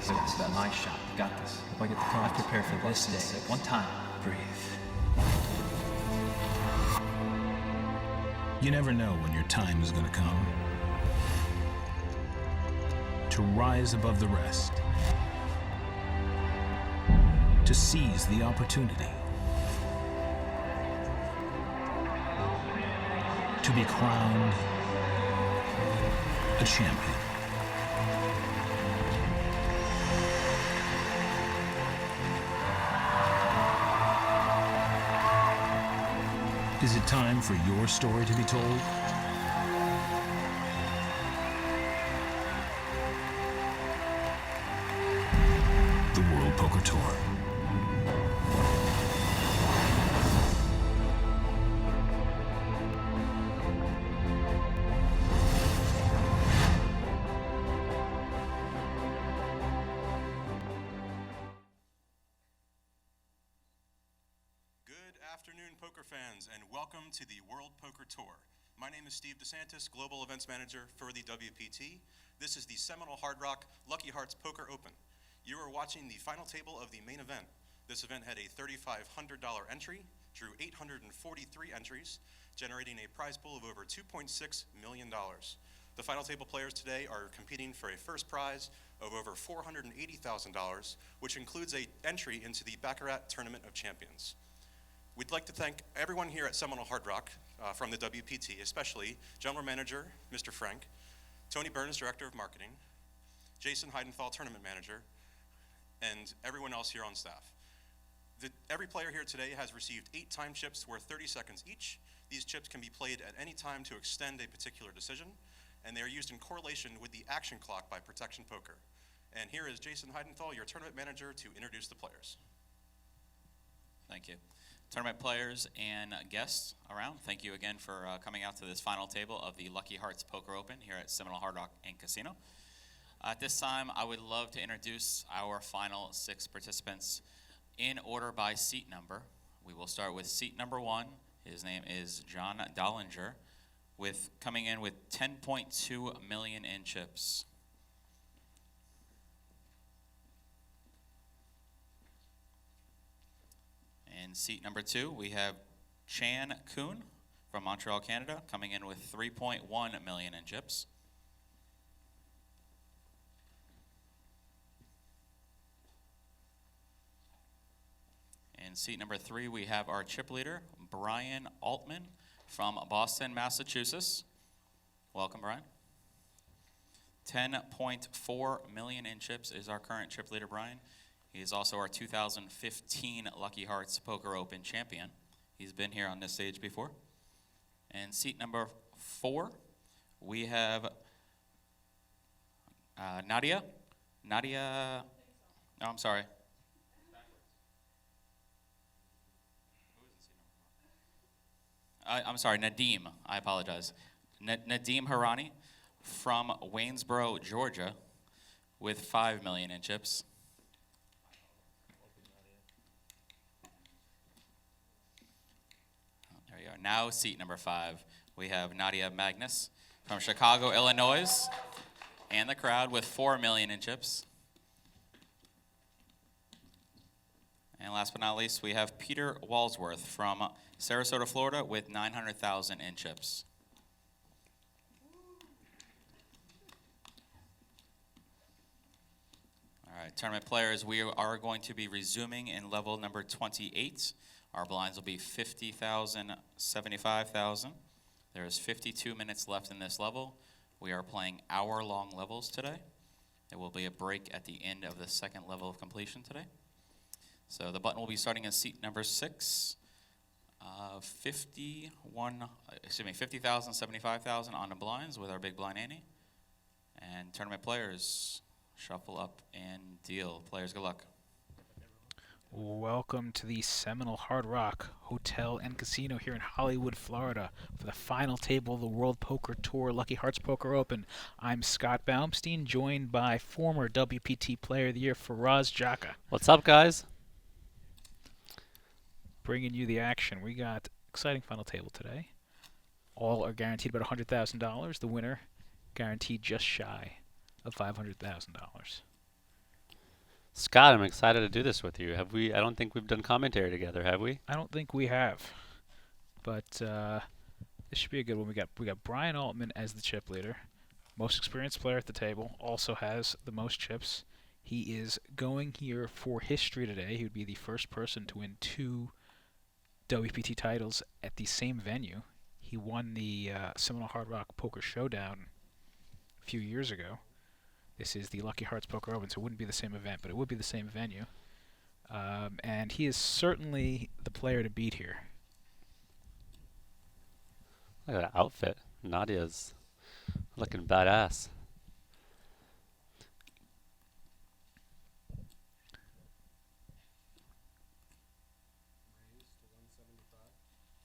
It's my shot. Got this. If I get the call, I prepare for this day. One time. Breathe. You never know when your time is going to come. To rise above the rest. To seize the opportunity. To be crowned a champion. Is it time for your story to be told? The World Poker Tour. Afternoon, poker fans, and welcome to the World Poker Tour. My name is Steve DeSantis, Global Events Manager for the WPT. This is the Seminole Hard Rock Lucky Hearts Poker Open. You are watching the final table of the main event. This event had a $3,500 entry, drew 843 entries, generating a prize pool of over $2.6 million. The final table players today are competing for a first prize of over $480,000, which includes an entry into the Baccarat Tournament of Champions. We'd like to thank everyone here at Seminole Hard Rock from the WPT, especially General Manager, Mr. Frank, Tony Burns, Director of Marketing, Jason Heidenthal, Tournament Manager, and everyone else here on staff. Every player here today has received 8 time chips worth 30 seconds each. These chips can be played at any time to extend a particular decision, and they are used in correlation with the action clock by Protection Poker. And here is Jason Heidenthal, your Tournament Manager, to introduce the players. Thank you. Tournament players and guests around, thank you again for coming out to this final table of the Lucky Hearts Poker Open here at Seminole Hard Rock and Casino. At this time, I would love to introduce our final 6 participants in order by seat number. We will start with seat number 1. His name is John Dollinger, coming in with 10.2 million in chips. In seat number 2, we have Chan Kuhn from Montreal, Canada, coming in with 3.1 million in chips. In seat number 3, we have our chip leader, Brian Altman from Boston, Massachusetts. Welcome, Brian. 10.4 million in chips is our current chip leader, Brian. He is also our 2015 Lucky Hearts Poker Open champion. He's been here on this stage before. And seat number 4, we have Nadia, no, I'm sorry. I'm sorry, Nadeem, I apologize. Nadeem Harani from Waynesboro, Georgia, with 5 million in chips. There you are. Now seat number 5, we have Nadia Magnus from Chicago, Illinois, and the crowd with 4 million in chips. And last but not least, we have Peter Walsworth from Sarasota, Florida, with 900,000 in chips. All right, tournament players, we are going to be resuming in level number 28. Our blinds will be 50,000, 75,000. There is 52 minutes left in this level. We are playing hour-long levels today. There will be a break at the end of the second level of completion today. So the button will be starting in seat number 6. 50,000, 75,000 on the blinds with our big blind ante. And tournament players, shuffle up and deal. Players, good luck. Welcome to the Seminole Hard Rock Hotel and Casino here in Hollywood, Florida for the final table of the World Poker Tour Lucky Hearts Poker Open. I'm Scott Baumstein, joined by former WPT Player of the Year Faraz Jaka. What's up, guys? Bringing you the action. We got exciting final table today. All are guaranteed about $100,000. The winner guaranteed just shy of $500,000. Scott, I'm excited to do this with you. Have we? I don't think we've done commentary together, have we? I don't think we have, but this should be a good one. We got Brian Altman as the chip leader, most experienced player at the table. Also has the most chips. He is going here for history today. He would be the first person to win 2 WPT titles at the same venue. He won the Seminole Hard Rock Poker Showdown a few years ago. This is the Lucky Hearts Poker Open, so it wouldn't be the same event, but it would be the same venue. And he is certainly the player to beat here. Look at that outfit. Nadia's looking badass.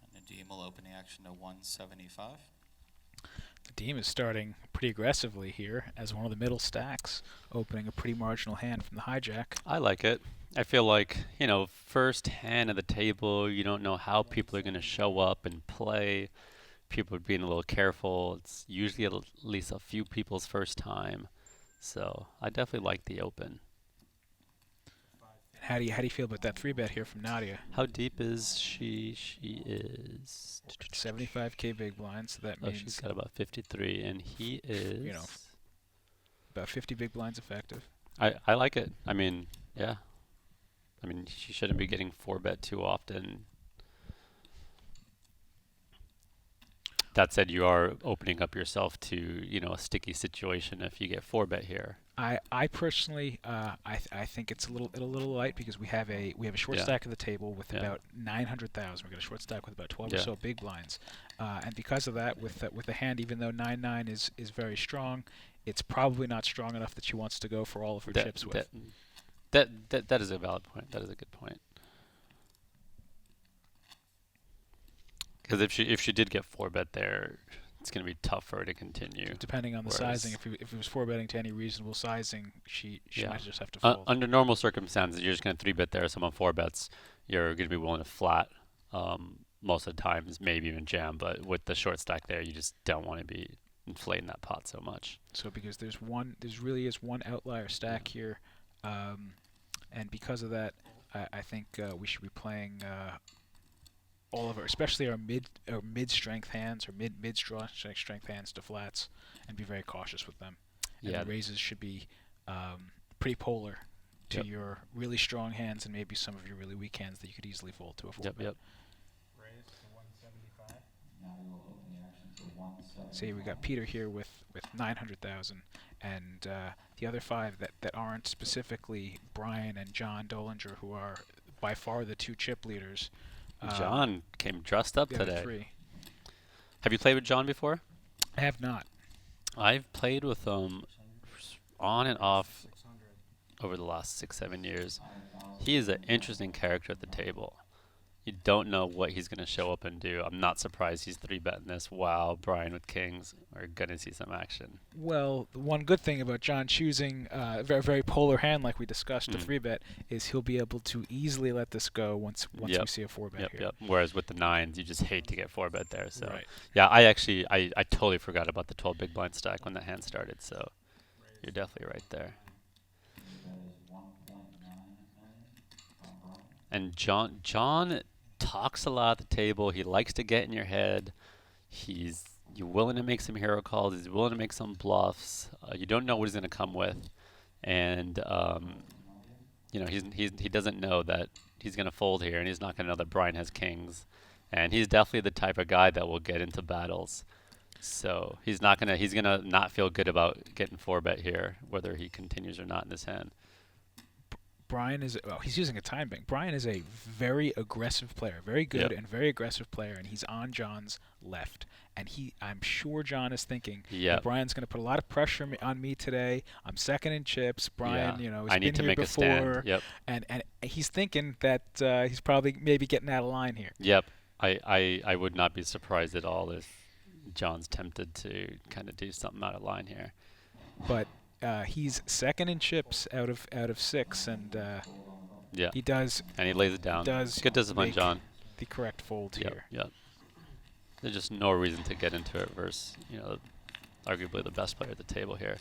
And the Deem will open the action to 175. The Deem is starting pretty aggressively here as one of the middle stacks, opening a pretty marginal hand from the hijack. I like it. I feel like, you know, first hand of the table, you don't know how people are going to show up and play. People are being a little careful. It's usually at least a few people's first time. So I definitely like the open. And how do you feel about that 3-bet here from Nadia? How deep is she? She is 75K big blind, so that oh, means she's got about 53, and he is, you know, about 50 big blinds effective. I like it. I mean, yeah. I mean, she shouldn't be getting 4-bet too often. That said, you are opening up yourself to, you know, a sticky situation if you get 4-bet here. I personally I think it's a little light because we have a short Yeah. stack at the table with Yeah. about 900,000. We got a short stack with about 12 or Yeah. so big blinds, and because of that, with the hand, even though 9-9 is very strong, it's probably not strong enough that she wants to go for all of her chips with. That is a valid point. That is a good point. Because if she did get 4-bet there, it's going to be tough for her to continue. Depending on the Whereas- sizing, if it was 4-betting to any reasonable sizing, she Yeah. might just have to fold. Under normal circumstances, you're just going to 3-bet there. Someone 4-bets, you're going to be willing to flat most of the times, maybe even jam. But with the short stack there, you just don't want to be inflating that pot so much. So because there's really is one outlier stack here, and because of that, I think we should be playing all of our, especially our mid strength hands or mid strength hands to flats, and be very cautious with them. And Yeah. the raises should be pretty polar to Yep. your really strong hands and maybe some of your really weak hands that you could easily fold to a 4-bet. Yep. See, we got Peter here with 900,000, and the other 5 that aren't specifically Brian and John Dolinger, who are by far the 2 chip leaders. John came dressed up The other today. 3. Have you played with John before? I have not. I've played with him on and off over the last 6-7 years. He is an interesting character at the table. You don't know what he's going to show up and do. I'm not surprised he's 3-betting this. Wow, Brian with kings are going to see some action. Well, the one good thing about John choosing a very polar hand like we discussed, to Mm. 3-bet, is he'll be able to easily let this go once we Yep. see a 4-bet Yep, here. yep. Whereas with the 9s, you just hate to get 4-bet there. So Right. yeah, I totally forgot about the 12 big blind stack when the hand started. So you're definitely right there. And John talks a lot at the table. He likes to get in your head. You're willing to make some hero calls. He's willing to make some bluffs. You don't know what he's going to come with, and you know he doesn't know that he's going to fold here, and he's not going to know that Brian has kings, and he's definitely the type of guy that will get into battles. So he's gonna not feel good about getting 4-bet here, whether he continues or not in this hand. Brian is, well, he's using a time bank. Brian is a very aggressive player, very good Yep. and very aggressive player, and he's on John's left. And I'm sure John is thinking, Yep. Brian's going to put a lot of pressure on me today. I'm second in chips. Brian, Yeah. he's I need been to here make a before, stand. Yep. and he's thinking that he's probably maybe getting out of line here. Yep. I would not be surprised at all if John's tempted to kind of do something out of line here. But he's second in chips out of 6, and Yeah. he does And he lays it down. does Good discipline, make John. the correct fold Yep. here. Yep. There's just no reason to get into it versus, arguably the best player at the table here.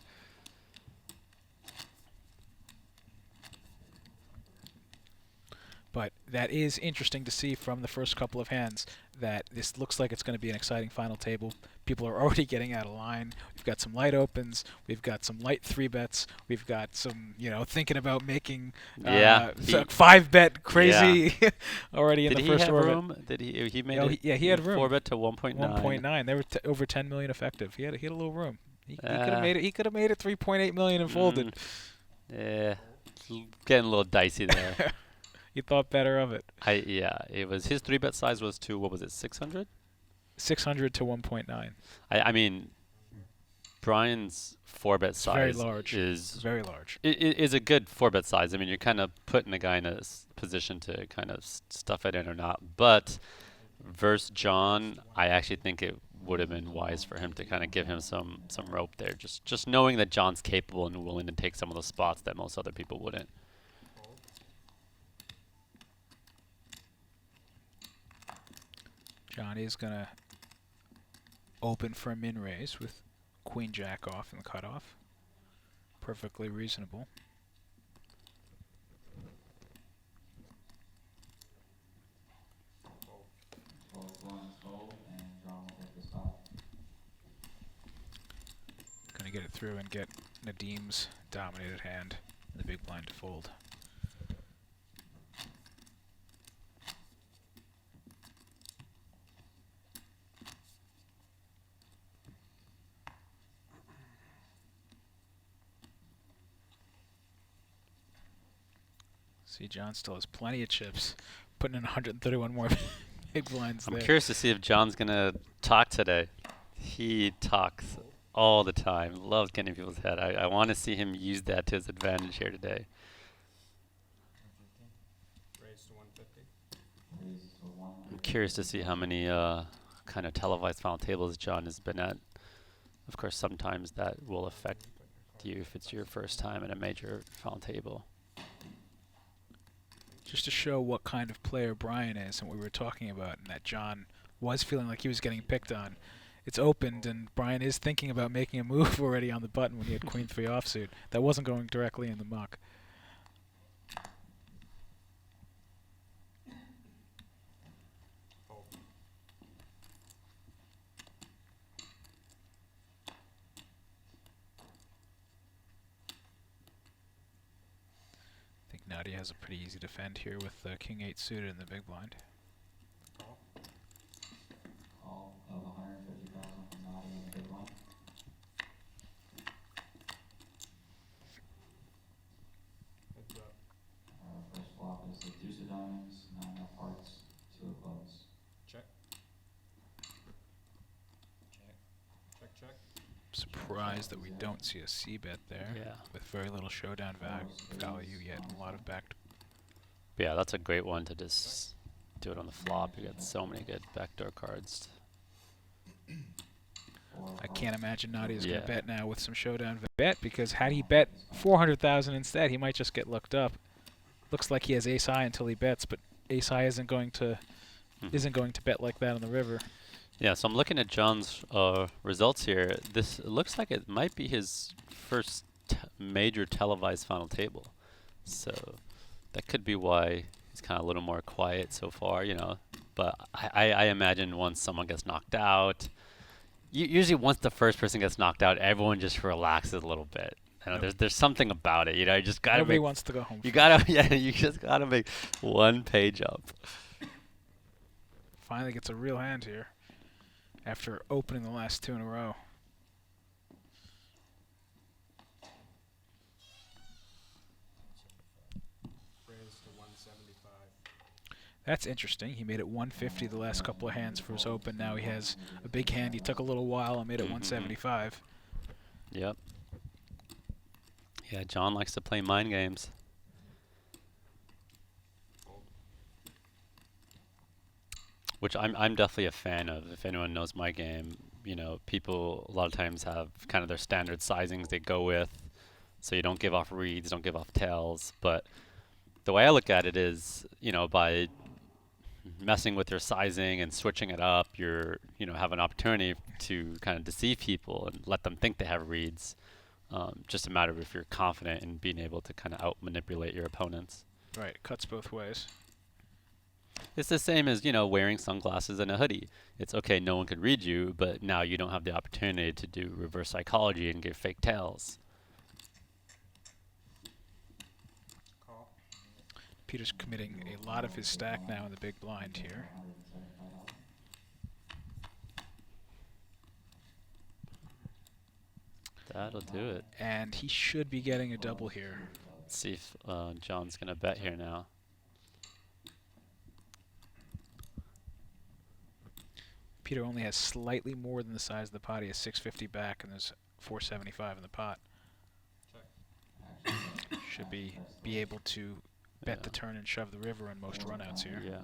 But that is interesting to see from the first couple of hands that this looks like it's going to be an exciting final table. People are already getting out of line. We've got some light opens. We've got some light 3-bets. We've got some, thinking about making 5-bet crazy already in the first orbit. Room? Did he made it? He had room. 4-bet to 1.9. 1.9. They were over 10 million effective. He had a little room. He could have made it. He could have made it 3.8 million and folded. Yeah, getting a little dicey there. You thought better of it. It was his 3-bet size was to, what was it, 600? 600 to 1.9. I mean, Brian's 4-bet size very large. is very large. It is a good 4-bet size. I mean, you're kind of putting a guy in a position to kind of stuff it in or not. But versus John, I actually think it would have been wise for him to kind of give him some rope there. Just knowing that John's capable and willing to take some of those spots that most other people wouldn't. John is going to open for a min raise with Queen Jack off in the cutoff. Perfectly reasonable. Going to get it through and get Nadim's dominated hand in the big blind to fold. See, John still has plenty of chips, putting in 131 more big blinds there. I'm curious to see if John's going to talk today. He talks all the time. Loves getting in people's head. I want to see him use that to his advantage here today. I'm curious to see how many kind of televised final tables John has been at. Of course, sometimes that will affect you if it's your first time at a major final table. Just to show what kind of player Brian is and what we were talking about, and that John was feeling like he was getting picked on. It's opened, and Brian is thinking about making a move already on the button when he had Queen 3 offsuit. That wasn't going directly in the muck. I think Nadia has a pretty easy defend here with King 8 suited in the big blind. Call of 150,000 from Nadia in the big blind. First flop is the deuce of diamonds, 9 of hearts, 2 of clubs. Check. Check. Check, check. Surprised that we don't see a C-bet there. Yeah. With very little showdown value yet, a lot of backed. Yeah, that's a great one to just do it on the flop. You got so many good backdoor cards. I can't imagine Nadia's going Yeah. to bet now with some showdown bet, because had he bet 400,000 instead, he might just get looked up. Looks like he has ace high until he bets, but ace high isn't going to bet like that on the river. Yeah, so I'm looking at John's results here. This looks like it might be his first major televised final table. So that could be why he's kind of a little more quiet so far, you know. But I imagine once someone gets knocked out, usually once the first person gets knocked out, everyone just relaxes a little bit. You know, there's something about it, you know. You just gotta Nobody wants to go home. You just gotta make one page up. Finally gets a real hand here after opening the last 2 in a row. Raise to 175. That's interesting. He made it 150 the last couple of hands for his open. Now he has a big hand. He took a little while and made it 175. Yep. Yeah, John likes to play mind games. Which I'm definitely a fan of. If anyone knows my game, you know, people a lot of times have kind of their standard sizings they go with. So you don't give off reads, don't give off tails. But the way I look at it is, you know, by messing with your sizing and switching it up, you're, you know, have an opportunity to kind of deceive people and let them think they have reads. Just a matter of if you're confident in being able to kind of out-manipulate your opponents. Right, cuts both ways. It's the same as, you know, wearing sunglasses and a hoodie. It's okay, no one could read you, but now you don't have the opportunity to do reverse psychology and get fake tails. Call. Peter's committing a lot of his stack now in the big blind here. $175. That'll do it. And he should be getting a double here. Let's see if John's going to bet here now. Peter only has slightly more than the size of the pot. He has 650 back, and there's 475 in the pot. Should be able to bet the turn and shove the river on most runouts here. Yeah.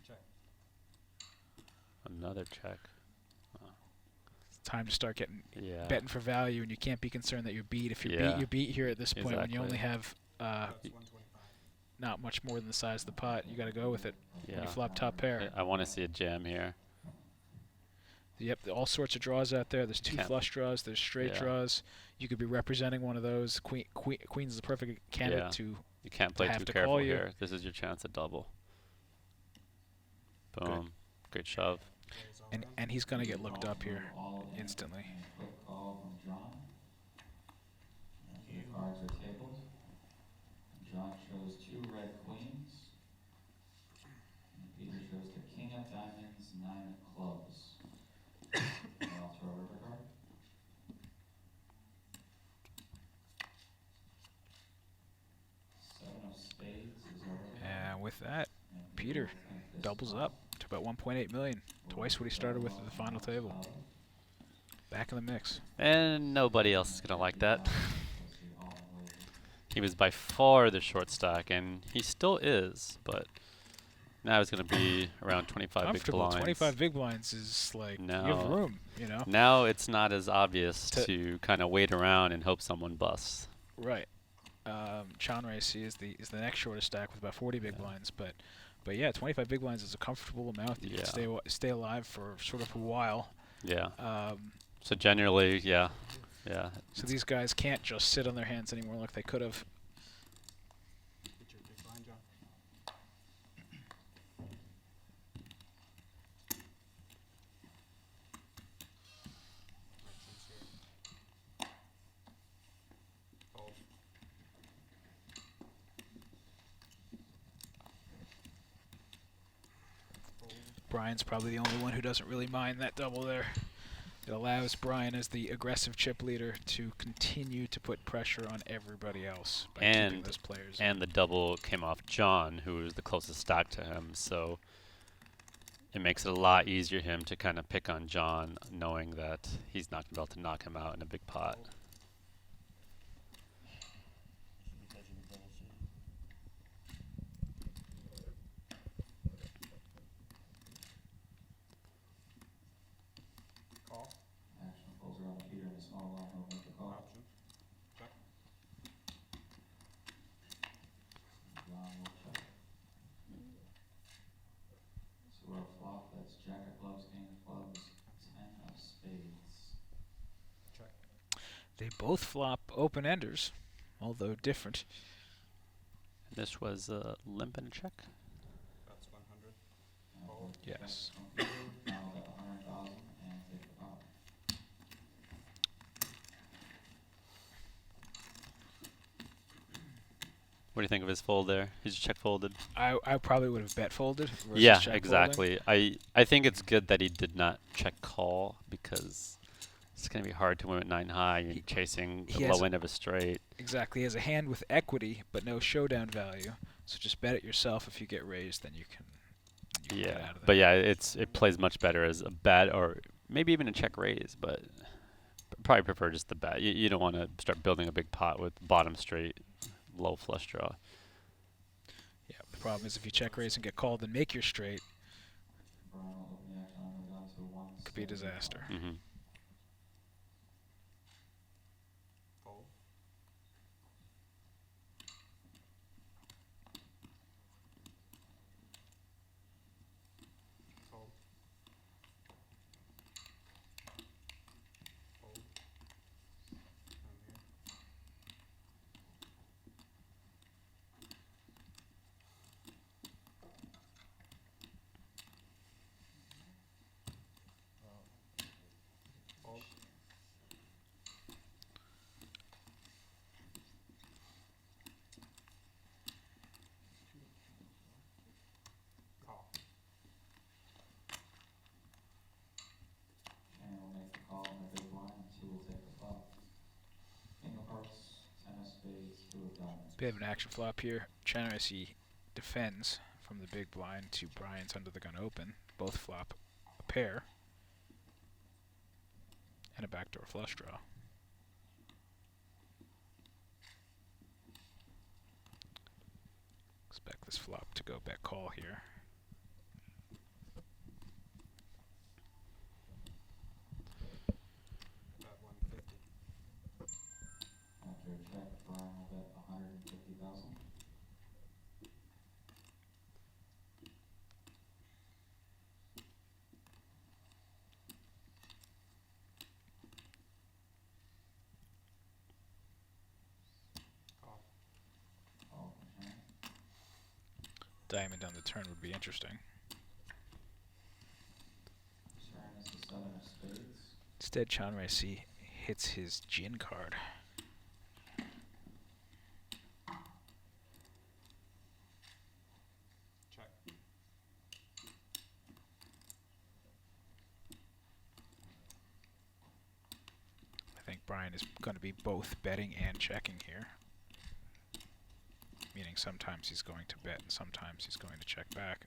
Check. Another check. It's time to start getting Yeah. betting for value, and you can't be concerned that you're beat. If you're Yeah. beat, you're beat here at this point when you only Exactly. have That's 125. not much more than the size of the pot. You got to go with it. When Yeah. you flop top pair. I want to see a jam here. Yep, all sorts of draws out there. There's two Can't- flush draws. There's straight Yeah. draws. You could be representing one of those. Queens is the perfect candidate Yeah. to. You can't play have too to careful call you. here. This is your chance at double. Boom. Great shove. Raise all And in. and he's gonna get looked up here All in. instantly. And a quick call from John. After the cards are tabled, John shows 2 red queens. And Peter shows the king of diamonds, 9 of clubs. And I'll throw a river card. Seven of spades is our river card. And with that, And Peter will think this doubles flop up to about 1.8 million. will Twice what he started with at the double final up table. solid. Back in the mix. And nobody else is going to like that. We'll see all in wager. He was by far the short stack, and he still is, but now it's going to be around 25 big Comfortable. blinds. 25 big blinds is like you have No. room, you know. Now it's not as obvious To- to kind of wait around and hope someone busts. Right. Chan Racy is the next shortest stack with about 40 big Yeah. blinds, but yeah, 25 big blinds is a comfortable amount that you Yeah. can stay alive for sort of a while. Yeah. So generally, yeah. So these guys can't just sit on their hands anymore like they could have. Get your big blind, John. Actions here. Fold. Fold. Brian's probably the only one who doesn't really mind that double there. It allows Brian, as the aggressive chip leader, to continue to put pressure on everybody else by keeping And those players. and the double came off John, who was the closest stack to him, so it makes it a lot easier for him to kind of pick on John, knowing that he's not going to be able to knock him out in a big pot. Call. Action pulls around Peter in the small line, he'll make the call. Option. Check. John will check. So we're a flop, that's jack of clubs, king of clubs, 10 of spades. Check. They both flop open-enders, although different. This was a limp and a check. That's 100. And I'll Fold. take the check Yes. from Peter. Now I'll bet 100,000 and take the pot. What do you think of his fold there? His check folded. I probably would have bet folded. versus Yeah, check folding. exactly. I think it's good that he did not check call because it's going to be hard to win at 9 high. You're chasing he the has low end of a straight. Exactly. He has a hand with equity, but no showdown value. So just bet it yourself. If you get raised, then you can get Yeah, out of but there. yeah, it plays much better as a bet or maybe even a check raise, but probably prefer just the bet. You don't want to start building a big pot with bottom straight, low flush draw. Yeah. The problem is if you check raise and get called and make your straight, Brian will open the action on down to 1. could be a disaster. Hmm. Fold. Fold. Fold. Down here. Bit of an action flop here. Channel IC defends from the big blind to Brian's under the gun open. Both flop a pair and a backdoor flush draw. Expect this flop to go bet call here. After a check, Brian will bet 150,000. Call from Shannon. Diamond on the turn would be interesting. Turn is the 7 of spades. Instead, Chan Racy hits his gin card. Check. I think Brian is going to be both betting and checking here. Meaning sometimes he's going to bet and sometimes he's going to check back.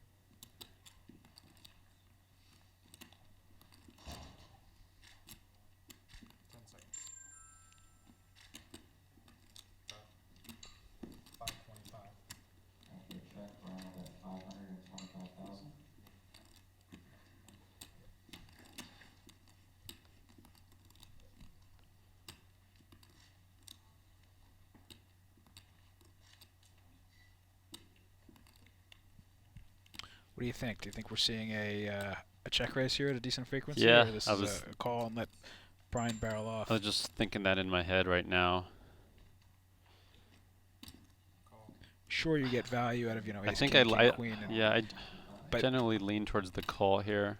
After a check, Brian will bet 525,000. What do you think? Do you think we're seeing a check raise here at a decent frequency? Yeah, or this I is was- a call and let Brian barrel off? I was just thinking that in my head right now. Sure, you get value out of, you know, I ace, think king, I queen, and yeah, I But- generally lean towards the call here.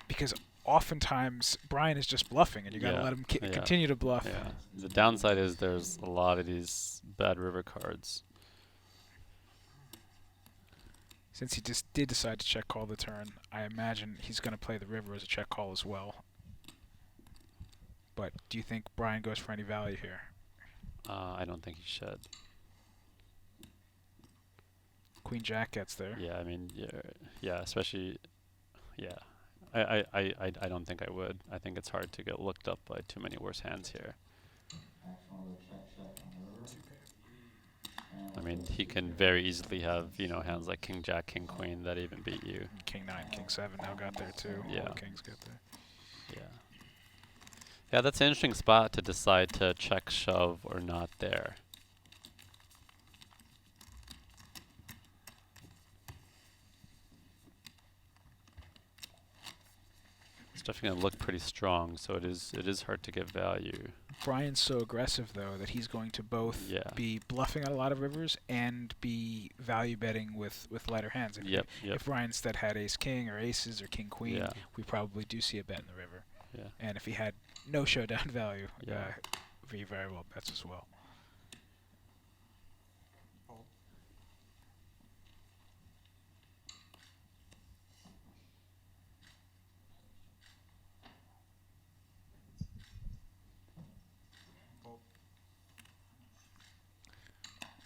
because oftentimes Brian is just bluffing, and you got to Yeah, let him yeah. continue to bluff. Yeah. The downside is there's a lot of these bad river cards. Since he just did decide to check call the turn, I imagine he's going to play the river as a check call as well. But do you think Brian goes for any value here? I don't think he should. Queen Jack gets there. Yeah, I mean, yeah, especially, yeah. I don't think I would. I think it's hard to get looked up by too many worse hands here. Action will go check, check on the river. And I mean, he can very easily have, you know, hands like King Jack, King Queen that even beat you. King 9, King 7 now got there too. Yeah. All the kings get there. Yeah. Yeah, that's an interesting spot to decide to check, shove, or not there. It's definitely going to look pretty strong, so it is hard to get value. Brian's so aggressive though that he's going to both Yeah. be bluffing on a lot of rivers and be value betting with lighter hands. Yep, yep. If Brian instead had ace king or aces or king queen, Yeah. we probably do see a bet in the river. Yeah. And if he had no showdown value, Yeah. he very well bets as well.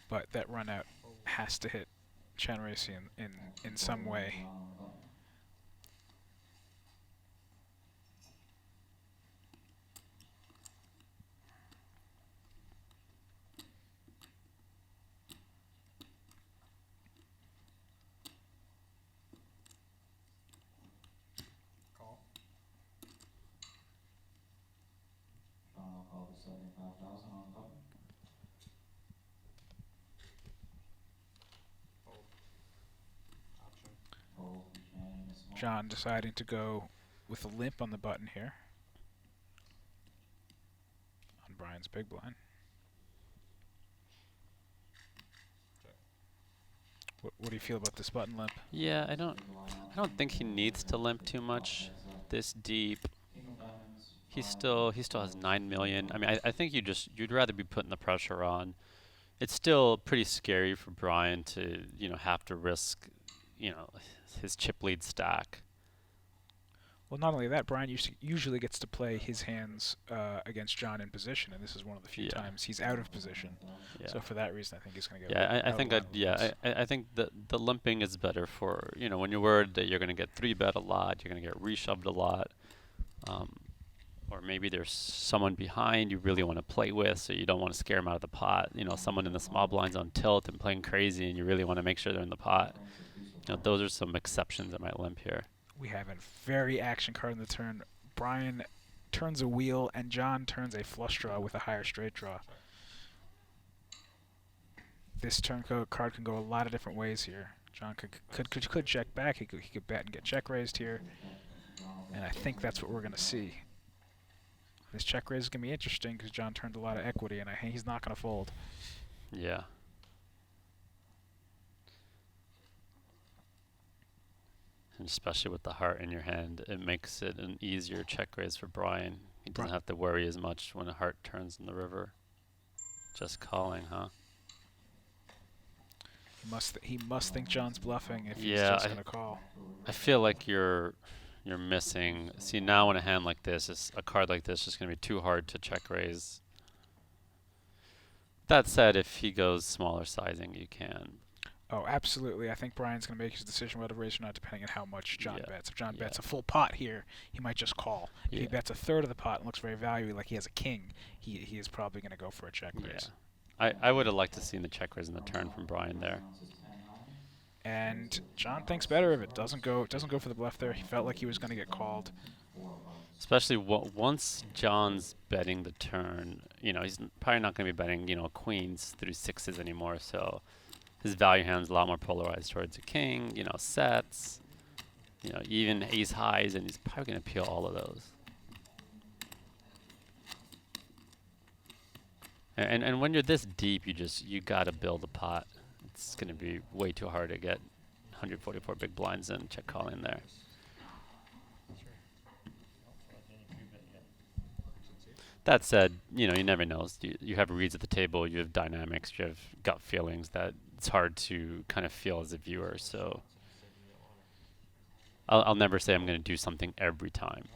But that run out has to hit Chan Racy in some way. Drawn on the button. John will call for 75,000 on the button. Fold from Shannon is small. John deciding to go with a limp on the button here. On Brian's big blind. What do you feel about this button limp? Yeah, I don't Big line out. think he needs to limp too much Heads up. this deep. King of diamonds. He five. still has 9 million. I mean, I think you'd rather be putting the pressure on. It's still pretty scary for Brian to, you know, have to risk, you know, his chip lead stack. Well, not only that, Brian usually gets to play his hands against John in position, and this is one of the few Yeah. times he's out of position. Yeah. So for that reason, I think he's going to get. Yeah, I out think a lot of moves. I think the limping is better for, you know, when you're worried that you're going to get 3-bet a lot, you're going to get reshoved a lot, or maybe there's someone behind you really want to play with, so you don't want to scare them out of the pot. You know, someone in the small blinds on tilt and playing crazy, and you really want to make sure they're in the pot. You know, those are some exceptions that might limp here. We have a very action card in the turn. Brian turns a wheel, and John turns a flush draw with a higher straight draw. This turn card can go a lot of different ways here. John could check back. He could bet and get check raised here, and I think that's what we're going to see. This check raise is going to be interesting because John turned a lot of equity, and he's not going to fold. Yeah. And especially with the heart in your hand, it makes it an easier check raise for Brian. He doesn't have to worry as much when a heart turns in the river. Just calling, huh? He must think John's bluffing if he's Yeah, just going to call. I feel like you're missing. See, now when a hand like this is a card like this, is going to be too hard to check raise. That said, if he goes smaller sizing, you can. Oh, absolutely. I think Brian's going to make his decision whether to raise or not depending on how much John Yeah. bets. If John Yeah. bets a full pot here, he might just call. If he Yeah. bets a third of the pot and looks very valuable, like he has a king, he is probably going to go for a check raise. I would have liked to see the check raise in the turn from Brian there. And John thinks better of it. Doesn't go for the bluff there. He felt like he was going to get called. Especially once John's betting the turn, you know, he's probably not going to be betting, you know, queens through sixes anymore. So his value hand's a lot more polarized towards a king, you know, sets, you know, even ace highs, and he's probably going to peel all of those. And when you're this deep, you got to build a pot. It's going to be way too hard to get 144 big blinds and check call in there. That said, you know, you never know. You have reads at the table, you have dynamics, you have gut feelings that it's hard to kind of feel as a viewer. So I'll never say I'm going to do something every time.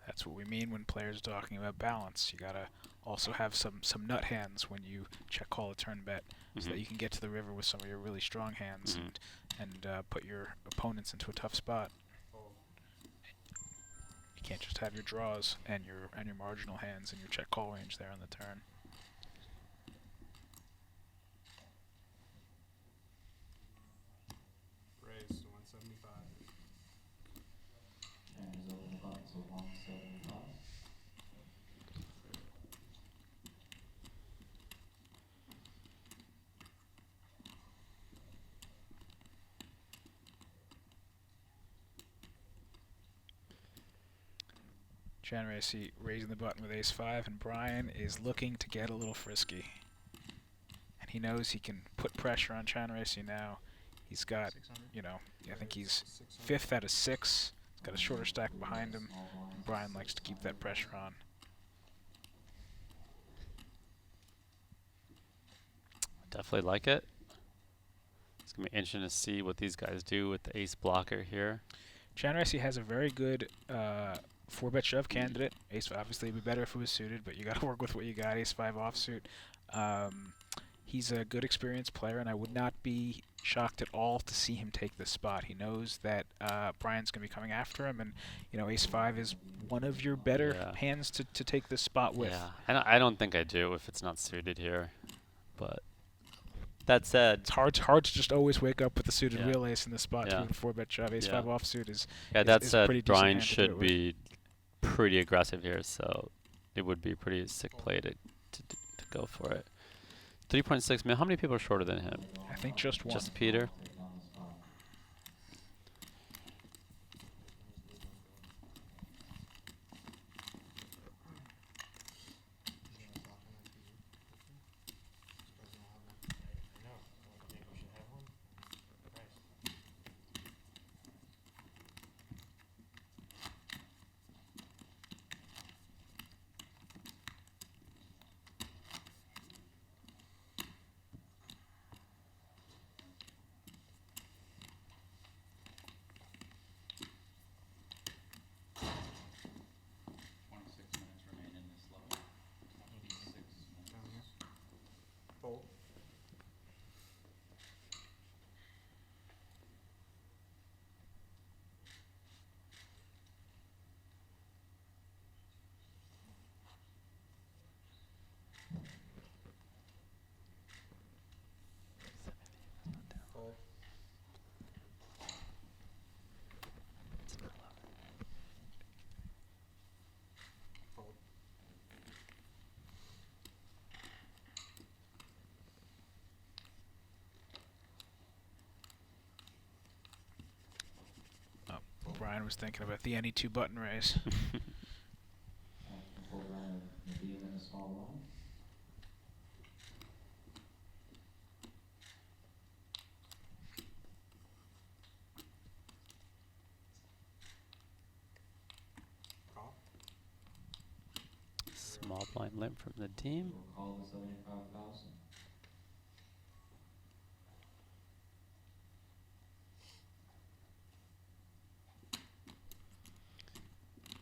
That's what we mean when players are talking about balance. You gotta also have some nut hands when you check call a turn bet, so that you can get to the river with some of your really strong hands and put your opponents into a tough spot. You can't just have your draws and your marginal hands in your check call range there on the turn. Raised to 175. And is open the button to 175. Chanracy raising the button with ace-5, and Brian is looking to get a little frisky. And he knows he can put pressure on Chanracy now. He's got, you know, I think he's 5th out of 6. He's got a shorter stack behind him. And Brian likes to keep that pressure on. Definitely like it. It's going to be interesting to see what these guys do with the ace blocker here. Chanracy has a very good 4-bet shove candidate. Ace obviously would be better if it was suited, but you got to work with what you got. Ace-5 offsuit. He's a good experienced player, and I would not be shocked at all to see him take this spot. He knows that Brian's going to be coming after him, and you know Ace-5 is one of your better hands to take this spot with. Yeah, I don't think I do if it's not suited here, but that said, it's hard to just always wake up with a suited real ace in this spot. Yeah. With a 4-bet shove, Ace-5 offsuit is that is said, pretty decent Brian hand to do should it with. be pretty aggressive here, so it would be a pretty sick play to go for it. 3.6 million. How many people are shorter than him? I think just one. Just Peter. Ryan was thinking about the any two button raise. Action full ground of Nadim in the small blind. Call. Small blind limp from the team. We'll call the 75,000.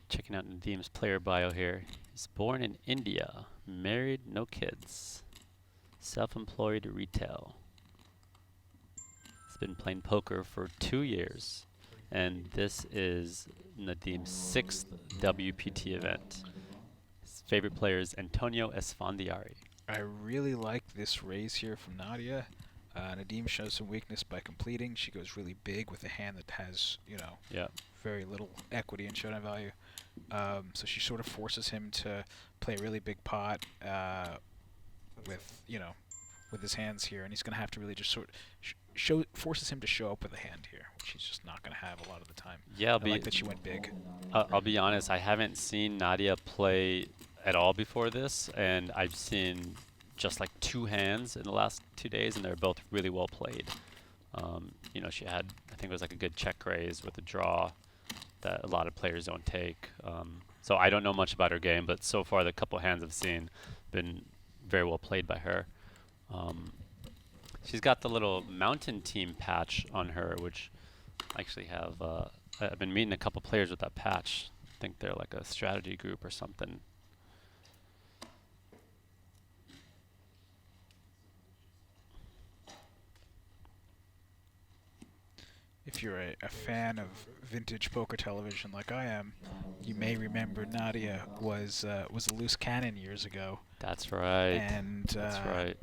Checking out Nadim's player bio here. He's born in India, married, no kids, self-employed retail. He's been playing poker for 2 years, and this is Nadim's 6th WPT event. His favorite player is Antonio Esfandiari. I really like this raise here from Nadia. Nadim shows some weakness by completing. She goes really big with a hand that has, Yeah. very little equity and showdown value. So she sort of forces him to play a really big pot with, with his hands here, and he's going to have to really just sort of forces him to show up with a hand here, which he's just not going to have a lot of the time. Yeah, I like that she went big. I'll be honest, I haven't seen Nadia play at all before this, and I've seen just like 2 hands in the last 2 days, and they're both really well played. She had, I think it was like a good check raise with a draw that a lot of players don't take. So I don't know much about her game, but so far the couple hands I've seen been very well played by her. She's got the little mountain team patch on her, which I actually have. I've been meeting a couple players with that patch. I think they're like a strategy group or something. If you're a fan of vintage poker television like I am, you may remember Nadia was a loose cannon years ago. That's right. And that's right.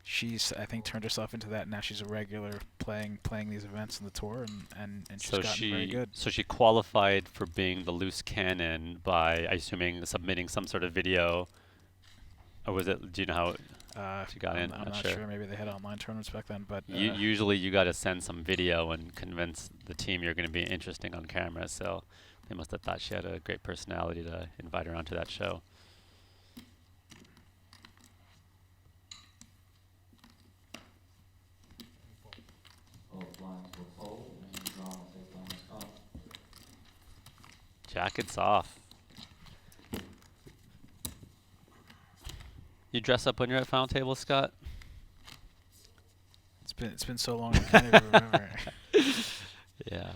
She's, I think, turned herself into that. Now she's a regular playing these events on the tour, and she's So gotten very good. So she qualified for being the loose cannon by, I assuming, submitting some sort of video, or was it? Do you know how? She got in. I'm not sure. Maybe they had online tournaments back then, but usually you got to send some video and convince the team you're going to be interesting on camera. So they must have thought she had a great personality to invite her onto that show. Both blinds will fold, and draw will take bonus call. Jackets off. You dress up when you're at final table, Scott? it's been so long I can't even remember. Yeah.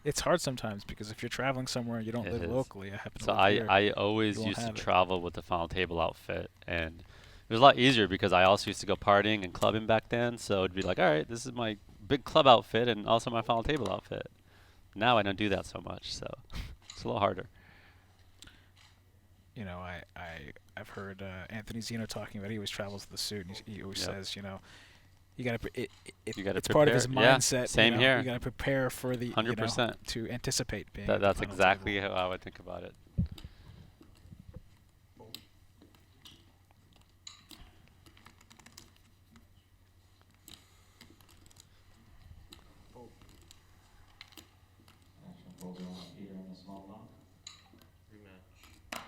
It's hard sometimes because if you're traveling somewhere and you don't live locally, I happen to So live here, I always you won't used to have it. travel with the final table outfit, and it was a lot easier because I also used to go partying and clubbing back then. So it'd be like, all right, this is my big club outfit and also my final table outfit. Now I don't do that so much, so it's a little harder. I've heard Anthony Zeno talking about it. He always travels with the suit, and he always Yep. says, you got to. You gotta It's part of his prepare. Yeah, mindset. same here. You got to prepare for the 100%. to anticipate being. at the That's final exactly table. how I would think about it. Action full ground of Peter in the small blind. Rematch.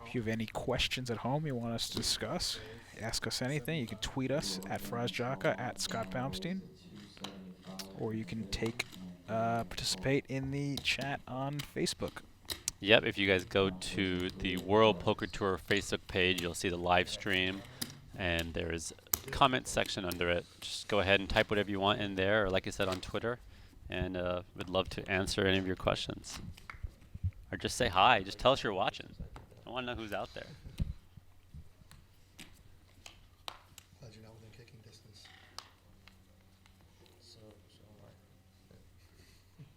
If you have any questions at home you want us to discuss, ask us anything. You can tweet us at FrazJaka, at Scott Baumstein, or you can participate in the chat on Facebook. Yep, if you guys go to the World Poker Tour Facebook page, you'll see the live stream, and there is a comment section under it. Just go ahead and type whatever you want in there, or like I said, on Twitter, and we'd love to answer any of your questions. Or just say hi. Just tell us you're watching. I want to know who's out there. Glad you're not within kicking distance. So am I.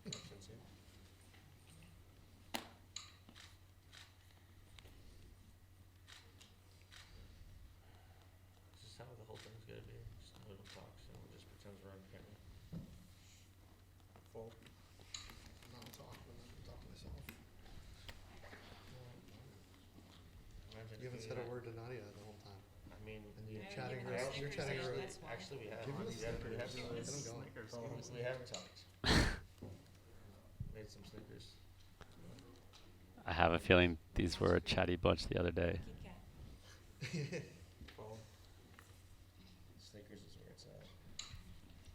This is how the whole thing's gonna be. Just no one talks, and we'll just pretend we're on camera. Fold. No, talk when I'm talking to myself. Imagine You haven't me said a and word to Nadia the whole time. I mean, And you're Yeah, chatting give her, him you're Snickers, chatting her. that's why. actually, we have. Give him the We have Snickers. we Get have him going. we have talked. Made some Snickers. I have a feeling these were a chatty bunch the other day. Kit Kat. Fold. Snickers is where it's at.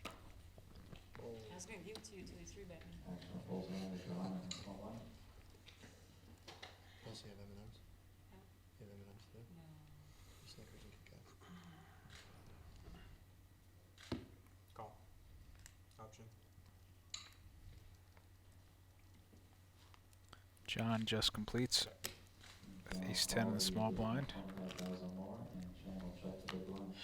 I was gonna give it to you till you 3-bet me. Action folds another draw and a small line. Plus you have M&Ms. Huh? You have M&Ms too? No. Snickers and Kit Kats. Call. Option. John just completes with Draw ace-10 in the follow, small you blind. 25,000 more, and channel check the big blind.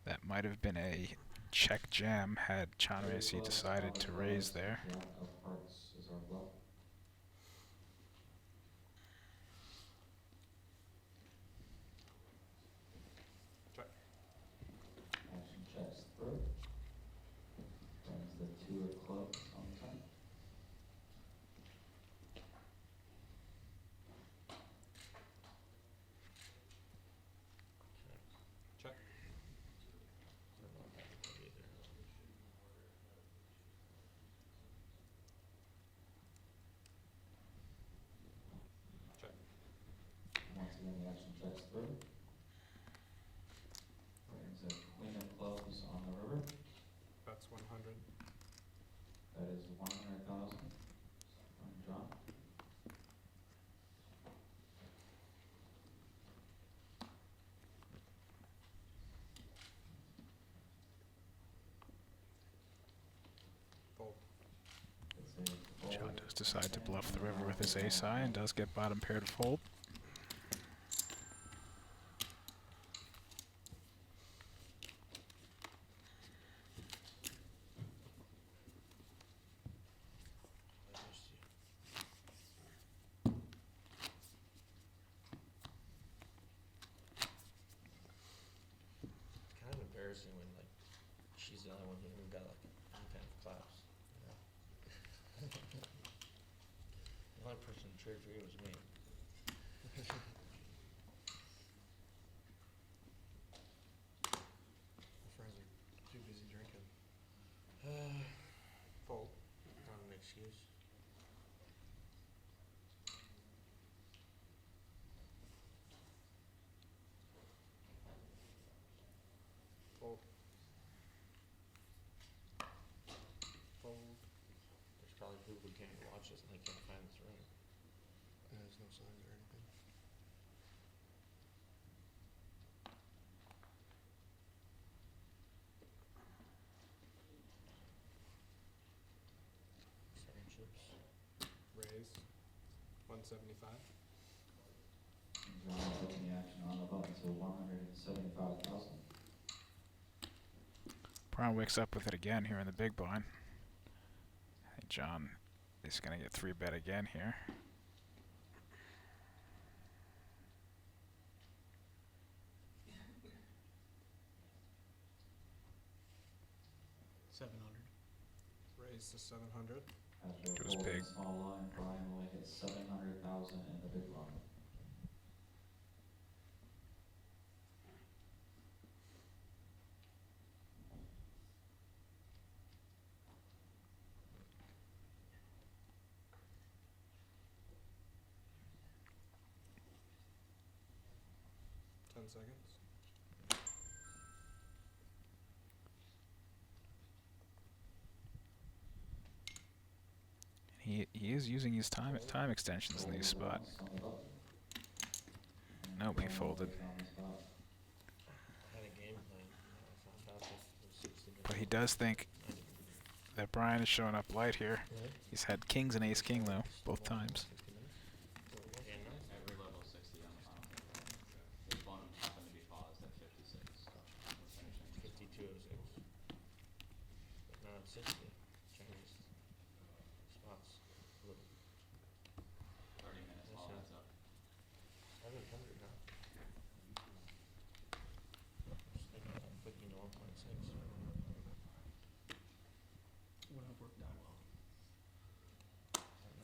That might have been a check jam had Chanresi decided to raise there. Jack of hearts is our bluff. Check. Action checks through. Brings the 2 of clubs on the turn. Check. I don't know if I can play either. Check. Once again, the action checks through. Brings a queen of clubs on the river. That's 100. That is 100,000 from John. Fold. It's a fold. John does decide to bluff the river with his ace high and does get bottom pair to fold. Let me see. Kind of embarrassing when like she's the only one who got like any kind of claps. You know? The only person who cheered for you was me. My friends are too busy drinking. Fold. Not an excuse. Fold. Fold. There's probably people who can't watch us and they can't find this ring. There's no signs or anything. Seven chips. Raise. 175. John taking the action on the button to 175,000. Brown wakes up with it again here in the big blind. I think John is going to get 3-bet again here. Raise to 700. After Goes folding big. a small line, Brian will hit 700,000 in the big blind. Seconds. He is using his time extensions in these spots. Once on the button. And Nope, he Brian will folded. take on the spot. I had a game plan. I found out that it was 60 minutes. But he does think I didn't. that Brian is showing up light here. Really? He's had kings and ace king though, both times. 60 minutes? Yeah, no. Every level 60 on the final table. This one happened to be paused at 56. We're finishing. 5206. But now it's 60. Chinese spots. Little. 30 minutes while that's up. 700 now. Just thinking about clicking to 1.6. Would have worked out well.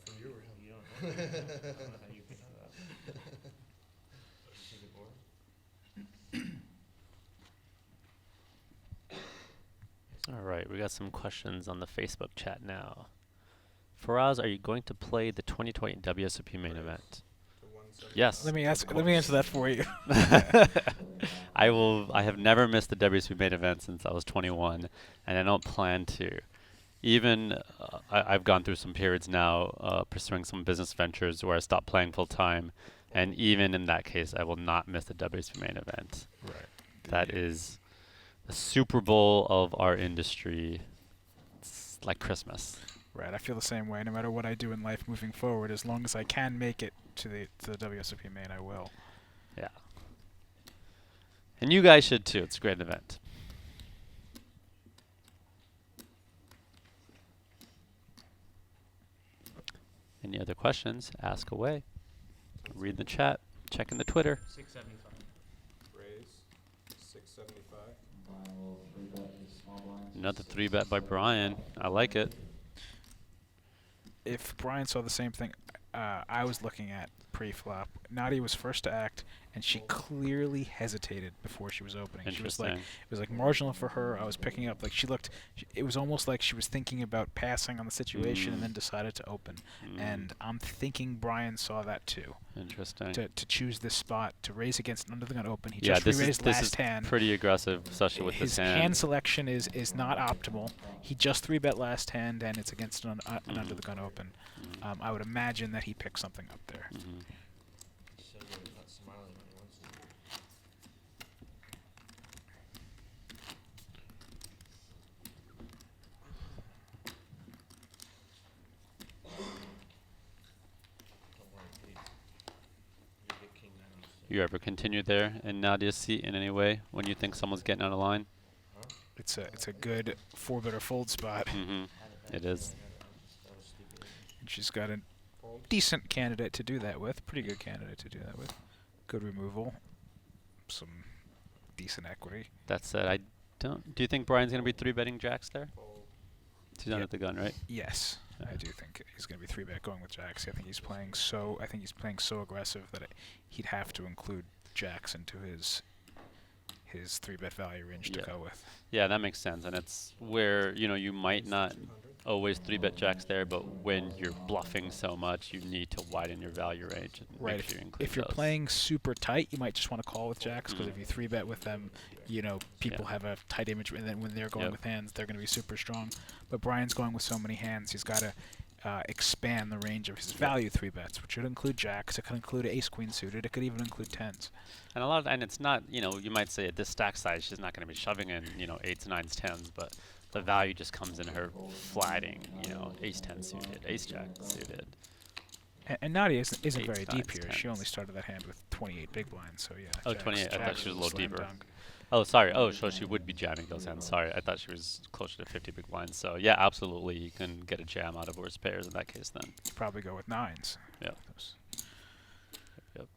For you or him? You don't know. I don't know how you picked that up. Did you see the board? got some questions on the Facebook chat now. Faraz, are you going to play the 2020 WSOP main event? Yes. Let me answer that for you. I will. I have never missed the WSOP main event since I was 21, and I don't plan to. Even I've gone through some periods now pursuing some business ventures where I stopped playing full time, and even in that case, I will not miss the WSOP main event. Right. That is the Super Bowl of our industry. It's like Christmas. Right. I feel the same way. No matter what I do in life moving forward, as long as I can make it to the WSOP main, I will. Yeah. And you guys should too. It's a great event. Any other questions? Ask away. Read the chat. Check in the Twitter. 675. Raise 675. Brian will 3-bet his small blinds. Another 3-bet by Brian. I like it. If Brian saw the same thing I was looking at pre-flop, Nadia was first to act, and she clearly hesitated before she was opening. She was like, Interesting. it was like marginal for her. I was picking up, like she looked, it was almost like she was thinking about passing on the situation and then decided to open. And I'm thinking Brian saw that too. Interesting. To choose this spot to raise against an under the gun open. He Yeah, just this is re-raised this last is hand. pretty aggressive, especially with His this hand. hand selection is not optimal. He just 3-bet last hand, and it's against an under the gun open. I would imagine that he picked something up there. He said that he's not smiling when he wants to. Don't worry, Pete. You get king nine on the You ever continue there in Nadia's seat in any way when you think someone's getting out of line? It's a good 4-bet or fold spot. It is. And she's got a decent candidate to do that with. Pretty good candidate to do that with. Good removal. Some decent equity. That said, I don't. Do you think Brian's gonna be 3-betting jacks there? He's under the gun, right? Yes, I do think he's going to be 3-bet going with jacks. I think he's playing so aggressive that he'd have to include jacks into his 3-bet value range to go with. Yeah, that makes sense, and it's where you might not always 3-bet jacks there, but when you're bluffing so much, you need to widen your value range. And Right. Make sure you include If you're those. playing super tight, you might just want to call with jacks because if you 3-bet with them, people have a tight image, and then when they're going with hands, they're going to be super strong. But Brian's going with so many hands, he's got to expand the range of his value 3-bets, which would include jacks. It could include ace-queen suited. It could even include tens. And and it's not, you might say at this stack size, she's not going to be shoving in, 8s, 9s, 10s, but the value just comes in her flatting, ace-10 suited, ace-jack suited. And Nadia isn't very Eights, deep nines, here. She tens. only started that hand with 28 big blinds, so yeah. Oh, jacks- 28. I thought jacks she was a is little slam deeper. dunk. Oh, sorry. Oh, so she would be jamming those hands. Sorry, I thought she was closer to 50 big blinds. So yeah, absolutely, you can get a jam out of worse pairs in that case then. Probably go with nines. Yep. Yep.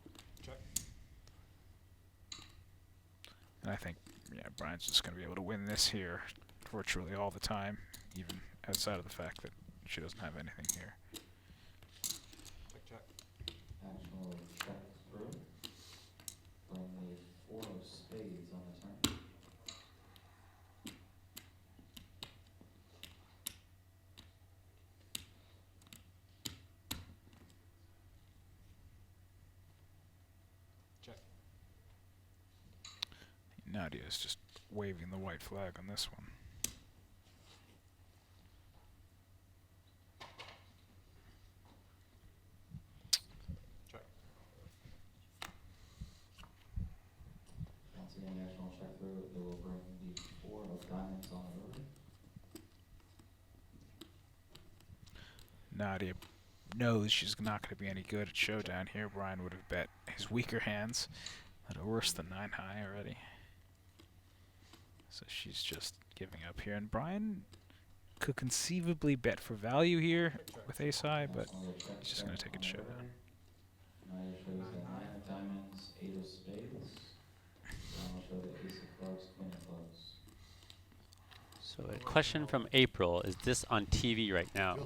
And I think, Brian's just going to be able to win this here virtually all the time, even outside of the fact that she doesn't have anything here. Actual check through. Playing the 4 of spades on the turn. Nadia is just waving the white flag on this one. Once again, the actual check through, it will bring the 4 of diamonds on the river. Nadia knows she's not going to be any good at showdown here. Brian would have bet his weaker hands that are worse than 9 high already. So she's just giving up here. And Brian could conceivably bet for value here with ace high, but he's just going to take it showdown. Nadia shows the 9 of diamonds, 8 of spades. Brian will show the ace of clubs, queen of clubs. So a question from April: is this on TV right now?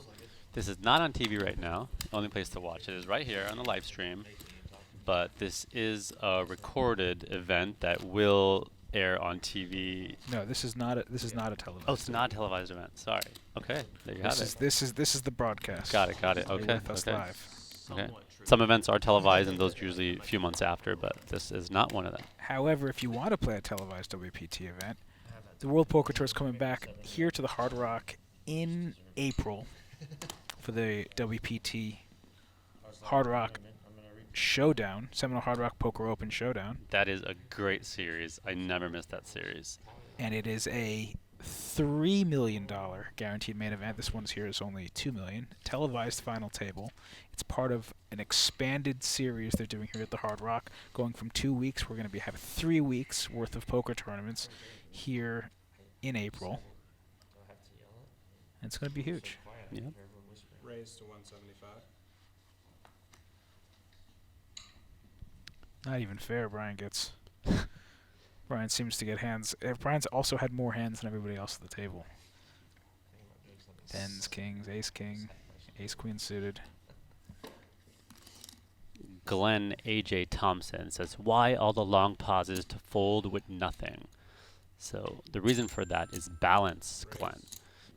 This is not on TV right now. The only place to watch it is right here on the live stream. But this is a recorded event that will air on TV. No, this is not a televised. Oh, it's not a televised event. Sorry. Okay, there you have it. This is the broadcast. Got it. You're Okay. with us Okay. live. Okay. Some events are televised, and those usually a few months after, but this is not one of them. However, if you want to play a televised WPT event, the World Poker Tour is coming back here to the Hard Rock in April for the WPT Hard Rock Showdown, Seminole Hard Rock Poker Open Showdown. That is a great series. I never missed that series. And it is a $3 million guaranteed main event. This one's here is only $2 million. Televised final table. It's part of an expanded series they're doing here at the Hard Rock, going from 2 weeks. We're going to have 3 weeks worth of poker tournaments here in April. And it's going to be huge. Yep. Raised to 175. Not even fair. Brian seems to get hands. Brian's also had more hands than everybody else at the table. Tens, kings, ace king, ace queen suited. Glenn A.J. Thompson says, why all the long pauses to fold with nothing? So the reason for that is balance, Glenn,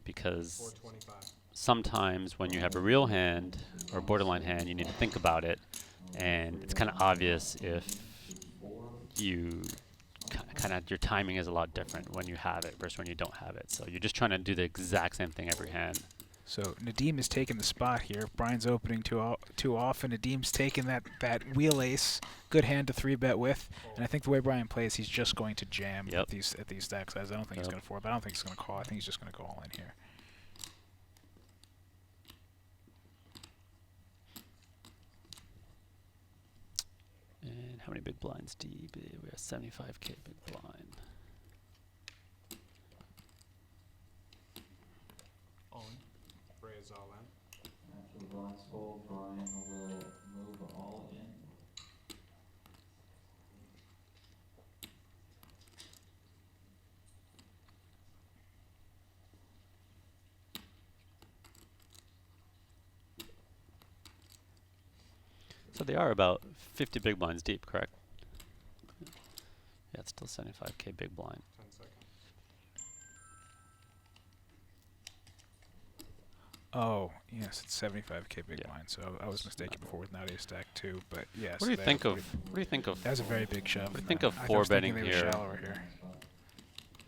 because 425. sometimes when you have a real hand or a borderline hand, you need to think about it, and it's kind of obvious if you your timing is a lot different when you have it versus when you don't have it. So you're just trying to do the exact same thing every hand. So Nadeem is taking the spot here. Brian's opening too often. Nadeem's taking that wheel ace, good hand to 3-bet with. And I think the way Brian plays, he's just going to jam at these stack sizes. I don't think he's going to 4-bet. I don't think he's going to call. I think he's just going to go all in here. And how many big blinds deep? We have 75K big blind. Raise all in. After the bronze fold, Brian will move all in. So they are about 50 big blinds deep, correct? Yeah, it's still 75K big blind. 10 seconds. Oh, yes, it's 75K big blind. So I was mistaken before with not ace stack 2, but yes. What do you think of? What do you think of? That was a very big shove. What do you think of I was 4-betting thinking they were here? shallower here.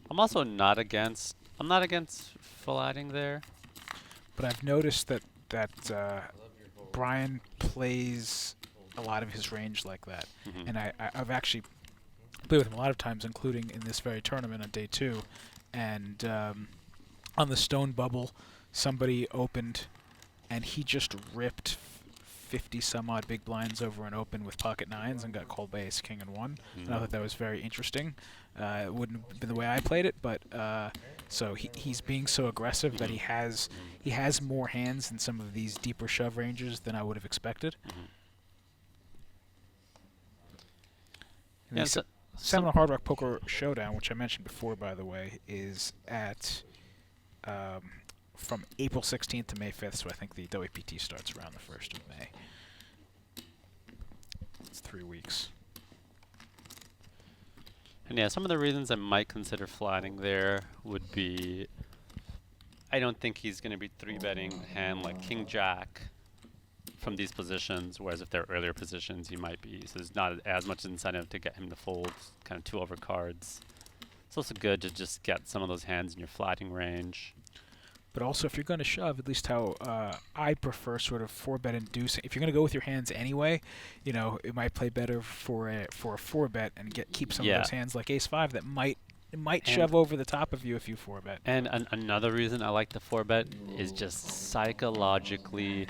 I'm also not against. I'm not against flatting there. But I've noticed that Brian plays a lot of his range like that, Mhm. and I've actually played with him a lot of times, including in this very tournament on day 2, and on the stone bubble, somebody opened, and he just ripped 50 some odd big blinds over an open with pocket nines and got called by ace king and 1. And I thought that was very interesting. It wouldn't have been the way I played it, but so he's being so aggressive that he has more hands in some of these deeper shove ranges than I would have expected. And Yeah, the Seminole Hard Rock Poker Showdown, which I mentioned before, by the way, is at from April 16th to May 5th, so I think the WPT starts around the 1st of May. It's 3 weeks. And yeah, some of the reasons I might consider flatting there would be, I don't think he's going to be 3-betting a hand like King Jack from these positions, whereas if they're earlier positions, he might be. So there's not as much incentive to get him to fold kind of 2 over cards. It's also good to just get some of those hands in your flatting range. But also, if you're going to shove, at least how I prefer sort of 4-bet inducing. If you're going to go with your hands anyway, you know, it might play better for a 4-bet and keep some of those hands like ace-5 that might shove over the top of you if you 4-bet. And another reason I like the 4-bet is just psychologically,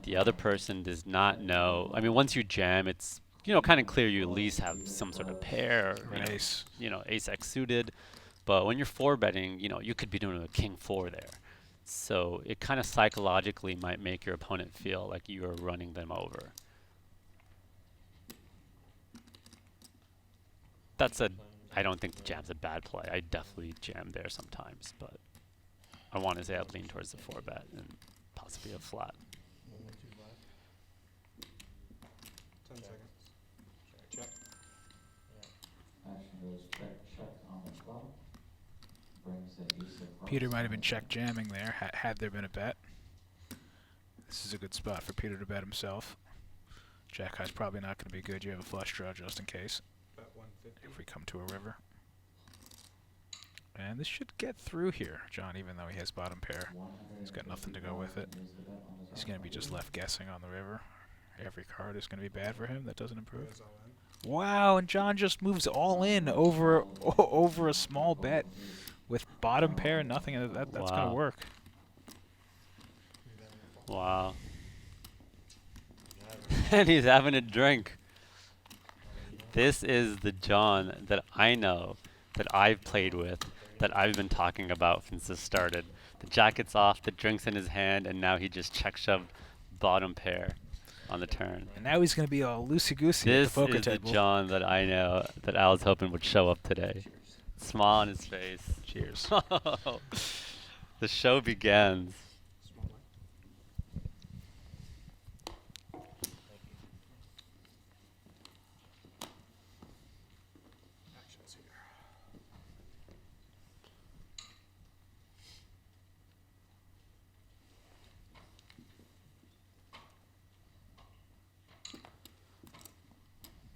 the other person does not know. I mean, once you jam, it's, you know, kind of clear you at least have some sort of pair, ace. You know, ace-x suited. But when you're 4-betting, you know, you could be doing a king-4 there. So it kind of psychologically might make your opponent feel like you are running them over. That said, I don't think the jam's a bad play. I definitely jam there sometimes, but I want to say I'd lean towards the 4-bet and possibly a flat. 10 seconds. Check. Action goes check, check. Peter might have been check jamming there, had there been a bet. This is a good spot for Peter to bet himself. Jack high's probably not going to be good. You have a flush draw just in case. Bet 150. If we come to a river. And this should get through here, John, even though he has bottom pair. He's got nothing to go with it. He's going to be just left guessing on the river. Every card is going to be bad for him. That doesn't improve. Raise all in. Wow, and John just moves all in over over a small bet with bottom pair and nothing. That's going to work. Wow. And he's having a drink. This is the John that I know, that I've played with, that I've been talking about since this started. The jacket's off, the drink's in his hand, and now he just check shoved bottom pair on the turn. And now he's going to be all loosey-goosey at the This poker is the table. John that I know that I was hoping would show up today. Smile on his face. Cheers. The show begins. Small blind. Actions here.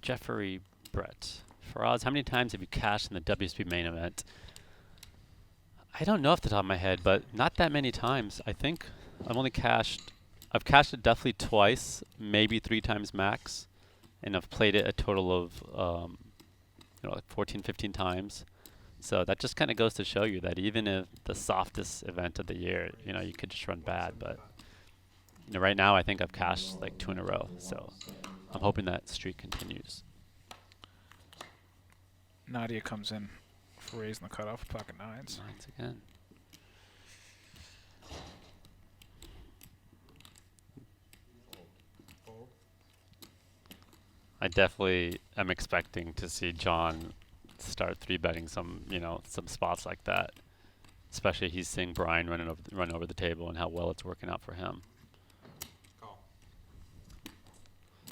Jeffrey Brett. Faraz, how many times have you cashed in the WSB main event? I don't know off the top of my head, but not that many times. I think I've cashed it definitely twice, maybe 3 times max, and I've played it a total of like 14, 15 times. So that just kind of goes to show you that even if the softest event of the year, you could just run bad. But right now I think I've cashed like 2 in a row, so I'm hoping that streak continues. Nadia comes in for raising the cutoff with pocket nines. Nines again. Fold. I definitely am expecting to see John start 3-betting some spots like that. Especially he's seeing Brian run over the table and how well it's working out for him. Call.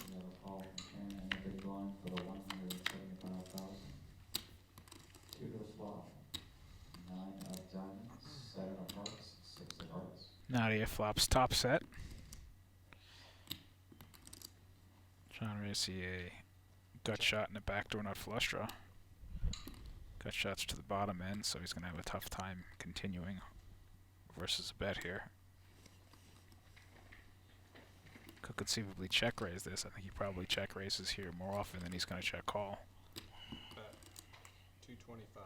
We have a call from Ken and a big blind for the 175,000. 2 to the flop. 9 of diamonds, 7 of hearts, 6 of hearts. Nadia flops top set. John Racy a gut shot and a backdoor nut flush draw. Gut shots to the bottom end, so he's going to have a tough time continuing versus a bet here. Could conceivably check raise this. I think he probably check raises here more often than he's going to check call. Bet 225.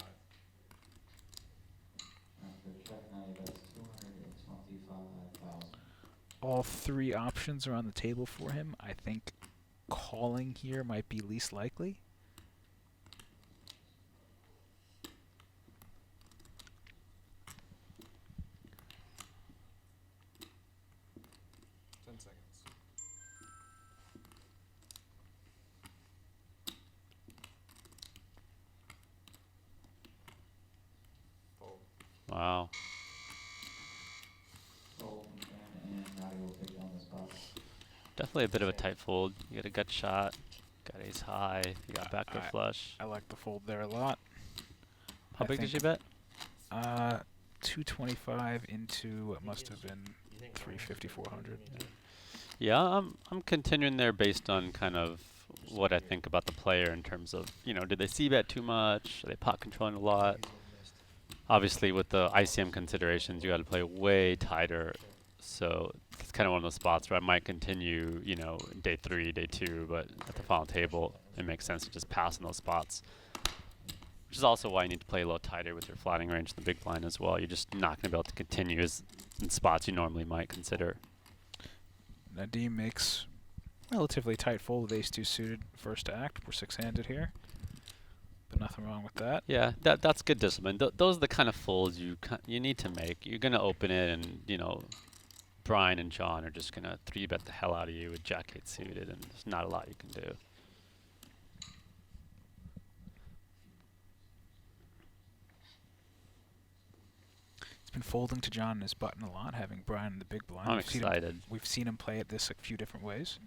After check now, that's 225,000. All 3 options are on the table for him. I think calling here might be least likely. Wow. Fold from Ken and Nadia will take down the spot. Definitely a bit of a tight fold. You got a gut shot, got ace high, you got backdoor flush. I like the fold there a lot. How big did you bet? 225 into what must have been 350, 400. Yeah, I'm continuing there based on kind of what I think about the player in terms of, did they c-bet too much? Are they pot controlling a lot? Obviously, with the ICM considerations, you got to play way tighter. So it's kind of one of those spots where I might continue, day 3, day 2, but at the final table, it makes sense to just pass in those spots. Which is also why you need to play a little tighter with your flatting range in the big blind as well. You're just not going to be able to continue in spots you normally might consider. Nadim makes relatively tight fold with ace-2 suited first act. We're 6-handed here. But nothing wrong with that. Yeah, that's good discipline. Those are the kind of folds you need to make. You're going to open it and, Brian and John are just going to 3-bet the hell out of you with jack-8 suited, and there's not a lot you can do. He's been folding to John and his button a lot, having Brian in the big blind. I'm excited. We've seen him play at this a few different ways.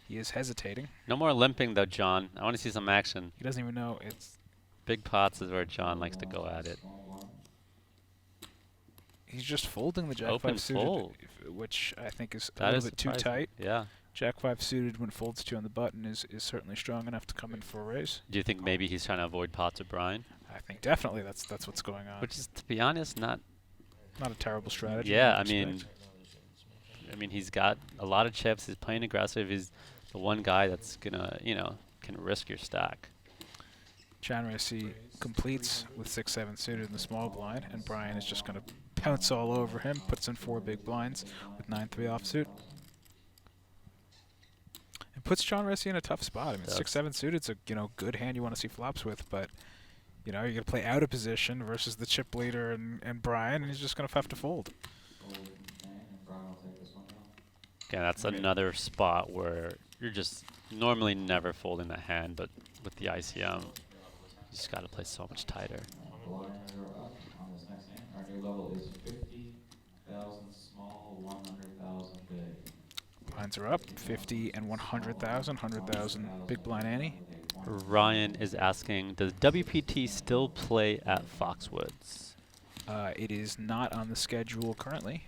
He is hesitating. No more limping, though, John. I want to see some action. He doesn't even know it's... Big pots is where John likes to go at it. He's just folding the Jack Open 5 suited, fold. which I think is a That little is bit too surprising. tight. Yeah. Jack 5 suited when folds 2 on the button is certainly strong enough to come in for a raise. Do you think maybe he's trying to avoid pots of brine? I think definitely that's what's going on. Which is, to be honest, not. Not a terrible strategy. Yeah, in that respect. I mean, he's got a lot of chips. He's playing aggressive. He's the one guy that's gonna, can risk your stack. John Racey completes with 6-7 suited in the small blind, and Brian is just going to pounce all over him, puts in 4 big blinds with 9-3 offsuit. It puts John Racey in a tough spot. I mean, 6-7 suited's a good hand you want to see flops with, but you're going to play out of position versus the chip leader and Brian, and he's just going to have to fold. Okay, that's another spot where you're just normally never folding that hand, but with the ICM, you just got to play so much tighter. Blinds are up on this next hand. Our new level is 50,000 small, 100,000 big. Blinds are up, 50 and 100,000, 100,000 big blind ante. Ryan is asking, does WPT still play at Foxwoods? It is not on the schedule currently.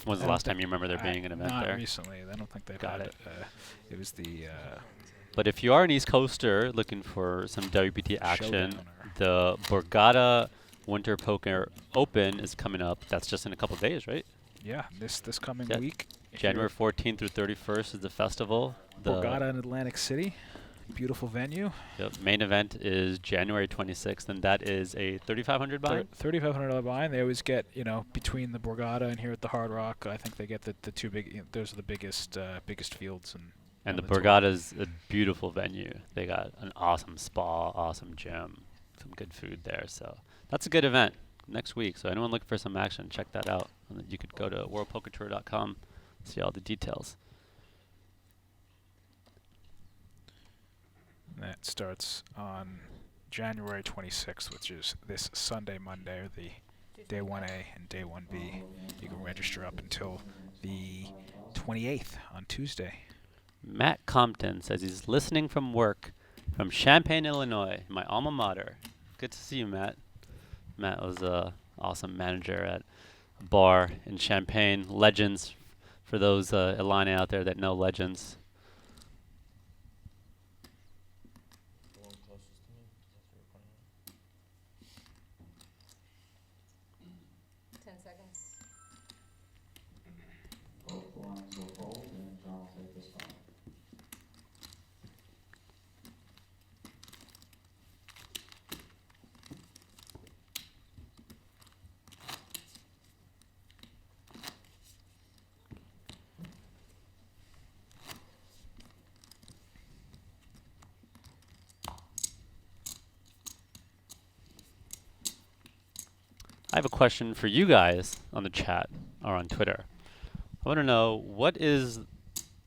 When's the last time you remember there being an event not there? Not recently. I don't think they've Got had it. It was the... But if you are an East Coaster looking for some WPT action, Showdown the Borgata Winter Poker Open is coming up. That's just in a couple days, right? Yeah, this coming Yeah. week. January 14th through 31st is the festival. Borgata in Atlantic City. Beautiful venue. The main event is January 26th, and that is a $3,500 buy. $3,500 buy. They always get, between the Borgata and here at the Hard Rock, I think they get the two big, those are the biggest fields. And the tour. Borgata's a beautiful venue. They got an awesome spa, awesome gym, some good food there. So that's a good event next week. So anyone looking for some action, check that out. And then you could go to worldpokertour.com, see all the details. And that starts on January 26th, which is this Sunday, Monday, or the Day 1A and Day 1B. You can register up until the 28th on Tuesday. Matt Compton says he's listening from work from Champaign, Illinois, my alma mater. Good to see you, Matt. Matt was an awesome manager at a bar in Champaign. Legends, for those Illini out there that know Legends. The one closest to me. That's what you're pointing at. 10 seconds. Both blinds will fold, and John will take this spot. I have a question for you guys on the chat or on Twitter. I want to know, what is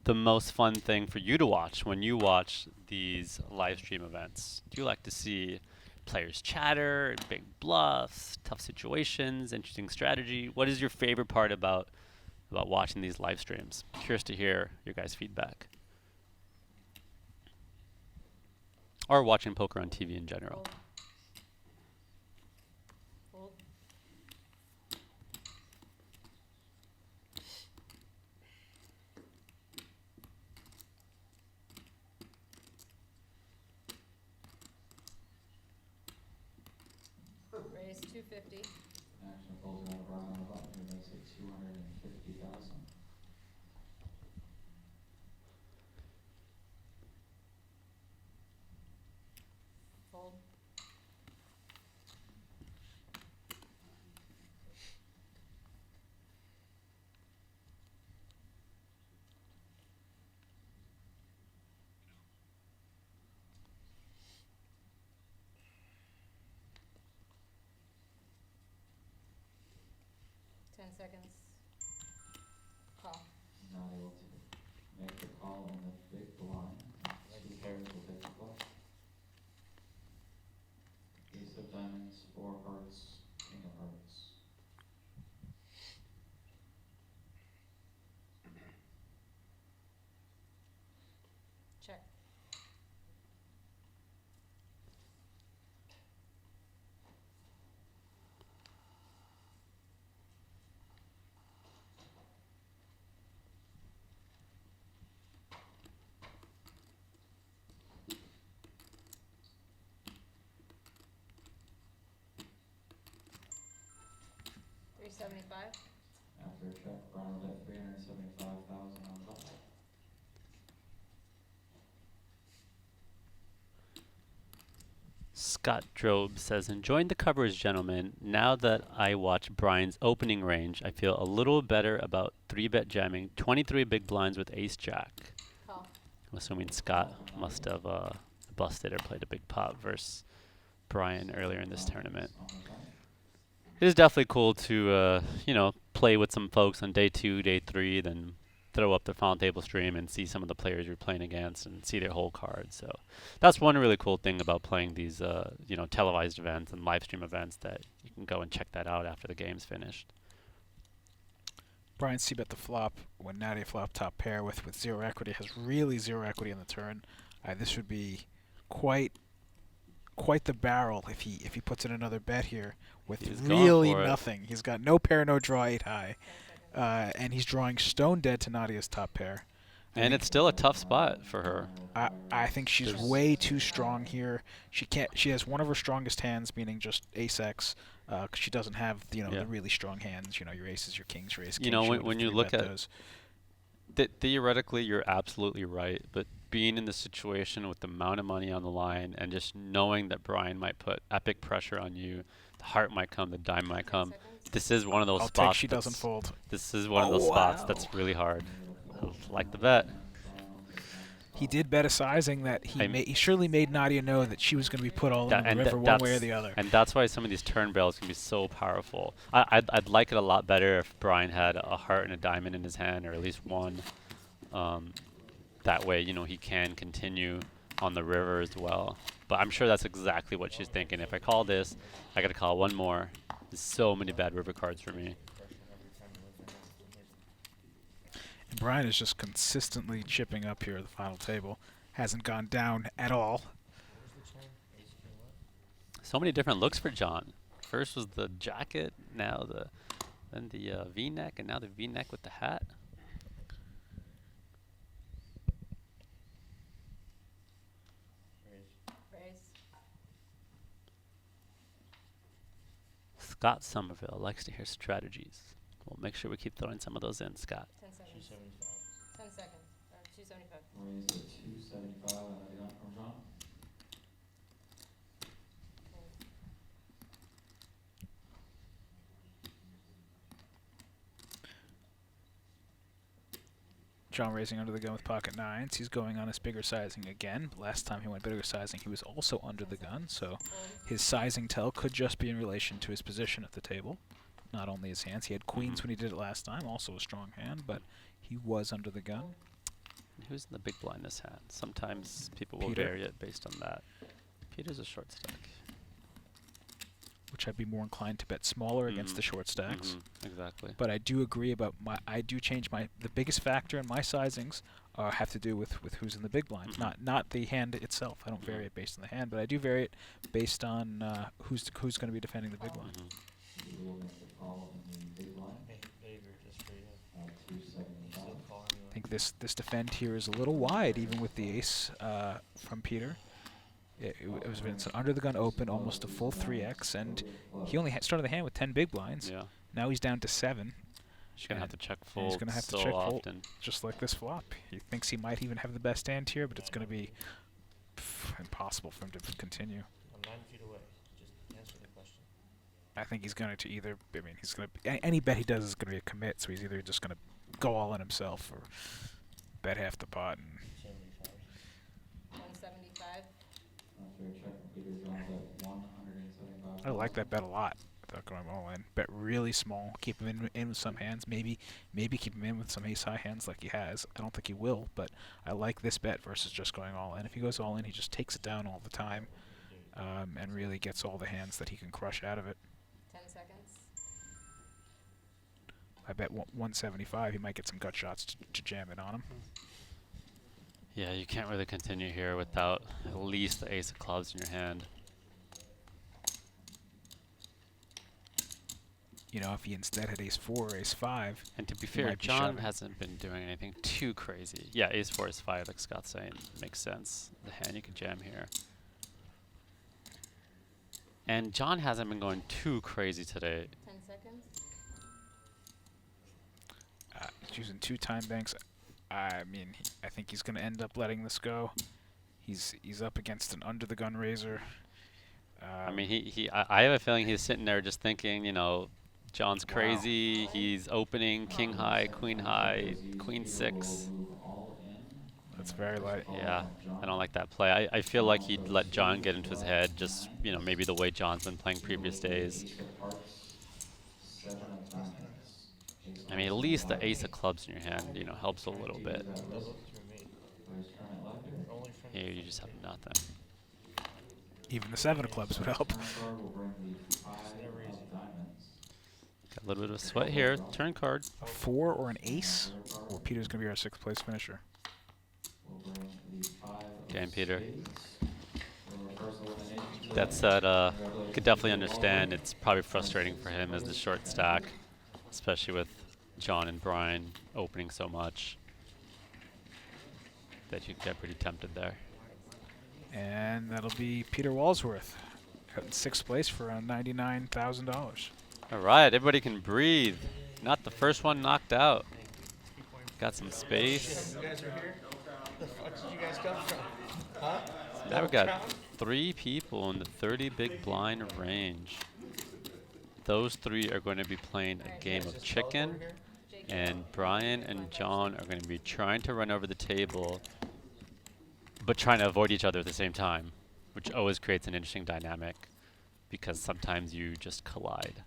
the most fun thing for you to watch when you watch these live stream events? Do you like to see players chatter, big bluffs, tough situations, interesting strategy? What is your favorite part about watching these live streams? Curious to hear your guys' feedback. Or watching poker on TV in general. Fold. Fold. Raise 250. Action pulls out Brian on the button, who makes it 250,000. Fold. Seconds. Call. Not able to make the call in the big blind. Two pairs will take the bluff. Ace of diamonds, 4 hearts, king of hearts. Check. 75. After a check, Brian will bet 375,000 on draw. Scott Drobe says, enjoying the coverage, gentlemen. Now that I watch Brian's opening range, I feel a little better about 3-bet jamming 23 big blinds with ace-jack. Call. I'm assuming Scott must have busted or played a big pot versus Brian earlier in this tournament. It is definitely cool to, you know, play with some folks on day 2, day 3, then throw up the final table stream and see some of the players you're playing against and see their whole card. So that's one really cool thing about playing these, you know, televised events and live stream events, that you can go and check that out after the game's finished. Brian C-bet the flop when Nadia flop top pair with 0 equity, has really 0 equity on the turn. This would be quite the barrel if he puts in another bet here with He's really going for it. nothing. He's got no pair, no draw, 8 high. And he's drawing stone dead to Nadia's top pair. And it's still a tough spot for her. I think she's way too strong here. She has one of her strongest hands, meaning just ace X, because she doesn't have the really strong hands. You know, your aces, your kings, your ace kings. You know, when you look at those. Theoretically, you're absolutely right, but being in the situation with the amount of money on the line and just knowing that Brian might put epic pressure on you, the heart might come, the dime might come. This is one of those I'll spots. take she doesn't fold. This is one of those spots that's really hard. I like the bet. He did bet a sizing that he surely made Nadia know that she was going to be put all in the river one way or the other. And that's why some of these turn barrels can be so powerful. I'd like it a lot better if Brian had a heart and a diamond in his hand, or at least one. That way, you know, he can continue on the river as well. But I'm sure that's exactly what she's thinking. If I call this, I got to call one more. There's so many bad river cards for me. And Brian is just consistently chipping up here at the final table. Hasn't gone down at all. So many different looks for John. First was the jacket, then the V-neck, and now the V-neck with the hat. Raise. Scott Somerville likes to hear strategies. We'll make sure we keep throwing some of those in, Scott. 10 seconds. 10 seconds. 275. Raise to 275 on the gun from John. John raising under the gun with pocket nines. He's going on his bigger sizing again. Last time he went bigger sizing, he was also under the gun, so his sizing tell could just be in relation to his position at the table, not only his hands. He had queens when he did it last time, also a strong hand, but he was under the gun. Who's in the big blind this hand? Sometimes people will Peter. vary it based on that. Peter's a short stack. Which I'd be more inclined to bet smaller against the short stacks. Exactly. But I do agree about I do change the biggest factor in my sizings have to do with who's in the big blind, not the hand itself. I don't vary it based on the hand, but I do vary it based on who's going to be defending the big blind. You will make the call in the big line. At 275. I think this defend here is a little wide, even with the ace from Peter. It was Vince under the gun open, almost a full 3x, and he only started the hand with 10 big blinds. Yeah. Now he's down to 7. He's going to have to check And fold he's going to have so to check often. fold, just like this flop. He thinks he might even have the best hand here, but it's going to be impossible for him to continue. I'm 9 feet away. Just answer the question. I think he's going to either, he's going to, any bet he does is going to be a commit, so he's either just going to go all in himself or bet half the pot. And 175. After a check from Peter, John bet 175. I like that bet a lot without going all in. Bet really small, keep him in with some hands, maybe keep him in with some ace-high hands like he has. I don't think he will, but I like this bet versus just going all in. If he goes all in, he just takes it down all the time and really gets all the hands that he can crush out of it. 10 seconds. I bet 175, he might get some gut shots to jam it on him. Yeah, you can't really continue here without at least the ace of clubs in your hand. You know, if he instead had ace-4 or ace-5, And to be he fair, might be John shoving. hasn't been doing anything too crazy. Yeah, ace-4, ace-5, like Scott's saying, makes sense. The hand you can jam here. And John hasn't been going too crazy today. 10 seconds. He's using 2 time banks. I mean, I think he's going to end up letting this go. He's up against an under the gun raiser. I mean, I have a feeling he's sitting there just thinking, you know, John's crazy. He's opening king high, queen 6. That's very light. Yeah, I don't like that play. I feel like he'd let John get into his head, just, you know, maybe the way John's been playing previous days. I mean, at least the ace of clubs in your hand, you know, helps a little bit. Here, you just have nothing. Even the 7 of clubs would help. Got a little bit of sweat here. Turn card. A 4 or an ace, or Peter's going to be our 6th place finisher. Damn, Peter. That said, could definitely understand it's probably frustrating for him as the short stack, especially with John and Brian opening so much that you get pretty tempted there. And that'll be Peter Walsworth in 6th place for around $99,000. All right, everybody can breathe. Not the first one knocked out. Got some space. You guys are here? The fuck did you guys come from? Huh? Now we got 3 people in the 30 big blind range. Those 3 are going to be playing a game of chicken, and Brian and John are going to be trying to run over the table, but trying to avoid each other at the same time, which always creates an interesting dynamic, because sometimes you just collide.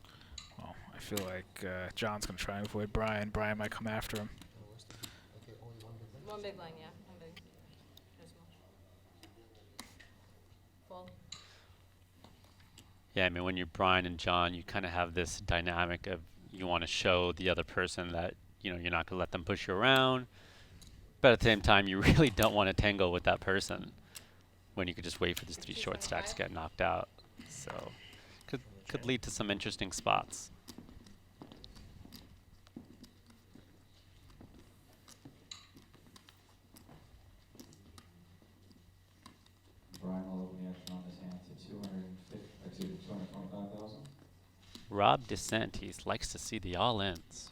Well, I feel like John's going to try and avoid Brian. Brian might come after him. One big line, yeah. One big. There's one. Fold. Yeah, I mean, when you're Brian and John, you kind of have this dynamic of you want to show the other person that, you know, you're not going to let them push you around, but at the same time, you really don't want to tangle with that person when you could just wait for these 3 short stacks to get knocked out. So, could lead to some interesting spots. Brian will open the action on his hand to 225,000. Rob DeSantis likes to see the all-ins.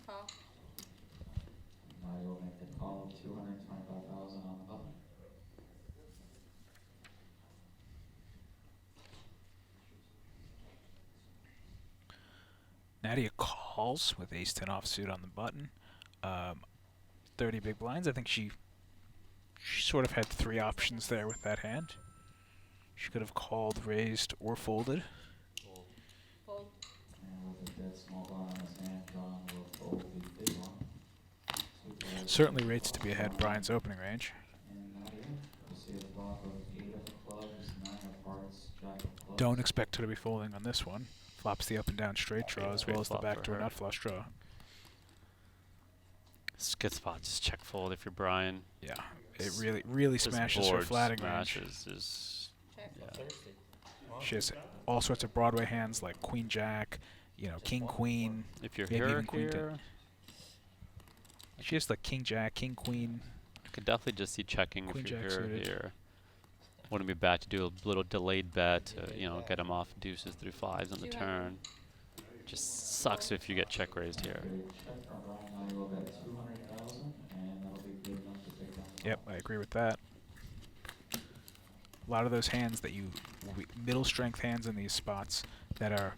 Call. Now you'll make the call of 225,000 on the button. Nadia calls with ace-10 offsuit on the button. 30 big blinds. I think she sort of had 3 options there with that hand. She could have called, raised, or folded. Fold. And with a dead small blind on his hand, John will fold the big one. Certainly rates to be ahead Brian's opening range. And Nadia, we'll see a flop of 8 of clubs, 9 of hearts, jack of clubs. Don't expect her to be folding on this one. Flops the up and down straight draw as well as the backdoor nut flush draw. It's a good spot. Just check fold if you're Brian. Yeah, it really This smashes her board flatting range. smashes is Check. yeah. She has all sorts of Broadway hands like Queen Jack, you know, King Queen. If you're maybe here, even Queen Ten. She has like King Jack, King Queen. you could definitely just see checking Queen if you're Jack suited. here. Wouldn't be bad to do a little delayed bet to, you know, get him off deuces through 5s on the 200. turn. Just sucks if you get check raised here. Great check from Brian. Now you'll bet 200,000, and that'll be good enough to take down the Yep, I agree with that. A lot of those hands that you middle strength hands in these spots that are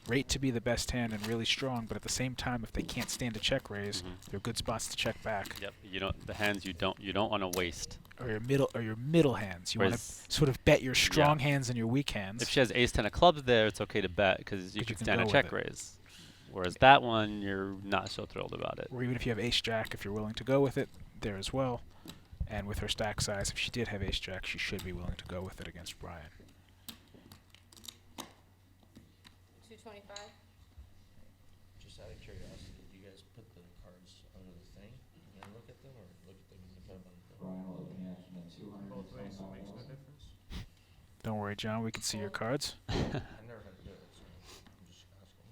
rate to be the best hand and really strong, but at the same time, if they can't stand a check raise, they're good spots to check back. Yep. You don't the hands you don't want to waste. Or your middle hands. You want to Whereas- sort of bet your strong hands and your weak hands. If she has ace-10 of clubs there, it's okay to bet because you 'Cause can you can stand a go with check it. raise. Whereas that one, you're not so thrilled about it. Or even if you have ace jack, if you're willing to go with it there as well. And with her stack size, if she did have ace jack, she should be willing to go with it against Brian. 225. Just out of curiosity, do you guys put the cards under the thing and then look at them, or look at them and then put them on the Brian will open the action at 225,000. Don't worry, John, we can see your cards. I never had to do it, so I'm just asking.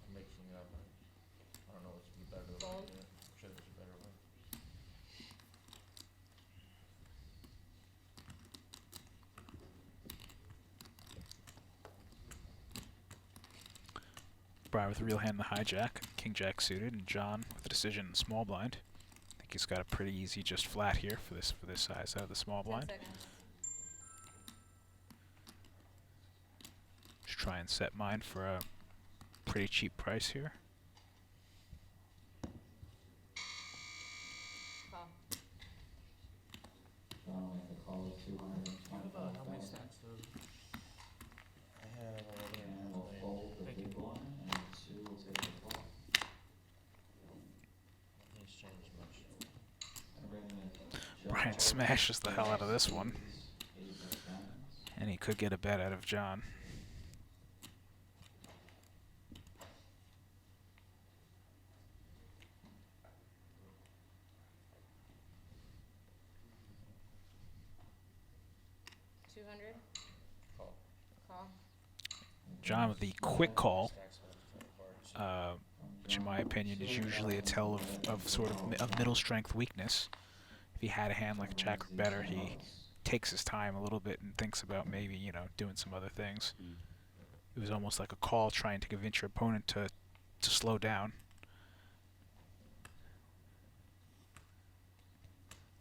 I'm making it up. I don't know what's the better way Fold. to do it. I'm sure there's a better way. Brian with the real hand in the hijack, king jack suited, and John with the decision in the small blind. I think he's got a pretty easy just flat here for this size out of the small 10 blind. seconds. Just try and set mine for a pretty cheap price here. Call. John with the call of 225,000. How many stacks of? I have already And we'll fold the big one, and the 2 will take the flop. Nothing's changed much. And bring the Brian John smashes the hell out of this one, ace of diamonds. and he could get a bet out of John. Call. Call. John with the quick call, Stacks of 5 cards. which in my opinion is usually a tell of sort of middle strength weakness. If he had a hand like a jack or better, he takes his time a little bit and thinks about maybe, you know, doing some other things. It was almost like a call trying to convince your opponent to slow down.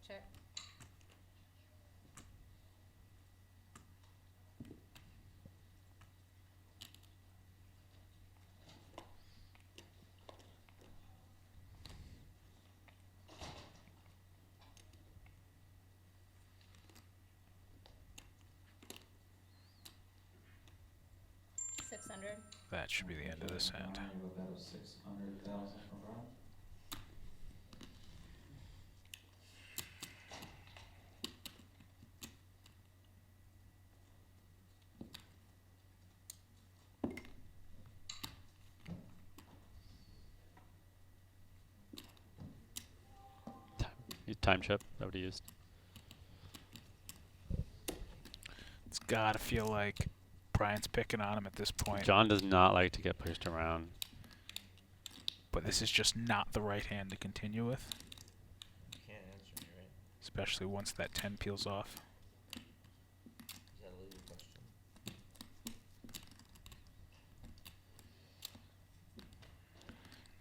Check. $600. That should be the end of this hand. Brian, you have a bet of 600,000 from Brian. Time chip, that what he used. It's gotta feel like Brian's picking on him at this point. John does not like to get pushed around. But this is just not the right hand to continue with, You can't answer me, right? especially once that 10 peels off. Is that a legal question?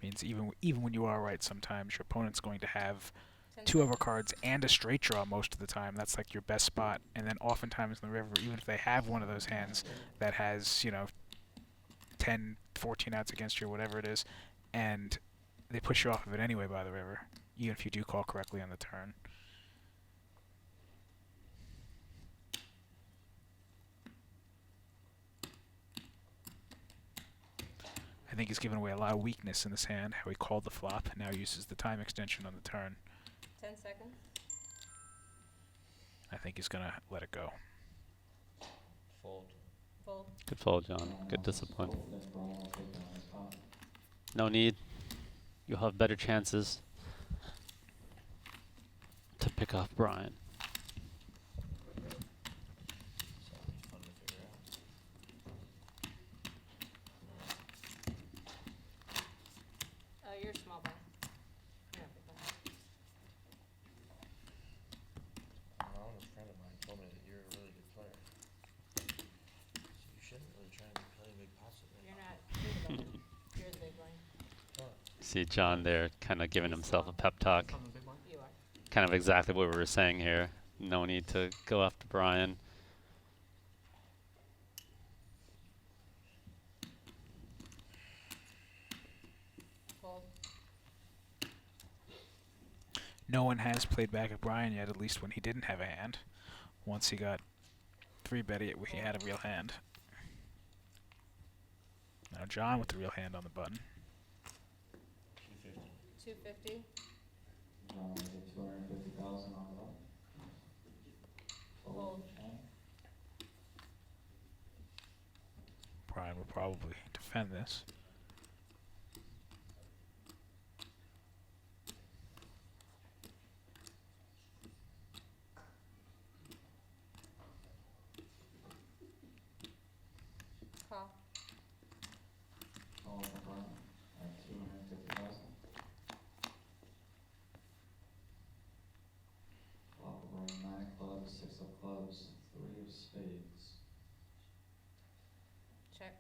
Means even when you are right, sometimes your opponent's going to have 10 two seconds. overcards and a straight draw most of the time. That's like your best spot. And then oftentimes in the river, even if they have one of those hands that has, you know, 10, 14 outs against you or whatever it is, and they push you off of it anyway by the river, even if you do call correctly on the turn. I think he's given away a lot of weakness in this hand, how he called the flop, and now uses the time extension on the turn. 10 seconds. I think he's going to let it go. Fold. Fold. Good fold, John. Good discipline. Fold, then Brian will take it on his pocket. No need. You'll have better chances to pick off Brian. Something fun to figure out. You're small blind. You're not big blind. Ron, a friend of mine, told me that you're a really good player. So you shouldn't really try and play big pots with me. You're not. You're the blind. You're the big blind. See John there kind of giving himself a pep talk. You are. Kind of exactly what we were saying here. No need to go after Brian. Fold. No one has played back at Brian yet, at least when he didn't have a hand. Once he got 3-betting it, he had a real hand. Now John with the real hand on the button. 250. 250. John will get 250,000 on the button. Fold. John. Brian will probably defend this. Call. Call from Brian at 250,000. Flop will bring 9 of clubs, 6 of clubs, 3 of spades. Check.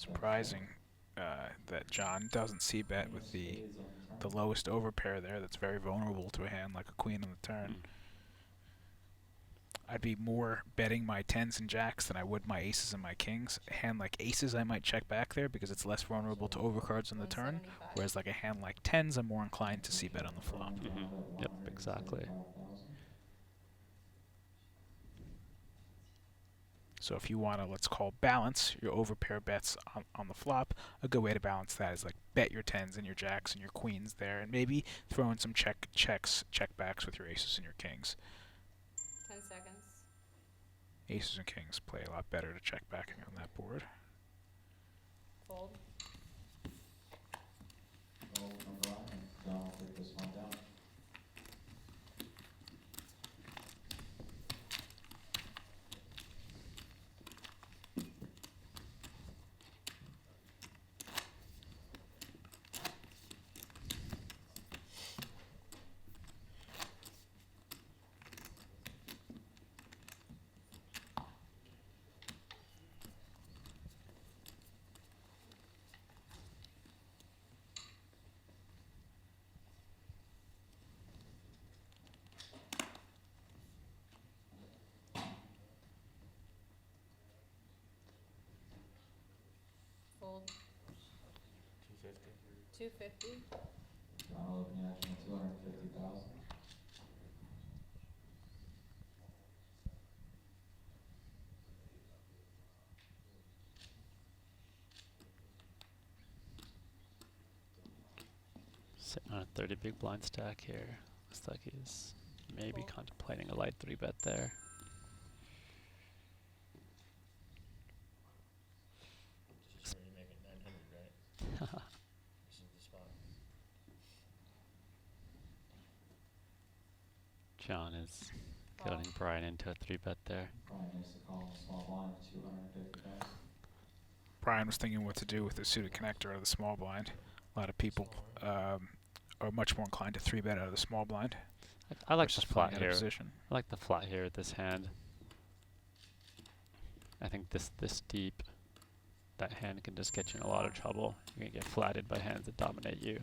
Surprising that John doesn't c-bet with the lowest overpair there. That's very vulnerable to a hand like a queen on the turn. I'd be more betting my tens and jacks than I would my aces and my kings. A hand like aces I might check back there because it's less vulnerable to overcards on the turn, whereas like a hand like tens I'm more inclined to c-bet on the flop. Yep, exactly. So if you want to, let's call balance your overpair bets on the flop, a good way to balance that is like bet your tens and your jacks and your queens there, and maybe throw in some checkbacks with your aces and your kings. 10 seconds. Aces and kings play a lot better to check backing on that board. Fold. Fold from Brian. John will take this one down. Fold. 250. John will open the action at 250,000. Sitting on a 30 big blind stack here. Looks like he's maybe contemplating a light 3-bet there. Just where you make it 900, right? This is the spot. John is Call. getting Brian into a 3-bet there. Brian makes the call on the small blind, 250,000. Brian was thinking what to do with the suited connector out of the small blind. A lot of people are much more inclined to 3-bet out of the small blind. I like the versus flat playing out of here. position. I like the flat here with this hand. I think this deep, that hand can just get you in a lot of trouble. You're gonna get flatted by hands that dominate you.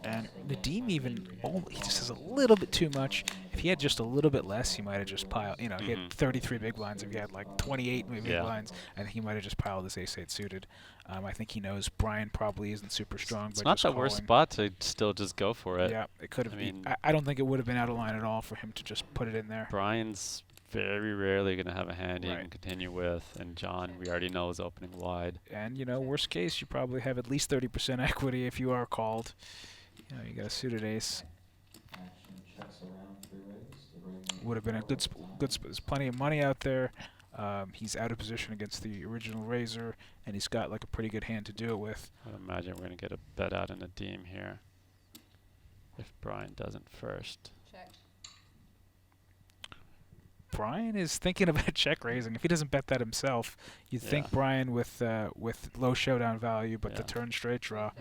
And Nadim even, he just has a little bit too much. If he had just a little bit less, he might have just piled, you know, he had 33 big blinds. If he had like 28 maybe big blinds, I think he might have just piled his ace-8 suited. I think he knows Brian probably isn't super strong. It's but not just the worst spot to still just go for it. Yeah, it could have I been. mean, I don't think it would have been out of line at all for him to just put it in there. Brian's very rarely going to have a hand he Right. can continue with, and John, we already know, is opening wide. And, you know, worst case, you probably have at least 30% equity if you are called. You know, you got a suited ace. Action checks around 3 ways. The ring Would have been a good there's plenty of money out there. He's out of position against the original raiser, and he's got like a pretty good hand to do it with. I would imagine we're going to get a bet out in a Nadim here if Brian doesn't first. Check. Brian is thinking about check raising. If he doesn't bet that himself, you'd think Brian with low showdown value, but the turn straight draw,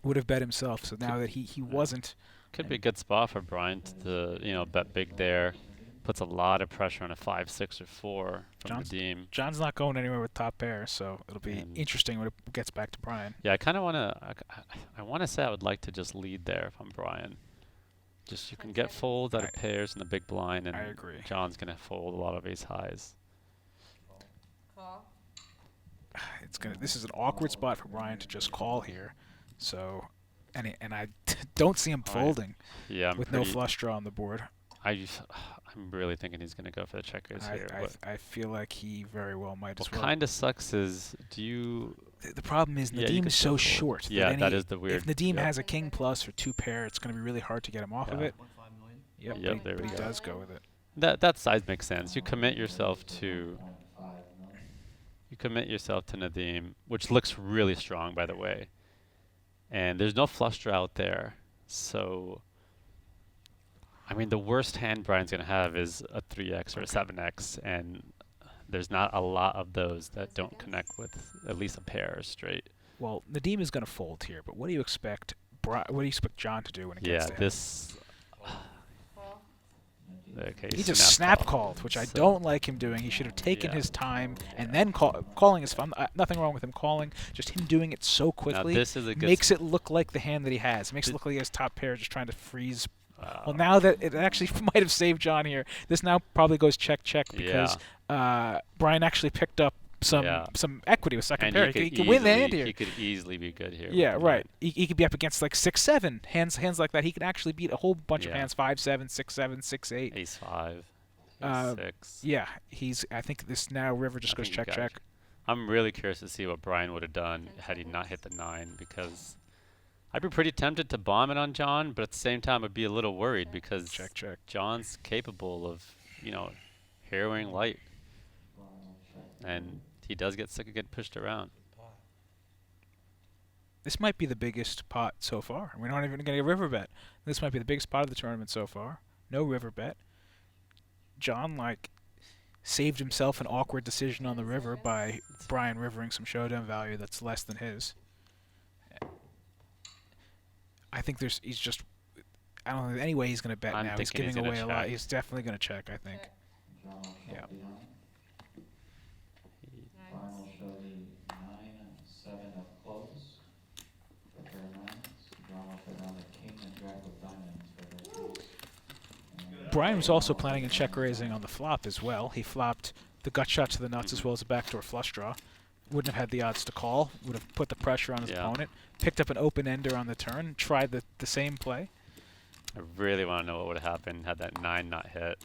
would have bet himself. So now that he wasn't, could be a good spot for Brian to bet big there. Puts a lot of pressure on a 5, 6, or 4 from Nadim. John's not going anywhere with top pair, so it'll be interesting when it gets back to Brian. Yeah, I kind of want to. I want to say I would like to just lead there if I'm Brian. Just you can get folds out of pairs in the big blind, and I agree. John's gonna fold a lot of ace highs. Call. This is an awkward spot for Brian to just call here. So, and I don't see him folding. Yeah, with no flush draw on the board. I'm really thinking he's going to go for the check raise here. I feel like he very well might as well. What kind of sucks is, do you... The problem is Nadim is so short. Yeah, that is the weird... If Nadim has a king plus or 2 pair, it's going to be really hard to get him off of it. Yep, there we go. He does go with it. That size makes sense. You commit yourself to... You commit yourself to Nadim, which looks really strong, by the way. And there's no flush draw out there, so... I mean, the worst hand Brian's going to have is a 3x or a 7x, and there's not a lot of those that don't connect with at least a pair straight. Well, Nadim is going to fold here, but what do you expect? What do you expect John to do when it gets to him? This. Nadim Okay, He just snap called, which I don't like him doing. He should have taken his time and then calling is fun. Nothing wrong with him calling. Just him doing it so quickly this is a good makes it look like the hand that he has. Makes it look like he has top pair, just trying to freeze. Well, now that it actually might have saved John here. This now probably goes check because Brian actually picked up some equity with second pair. He could win the hand here. He could easily be good here. Yeah, right. He could be up against like 6-7 hands like that. He could actually beat a whole bunch of hands 5-7, 6-7, 6-8. Ace 5, Ace 6. Yeah, I think this now river just goes check. I'm really curious to see what Brian would have done had he not hit the 9, because I'd be pretty tempted to bomb it on John, but at the same time I'd be a little worried because John's capable of, harrowing light, and he does get sick of getting pushed around. This might be the biggest pot so far. We're not even getting a river bet. This might be the biggest pot of the tournament so far. No river bet. John, saved himself an awkward decision on the river by Brian rivering some showdown value that's less than his. I think I don't think any way he's going to bet now. He's giving away a lot. He's definitely going to check, I think. Yeah. Brian will show the 9-7 of clubs for pair of 9s. John will show down the king and jack of diamonds for pair of 2s. Brian was also planning on check raising on the flop as well. He flopped the gut shot to the nuts as well as a backdoor flush draw. Wouldn't have had the odds to call. Would have put the pressure on his opponent. Picked up an open ender on the turn. Tried the same play. I really want to know what would have happened had that 9 not hit.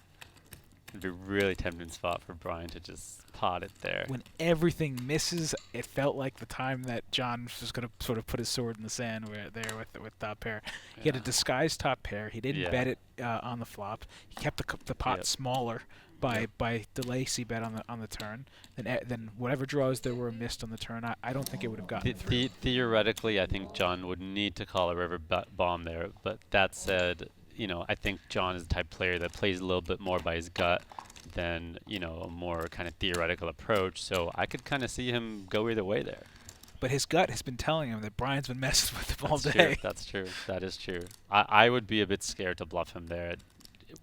It'd be a really tempting spot for Brian to just pot it there. When everything misses, it felt like the time that John was going to sort of put his sword in the sand with top pair. He had a disguised top pair. He didn't bet it on the flop. He kept the pot smaller by delay c-bet on the turn. Then whatever draws there were missed on the turn, I don't think it would have gotten through. Theoretically, I think John would need to call a river bomb there. But that said, I think John is the type of player that plays a little bit more by his gut than, a more kind of theoretical approach. So I could kind of see him go either way there. But his gut has been telling him that Brian's been messing with him all day. True. That's true. That is true. I would be a bit scared to bluff him there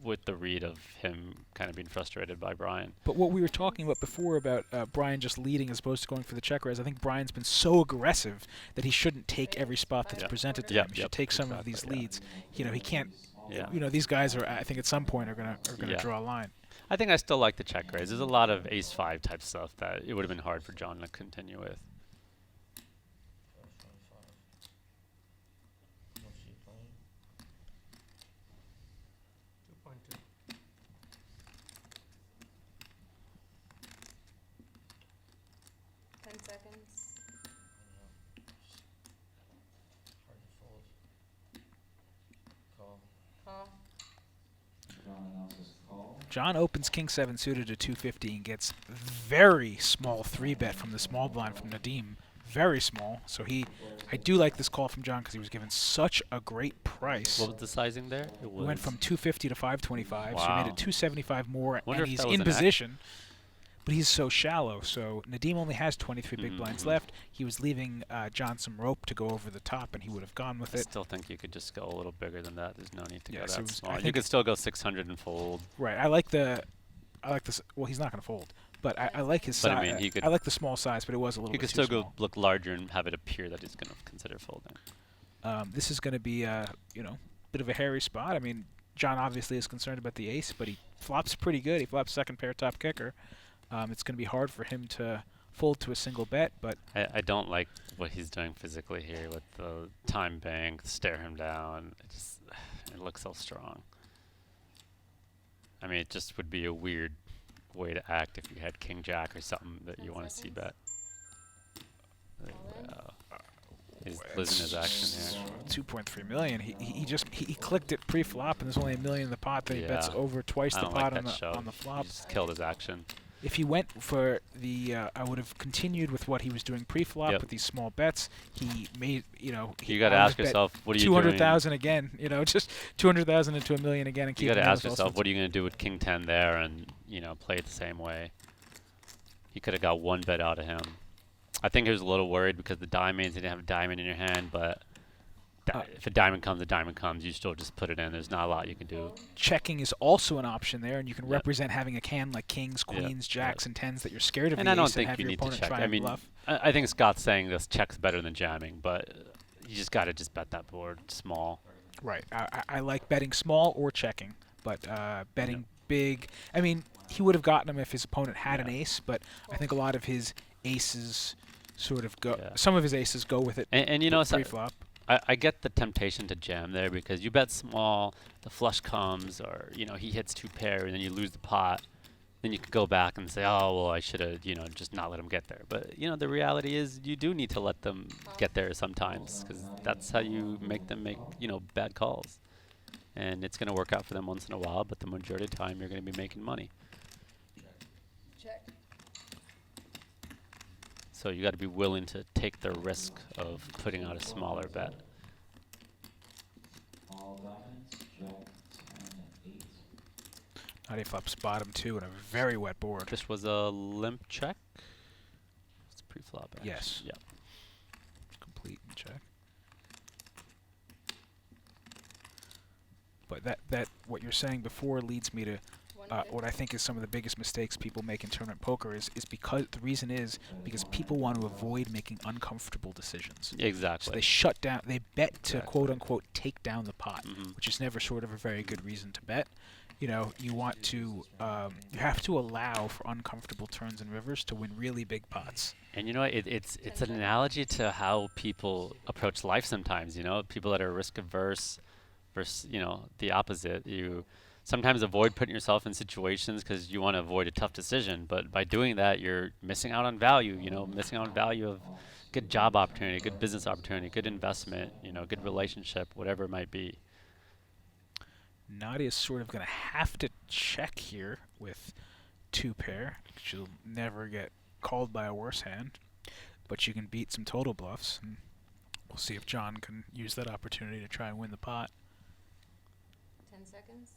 with the read of him kind of being frustrated by Brian. But what we were talking about before about Brian just leading as opposed to going for the check raise, I think Brian's been so aggressive that he shouldn't take every spot that's presented to him. He should take some of these leads. He can't. These guys are. I think at some point are gonna draw a line. I think I still like the check raise. There's a lot of ace 5 type stuff that it would have been hard for John to continue with. John opens king 7 suited to 250 and gets very small 3-bet from the small blind from Nadim. Very small. So I do like this call from John because he was given such a great price. What was the sizing there? It went from 250 to 525. Wow. So he made it 275 more, and he's in position. But he's so shallow, so Nadim only has 23 big blinds left. He was leaving John some rope to go over the top, and he would have gone with it. I still think you could just go a little bigger than that. There's no need to go that small. You could still go 600 and fold. Right. I like this. Well, he's not going to fold, but I like his size. I mean, I like the small size, but it was a little bit too small. He could still go look larger and have it appear that he's going to consider folding. This is going to be a bit of a hairy spot. I mean, John obviously is concerned about the ace, but he flops pretty good. He flops second pair top kicker. It's going to be hard for him to fold to a single bet, but I don't like what he's doing physically here with the time bank, stare him down. It looks so strong. I mean, it just would be a weird way to act if you had king jack or something that you want to see bet. He's losing his action here. 2.3 million. He clicked it pre-flop, and there's only $1 million in the pot. That he bets over twice the pot on the flop. He just killed his action. If he went for the, I would have continued with what he was doing pre-flop with these small bets. He made, you got to ask yourself, what are you doing? 200,000 again, just 200,000 into $1 million again, and keep. You got to ask yourself, what are you going to do with king 10 there, and play it the same way. He could have got one bet out of him. I think he was a little worried because the diamonds, he didn't have a diamond in your hand, but if a diamond comes. You still just put it in. There's not a lot you can do. Checking is also an option there, and you can Yep. represent having a hand like kings, Yep, queens, jacks, yep. and tens that you're scared of And the I don't ace and think have you your need to opponent check. try I and mean, bluff. I think Scott's saying this check's better than jamming, but you just got to just bet that board small. Right. I like betting small or checking, but betting big. I mean, he would have gotten him if his opponent had an Yeah. ace, but I think a lot of his aces sort of go. Yeah. Some of his aces go with it. And you know, pre-flop. I get the temptation to jam there because you bet small, the flush comes, or he hits 2 pair, and then you lose the pot. Then you could go back and say, oh well, I should have just not let him get there. But the reality is you do need to let them get there sometimes because that's how you make them make bad calls. And it's going to work out for them once in a while, but the majority of the time you're going to be making money. Check. So you got to be willing to take the risk of putting out a smaller bet. All diamonds, jack, 10, and 8. Nadia flops bottom 2 and a very wet board. This was a limp check. It's pre-flop. Actually. Yes. Yeah. Complete and check. But that what you're saying before leads me to what I think is some of the biggest mistakes people make in tournament poker is because the reason is because people want to avoid making uncomfortable decisions. Exactly. So they shut down. They bet to Exactly. quote unquote take down the pot, Mhm. which is never sort of a very good reason to bet. You want to you have to allow for uncomfortable turns and rivers to win really big pots. And it's an analogy to how people approach life sometimes. People that are risk averse versus the opposite. You sometimes avoid putting yourself in situations because you want to avoid a tough decision. But by doing that, you're missing out on value. Missing out on value of good job opportunity, good business opportunity, good investment. Good relationship, whatever it might be. Nadia's sort of going to have to check here with 2 pair. She'll never get called by a worse hand, but she can beat some total bluffs. And we'll see if John can use that opportunity to try and win the pot. 10 seconds.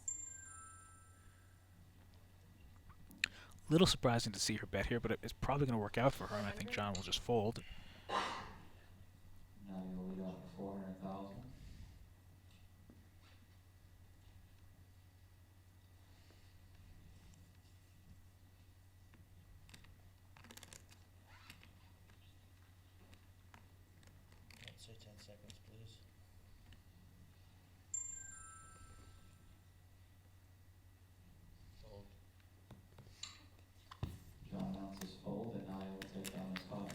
Little surprising to see her bet here, but it's probably going to work out for her, and I think John will just fold. Now you'll lead up 400,000. I'd say 10 seconds, please. Fold. John announces fold, and now you'll take down his pot.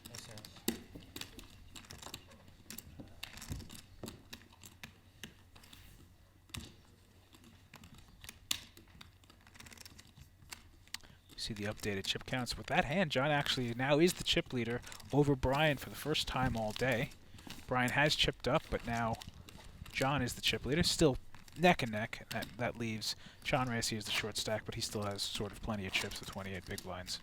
Nice hands. See the updated chip counts. With that hand, John actually now is the chip leader over Brian for the first time all day. Brian has chipped up, but now John is the chip leader. Still neck and neck. That leaves John Racy as the short stack, but he still has sort of plenty of chips with 28 big blinds.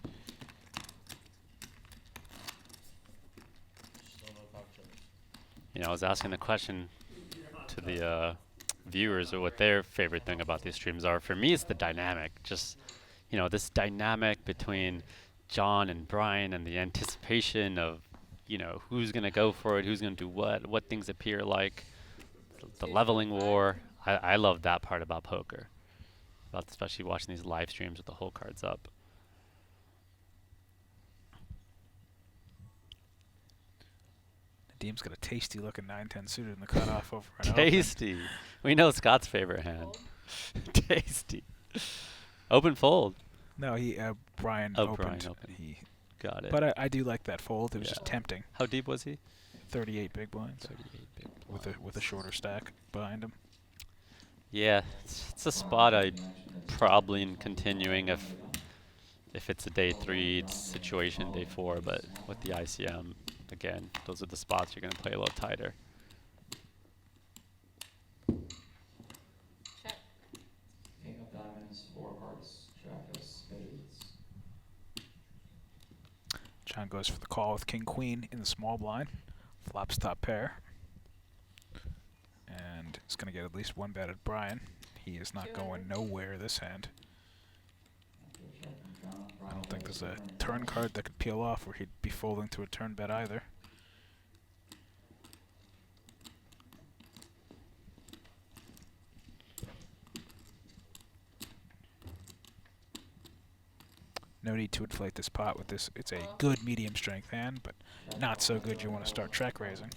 Still no cock chips. I was asking the question to the viewers or what their favorite thing about these streams are. For me, it's the dynamic. Just, this dynamic between John and Brian and the anticipation of, who's going to go for it, who's going to do what things appear like, the leveling war. I love that part about poker, about especially watching these live streams with the whole cards up. Nadim's got a tasty looking 9-10 suited in the cutoff over an open. Tasty. We know Scott's favorite hand. Tasty. Open fold. No, Brian Oh, opened. Brian opened. He, Got it. but I do like that fold. It was just Yeah. tempting. How deep was he? 38 big blinds 38 big with a shorter stack behind him. Yeah, it's a spot I'd probably in continuing if it's a day 3 situation, day 4, but with the ICM, again, those are the spots you're going to play a little tighter. Check. King of diamonds, 4 hearts, jack of spades. John goes for the call with king queen in the small blind. Flops top pair. And is going to get at least one bet at Brian. He is not going nowhere this hand. After checking I don't think there's a turn card that could peel off where he'd be folding to a turn bet either. No need to inflate this pot with this. It's a good medium strength hand, but not so good you want to start check raising.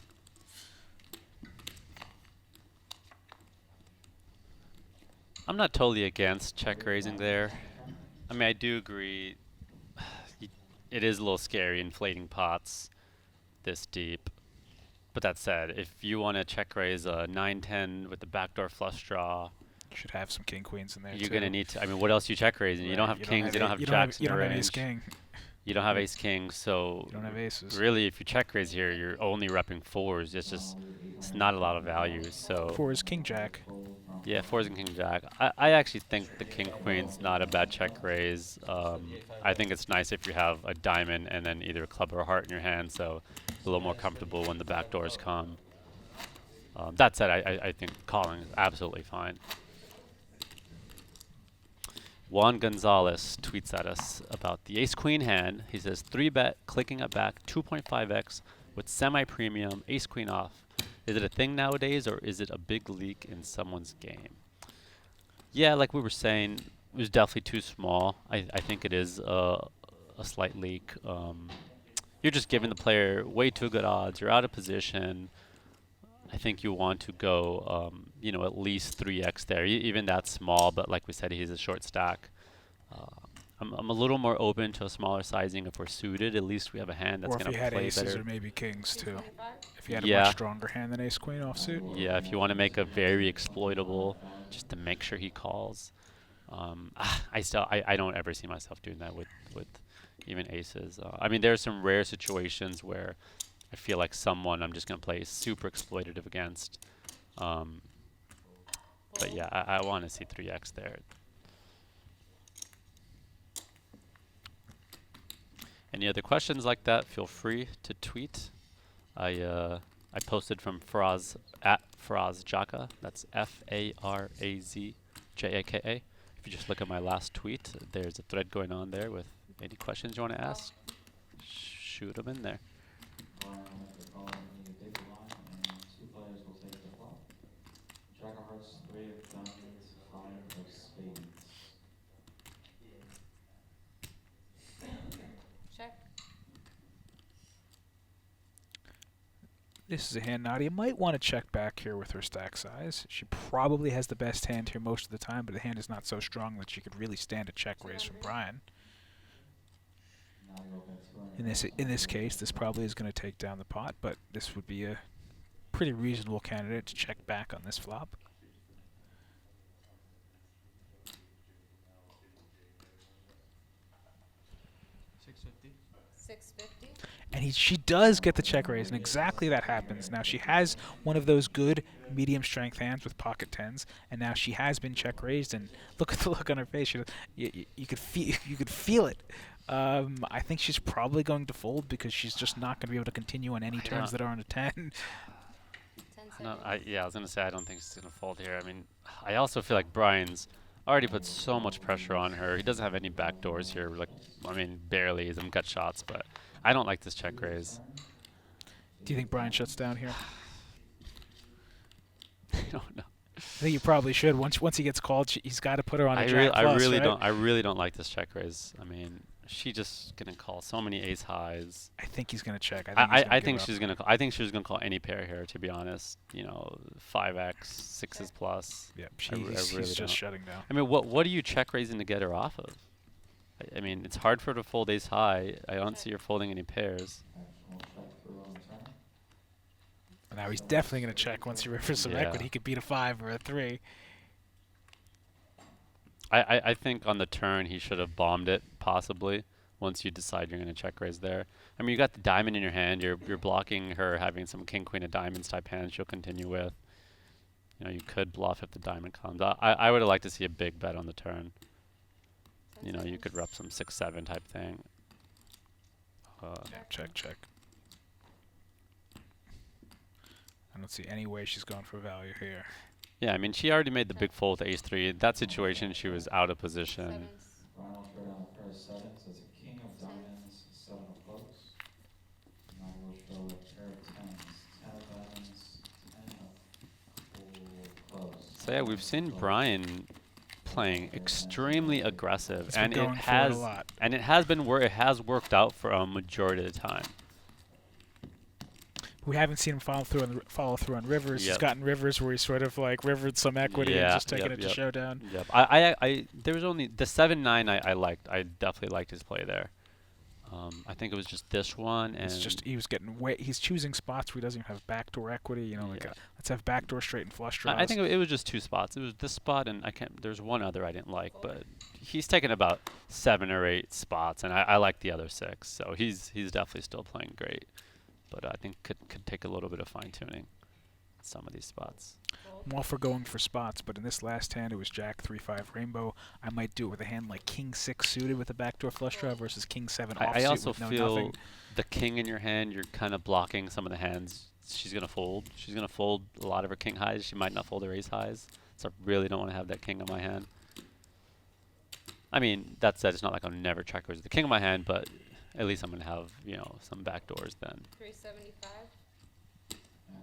I'm not totally against check raising there. I mean, I do agree. It is a little scary inflating pots this deep. But that said, if you want to check raise a 9-10 with the backdoor flush draw, You should have some king queens in there you're too. going to need to. I mean, what else you check raising? You don't have kings, you don't have jacks in You the don't have range. ace king. You don't have ace king, so You don't have aces. really, if you check raise here, you're only repping fours. It's not a lot of value. So Four is king jack. yeah, fours and king jack. I actually think the king queen's not a bad check raise. I think it's nice if you have a diamond and then either a club or a heart in your hand, so a little more comfortable when the back doors come. That said, I think calling is absolutely fine. Juan Gonzalez tweets at us about the ace-queen hand. He says, 3-bet, clicking it back, 2.5x with semi-premium, ace-queen off. Is it a thing nowadays, or is it a big leak in someone's game? Yeah, like we were saying, it was definitely too small. I think it is a slight leak. You're just giving the player way too good odds. You're out of position. I think you want to go, at least 3x there. Even that small, but like we said, he's a short stack. I'm a little more open to a smaller sizing if we're suited. At least we have a hand that's going to play better. Or if he had aces or maybe kings too. If he had a Yeah. much stronger hand than ace queen offsuit. Yeah, if you want to make a very exploitable, just to make sure he calls. I don't ever see myself doing that with even aces. I mean, there are some rare situations where I feel like someone I'm just going to play super exploitative against. But yeah, I want to see 3x there. Any other questions like that, feel free to tweet. I posted from Faraz at Faraz Jaka. That's FARAZJAKA. If you just look at my last tweet, there's a thread going on there with any questions you want to ask. Shoot them in there. Brian will make the call and need a big line, and 2 players will take the flop. Jack of hearts, 3 of diamonds, 5 of spades. Check. This is a hand Nadia might want to check back here with her stack size. She probably has the best hand here most of the time, but the hand is not so strong that she could really stand a check raise from Brian. Now you'll bet 200. In this case, this probably is going to take down the pot, but this would be a pretty reasonable candidate to check back on this flop. $6.50. And she does get the check raise, and exactly that happens. Now she has one of those good medium strength hands with pocket tens, and now she has been check raised. And look at the look on her face. You could feel it. I think she's probably going to fold because she's just not going to be able to continue on any turns that are on a 10. 10 No, seconds. I was gonna say I don't think she's gonna fold here. I mean, I also feel like Brian's already put so much pressure on her. He doesn't have any back doors here. Like, I mean, barely some gut shots, but I don't like this check raise. Do you think Brian shuts down here? I don't know. I think you probably should. Once he gets called, he's got to put her on a I jack plus, really right? don't. I really don't like this check raise. I mean, she just gonna call so many ace highs. I think he's going to check. I think she's gonna. I think she's gonna call any pair here. To be honest, 5x, 6s plus. Yeah, I he's really just don't. shutting down. I mean, what are you check raising to get her off of? I mean, it's hard for her to fold ace high. I don't see her folding any pairs. Action will check through on the turn. Now he's definitely going to check once he rivers some Yeah. equity. He could beat a 5 or a 3. I think on the turn he should have bombed it, possibly, once you decide you're going to check raise there. I mean, you got the diamond in your hand. You're blocking her having some king, queen of diamonds type hand she'll continue with. You could bluff if the diamond comes. I would have liked to see a big bet on the turn. 10 You could rep seconds. some 6-7 type thing. Yeah, check. I don't see any way she's going for value here. Yeah, I mean, she already made the big fold to ace 3. That situation, she was out of position. Sevens. Brian will trade on the number 7, so it's a king of diamonds, 7 of clubs. Now we'll show a pair of tens, 10 of diamonds, 10 of clubs. So yeah, we've seen Brian playing extremely aggressive, He's been and going it for it a has lot. and it has been it has worked out for a majority of the time. We haven't seen him follow through on rivers. He's Yep. gotten rivers where he's sort of like rivered some equity and Yeah, just taking yep, it to yep. showdown. Yep. I there was only the 7-9 I liked. I definitely liked his play there. I think it was just this one, and It's just he was getting way. He's choosing spots where he doesn't even have backdoor equity. You know, like Yeah. let's have backdoor straight and flush draws. I think it was just 2 spots. It was this spot, and I can't. There's one other I didn't like, but he's taken about 7 or 8 spots, and I like the other 6. So he's definitely still playing great, but I think could take a little bit of fine tuning. Some of these spots. I'm all for going for spots, but in this last hand, it was Jack 3-5 rainbow. I might do it with a hand like King 6 suited with a backdoor flush draw versus King 7 offsuit I also with no feel nothing. the king in your hand, you're kind of blocking some of the hands she's going to fold. She's going to fold a lot of her king highs. She might not fold her ace highs. So I really don't want to have that king in my hand. I mean, that said, it's not like I'll never check raise the king in my hand, but at least I'm going to have, you know, some backdoors then. 375.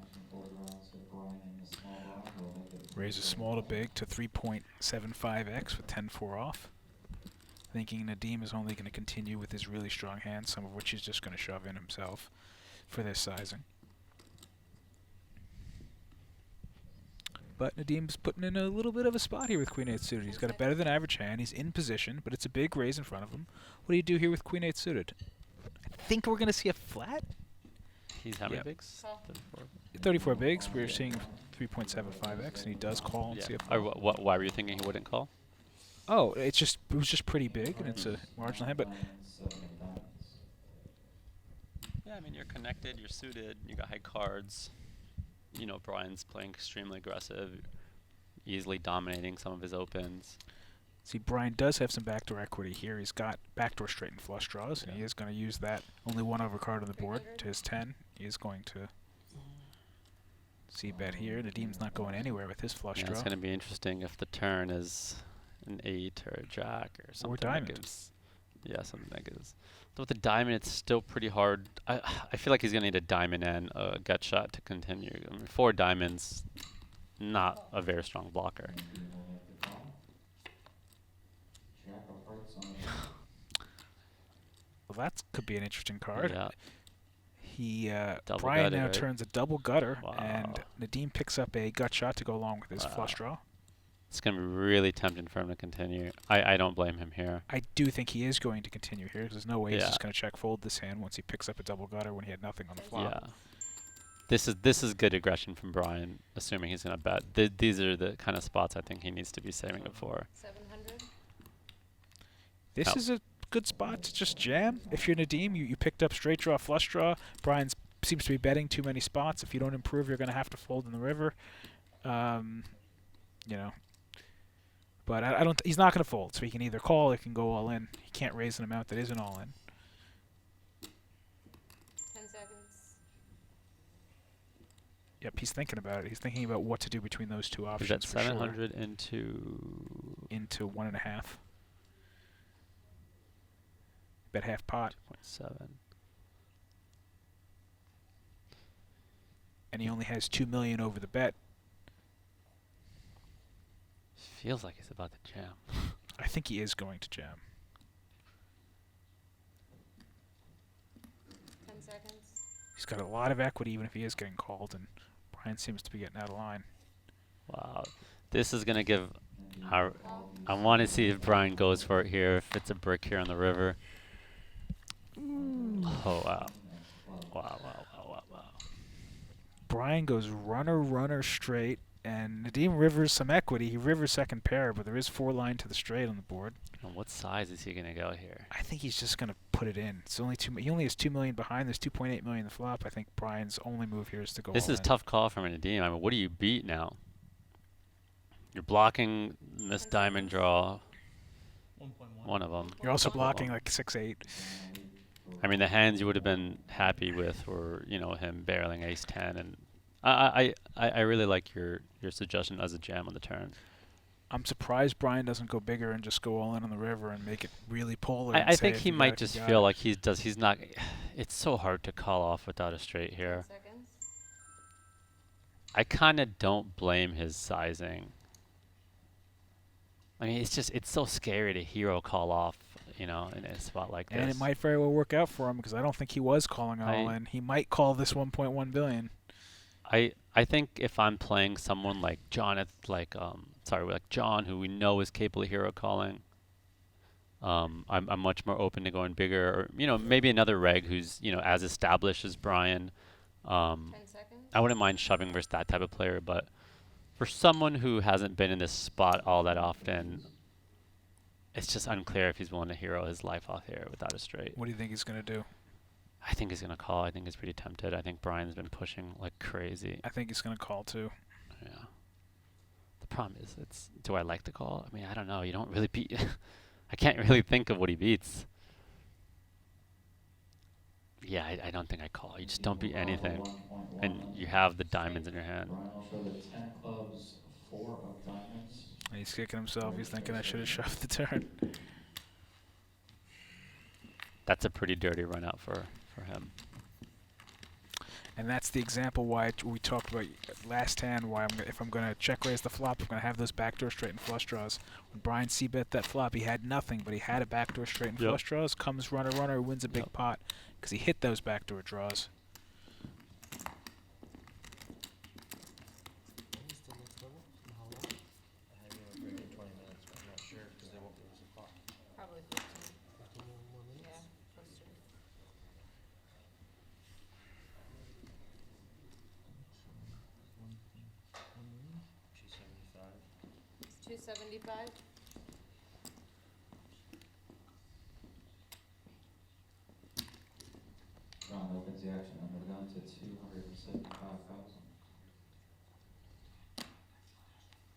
Action forward round, so Brian in the small blind will make it. Raises small to big to 3.75x with 10-4 off. Thinking Nadim is only going to continue with his really strong hands, some of which he's just going to shove in himself for this sizing. But Nadim's putting in a little bit of a spot here with Queen 8 suited. He's got a better than average hand. He's in position, but it's a big raise in front of him. What do you do here with Queen 8 suited? I think we're going to see a flat. He's how many Yep. bigs? Call. 34 bigs. We're seeing 3.75x, and he does call and see a Or why were you thinking he wouldn't call? Oh, it was just pretty big, and it's a marginal hand. But Diamonds, 7 of diamonds. Yeah, I mean, you're connected, you're suited, you got high cards. You know, Brian's playing extremely aggressive, easily dominating some of his opens. see, Brian does have some backdoor equity here. He's got backdoor straight and flush draws, and he is going to use that. Only one overcard on the board 300. to his 10. He is going to see bet here. Nadim's not going anywhere with his flush Yeah, draw. it's going to be interesting if the turn is an 8 or a jack or something. diamond. That gives, yeah, something that gives. Though with the diamond, it's still pretty hard. I feel like he's going to need a diamond and a gut shot to continue. I mean, 4 diamonds, not a very strong blocker. Nadim will make the call. Jack of hearts on the Well, that could be an interesting card. Yeah. He Double Brian gutted, now right? turns a double gutter, Wow. and Nadim picks up a gut shot to go along with his flush Wow. draw. It's going to be really tempting for him to continue. I don't blame him here. I do think he is going to continue here. 'Cause there's no way he's Yeah. just going to check fold this hand once he picks up a double gutter when he had nothing on the flop. Yeah. This is good aggression from Brian, assuming he's going to bet. These are the kind of spots I think he needs to be saving up for. 700. This Oh. is a good spot to just jam. If you're Nadim, you picked up straight draw, flush draw. Brian seems to be betting too many spots. If you don't improve, you're going to have to fold in the river. You know. But I don't. He's not going to fold, so he can either call or he can go all in. He can't raise an amount that isn't all in. 10 seconds. Yep, he's thinking about it. He's thinking about what to do between those two Is options that for sure. 700 into Into 1.5. Bet half pot, 0.7? and he only has 2 million over the bet. Feels like he's about to jam. I think he is going to jam. 10 seconds. He's got a lot of equity, even if he is getting called, and Brian seems to be getting out of line. Wow. This is going to give... I Call. want to see if Brian goes for it here, if it's a brick here on the river. Oh, wow. Wow, wow, wow, wow, wow. Brian goes runner, runner straight, and Nadim rivers some equity. He rivers second pair, but there is 4 line to the straight on the board. And what size is he going to go here? I think he's just going to put it in. It's only he only has 2 million behind. There's 2.8 million in the flop. I think Brian's only move here is to go This all is in. tough call from Nadim. I mean, what do you beat now? You're blocking this diamond draw, 1.1. one of them. You're also blocking like 6-8. I mean, the hands you would have been happy with were, you know, him barreling ace 10, and I really like your suggestion as a jam on the turn. I'm surprised Brian doesn't go bigger and just go all in on the river and make it really polar. I think he might just feel like he's not. It's so hard to call off without a straight 10 here. seconds. I kind of don't blame his sizing. I mean, it's so scary to hero call off, you know, in a spot like this. And it might very well work out for him because I don't think he was calling all in. He might call this 1.1 billion. I think if I'm playing someone like John, like John, who we know is capable of hero calling, I'm much more open to going bigger, or maybe another reg who's as established as Brian. 10 seconds. I wouldn't mind shoving versus that type of player, but for someone who hasn't been in this spot all that often, it's just unclear if he's willing to hero his life off here without a straight. What do you think he's going to do? I think he's going to call. I think he's pretty tempted. I think Brian's been pushing like crazy. I think he's going to call too. Yeah. The problem is, do I like to call? I mean, I don't know. You don't really beat. I can't really think of what he beats. Yeah, I don't think I call. You just don't beat anything. And you have the diamonds in your hand. Brian will show the 10 clubs, 4 of diamonds. And he's kicking himself. He's thinking I should have shoved the turn. That's a pretty dirty run out for him. And that's the example why we talked about last hand, why if I'm going to check raise the flop, I'm going to have those backdoor straight and flush draws. When Brian c-bet that flop, he had nothing, but he had a backdoor straight and flush draws. Comes runner, wins a big pot because he hit those backdoor draws. When is the next level? And how long? I have a break in 20 minutes, but I'm not sure because they won't give us a clock. Probably 15. 15 more minutes? Yeah, close to. She's 75. 275. John opens the action under the gun to 275,000.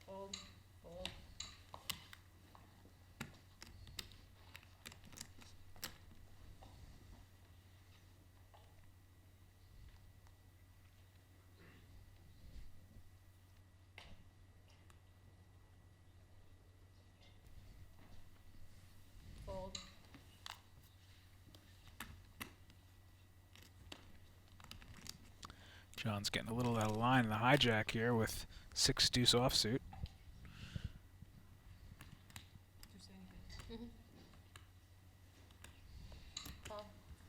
Fold. Fold. Fold. John's getting a little out of line in the hijack here with 6 deuce offsuit. Call.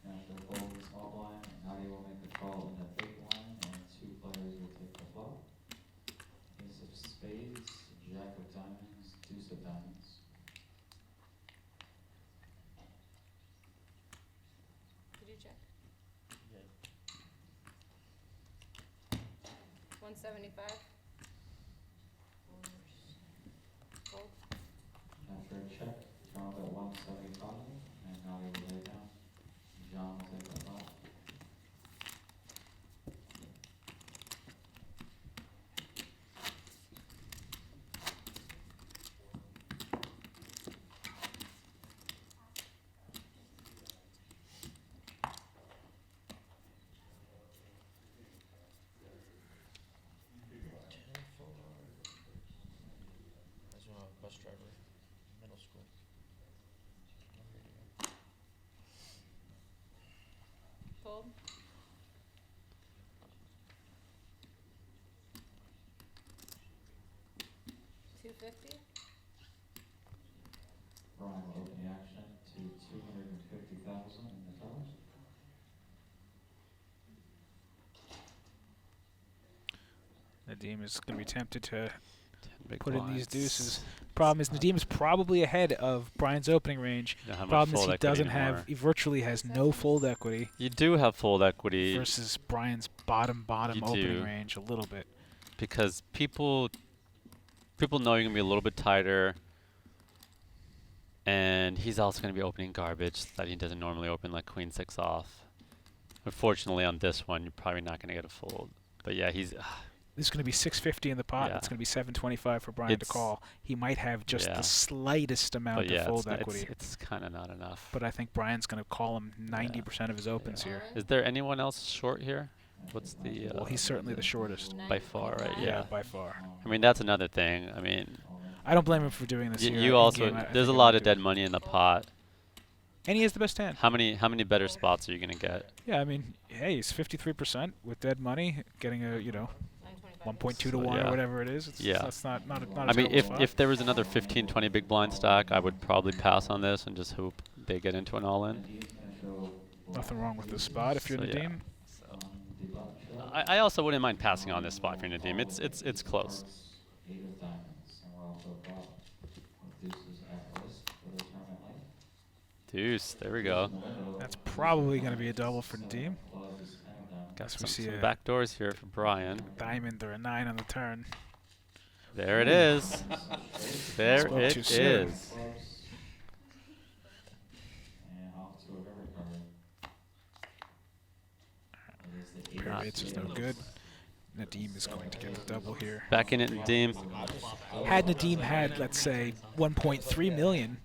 After fold the small blind, Nadia will make the call in the big blind, and 2 players will take the flop. Ace of spades, jack of diamonds, deuce of diamonds. Did you check? Yeah. 175. Fold. After a check, John will bet 175, and Nadia will lay down. John will take the flop. As a bus driver, middle school. Fold. $250. Brian will open the action to 250,000 in the dollars. Nadim is going to be tempted to Big put in these blinds. deuces. Problem is Nadim is probably ahead of Brian's opening range. You don't have much Problem is fold he equity doesn't anymore. have, he virtually has no fold equity You do have fold equity versus Brian's bottom You opening do. range a little bit. because people know you're gonna be a little bit tighter, and he's also gonna be opening garbage that he doesn't normally open, like queen 6 off. Unfortunately, on this one, you're probably not gonna get a fold. But yeah, he's This is going to be 650 in the pot. Yeah. It's going to be 725 for Brian to It's- call. He might have just yeah. the slightest amount but yeah, of fold it's, not- equity. it's kind of not enough. But I think Brian's going to call him 90% of his opens Yeah. here. Is there anyone else short here? What's the Well, he's certainly the shortest. by far, right? Yeah. Yeah. By far. I mean, that's another thing. I mean, I don't blame him for doing this. You, here you in also game. I there's a think lot I of would do dead it. money in the pot. And he has the best hand. How many better spots are you gonna get? Yeah, I mean, hey, he's 53% with dead money, getting a 1.2 to So, 1 yeah. or whatever it is. It's, Yeah. that's not a I mean, terrible spot. if there was another 15, 20 big blind stack, I would probably pass on this and just hope they get into an all-in. Nothing wrong with this spot if you're So, yeah. Nadeem. I also wouldn't mind passing on this spot for Nadeem. It's close. 8 of diamonds, and we're off to a problem with deuces at risk for the tournament life. Deuce, there we go. That's probably going to be a double for Nadeem. Guess we see Some a back doors here for Brian. diamond or a 9 on the turn. There it is. There Spoke it too soon. is. And off to a river card. It is the 8 Pair of of 8s is no spades. good. Nadeem is going to get the double here. Back in it, Nadeem. Had Nadeem had, let's say, 1.3 million,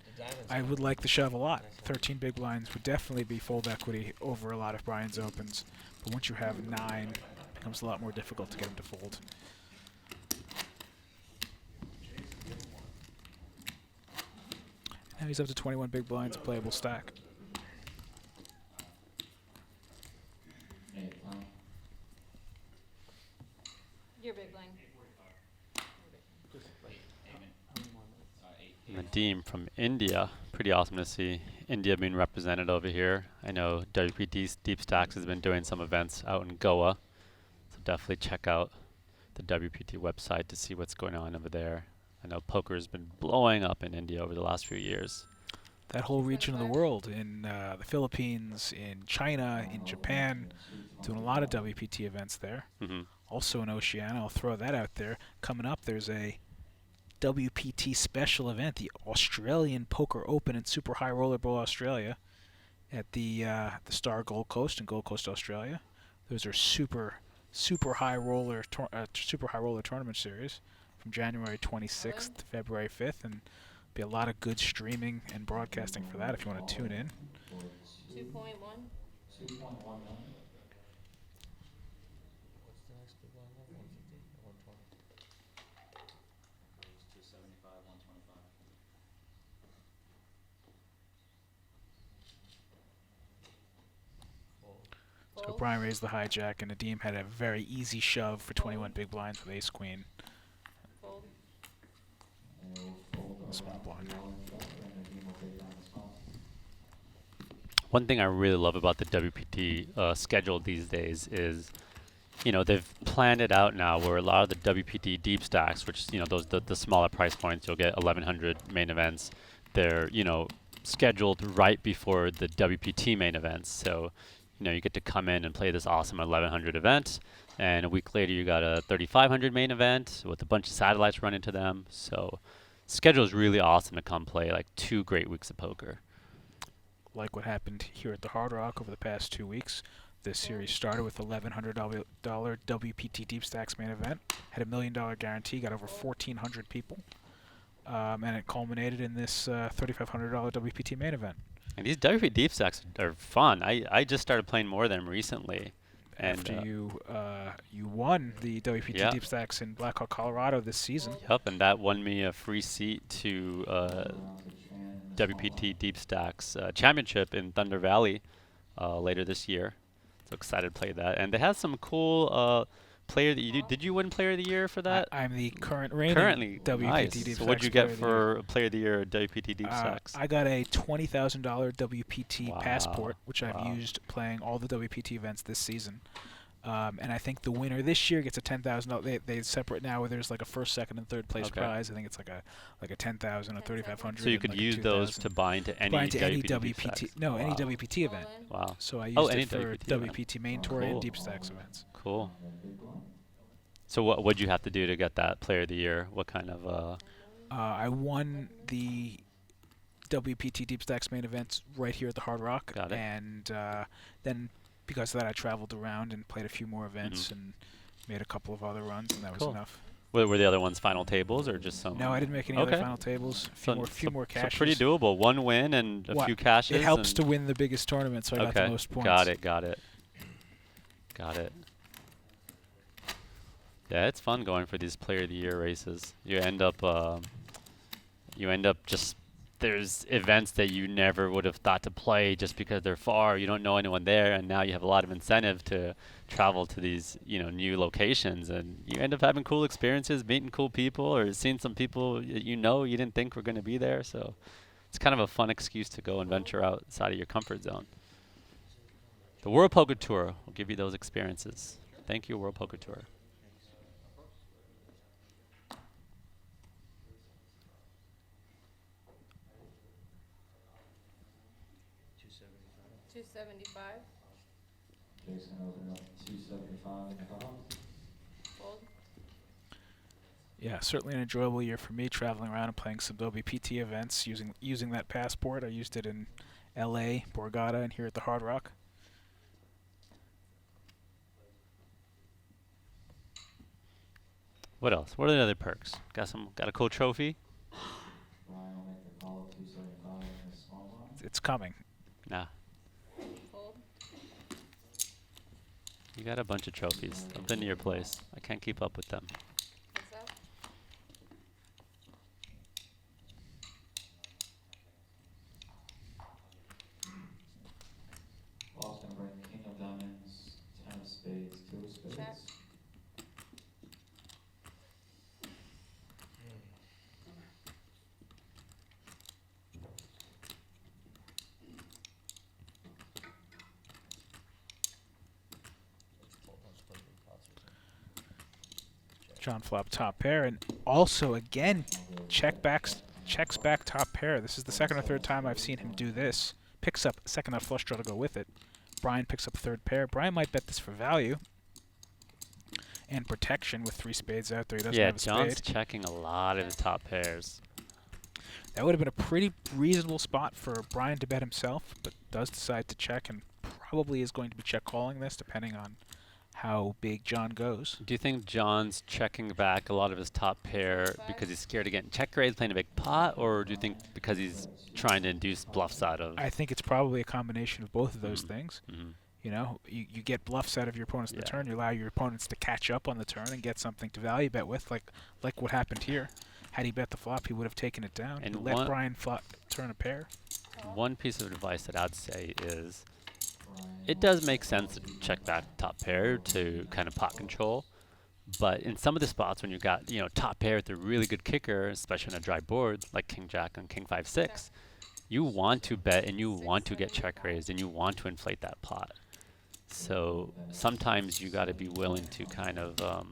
I would like the shove a lot. 13 big blinds would definitely be fold equity over a lot of Brian's opens. But once you have 9, it becomes a lot more difficult to get him to fold. Now he's up to 21 big blinds, a playable stack. You're big blind. Nadeem from India. Pretty awesome to see India being represented over here. I know WPT Deep Stacks has been doing some events out in Goa. So definitely check out the WPT website to see what's going on over there. I know poker has been blowing up in India over the last few years. That whole region of the world, in the Philippines, in China, in Japan, doing a lot of WPT events there. Mm-hmm. Also in Oceania, I'll throw that out there. Coming up, there's a WPT special event, the Australian Poker Open and Super High Roller Bowl Australia at the Star Gold Coast in Gold Coast, Australia. Those are super high roller tournament series from January 26th to February 5th, and be a lot of good streaming and broadcasting for that if you want to tune in. 2.1. 2.1 million. What's the next big line level? 150 or 120? 275, 125. So Brian raised the hijack, and Nadeem had a very easy shove for 21 big blinds with ace queen. Fold. Small blind. One thing I really love about the WPT schedule these days is, you know, they've planned it out now where a lot of the WPT deep stacks, which, you know, those the smaller price points, you'll get 1100 main events. They're, you know, scheduled right before the WPT main events. So, you know, you get to come in and play this awesome 1100 event, and a week later you got a 3500 main event with a bunch of satellites running to them. So, schedule is really awesome to come play like 2 great weeks of poker. Like what happened here at the Hard Rock over the past 2 weeks. This series started with $1,100 WPT Deep Stacks main event, had $1 million guarantee, got over 1,400 people, and it culminated in this $3,500 WPT main event. And these WPT deep stacks are fun. I just started playing more of them recently. And After you won the WPT yeah. Deep Stacks in Blackhawk, Colorado this season. Yep, and that won me a free seat to WPT Deep Stacks Championship in Thunder Valley later this year. So excited to play that. And they had some cool player that you did you win Player of the Year for that? I'm the current reigning Currently, WPT nice. Deep So what'd you Stacks get Player of the Year. for Player of the Year at WPT Deep Stacks? I got a $20,000 WPT Wow. passport, which I've Wow. used playing all the WPT events this season. And I think the winner this year gets a $10,000. They separate now where there's like a first, second, and third place Okay. prize. I think it's like a $10,000 or $3,500. So you and could like a use those 2,000. to buy into any Buy into any WPT Deep WPT. Stacks. No, any Wow. WPT event. Wow. So I used Oh, it any for WPT event. WPT Main Tour and Cool. Deep Stacks events. Cool. So what'd you have to do to get that Player of the Year? What kind of I won the WPT Deep Stacks main events right here at the Hard Rock. Got it. And then because of that, I traveled around and played a few more events and made a couple of other runs, and that was Cool. enough. were the other ones final tables or just some? No, I didn't make any other final tables. A few more cashes. So pretty doable. 1 win and a few cashes. It helps and to win the biggest tournament, so I got the most points. Got it. Yeah, it's fun going for these Player of the Year races. You end up You end up just, there's events that you never would have thought to play just because they're far. You don't know anyone there, and now you have a lot of incentive to travel to these, you know, new locations, and you end up having cool experiences, meeting cool people, or seeing some people you know you didn't think were going to be there. So it's kind of a fun excuse to go and venture outside of your comfort zone. The World Poker Tour will give you those experiences. Thank you, World Poker Tour. $275. Jake's gonna open up 275 in the cutoff. Fold. Yeah, certainly an enjoyable year for me, traveling around and playing some WPT events using that passport. I used it in LA, Borgata, and here at the Hard Rock. What else? What are the other perks? Got a cool trophy? Brian will make the call of 275 in the small blind. It's coming. Nah. Fold. You got a bunch of trophies. I've been to your place. I can't keep up with them. What's up? Ball's gonna bring king of diamonds, 10 of spades, 2 of spades. Check. John flop top pair, and also again checks back top pair. This is the second or third time I've seen him do this. Picks up second nut flush draw to go with it. Brian picks up third pair. Brian might bet this for value and protection with 3 spades out there. He doesn't have a John's spade. checking a lot of his top pairs. That would have been a pretty reasonable spot for Brian to bet himself, but does decide to check and probably is going to be check calling this depending on how big John goes. Do you think John's checking back a lot of his top pair because he's scared of getting check raised playing a big pot, or do you think because he's trying to induce bluffs out of? I think it's probably a combination of both of those things. Mm-hmm. You know, you get bluffs out of your opponents on the turn. You allow your opponents to catch up on the turn and get something to value bet with, like what happened here. Had he bet the flop, he would have taken it down And and let Brian turn a pair. One piece of advice that I'd say is it does make sense to check back top pair to kind of pot control, but in some of the spots when you got, you know, top pair with a really good kicker, especially on a dry board like king jack and king 5-6, you want to bet and you want to get check raised and you want to inflate that pot. So sometimes you got to be willing to kind of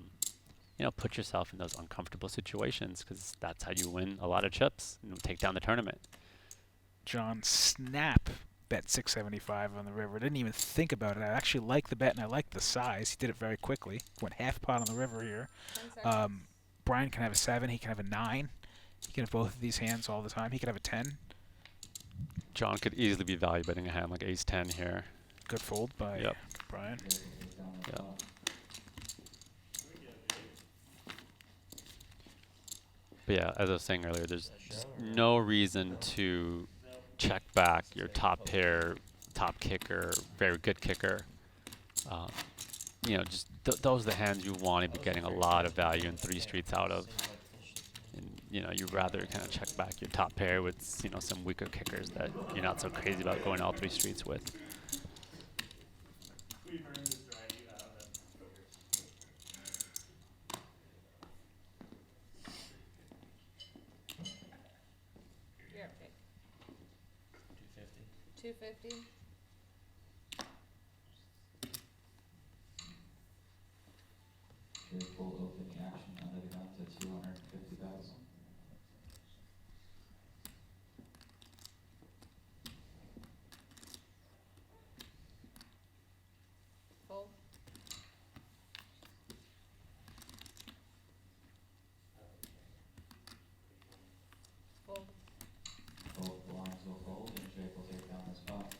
you know, put yourself in those uncomfortable situations, because that's how you win a lot of chips and take down the tournament. John snap bet 675 on the river. Didn't even think about it. I actually like the bet and I like the size. He did it very quickly. Went half pot on the river here. Brian can have a 7. He can have a 9. He can have both of these hands all the time. He could have a 10. John could easily be value betting a hand like ace-10 here. Good fold by Brian. Yeah. But yeah, as I was saying earlier, there's no reason to check back your top pair, top kicker, very good kicker. You know, just those are the hands you want to be getting a lot of value in 3 streets out of. And, you know, you'd rather kind of check back your top pair with, you know, some weaker kickers that you're not so crazy about going all 3 streets with. You're up, Jake. 250. 250. Jake will open the action under the gun to 250,000. Fold. Fold. Both blinds will fold and Jake will take down the spot.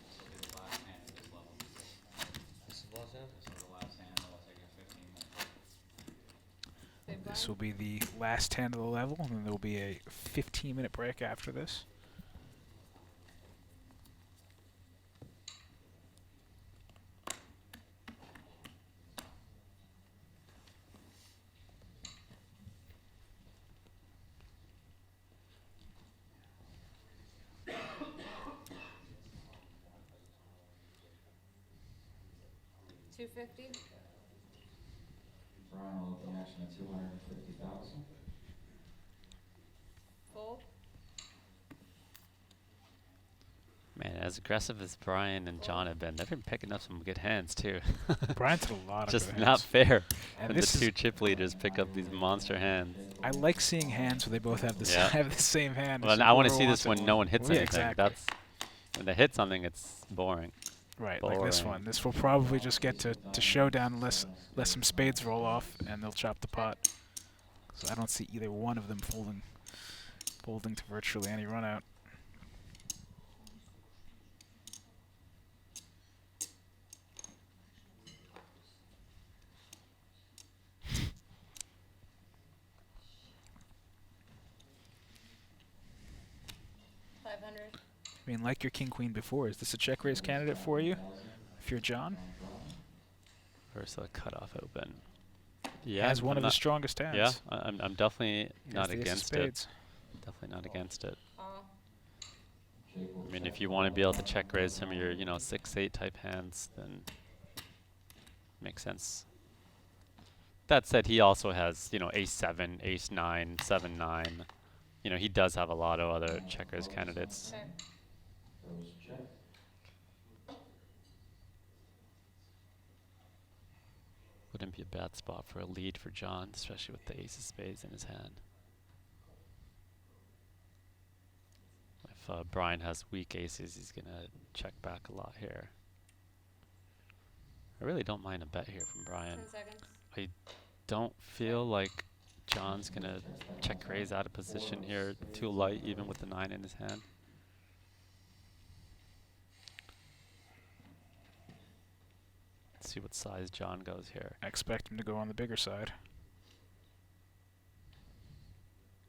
This is the last hand? Big This blind. will be the last hand of the level, and then there will be a 15-minute break after this. 250. Brian will open the action at 250,000. Fold. Man, as aggressive as Brian and John have been, they've been picking up some good hands too. Brian's had a lot of Just good not hands. fair And when the this is- two chip leaders pick up these monster hands. I like seeing hands where they both have the Yeah. have the same hand. Well, so I want to whoever see this wants it. when no one hits Yeah, anything. exactly. That's when they hit something, it's boring. Right, like this boring. one. This will probably just get to showdown unless some spades roll off and they'll chop the pot. So I don't see either one of them folding to virtually any run out. I mean, like your king queen before, is this a check raise candidate for you? If you're John, Versus a cutoff open. Yeah, has one I'm of the not- strongest hands. Yeah, I'm definitely He not has the ace of against it. spades. Definitely not against it. Call. I mean, if you want to be able to check raise some of your, 6-8 type hands, then makes sense. That said, he also has, ace 7, ace 9, 7, 9. He does have a lot of other check raise candidates. Okay. Goes check. Wouldn't be a bad spot for a lead for John, especially with the ace of spades in his hand. If Brian has weak aces, he's going to check back a lot here. I really don't mind a bet here from Brian. 10 seconds. I don't feel like John's going to check raise out of position here too light, even with the 9 in his hand. Let's see what size John goes here. I expect him to go on the bigger side.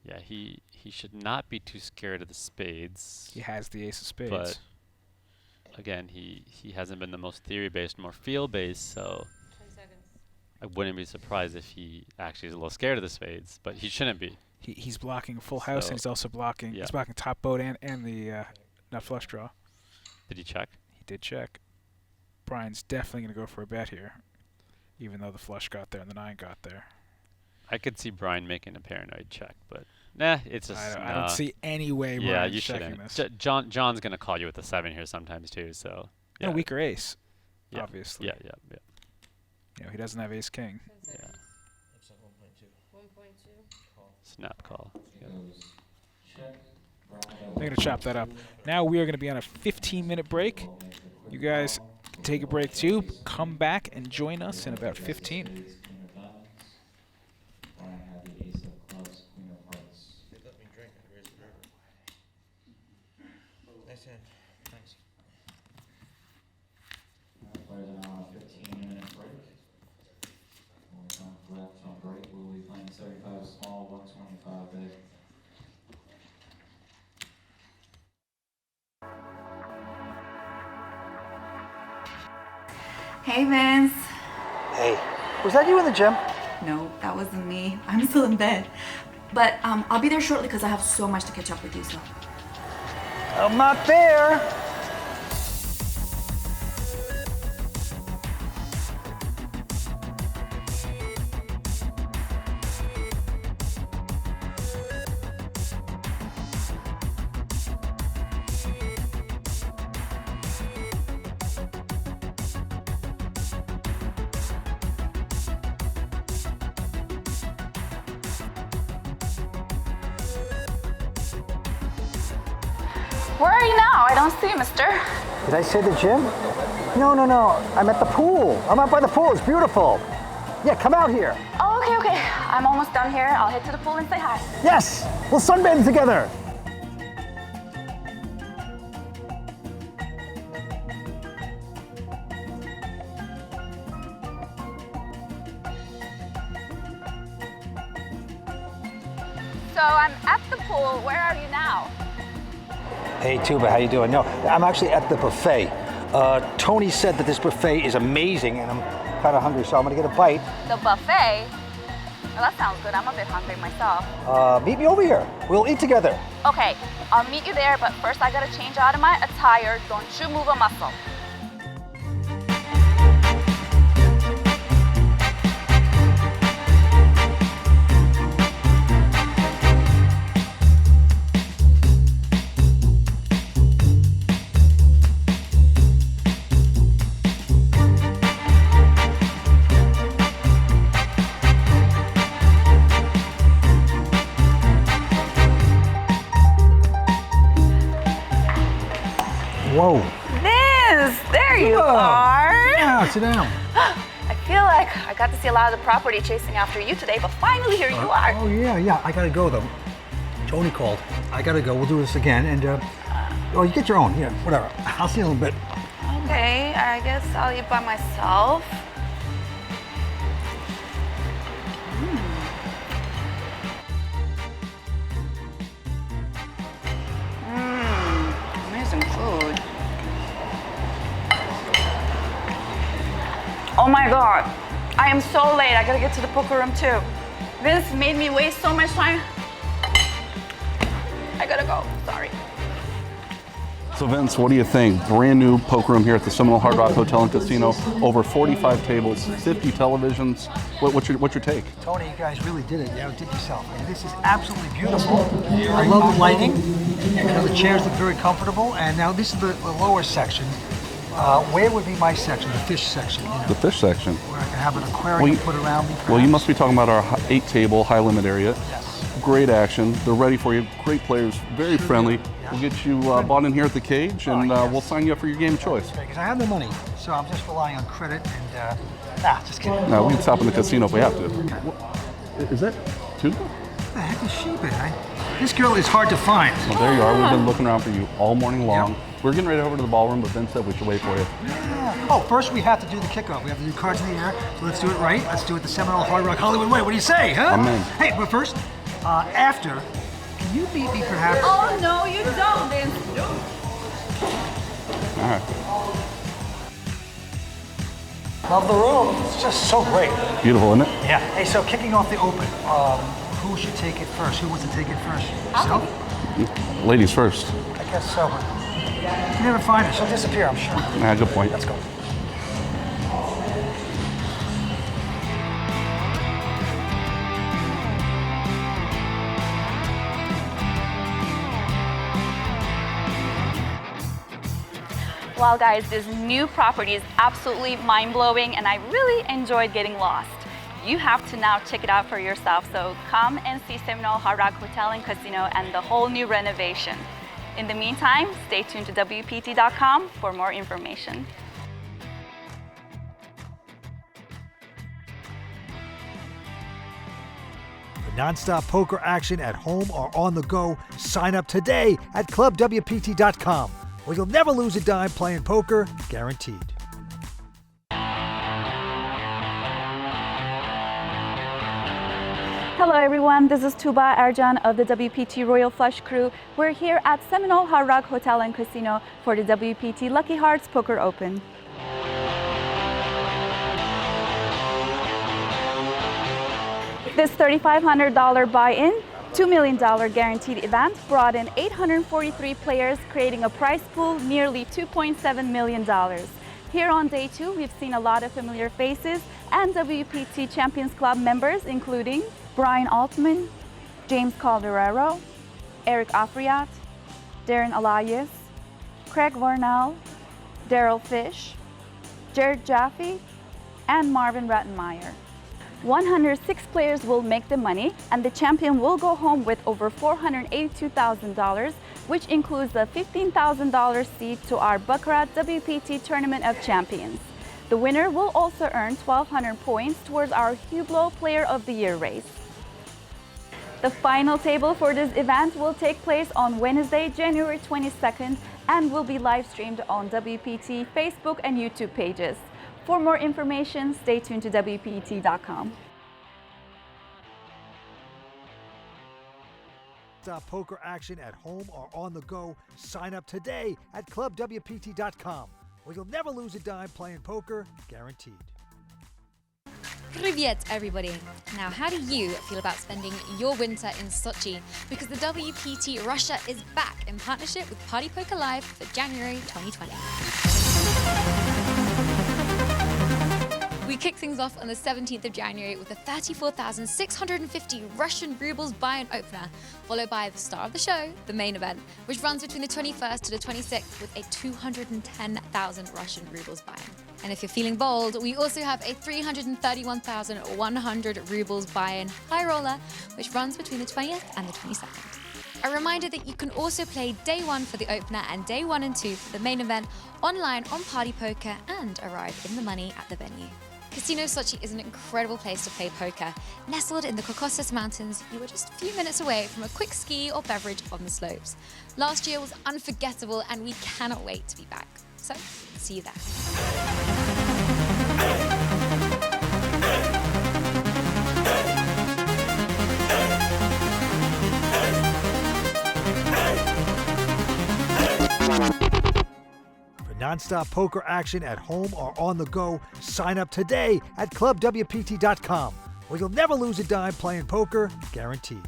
Yeah, he should not be too scared of the spades. He has the ace of spades. But again, he hasn't been the most theory-based, more feel-based, so 10 seconds. I wouldn't be surprised if he actually is a little scared of the spades, but he shouldn't be. He's blocking full house, So, and he's also blocking. yeah. He's blocking top boat and the nut flush draw. Did he check? He did check. Brian's definitely going to go for a bet here, even though the flush got there and the 9 got there. I could see Brian making a paranoid check, but nah, it's just I don't see any way yeah, Brian's you checking shouldn't. this. John's gonna call you with the 7 here sometimes too, so And a weaker ace, yeah. obviously. Yeah. He doesn't have ace king. 10 seconds. Looks like 1.2. 1.2. Call. Snap call. It goes check. Brian They're going to chop that up. Now we are going to be on a 15-minute break. will make a quick You guys call. take a break too. Come back and join us in about 15. Spades, queen of diamonds. Brian had the ace of clubs, queen of hearts. They let me drink. I raised the river. Nice hand. Thanks. Players are now on a 15-minute break. When we come back from break, we'll be playing 75 small, 125 big. Hey Vince. Hey, was that you in the gym? No, that wasn't me. I'm still in bed. But I'll be there shortly because I have so much to catch up with you, so. I'm not there. Where are you now? I don't see you, mister. Did I say the gym? No. I'm at the pool. I'm out by the pool. It's beautiful. Yeah, come out here. Oh, okay. I'm almost done here. I'll head to the pool and say hi. Yes, we'll sunbathe together. So I'm at the pool. Where are you now? Hey, Tuba, how you doing? No, I'm actually at the buffet. Tony said that this buffet is amazing, and I'm kind of hungry, so I'm gonna get a bite. The buffet? Well, that sounds good. I'm a bit hungry myself. Meet me over here. We'll eat together. Okay, I'll meet you there, but first I gotta change out of my attire. Don't you move a muscle. Whoa. Vince, there you are. Yeah, sit down. I feel like I got to see a lot of the property chasing after you today, but finally here you are. Oh, yeah. I gotta go, though. Tony called. I gotta go. We'll do this again. And, you get your own. Yeah, whatever. I'll see you in a little bit. Okay, I guess I'll eat by myself. Amazing food. Oh my God, I am so late. I gotta get to the poker room too. Vince made me waste so much time. I gotta go, sorry. So Vince, what do you think? Brand new poker room here at the Seminole Hard Rock Hotel and Casino. Over 45 tables, 50 televisions. What's your take? Tony, you guys really did it. You outdid yourself. And this is absolutely beautiful. I love the lighting. The chairs look very comfortable. And now this is the lower section. Where would be my section, the fish section? The fish section. Where I can have an aquarium put around me. Well, you must be talking about our 8-table high limit area. Yes. Great action. They're ready for you. Great players. Very friendly. Yeah. We'll get you bought in here at the cage, and we'll sign you up for your game of choice. Because I have no money, so I'm just relying on credit and, just kidding. No, we can stop in the casino if we have to. Is that Tuba? Where the heck is she been? This girl is hard to find. Well, there you are. We've been looking around for you all morning long. Yep. We're getting ready over to the ballroom, but Ben said we should wait for you. Yeah. Oh, first we have to do the kickoff. We have to do cards in the air. So let's do it right. Let's do it the Seminole Hard Rock Hollywood way. What do you say, huh? Amen. Hey, but first, after, can you beat me perhaps? Oh, no, you don't, Vince. All right. Love the room. It's just so great. Beautiful, isn't it? Yeah. Hey, so kicking off the open, who should take it first? Who wants to take it first? Yourself? Ladies first. I guess so. You never find her. She'll disappear, I'm sure. Yeah, good point. Let's go. Well, guys, this new property is absolutely mind-blowing, and I really enjoyed getting lost. You have to now check it out for yourself, so come and see Seminole Hard Rock Hotel and Casino and the whole new renovation. In the meantime, stay tuned to WPT.com for more information. For non-stop poker action at home or on the go, sign up today at ClubWPT.com, where you'll never lose a dime playing poker, guaranteed. Hello everyone, this is Tuba Arjan of the WPT Royal Flush crew. We're here at Seminole Hard Rock Hotel and Casino for the WPT Lucky Hearts Poker Open. This $3,500 buy-in, $2 million guaranteed event brought in 843 players, creating a prize pool nearly $2.7 million. Here on day 2, we've seen a lot of familiar faces and WPT Champions Club members, including Brian Altman, James Calderero, Eric Afriat, Darren Elias, Craig Varnell, Daryl Fish, Jared Jaffe, and Marvin Rattenmeyer. 106 players will make the money, and the champion will go home with over $482,000, which includes a $15,000 seat to our Baccarat WPT Tournament of Champions. The winner will also earn 1,200 points towards our Hublot Player of the Year race. The final table for this event will take place on Wednesday, January 22nd, and will be live streamed on WPT Facebook and YouTube pages. For more information, stay tuned to WPT.com. Stop poker action at home or on the go. Sign up today at ClubWPT.com, where you'll never lose a dime playing poker, guaranteed. Привет, everybody! Now, how do you feel about spending your winter in Sochi? Because the WPT Russia is back in partnership with Party Poker Live for January 2020. We kick things off on the 17th of January with a 34,650 Russian rubles buy-in opener, followed by the star of the show, the main event, which runs between the 21st to the 26th with a 210,000 Russian rubles buy-in. And if you're feeling bold, we also have a 331,100 rubles buy-in high roller, which runs between the 20th and the 22nd. A reminder that you can also play Day 1 for the opener and Day 1 and 2 for the main event online on Party Poker and arrive in the money at the venue. Casino Sochi is an incredible place to play poker. Nestled in the Caucasus Mountains, you are just a few minutes away from a quick ski or beverage on the slopes. Last year was unforgettable and we cannot wait to be back. So, see you there. For non-stop poker action at home or on the go, sign up today at ClubWPT.com, where you'll never lose a dime playing poker, guaranteed.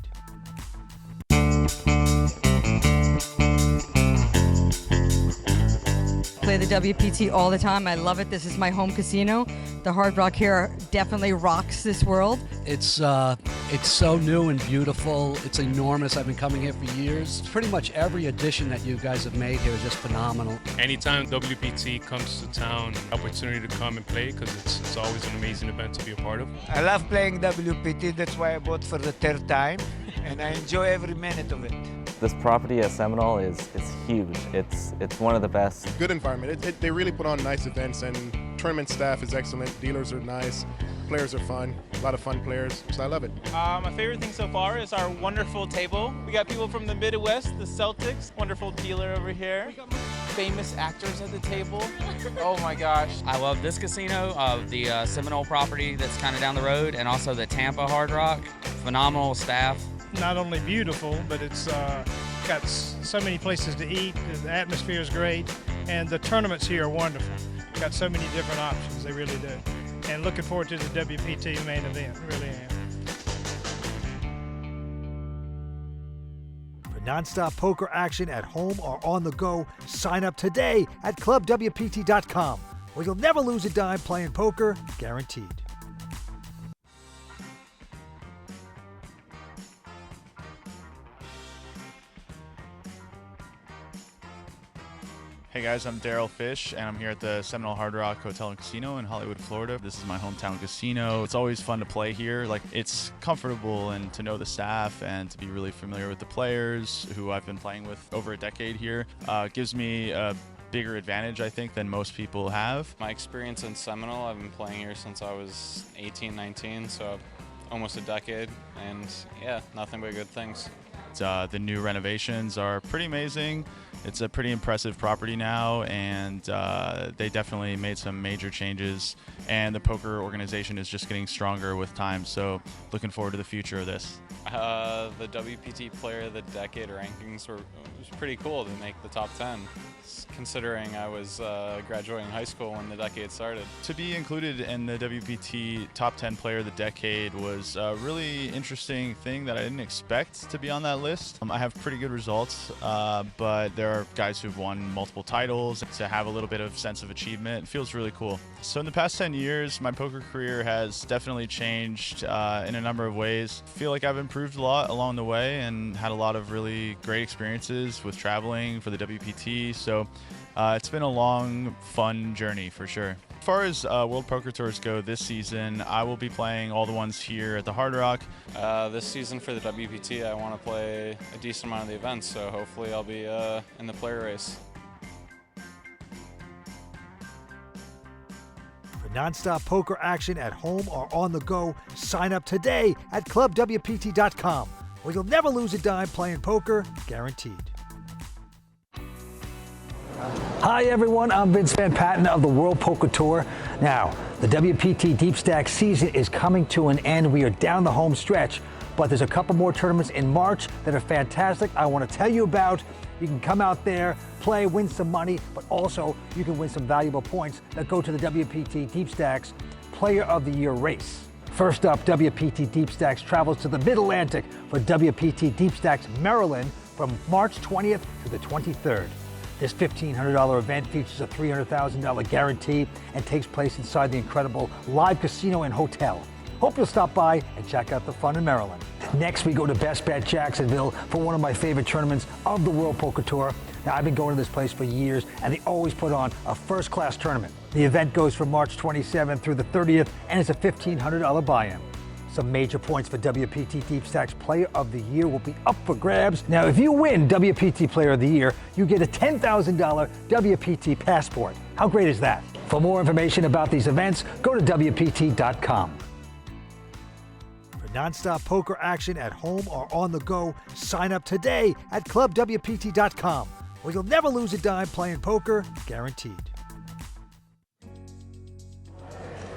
Play the WPT all the time. I love it. This is my home casino. The Hard Rock here definitely rocks this world. It's so new and beautiful. It's enormous. I've been coming here for years. Pretty much every addition that you guys have made here is just phenomenal. Anytime WPT comes to town, opportunity to come and play because it's always an amazing event to be a part of. I love playing WPT. That's why I bought for the third time, and I enjoy every minute of it. This property at Seminole is huge. It's one of the best. Good environment. They really put on nice events, and tournament staff is excellent. Dealers are nice. Players are fun. A lot of fun players. So I love it. My favorite thing so far is our wonderful table. We got people from the Midwest, the Celtics, wonderful dealer over here. Famous actors at the table. Oh my gosh. I love this casino, the Seminole property that's kind of down the road, and also the Tampa Hard Rock. Phenomenal staff. Not only beautiful, but it's got so many places to eat. The atmosphere is great, and the tournaments here are wonderful. Got so many different options, they really do. And looking forward to the WPT main event, really am. For non-stop poker action at home or on the go, sign up today at ClubWPT.com, where you'll never lose a dime playing poker, guaranteed. Hey guys, I'm Daryl Fish, and I'm here at the Seminole Hard Rock Hotel and Casino in Hollywood, Florida. This is my hometown casino. It's always fun to play here. It's comfortable, and to know the staff and to be really familiar with the players who I've been playing with over a decade here gives me a bigger advantage, I think, than most people have. My experience in Seminole, I've been playing here since I was 18, 19, so almost a decade, and yeah, nothing but good things. The new renovations are pretty amazing. It's a pretty impressive property now, and they definitely made some major changes, and the poker organization is just getting stronger with time, so looking forward to the future of this. The WPT Player of the Decade rankings was pretty cool to make the top 10, considering I was graduating high school when the decade started. To be included in the WPT Top 10 Player of the Decade was a really interesting thing that I didn't expect to be on that list. I have pretty good results, but there are guys who've won multiple titles. To have a little bit of sense of achievement feels really cool. So in the past 10 years, my poker career has definitely changed in a number of ways. I feel like I've improved a lot along the way and had a lot of really great experiences with traveling for the WPT. So it's been a long, fun journey for sure. As far as World Poker Tours go this season, I will be playing all the ones here at the Hard Rock. This season for the WPT, I want to play a decent amount of the events, so hopefully I'll be in the player race. For non-stop poker action at home or on the go, sign up today at ClubWPT.com, where you'll never lose a dime playing poker, guaranteed. Hi everyone, I'm Vince Van Patten of the World Poker Tour. Now, the WPT Deep Stack season is coming to an end. We are down the home stretch, but there's a couple more tournaments in March that are fantastic I want to tell you about. You can come out there, play, win some money, but also you can win some valuable points that go to the WPT Deep Stacks Player of the Year race. First up, WPT Deep Stacks travels to the Mid-Atlantic for WPT Deep Stacks Maryland from March 20th to the 23rd. This $1,500 event features a $300,000 guarantee and takes place inside the incredible live casino and hotel. Hope you'll stop by and check out the fun in Maryland. Next, we go to Best Bet Jacksonville for one of my favorite tournaments of the World Poker Tour. Now, I've been going to this place for years, and they always put on a first-class tournament. The event goes from March 27th through the 30th, and it's a $1,500 buy-in. Some major points for WPT Deep Stacks Player of the Year will be up for grabs. Now, if you win WPT Player of the Year, you get a $10,000 WPT passport. How great is that? For more information about these events, go to WPT.com. For nonstop poker action at home or on the go, sign up today at ClubWPT.com, where you'll never lose a dime playing poker, guaranteed.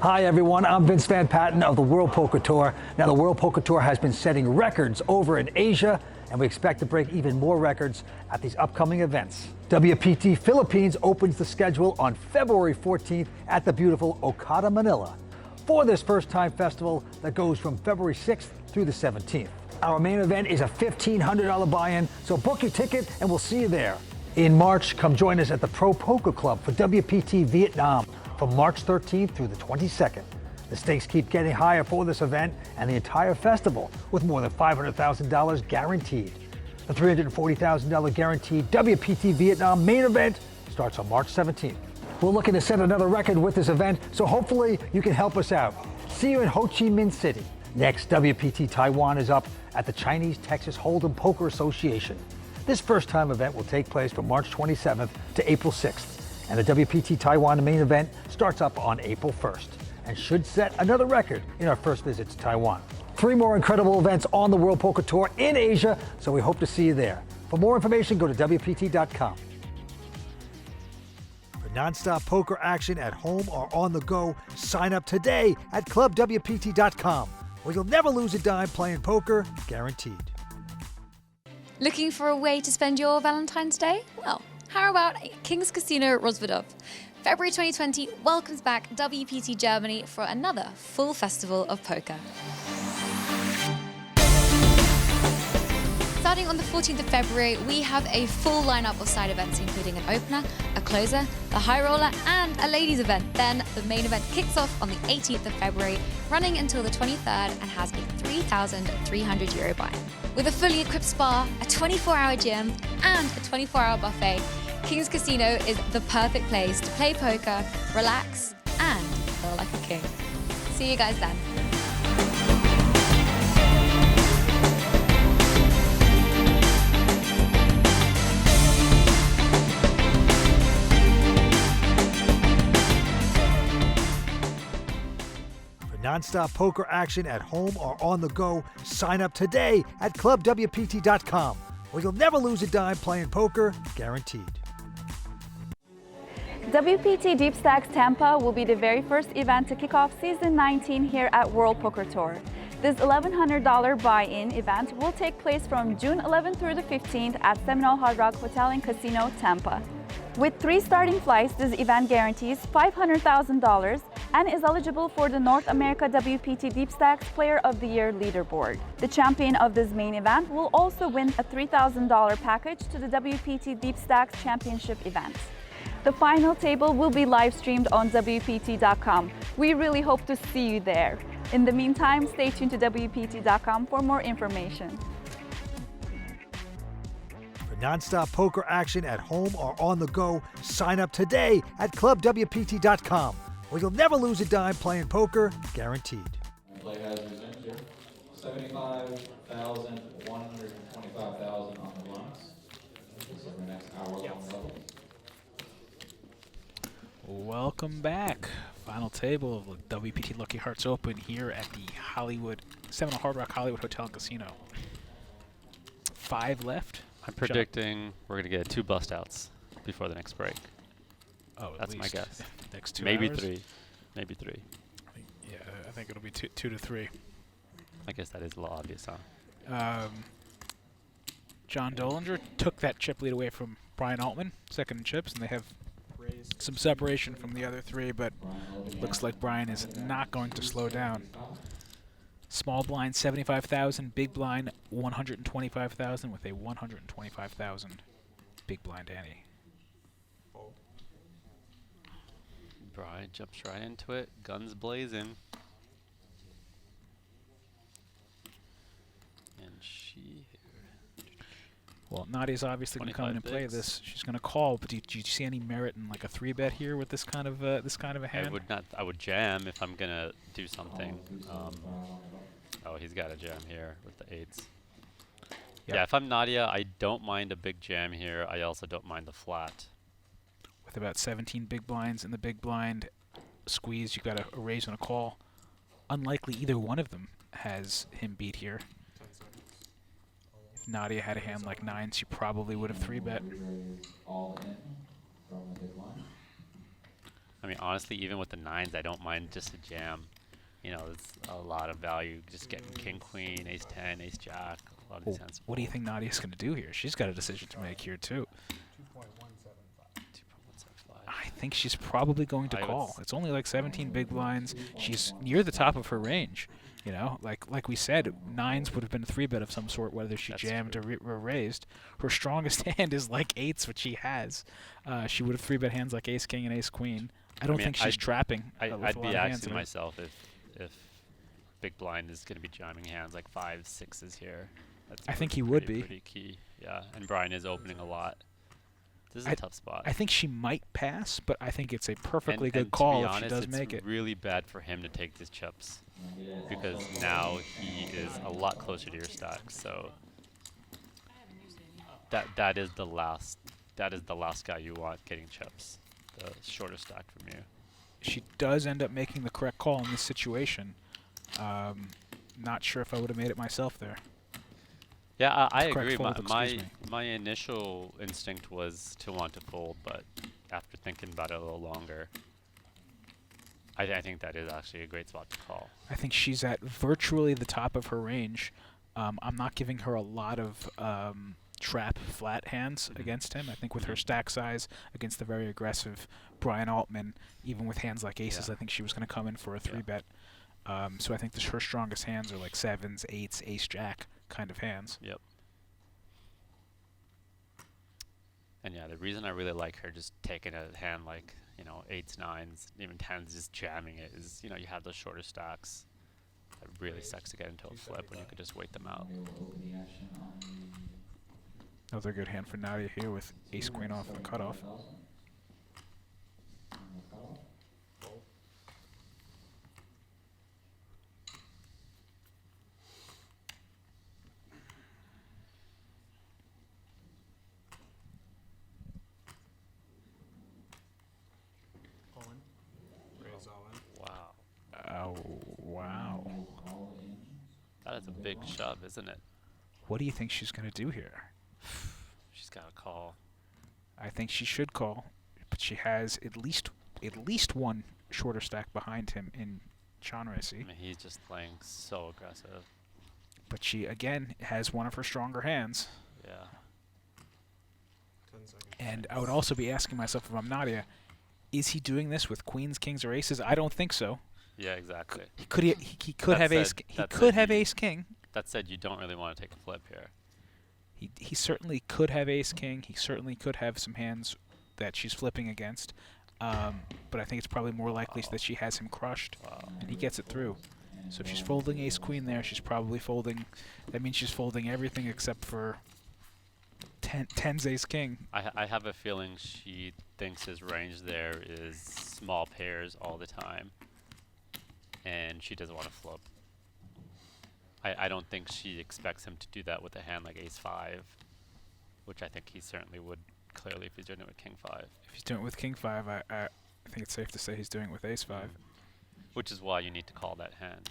Hi everyone, I'm Vince Van Patten of the World Poker Tour. Now the World Poker Tour has been setting records over in Asia, and we expect to break even more records at these upcoming events. WPT Philippines opens the schedule on February 14th at the beautiful Okada, Manila, for this first-time festival that goes from February 6th through the 17th. Our main event is a $1,500 buy-in, so book your ticket and we'll see you there. In March, come join us at the Pro Poker Club for WPT Vietnam from March 13th through the 22nd. The stakes keep getting higher for this event and the entire festival, with more than $500,000 guaranteed. The $340,000 guaranteed WPT Vietnam main event starts on March 17th. We're looking to set another record with this event, so hopefully you can help us out. See you in Ho Chi Minh City. Next, WPT Taiwan is up at the Chinese Texas Hold'em Poker Association. This first-time event will take place from March 27th to April 6th. And the WPT Taiwan main event starts up on April 1st and should set another record in our first visit to Taiwan. 3 more incredible events on the World Poker Tour in Asia, so we hope to see you there. For more information, go to WPT.com. For nonstop poker action at home or on the go, sign up today at ClubWPT.com, where you'll never lose a dime playing poker, guaranteed. Looking for a way to spend your Valentine's Day? Well, how about King's Casino Rozvadov? February 2020 welcomes back WPT Germany for another full festival of poker. Starting on the 14th of February, we have a full lineup of side events, including an opener, a closer, the high roller, and a ladies event. Then the main event kicks off on the 18th of February, running until the 23rd, and has a €3,300 buy-in. With a fully equipped spa, a 24-hour gym, and a 24-hour buffet, King's Casino is the perfect place to play poker, relax, and feel like a king. See you guys then. Non-stop poker action at home or on the go, sign up today at ClubWPT.com, where you'll never lose a dime playing poker, guaranteed. WPT Deep Stacks Tampa will be the very first event to kick off Season 19 here at World Poker Tour. This $1,100 buy-in event will take place from June 11th through the 15th at Seminole Hard Rock Hotel and Casino, Tampa. With 3 starting flights, this event guarantees $500,000 and is eligible for the North America WPT Deep Stacks Player of the Year leaderboard. The champion of this main event will also win a $3,000 package to the WPT Deep Stacks Championship event. The final table will be live streamed on WPT.com. We really hope to see you there. In the meantime, stay tuned to WPT.com for more information. For nonstop poker action at home or on the go, sign up today at ClubWPT.com, where you'll never lose a dime playing poker, guaranteed. Play has resumed here. 75,000, 125,000 on the blinds. This is the next hour-long level. Welcome back. Final table of the WPT Lucky Hearts Open here at the Seminole Hard Rock Hollywood Hotel and Casino. 5 left. I'm predicting we're going to get 2 bust outs before the next break. Oh, that's my guess. Next 2 maybe hours? 3. Maybe 3. Yeah, I think it'll be 2 to 3. I guess that is a little obvious, huh? John Dolinger took that chip lead away from Brian Altman, second in chips, and they have some separation from the other 3, but looks like Brian is not going to slow down. Small blind 75,000, big blind 125,000 with a 125,000 big blind ante. Brian jumps right into it, guns blazing. And she Well, Nadia's obviously going to come in and play this. She's going to call, but do you see any merit in like a 3-bet here with this kind of a hand? I would jam if I'm going to do something. Oh, he's got a jam here with the 8s. Yep. Yeah, if I'm Nadia, I don't mind a big jam here. I also don't mind the flat. With about 17 big blinds in the big blind squeeze, you got a raise and a call. Unlikely either one of them has him beat here. If Nadia had a hand like 9, she probably would have 3-bet. All in from the big blind. I mean, honestly, even with the 9s, I don't mind just a jam. You know, there's a lot of value just getting king, queen, ace 10, ace jack. A lot of these hands. What do you think Nadia's going to do here? She's got a decision to make here, too. 2.175. I think she's probably going to call. It's only like 17 big blinds. She's near the top of her range. You know, like we said, 9s would have been a 3-bet of some sort, whether she jammed or raised. Her strongest hand is like 8s, which she has. She would have 3-bet hands like ace king and ace queen. I don't think she's trapping. I'd be asking myself if big blind is going to be jamming hands like 5s, 6s here. That's I think he would be. Pretty key, yeah. And Brian is opening a lot. This is a tough spot. I think she might pass, but I think it's a perfectly good and call to be if honest, she does make it. It's really bad for him to take these chips because now he is a lot closer to your stack. So that is the last guy you want getting chips. The shorter stack from you. She does end up making the correct call in this situation. Not sure if I would have made it myself there. Yeah, I Correct agree. fold, My initial instinct was to want to fold, but after thinking about it a little longer, I think that is actually a great spot to call. I think she's at virtually the top of her range. I'm not giving her a lot of trap flat hands against him. I think with her stack size against the very aggressive Brian Altman, even with hands like aces, I think she was going to come in for a 3-bet. So I think her strongest hands are like 7s, 8s, ace jack kind of hands. Yep. And yeah, the reason I really like her just taking a hand like, 8s, 9s, even 10s, just jamming it is, you have those shorter stacks. It really sucks to get into a flip when you could just wait them out. Another good hand for Nadia here with ace queen off the cutoff. Wow. Wow. That is a big shove, isn't it? What do you think she's going to do here? She's got to call. I think she should call, but she has at least one shorter stack behind him in Chanresi. I mean, he's just playing so aggressive. But she, again, has one of her stronger hands. Yeah. 10 seconds. And I would also be asking myself, if I'm Nadia, is he doing this with queens, kings, or aces? I don't think so. Yeah, exactly. He could have ace. He could have ace king. That said, you don't really want to take a flip here. He certainly could have ace king. He certainly could have some hands that she's flipping against. But I think it's probably more likely that she has him crushed, and he gets it through. So if she's folding ace queen there, she's probably folding. That means she's folding everything except for 10's ace king. I have a feeling she thinks his range there is small pairs all the time, and she doesn't want to flip. I don't think she expects him to do that with a hand like ace-5, which I think he certainly would, clearly, if he's doing it with king-5. If he's doing it with king-5, I think it's safe to say he's doing it with ace-5. Which is why you need to call that hand.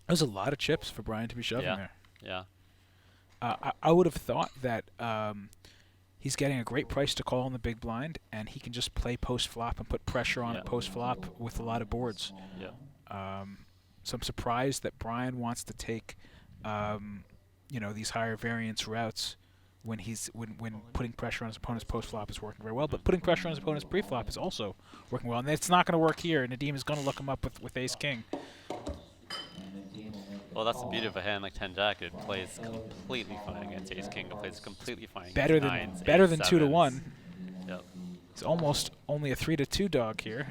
There's a lot of chips for Brian to be shoving there. Yeah. I would have thought that he's getting a great price to call in the big blind, and he can just play post-flop and put pressure on it post-flop with a lot of boards. Yeah. So I'm surprised that Brian wants to take, these higher variance routes when when putting pressure on his opponent's post-flop is working very well. But putting pressure on his opponent's pre-flop is also working well, and it's not going to work here. Nadim is going to look him up with ace-king. Well, that's the beauty of a hand like 10-jack. It plays completely fine against ace-king. It plays completely fine against Better nines, than eights, 2-1. Yep. It's almost only a 3-2 dog here.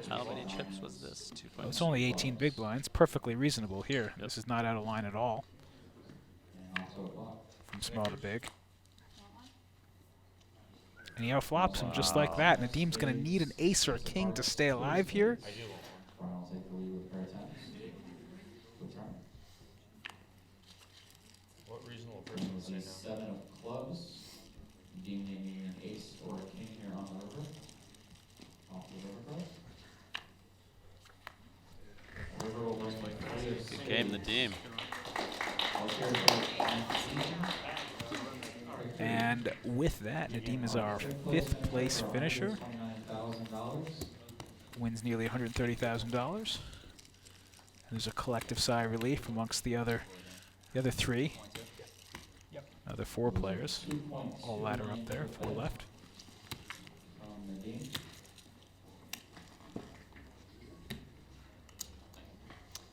How many chips was this? 2 Well, it's only 18 big blinds. Perfectly reasonable here. Yep. This is not out of line at all. From small to big. And he outflops him just like that. Nadim's going to need an ace or a king to stay alive here. Front will take the lead with pair tens. Good turn. What reasonable person would say no? Seven of clubs. Nadim needing an ace or a king here on the river. Off the river card. River will bring Good game, Nadim. And with that, Nadim is our 5th place finisher. Wins nearly $130,000. There's a collective sigh of relief amongst the other 3. Other 4 players. All ladder up there, 4 left.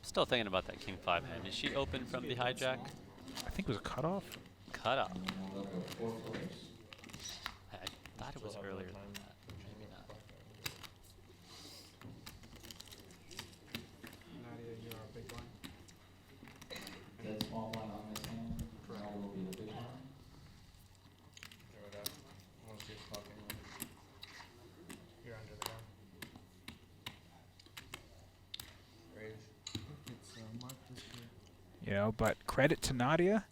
Still thinking about that king 5 hand. Is she open from the hijack? I think it was a cutoff. Cutoff. I thought it was earlier than that. Maybe not. Nadia, you're our big blind. That small blind on this hand. Nadia will be the big blind. Throw it out. I want to see the clock anyway. You're under the gun. You know, but credit to Nadia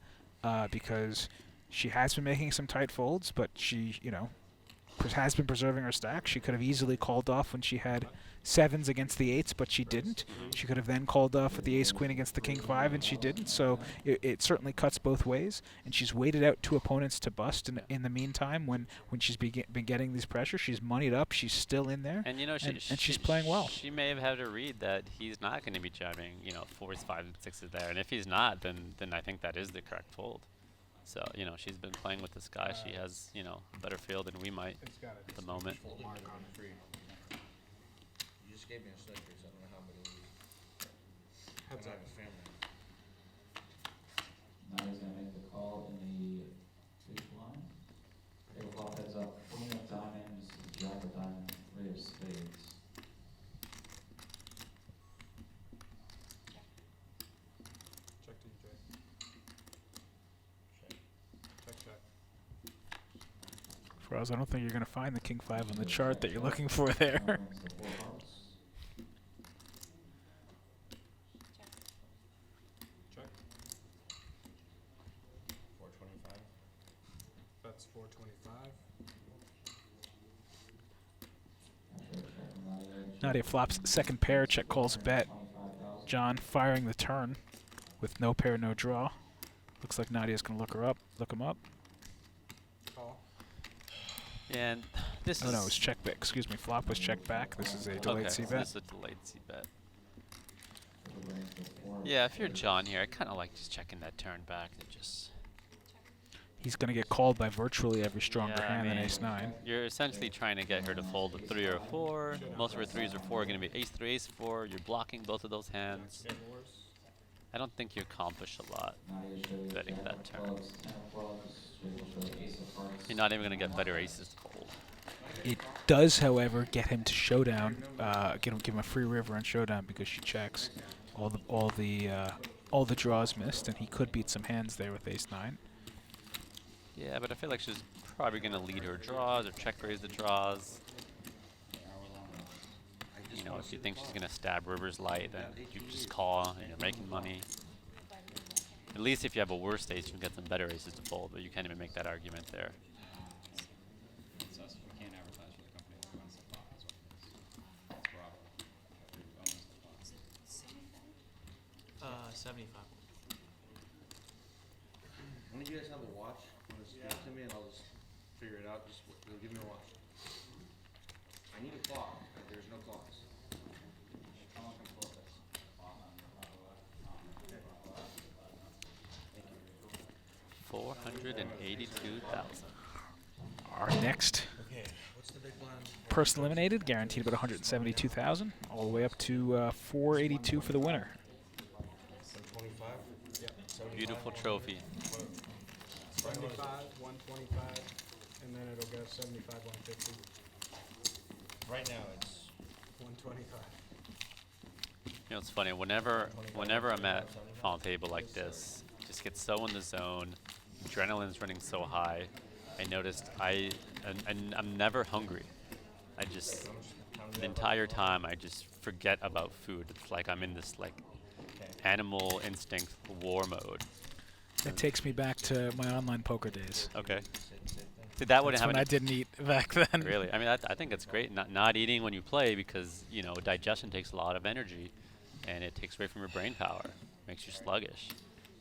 because she has been making some tight folds, but she, you know, has been preserving her stack. She could have easily called off when she had 7s against the 8s, but she didn't. She could have then called off with the ace-queen against the king-5, and she didn't. So it certainly cuts both ways. And she's waited out 2 opponents to bust in the meantime when she's been getting these pressures. She's moneyed up. She's still in there. And, you know, and she's playing well. She may have had a read that he's not going to be jamming, you know, 4s, 5s, and 6s there. And if he's not, then I think that is the correct fold. So, you know, she's been playing with this guy. She has, you know, a better feel than we might at the moment. You just gave me a Snickers. I don't know how big it is. Heads up. A family. Nadia's going to make the call in the big blind. Tabletop heads up. Queen of diamonds, jack of diamonds, 3 of spades. Check DJ. Check. Faraz, I don't think you're going to find the king-5 on the chart that you're looking for there. That's 425. Nadia flops second pair, check calls bet. John firing the turn with no pair, no draw. Looks like Nadia's going to look him up. Call. And this no, is... No, it was check bet. Excuse me, flop was check back. This is a delayed C bet. This is a delayed C bet. Yeah, if you're John here, I kind of like just checking that turn back. And just... He's going to get called by virtually every stronger hand than ace-9. You're essentially trying to get her to fold a 3 or a 4. Most of her 3s or 4 are going to be ace-3, ace-4. You're blocking both of those hands. I don't think you accomplish a lot betting that turn. You're not even going to get better aces to fold. It does, however, get him to showdown. Give him a free river on showdown because she checks. All the draws missed, and he could beat some hands there with ace-9. Yeah, but I feel like she's probably going to lead her draws or check raise the draws. You know, if you think she's going to stab rivers light, then you just call and you're making money. At least if you have a worse ace, you can get some better aces to fold, but you can't even make that argument there. 75. When do you guys have a watch? Just give it to me and I'll just figure it out. Just give me a watch. I need a clock. There's no clocks. $482,000. Our next person eliminated, guaranteed about $172,000, all the way up to $482 for the winner. 125? Beautiful trophy. 75, 125, and then it'll go 75, 150. Right now it's 125. You know, it's funny. Whenever I'm at a final table like this, just get so in the zone. Adrenaline's running so high. I noticed I and I'm never hungry. I just the entire time I just forget about food. It's like I'm in this like animal instinct war mode. It takes me back to my online poker days. Okay. See, that wouldn't That's have when any I didn't eat back then. Really? I mean, I think it's great not eating when you play because, you know, digestion takes a lot of energy and it takes away from your brain power, makes you sluggish.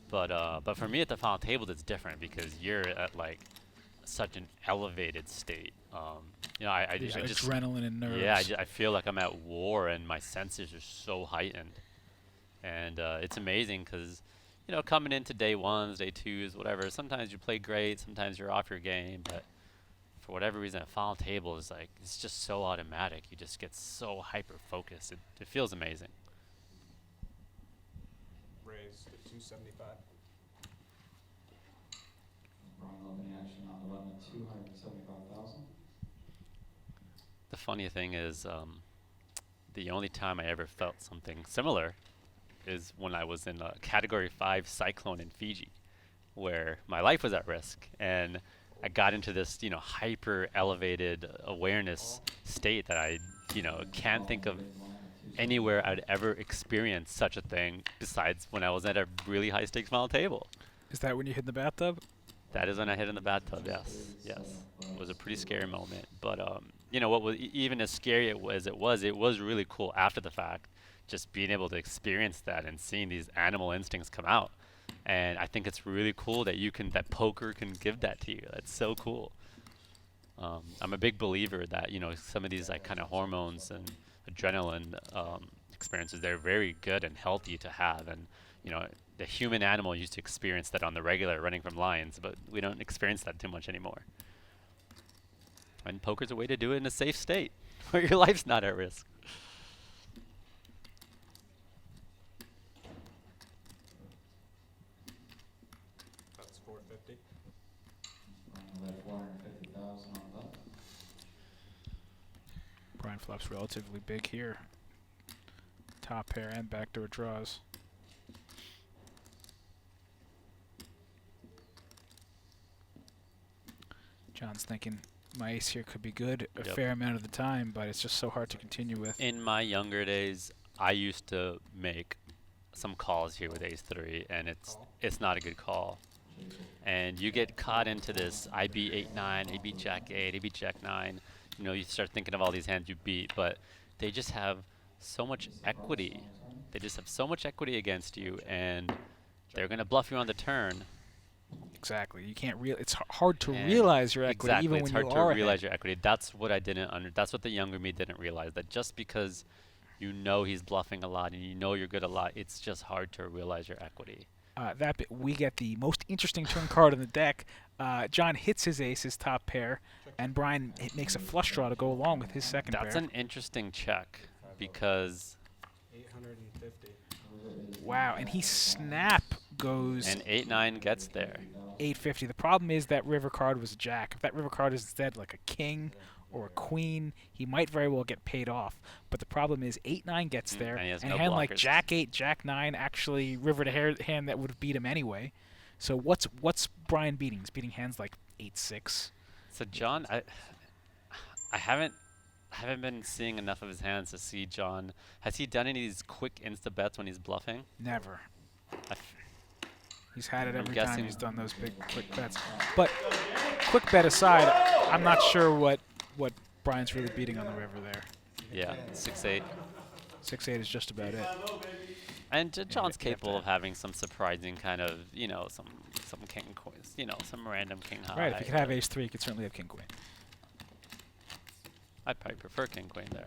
But for me at the final table, it's different because you're at like such an elevated state. You know, I just adrenaline and nerves. Yeah, I feel like I'm at war and my senses are so heightened. And it's amazing because, you know, coming into day ones, day twos, whatever, sometimes you play great, sometimes you're off your game, but for whatever reason, a final table is like, it's just so automatic. You just get so hyper-focused. It feels amazing. Raise to 275. Wrong opening action on the button at 275,000. The funny thing is, the only time I ever felt something similar is when I was in a Category 5 cyclone in Fiji, where my life was at risk, and I got into this, you know, hyper-elevated awareness state that I, you know, can't think of anywhere I'd ever experienced such a thing besides when I was at a really high-stakes final table. Is that when you hit in the bathtub? That is when I hit in the bathtub, yes. Yes. It was a pretty scary moment. But, you know, what was even as scary it was really cool after the fact, just being able to experience that and seeing these animal instincts come out. And I think it's really cool that that poker can give that to you. That's so cool. I'm a big believer that, you know, some of these like kind of hormones and adrenaline experiences, they're very good and healthy to have. And, you know, the human animal used to experience that on the regular running from lions, but we don't experience that too much anymore. And poker's a way to do it in a safe state where your life's not at risk. That's 450. Wrong bet 450,000 on the button. Brian flops relatively big here. Top pair and backdoor draws. John's thinking my ace here could be good a fair amount of the time, but it's just so hard to continue with. In my younger days, I used to make some calls here with ace 3, and it's not a good call. And you get caught into this IB 8-9, AB Jack 8, AB Jack 9. You know, you start thinking of all these hands you beat, but they just have so much equity. They just have so much equity against you, and they're going to bluff you on the turn. Exactly. You can't it's hard to realize your equity even when you are it's hard to realize your equity. That's what I didn't that's what the younger me didn't realize, that just because you know he's bluffing a lot and you know you're good a lot, it's just hard to realize your equity. We get the most interesting turn card in the deck. John hits his ace, his top pair, and Brian makes a flush draw to go along with his second pair. That's an interesting check because 850. Wow, and he snap goes. And 8-9 gets there. 850. The problem is that river card was a jack. If that river card is instead like a king or a queen, he might very well get paid off. But the problem is 8-9 gets there, and a hand like Jack 8, Jack 9 actually rivered a hand that would have beat him anyway. So what's Brian beating? He's beating hands like 8-6. So John, I haven't been seeing enough of his hands to see John. Has he done any of these quick insta bets when he's bluffing? Never. He's had it I'm every guessing time he's done those big quick bets. But quick bet aside, I'm not sure what Brian's really beating on the river there. Yeah, 6-8. 6-8 is just about it. And John's capable of having some surprising kind of, you know, some king queens, you know, some random king high. Right, if he could have ace 3, he could certainly have king queen. I'd probably prefer king queen there.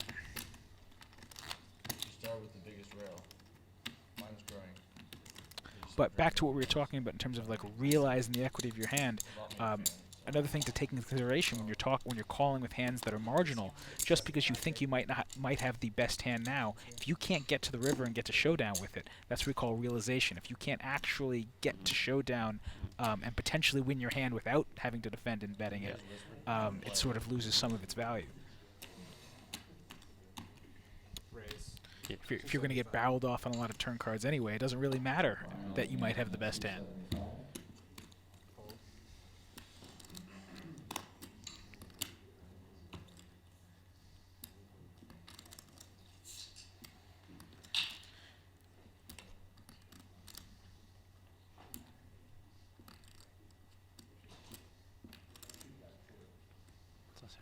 You start with the biggest rail. Mine's growing. But back to what we were talking about in terms of like realizing the equity of your hand. Another thing to take into consideration when you're calling with hands that are marginal, just because you think you might have the best hand now, if you can't get to the river and get to showdown with it, that's what we call realization. If you can't actually get to showdown and potentially win your hand without having to defend and betting it, it sort of loses some of its value. If you're going to get barreled off on a lot of turn cards anyway, it doesn't really matter that you might have the best hand.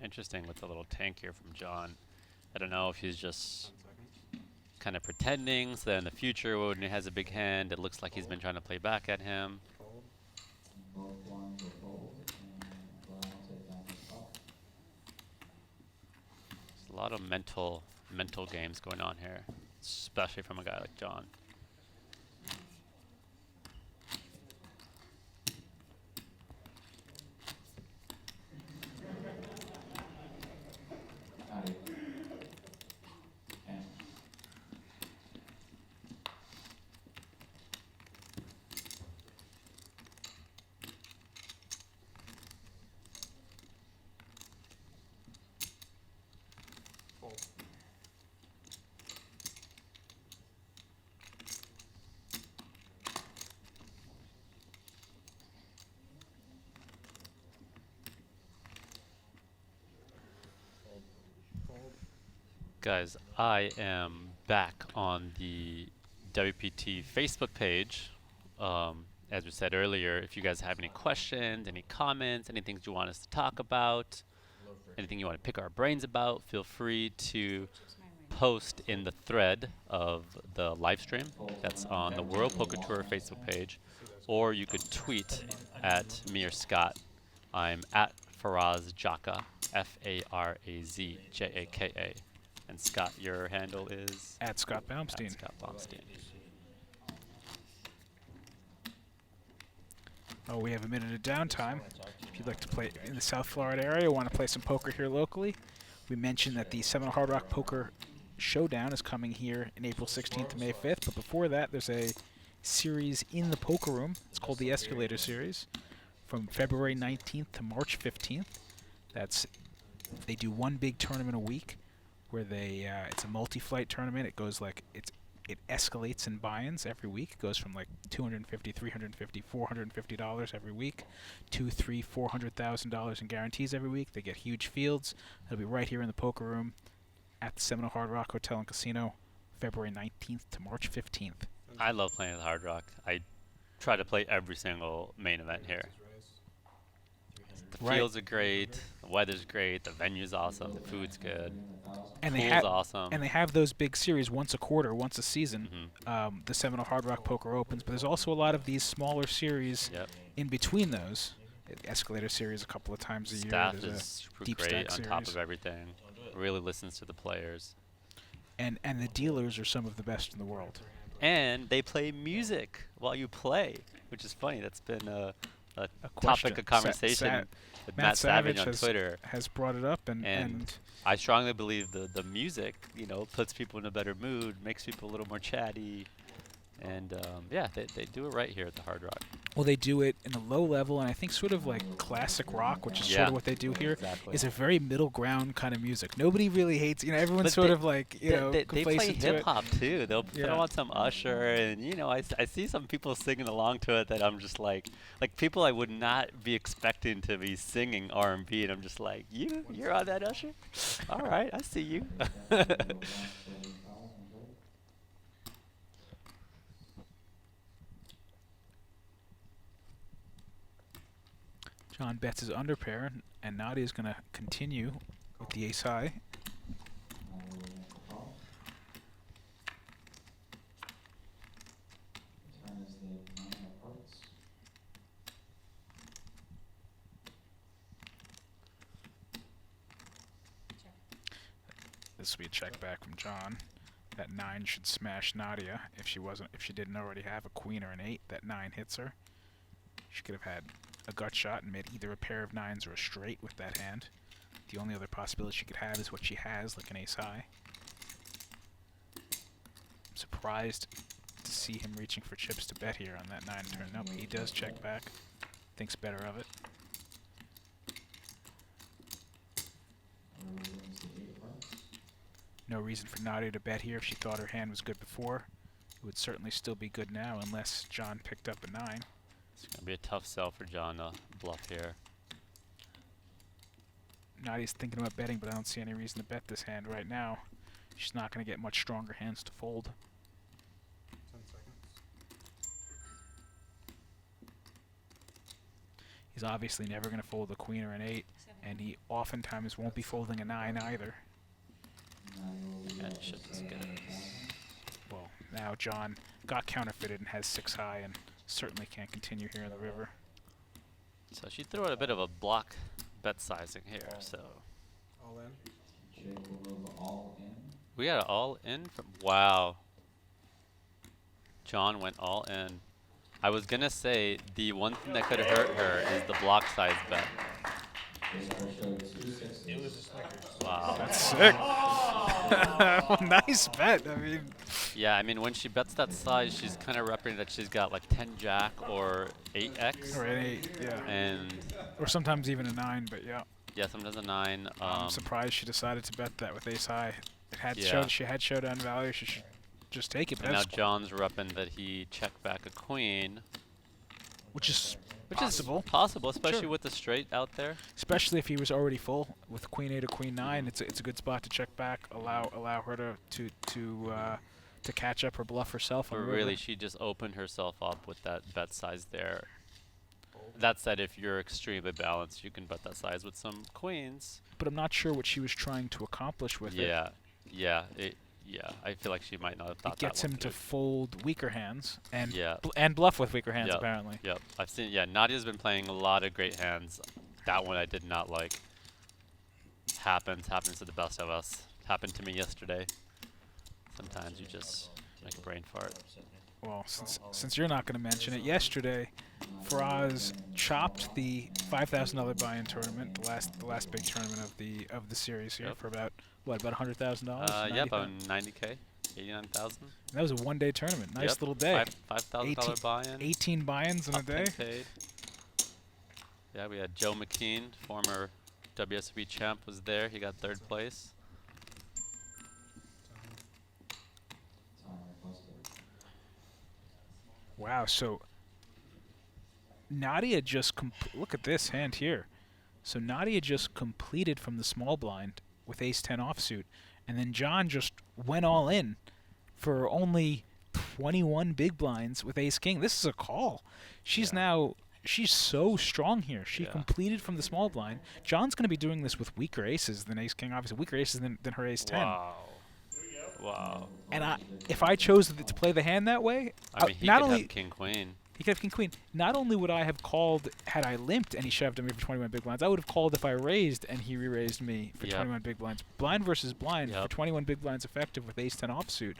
Interesting with the little tank here from John. I don't know if he's just kind of pretending, so that in the future when he has a big hand, it looks like he's been trying to play back at him. Both blinds will fold, and Brian will take down his call. There's a lot of mental games going on here, especially from a guy like John. Howdy. And Fold. Fold. Guys, I am back on the WPT Facebook page. As we said earlier, if you guys have any questions, any comments, anything you want us to talk about, anything you want to pick our brains about, feel free to post in the thread of the live stream that's on the World Poker Tour Facebook page, or you could tweet at me or Scott. I'm at Faraz Jaka, Farazjaka. And Scott, your handle is? At Scott Baumstein. At Scott Baumstein. Oh, we have a minute of downtime. If you'd like to play in the South Florida area, want to play some poker here locally, we mentioned that the Seminole Hard Rock Poker Showdown is coming here in April 16th to May 5th. But before that, there's a series in the poker room. It's called the Escalator Series, from February 19th to March 15th. They do one big tournament a week, where it's a multi-flight tournament. It goes like it escalates in buy-ins every week. It goes from like $250, $350, $450 every week to $300,000, $400,000 in guarantees every week. They get huge fields. It'll be right here in the poker room at the Seminole Hard Rock Hotel and Casino, February 19th to March 15th. I love playing at the Hard Rock. I try to play every single main event here. The fields are great, the weather's great, the venue's awesome, the food's good, and pool's awesome. And they have those big series once a quarter, once a season, the Seminole Hard Rock Poker Opens. But there's also a lot of these smaller series in between those. Escalator Series a couple of times a year. Staff There's is a super deep great stack on series. top of everything. Really listens to the players. And the dealers are some of the best in the world. And they play music while you play, which is funny. That's been a question. topic of conversation with Matt Savage on Twitter. Has brought it up, and I strongly believe the music, puts people in a better mood, makes people a little more chatty, and they do it right here at the Hard Rock. Well, they do it in a low level, and I think sort of like classic rock, which is sort of what they do here, is a very middle ground kind of music. Nobody really hates, everyone's But sort they- of like, they complacent play to hip hop too. They'll put on some Usher, and I see some people singing along to it that I'm just like people I would not be expecting to be singing R&B, and I'm just like, you're on that Usher? All right, I see you. John bets his under pair, and Nadia's going to continue with the ace high. This will be a check back from John. That 9 should smash Nadia if she didn't already have a queen or an 8. That 9 hits her. She could have had a gut shot and made either a pair of 9s or a straight with that hand. The only other possibility she could have is what she has, like an ace high. I'm surprised to see him reaching for chips to bet here on that 9 turn. Nope, he does check back. Thinks better of it. No reason for Nadia to bet here if she thought her hand was good before. It would certainly still be good now unless John picked up a 9. It's going to be a tough sell for John to bluff here. Nadia's thinking about betting, but I don't see any reason to bet this hand right now. She's not going to get much stronger hands to fold. 10 seconds. He's obviously never going to fold a queen or an 8, and he oftentimes won't be folding a 9 either. And should just get it. Well, now John got counterfeited and has 6 high and certainly can't continue here in the river. So she threw out a bit of a block bet sizing here, so. All in. Jake will move all in. We got it all in from, wow. John went all in. I was gonna say the one thing that could have hurt her is the block size bet. It was a Snickers. Wow. That's sick. Nice bet. I mean. Yeah, I mean when she bets that size, she's kind of representing that she's got like 10 jack or 8x. Or an 8, yeah. And. Or sometimes even a 9, but yeah. Yeah, sometimes a 9. I'm surprised she decided to bet that with ace high. It had she had showdown value. She should just take it. But and now John's repping that he checked back a queen, which is possible. Possible, especially Sure. with the straight out there. Especially if he was already full with queen 8 or queen 9, it's a good spot to check back. Allow her to catch up or bluff herself. But really, she just opened herself up with that bet size there. That said, if you're extremely balanced, you can bet that size with some queens. But I'm not sure what she was trying to accomplish with it. Yeah, I feel like she might not have thought It gets that one him to through. fold weaker hands and Yeah. and bluff with weaker hands Yep, apparently. Yep, I've seen. Yeah, Nadia's been playing a lot of great hands. That one I did not like. Happens to the best of us. Happened to me yesterday. Sometimes you just make a brain fart. Well, since you're not going to mention it, yesterday, Faraz chopped the $5,000 buy-in tournament, the last big tournament of the series here, for about $100,000. Yeah, about 90K, 89,000. That was a one-day tournament. Nice little day. $5,000 buy-in. 18 buy-ins in a day. Paid. Yeah, we had Joe McKean, former WSOP champ, was there. He got 3rd place. Wow, so Nadia just look at this hand here. So Nadia just completed from the small blind with ace-10 offsuit, and then John just went all in for only 21 big blinds with ace-king. This is a call. She's so strong here. She completed from the small blind. John's going to be doing this with weaker aces than ace-king, obviously weaker aces than her ace-10. Wow. And if I chose to play the hand that way, I mean, he not could only have king-queen. He could have king-queen. Not only would I have called had I limped and he shoved me for 21 big blinds, I would have called if I raised and he re-raised me for 21 big blinds. Blind versus blind for 21 big blinds effective with ace-10 offsuit.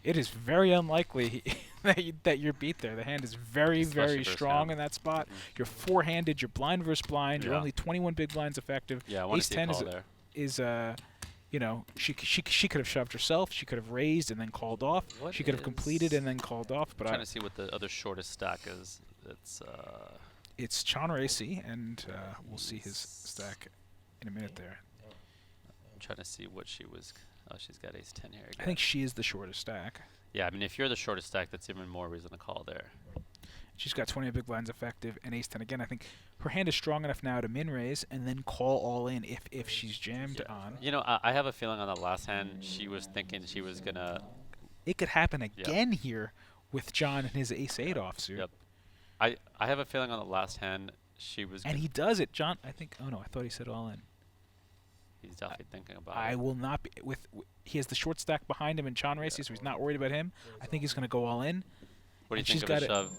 It is very unlikely that you're beat there. The hand is very, very strong in that spot. You're four-handed. You're blind versus blind. You're only 21 big blinds effective. Yeah, I want to see a call there. You know, she could have shoved herself. She could have raised and then called off. She could have completed and then called off. But I'm trying to see what the other shortest stack is. It's Chan Racy, and we'll see his stack in a minute there. I'm trying to see what she was. Oh, she's got ace-10 here again. I think she is the shortest stack. Yeah, I mean, if you're the shortest stack, that's even more reason to call there. She's got 20 big blinds effective and ace-10 again. I think her hand is strong enough now to min-raise and then call all in if she's jammed on. You know, I have a feeling on that last hand she was thinking she was going to... It could happen again here with John and his ace-8 offsuit. Yep. I have a feeling on the last hand she was... And he does it, John. I think... Oh, no, I thought he said all in. He's definitely thinking about it. I will not be... He has the short stack behind him in Chan Racy, so he's not worried about him. I think he's going to go all in. What do you think of a shove?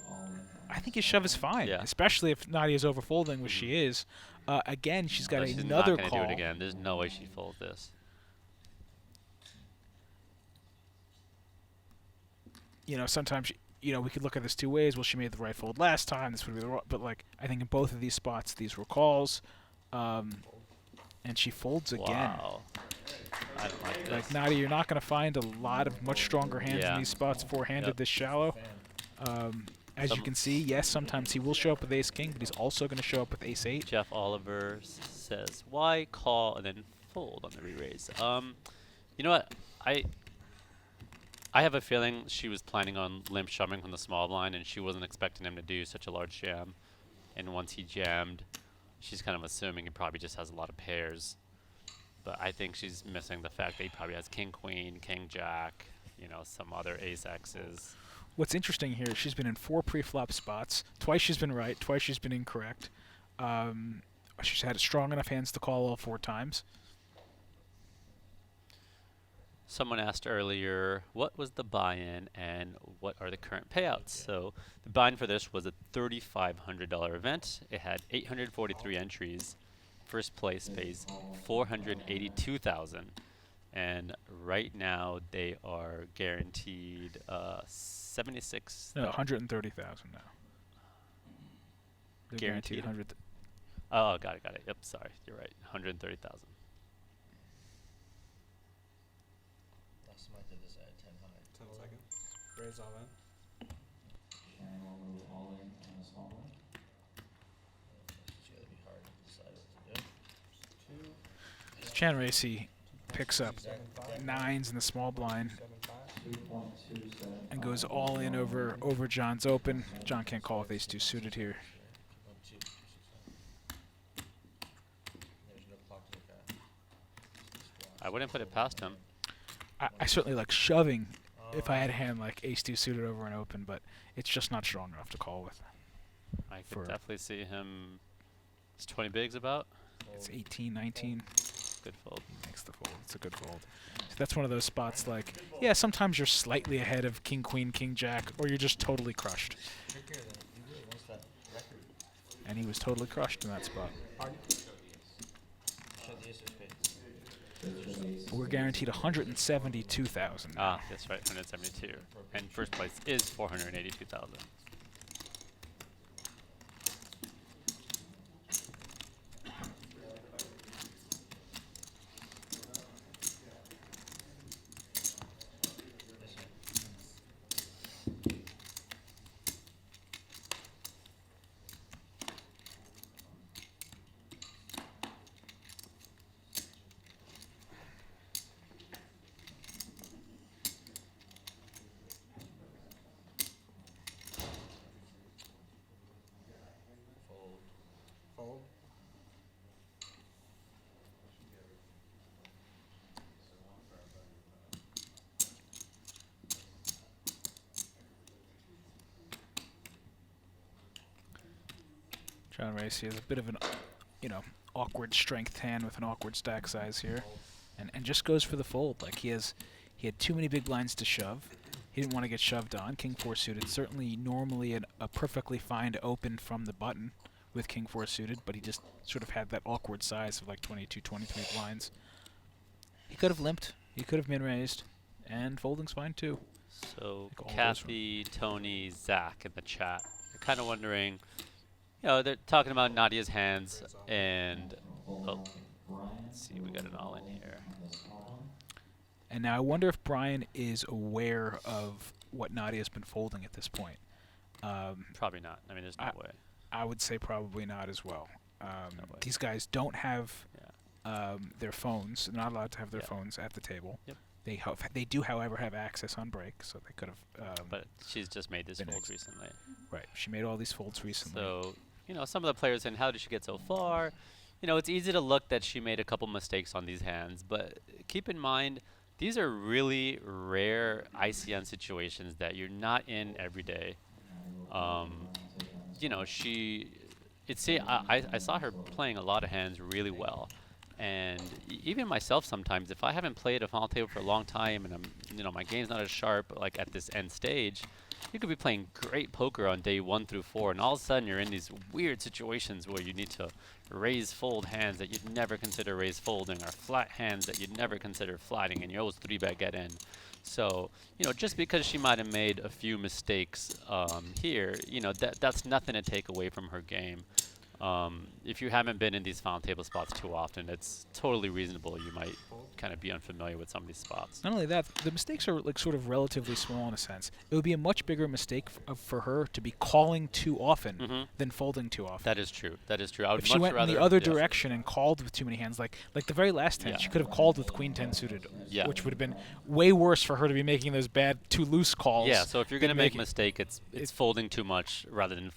I think his shove is fine, especially if Nadia's overfolding, which she is. Again, she's got she's another not gonna call. Do it again. There's no way she'd fold this. You know, sometimes we could look at this two ways. Well, she made the right fold last time. This would be the wrong. But I think in both of these spots, these were calls, and she folds again. Wow. I don't like this. Like Nadia, you're not going to find a lot of much stronger hands in these spots four-handed this shallow. As you can see, yes, sometimes he will show up with ace-king, but he's also going to show up with ace-8. Jeff Oliver says, why call and then fold on the re-raise? You know what? I have a feeling she was planning on limp shoving from the small blind, and she wasn't expecting him to do such a large jam. And once he jammed, she's kind of assuming he probably just has a lot of pairs. But I think she's missing the fact that he probably has king-queen, king-jack, some other ace-x's. What's interesting here is she's been in 4 pre-flop spots. Twice she's been right, twice she's been incorrect. She's had strong enough hands to call all 4 times. Someone asked earlier, what was the buy-in and what are the current payouts? So the buy-in for this was a $3,500 event. It had 843 entries. First place pays $482,000, and right now they are guaranteed 76. No, 130,000 now. They're guaranteed 100. Oh, got it. Yep, sorry, you're right. 130,000. Last time I did this, I had 10 high. 10 seconds. Raise all in. Sharon will move all in on the small one. It's gonna be hard to decide what to do. Chan Racy picks up 9s in the small blind and goes all in over John's open. John can't call with ace-2 suited here. I wouldn't put it past him. I certainly like shoving if I had a hand like ace-2 suited over an open, but it's just not strong enough to call with. I could definitely see him. It's 20 bigs about. It's 18, 19. Good fold. Makes the fold. It's a good fold. So that's one of those spots like, yeah, sometimes you're slightly ahead of king, queen, king, jack, or you're just totally crushed. And he was totally crushed in that spot. We're guaranteed 172,000. Ah, that's right, 172. And first place is 482,000. Fold. John Racy has a bit of an, awkward strength hand with an awkward stack size here, and just goes for the fold. Like he had too many big blinds to shove. He didn't want to get shoved on. King 4 suited, certainly normally a perfectly fine to open from the button with King 4 suited, but he just sort of had that awkward size of like 22, 23 blinds. He could have limped. He could have min-raised, and folding's fine too. So Kathy, Tony, Zach in the chat. They're kind of wondering, they're talking about Nadia's hands, and let's see, we got an all in here. And now I wonder if Brian is aware of what Nadia's been folding at this point. Probably not. I mean, there's no way. I would say probably not as well. These guys don't have their phones. They're not allowed to have their phones at the table. Yep. They do, however, have access on break, so they could have. But she's just made this fold recently. Right. She made all these folds recently. So, some of the players saying, how did she get so far? It's easy to look that she made a couple mistakes on these hands, but keep in mind, these are really rare ICM situations that you're not in every day. I saw her playing a lot of hands really well. And even myself sometimes, if I haven't played a final table for a long time and my game's not as sharp, like at this end stage, you could be playing great poker on day 1 through 4, and all of a sudden you're in these weird situations where you need to raise fold hands that you'd never consider raise folding, or flat hands that you'd never consider flatting, and you always 3-bet get in. So, just because she might have made a few mistakes here, that's nothing to take away from her game. If you haven't been in these final table spots too often, it's totally reasonable you might kind of be unfamiliar with some of these spots. Not only that, the mistakes are like sort of relatively small in a sense. It would be a much bigger mistake for her to be calling too often than folding too often. That is true. That is true. I would if she went in the other direction and called with too many hands, like the very last hand, she could have called with Queen 10 suited, which would have been way worse for her to be making those bad too loose calls. Yeah. So if you're going to make a mistake, it's folding too much rather than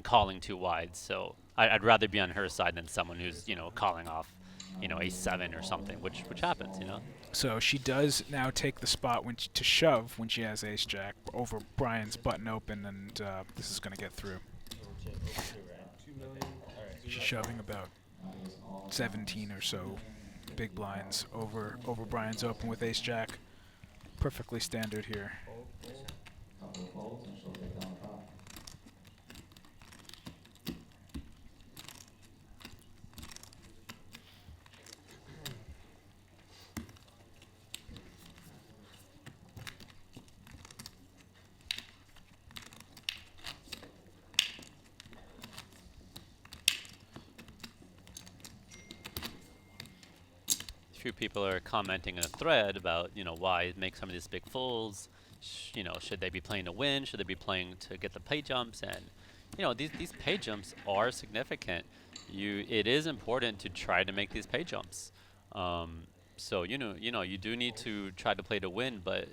calling too wide. So I'd rather be on her side than someone who's calling off a7 or something, which happens, So she does now take the spot to shove when she has ace jack over Brian's button open, and this is going to get through. 2 million. All right. She's shoving about 17 or so big blinds over Brian's open with ace jack. Perfectly standard here. Couple of folds and she'll take down the top. Few people are commenting in a thread about, why make some of these big folds. Should they be playing to win? Should they be playing to get the pay jumps? And these pay jumps are significant. It is important to try to make these pay jumps. So you do need to try to play to win. But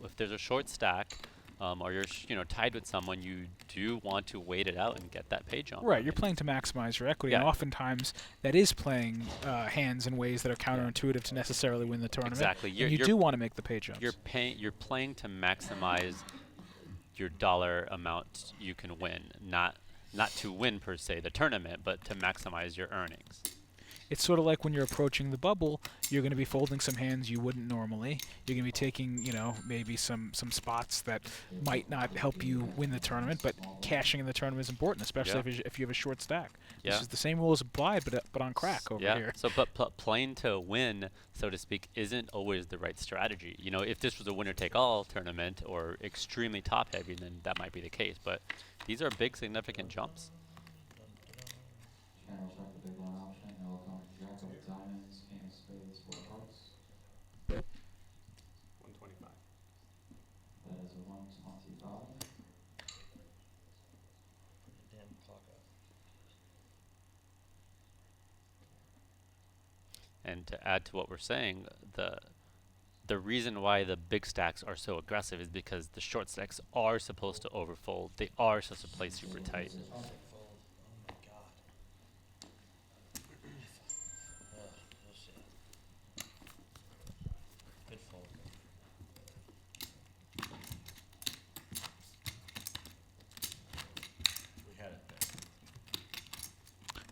if there's a short stack, or you're tied with someone, you do want to wait it out and get that pay jump. Right, you're playing to maximize your equity, and oftentimes that is playing hands in ways that are counterintuitive to necessarily win the tournament. Exactly. You do want to make the pay jumps. You're playing to maximize your dollar amount you can win, not to win per se the tournament, but to maximize your earnings. It's sort of like when you're approaching the bubble, you're going to be folding some hands you wouldn't normally. You're going to be taking, maybe some spots that might not help you win the tournament, but cashing in the tournament is important, especially if you have a short stack. Yeah. This is the same rules applied, but on crack over here. So, but playing to win, so to speak, isn't always the right strategy. If this was a winner-take-all tournament or extremely top-heavy, then that might be the case. But these are big, significant jumps. Channel check the big blind option. It will come jack of diamonds, king of spades, four of hearts. 125. That is a 125. Damn clock up. And to add to what we're saying, the reason why the big stacks are so aggressive is because the short stacks are supposed to overfold. They are supposed to play super tight.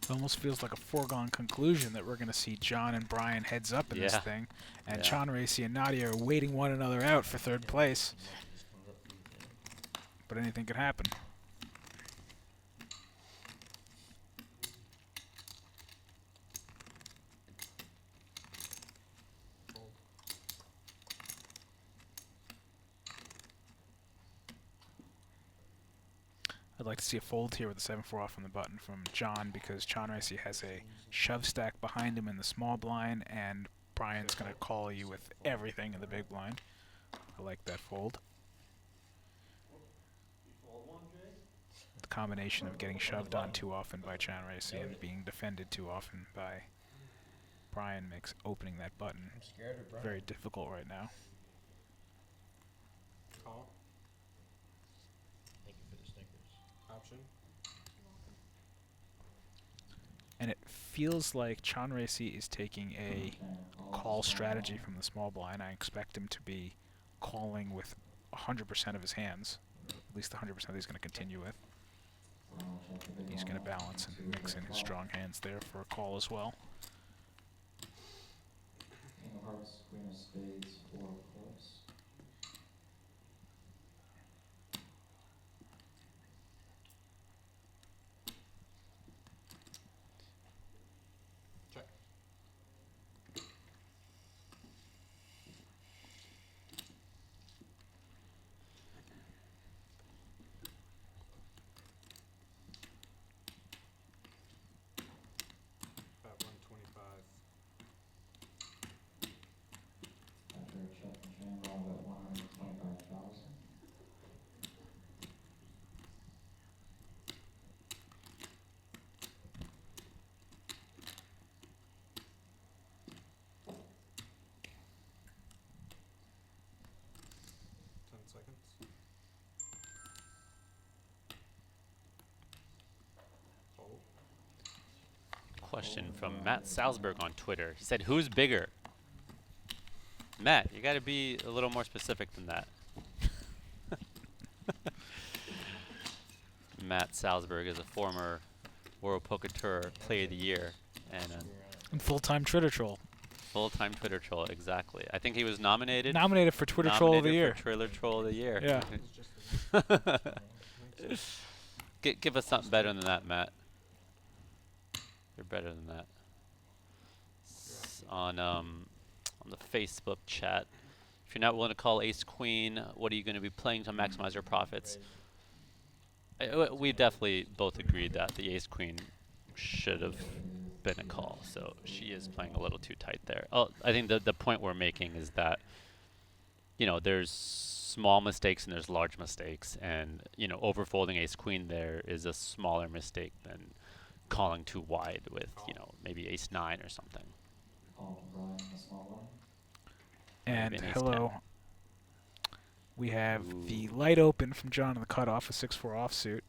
It almost feels like a foregone conclusion that we're going to see John and Brian heads up in this thing, and Sean Racy and Nadia are waiting one another out for third place. But anything could happen. I'd like to see a fold here with the 7-4 off on the button from John, because John Racy has a shove stack behind him in the small blind, and Brian's going to call you with everything in the big blind. I like that fold. The combination of getting shoved on too often by John Racy and being defended too often by Brian makes opening that button very difficult right now. Call. Option. And it feels like John Racy is taking a call strategy from the small blind. I expect him to be calling with 100% of his hands, at least the 100% that he's going to continue with. He's going to balance and mix in his strong hands there for a call as well. King of hearts, queen of spades, four of clubs. Check. About 125. After a check and jam round at 125,000. Question from Matt Salzberg on Twitter. He said, "Who's bigger?" Matt, you got to be a little more specific than that. Matt Salzberg is a former World Poker Tour Player of the Year and Full-time Twitter troll. full-time Twitter troll. Exactly. I think he was nominated. Nominated for Twitter Troll of the Year. For Twitter Troll of the Year. Yeah. Give us something better than that, Matt. You're better than that. On the Facebook chat. If you're not willing to call ace queen, what are you going to be playing to maximize your profits? We definitely both agreed that the ace queen should have been a call, so she is playing a little too tight there. Oh, I think the point we're making is that, you know, there's small mistakes and there's large mistakes, and, you know, overfolding ace queen there is a smaller mistake than calling too wide with, you know, maybe ace 9 or something. And Maybe an ace hello. We have the light open from John on the cutoff, a 6-4 offsuit.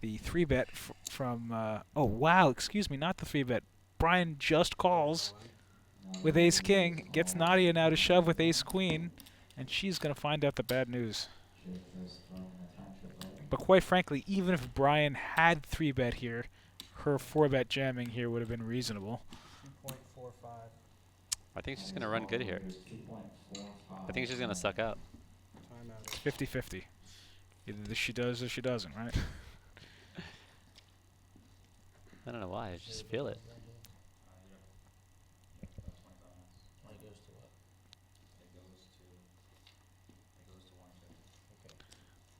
The 3-bet from, oh wow, excuse me, not the 3-bet. Brian just calls with ace king, gets Nadia now to shove with ace queen, and she's going to find out the bad news. But quite frankly, even if Brian had 3-bet here, her 4-bet jamming here would have been reasonable. 2.45. I think she's going to run good here. I think she's going to suck out. It's 50-50. Either she does or she doesn't, right? I don't know why, I just feel it.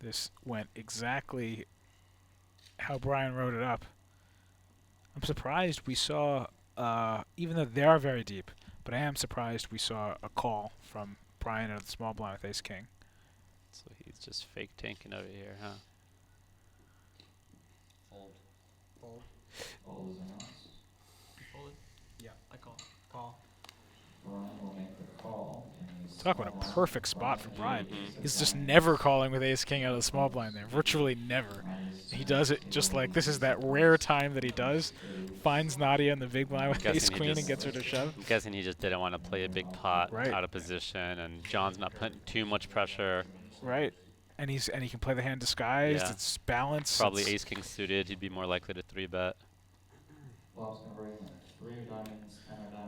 This went exactly how Brian wrote it up. I'm surprised we saw, even though they are very deep, but I am surprised we saw a call from Brian out of the small blind with ace king. So he's just fake tanking over here, huh? Fold. Fold. Fold is announced. Fold it. Yeah, I call. Call. Brian will make the call. Talk about a perfect spot for Brian. He's just never calling with ace king out of the small blind there. Virtually never. He does it just like this is that rare time that he does. Finds Nadia in the big blind with ace queen and gets her to shove. I'm guessing he just didn't want to play a big pot out of position, and John's not putting too much pressure. Right. And he can play the hand disguised. Yeah. It's balanced. Probably ace king suited. He'd be more likely to 3-bet.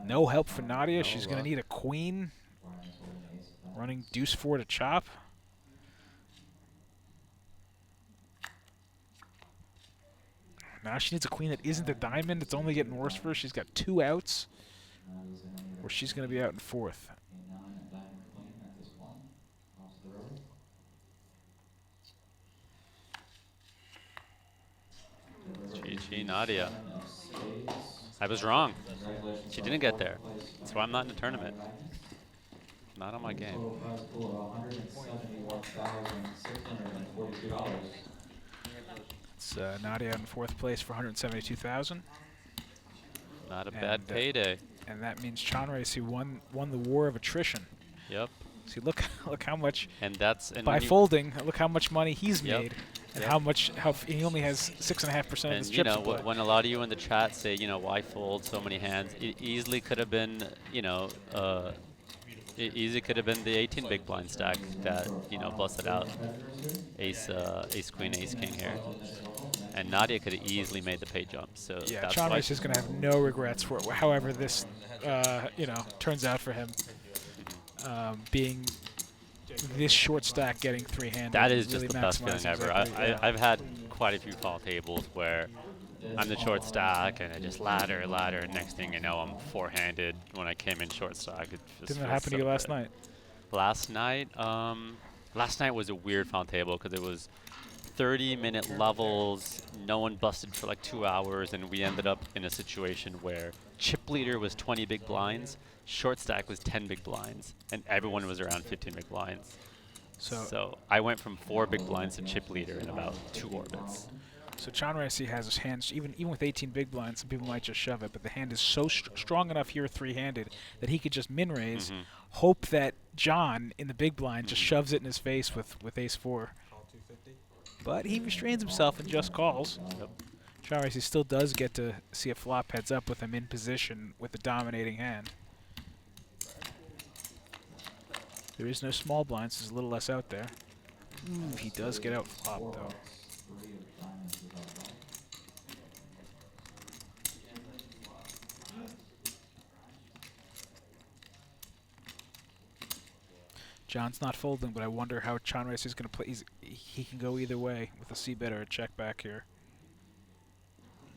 No help for Nadia. She's going to need a queen. Running deuce 4 to chop. Now she needs a queen that isn't a diamond. It's only getting worse for her. She's got 2 outs, or she's going to be out in 4th. GG, Nadia. I was wrong. She didn't get there. That's why I'm not in the tournament. Not on my game. It's Nadia in 4th place for $172,000. Not a bad payday. And that means Chanracy won the war of attrition. Yep. See, look how much. And that's by folding. Look how much money he's made, and how he only has 6.5% of his chips. And you know, when a lot of you in the chat say, you know, why fold so many hands? It easily could have been, you know, it easily could have been the 18 big blind stack that, you know, busted out ace queen, ace king here. And Nadia could have easily made the pay jump. So yeah, Chanracy is going to have no regrets for it, however this, you know, turns out for him. Being this short stack, getting 3-handed. That is really just the best feeling ever. I've had quite a few fall tables where I'm the short stack and I just ladder, and next thing you know, I'm 4-handed when I came in short stack. It just Didn't that happen to you last night? Last night was a weird fall table because it was 30-minute levels. No one busted for like 2 hours, and we ended up in a situation where chip leader was 20 big blinds, short stack was 10 big blinds, and everyone was around 15 big blinds. So I went from 4 big blinds to chip leader in about 2 orbits. So Chanracy has his hands, even with 18 big blinds, some people might just shove it, but the hand is so strong enough here 3-handed that he could just min-raise, hope that John in the big blind just shoves it in his face with ace 4. But he restrains himself and just calls. Yep. Chanracy still does get to see a flop heads up with him in position with the dominating hand. There is no small blinds, there's a little less out there. Ooh, he does get out flop though. John's not folding, but I wonder how John Rice is going to play. He can go either way with a c-bet or a check back here.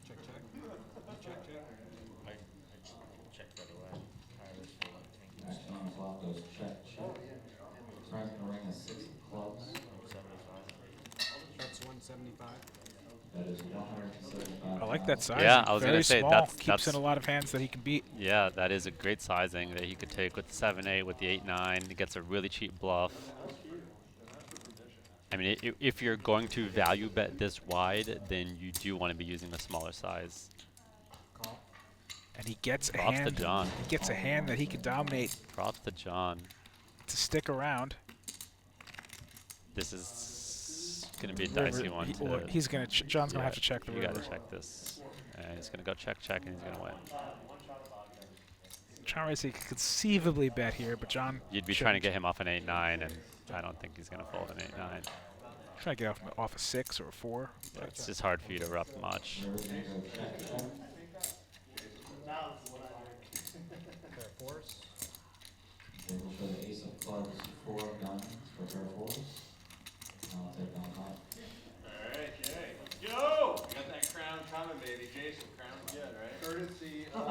Check, check. Check, check. I checked right away. Next on the flop goes check, check. Brian's gonna ring a 6 of clubs. That's 175. That is 175. I like that sizing. Yeah, I was Very going to say small. that's Keeps in a lot of hands that he can beat. Yeah, that is a great sizing that he could take with the 7-8, with the 8-9. He gets a really cheap bluff. I mean, if you're going to value bet this wide, then you do want to be using a smaller size. Call. And he gets a Props hand. to John. He gets a hand that he can dominate. Props to John. To stick around. This is going to be a dicey one. He's going to. John's going to have to check the river. You got to check this. And he's going to go check, check, and he's going to win. John Rice, he could conceivably bet here, but John. You'd be trying to get him off an 8-9, and I don't think he's going to fold an 8-9. Try to get off a 6 or a 4. Yeah, it's just hard for you to rub much. Pair of fours. They will show the ace of clubs, 4 of diamonds for pair of fours. I'll take on top. Alright, Jay. Let's go! You got that crown coming, baby. Jason, crown's good, right? Courtesy of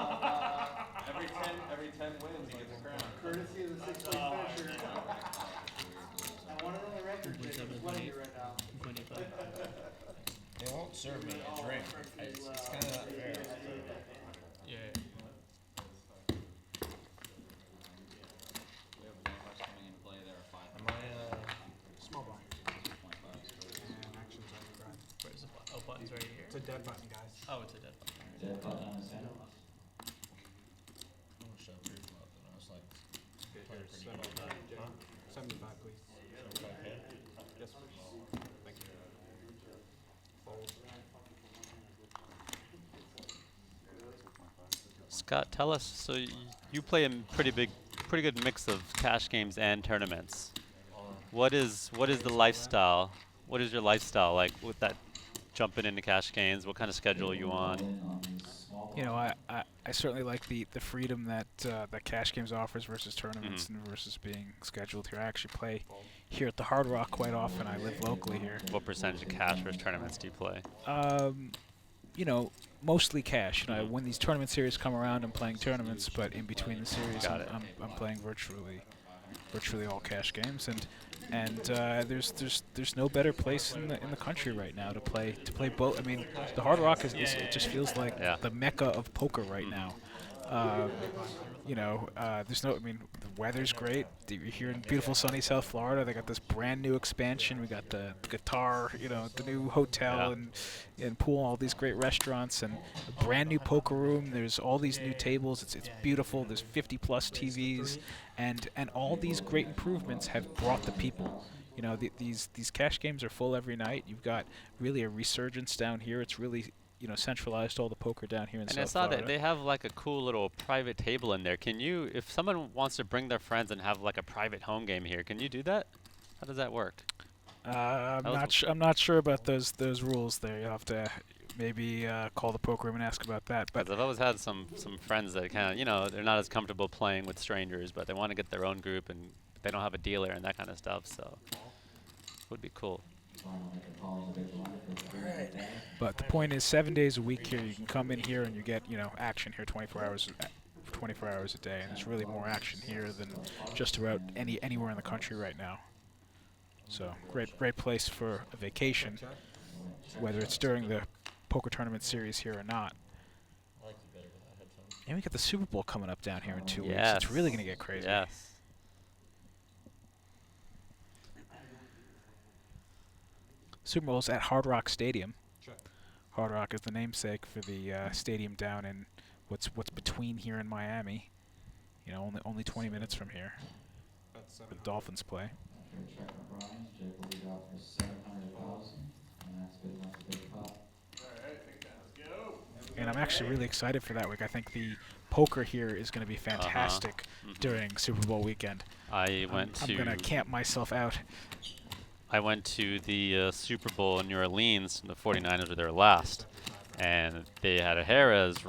every 10 wins, he gets a crown. courtesy of the 6-way finisher. I want it on the record, Jay. I'm sweating here right now. They won't serve me a drink. It's kind of not fair. Yeah. Am I, Small blind. And action's on the grind. Where's the button? Oh, button's right here. It's a dead button, guys. Oh, it's a dead button. Dead button on his hand. I'm gonna show pre-flop, and I was like, Here's 75, please. Yes, please. Thank you. Fold. Scott, tell us. So you play a pretty good mix of cash games and tournaments. What is the lifestyle? What is your lifestyle like with that jumping into cash games? What kind of schedule are you on? You know, I certainly like the freedom that that cash games offers versus tournaments and versus being scheduled here. I actually play here at the Hard Rock quite often. I live locally here. What percentage of cash versus tournaments do you play? You know, mostly cash. You know, when these tournament series come around, I'm playing tournaments, but in between the series, I'm playing virtually all cash games, and there's no better place in the country right now to play both. I mean, the Hard Rock is it just feels like the mecca of poker right now. You know, there's no. I mean, the weather's great. You're here in beautiful sunny South Florida. They got this brand new expansion. We got the guitar. You know, the new hotel and pool. All these great restaurants and a brand new poker room. There's all these new tables. It's beautiful. There's 50+ TVs, and all these great improvements have brought the people. You know, these cash games are full every night. You've got really a resurgence down here. It's really centralized all the poker down here in South Florida. And I saw that they have like a cool little private table in there. Can you, if someone wants to bring their friends and have like a private home game here, can you do that? How does that work? I'm not sure about those rules there. You'll have to maybe call the poker room and ask about that. But I've always had some friends that kind of, they're not as comfortable playing with strangers, but they want to get their own group and they don't have a dealer and that kind of stuff. So it would be cool. But the point is, 7 days a week here, you can come in here and you get, action here 24 hours a day, and there's really more action here than just about anywhere in the country right now. So great place for a vacation, whether it's during the poker tournament series here or not. And we got the Super Bowl coming up down here in 2 weeks. It's really going to get crazy. Yes. Super Bowl's at Hard Rock Stadium. Hard Rock is the namesake for the stadium down in what's between here and Miami. You know, only 20 minutes from here. The Dolphins play. And I'm actually really excited for that week. I think the poker here is going to be fantastic during Super Bowl weekend. I'm going to camp myself out. I went to the Super Bowl in New Orleans. The 49ers were there last, and they had a Harrah's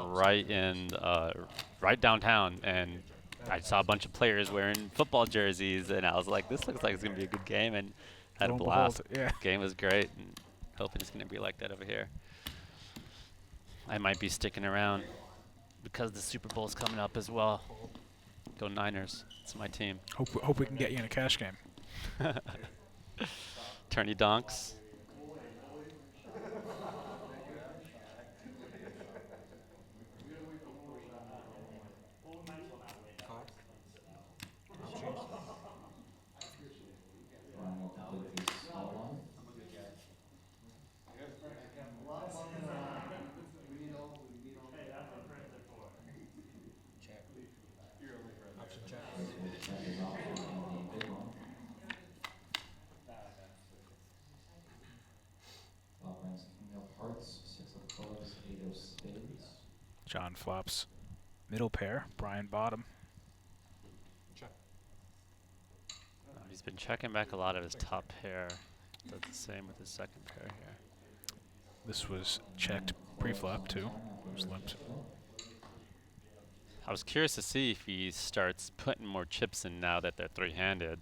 right downtown, and I saw a bunch of players wearing football jerseys, and I was like, this looks like it's going to be a good game, and had a Lo and blast. behold, yeah. Game was great, and hoping it's going to be like that over here. I might be sticking around because the Super Bowl's coming up as well. Go Niners. It's my team. Hope we can get you in a cash game. Tourney donks. John flops middle pair, Brian bottom. He's been checking back a lot of his top pair. Does the same with his second pair here. This was checked pre-flop too. It was limped. I was curious to see if he starts putting more chips in now that they're three-handed.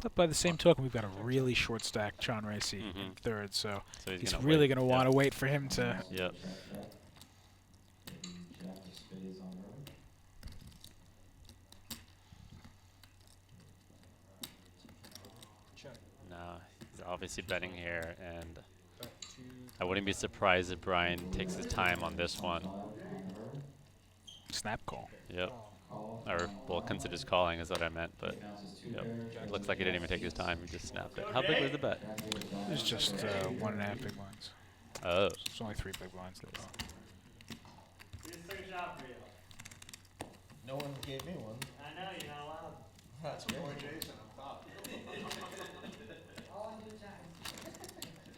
But by the same token, we've got a really short stack John Racy in third, so he's gonna really wait. going to want to wait for him to. Yep. No, he's obviously betting here, and I wouldn't be surprised if Brian takes his time on this one. Snap call. Yep. Or, well, considers calling is what I meant, but yep. It looks like he didn't even take his time. He just snapped it. How big was the bet? It was just 1.5 big blinds. Oh. It's only 3 big blinds. No one gave me one. I know, you're not allowed. That's Poor crazy. Jason up top.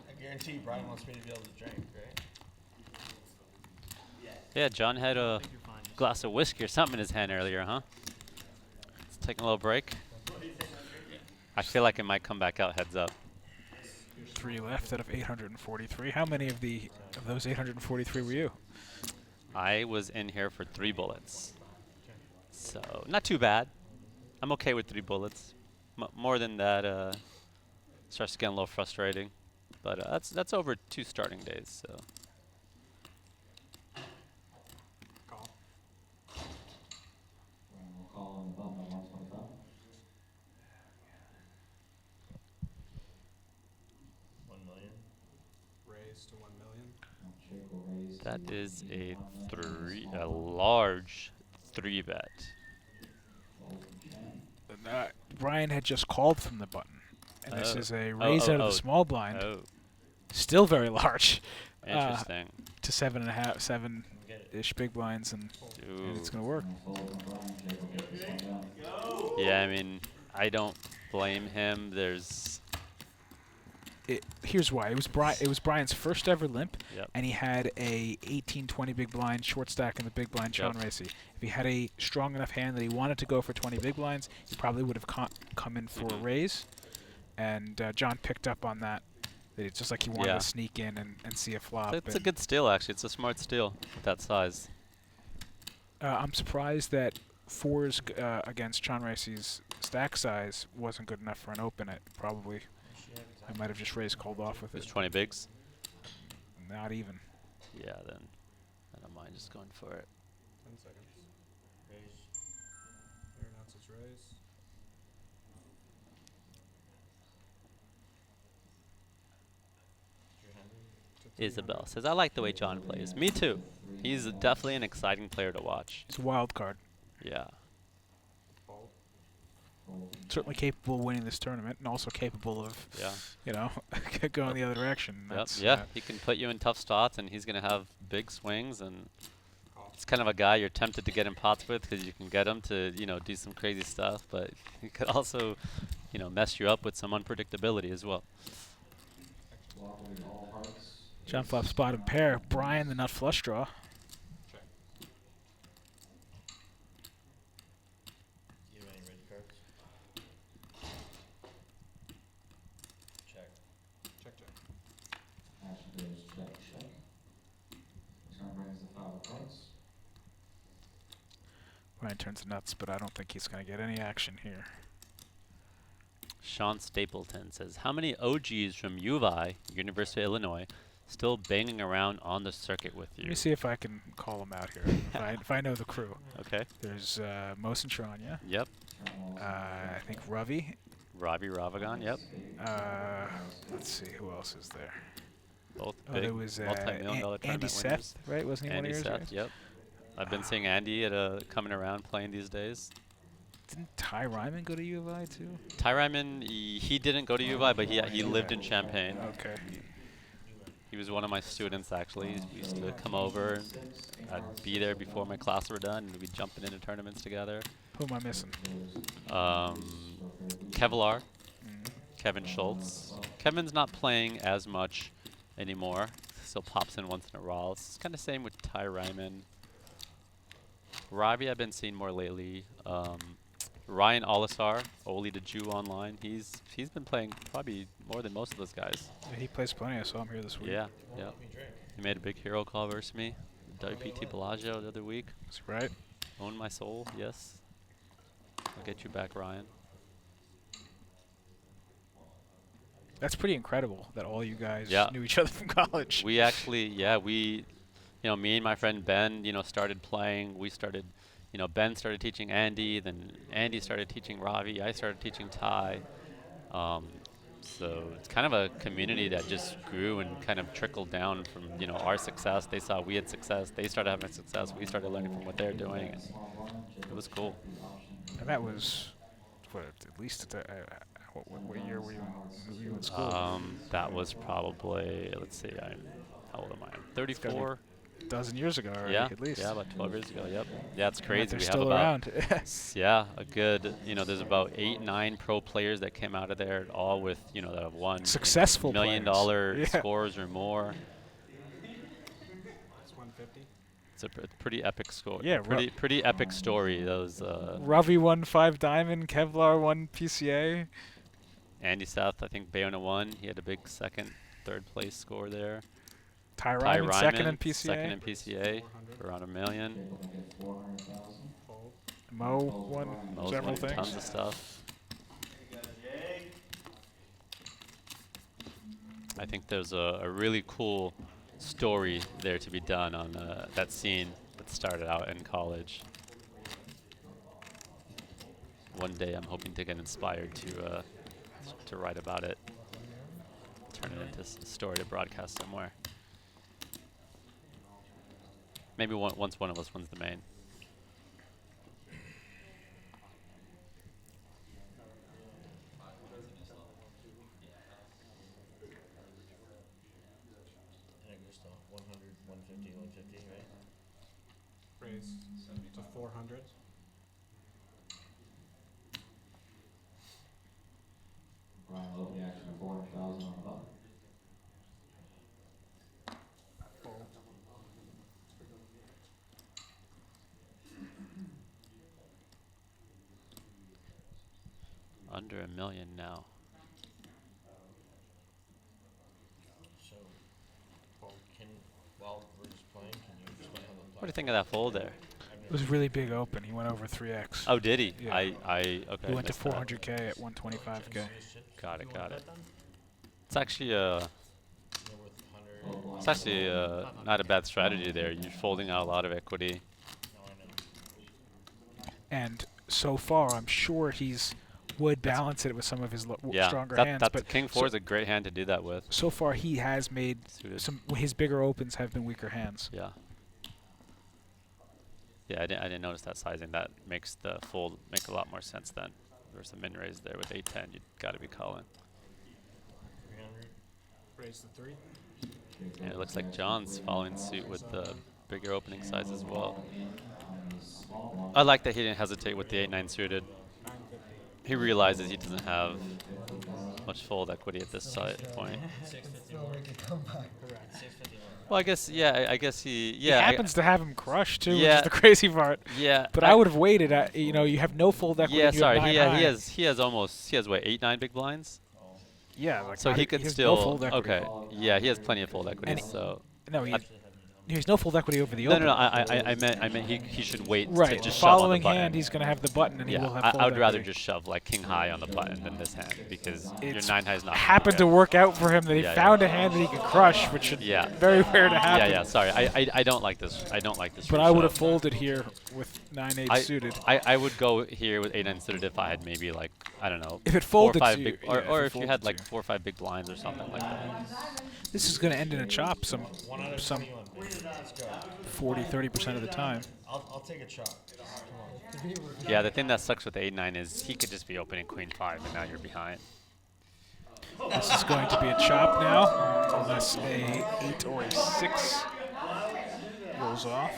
I guarantee Brian wants me to be able to drink, right? Yeah, John had a glass of whiskey or something in his hand earlier, huh? Let's take a little break. I feel like it might come back out heads up. 3 left out of 843. How many of those 843 were you? I was in here for 3 bullets. So, not too bad. I'm okay with 3 bullets. More than that, starts to get a little frustrating. But that's over 2 starting days, so. We'll call on the button at 125. Raise to 1 million. That is a large 3 bet. Brian had just called from the button, and this is a raise out of the small blind. Oh. Still very large. Interesting. To 7.5, 7-ish big blinds, and it's going to work. Yeah, I mean, I don't blame him. Here's why. It was Brian's first ever limp, Yep. and he had a 18-20 big blind short stack in the big blind John Racy. If he had a strong enough hand that he wanted to go for 20 big blinds, he probably would have come in for a raise. And John picked up on that. It's just like he wanted to sneak in and see a flop. It's a good steal, actually. It's a smart steal with that size. I'm surprised that 4s against John Racy's stack size wasn't good enough for an open. It probably, I might have just raised cold off with it. 20 bigs? Not even. Yeah, then I don't mind just going for it. 10 seconds. Raise. There announces raise. Isabel says, I like the way John plays. Me too. He's definitely an exciting player to watch. He's a wild card. Yeah. Certainly capable of winning this tournament, and also capable of, going the other direction. Yep. He can put you in tough spots, and he's going to have big swings, and it's kind of a guy you're tempted to get in pots with because you can get him to, do some crazy stuff, but he could also, mess you up with some unpredictability as well. John flops bottom pair. Brian the nut flush draw. Do you have any red cards? Check. Check. Action goes check. Turn brings the 5 of cards. Ryan turns nuts, but I don't think he's going to get any action here. Sean Stapleton says, how many OGs from UVI, University of Illinois, still banging around on the circuit with you? Let me see if I can call them out here. if I know the crew. Okay. There's Mos and Tranya. Yep. I think Ravi. Ravi Ravagan, yep. Let's see, who else is there? Both Oh, big there was multi-million-dollar Andy tournament Seth, winners. right? Wasn't he Andy one of yours? Seth, yep. I've been seeing Andy at coming around playing these days. Didn't Ty Ryman go to U of I too? Ty Ryman, he didn't go to U of I, but he lived in Champaign. Okay. He was one of my students, actually. We used to come over. I'd be there before my class were done, and we'd be jumping into tournaments together. Who am I missing? Kevlar, Kevin Schultz. Kevin's not playing as much anymore. Still pops in once in a while. It's kind of same with Ty Ryman. Ravi I've been seeing more lately. Ryan Olisar, Oli the Jew online. He's been playing probably more than most of those guys. Yeah, he plays plenty. I saw him here this week. Yeah, yeah. He made a big hero call versus me. WPT Bellagio the other week. That's right. Own my soul, yes. I'll get you back, Ryan. That's pretty incredible that all you guys Yeah. knew each other from college. We actually, me and my friend Ben, started playing. We started, Ben started teaching Andy, then Andy started teaching Ravi, I started teaching Ty. So it's kind of a community that just grew and kind of trickled down from, our success. They saw we had success. They started having success. We started learning from what they're doing. And it was cool. And that was, at least what year were you in school? That was probably, let's see, how old am I? I'm 34. A dozen years ago already, Yeah, at least. yeah, about 12 years ago, yep. Yeah, it's And crazy. they're We still have about, around. a good, there's about 8, 9 pro players that came out of there, all with, that have won Successful $1 million players. Yeah. scores or more. It's 150. It's a pretty epic score. Yeah, pretty epic story. Those Ravi won 5 diamond, Kevlar won PCA. Andy South, I think Bayona won. He had a big second, third place score there. Ty Ryman, second in PCA. Second in PCA, for around $1 million. Mo won Mo's several won things. Tons of stuff. I think there's a really cool story there to be done on that scene that started out in college. One day I'm hoping to get inspired to write about it, turn it into a story to broadcast somewhere. Maybe once one of us wins the main. I think there's still 100, 150, 150, right? Raise to 400. Brian Lowe, action of 400,000 on the button. Under $1 million now. So, while we're just playing, can you explain how the What do you think of that fold there? It was a really big open. He went over 3x. Oh, did he? Yeah. Okay. He went to missed that. 400K at 125K. Got it. It's actually not a bad strategy there. You're folding out a lot of equity. And so far, I'm sure would balance it with some of his stronger hands. But King 4 is a great hand to do that with. So far, he has made his bigger opens have been weaker hands. Yeah. Yeah, I didn't notice that sizing. That makes the fold make a lot more sense then. There's a min raise there with 810. You got to be calling. 300. Raise to 3. Yeah, it looks like John's following suit with the bigger opening size as well. I like that he didn't hesitate with the 8-9 suited. He realizes he doesn't have much fold equity at this point. Well, I guess he. Yeah, it happens to have him crush too, yeah, which is the crazy part. Yeah, but I would have waited. You have no fold equity. Yeah, and you sorry. have 9 He has what, 8-9 big blinds? Yeah, like so he could has still. no fold equity. Okay. Yeah, he has plenty of fold equity. And so. No, There's no fold equity over the No, open. no, no. I meant he should wait Right. to just shove on the Following button. hand, he's going to have the button, and he will have fold I would rather equity. just shove like king high on the button than this hand because your It's 9 high's not. happened to work out for him that he Yeah, found a hand that he could crush, which is very rare to happen. Yeah, yeah. Sorry, I don't like this. I don't like this. But I would have folded here with 9-8 suited. I would go here with 8-9 suited if I had maybe like I don't know. If it 4 or folded 5 to big, you, or, yeah, or if it if you had folded like 4 or 5 big blinds or something like that. This is going to end in a chop some 40-30% of the time. I'll take a chop. Come on. Yeah, the thing that sucks with 8-9 is he could just be opening queen 5 and now you're behind. This is going to be a chop now, unless a 8 or a 6 rolls off.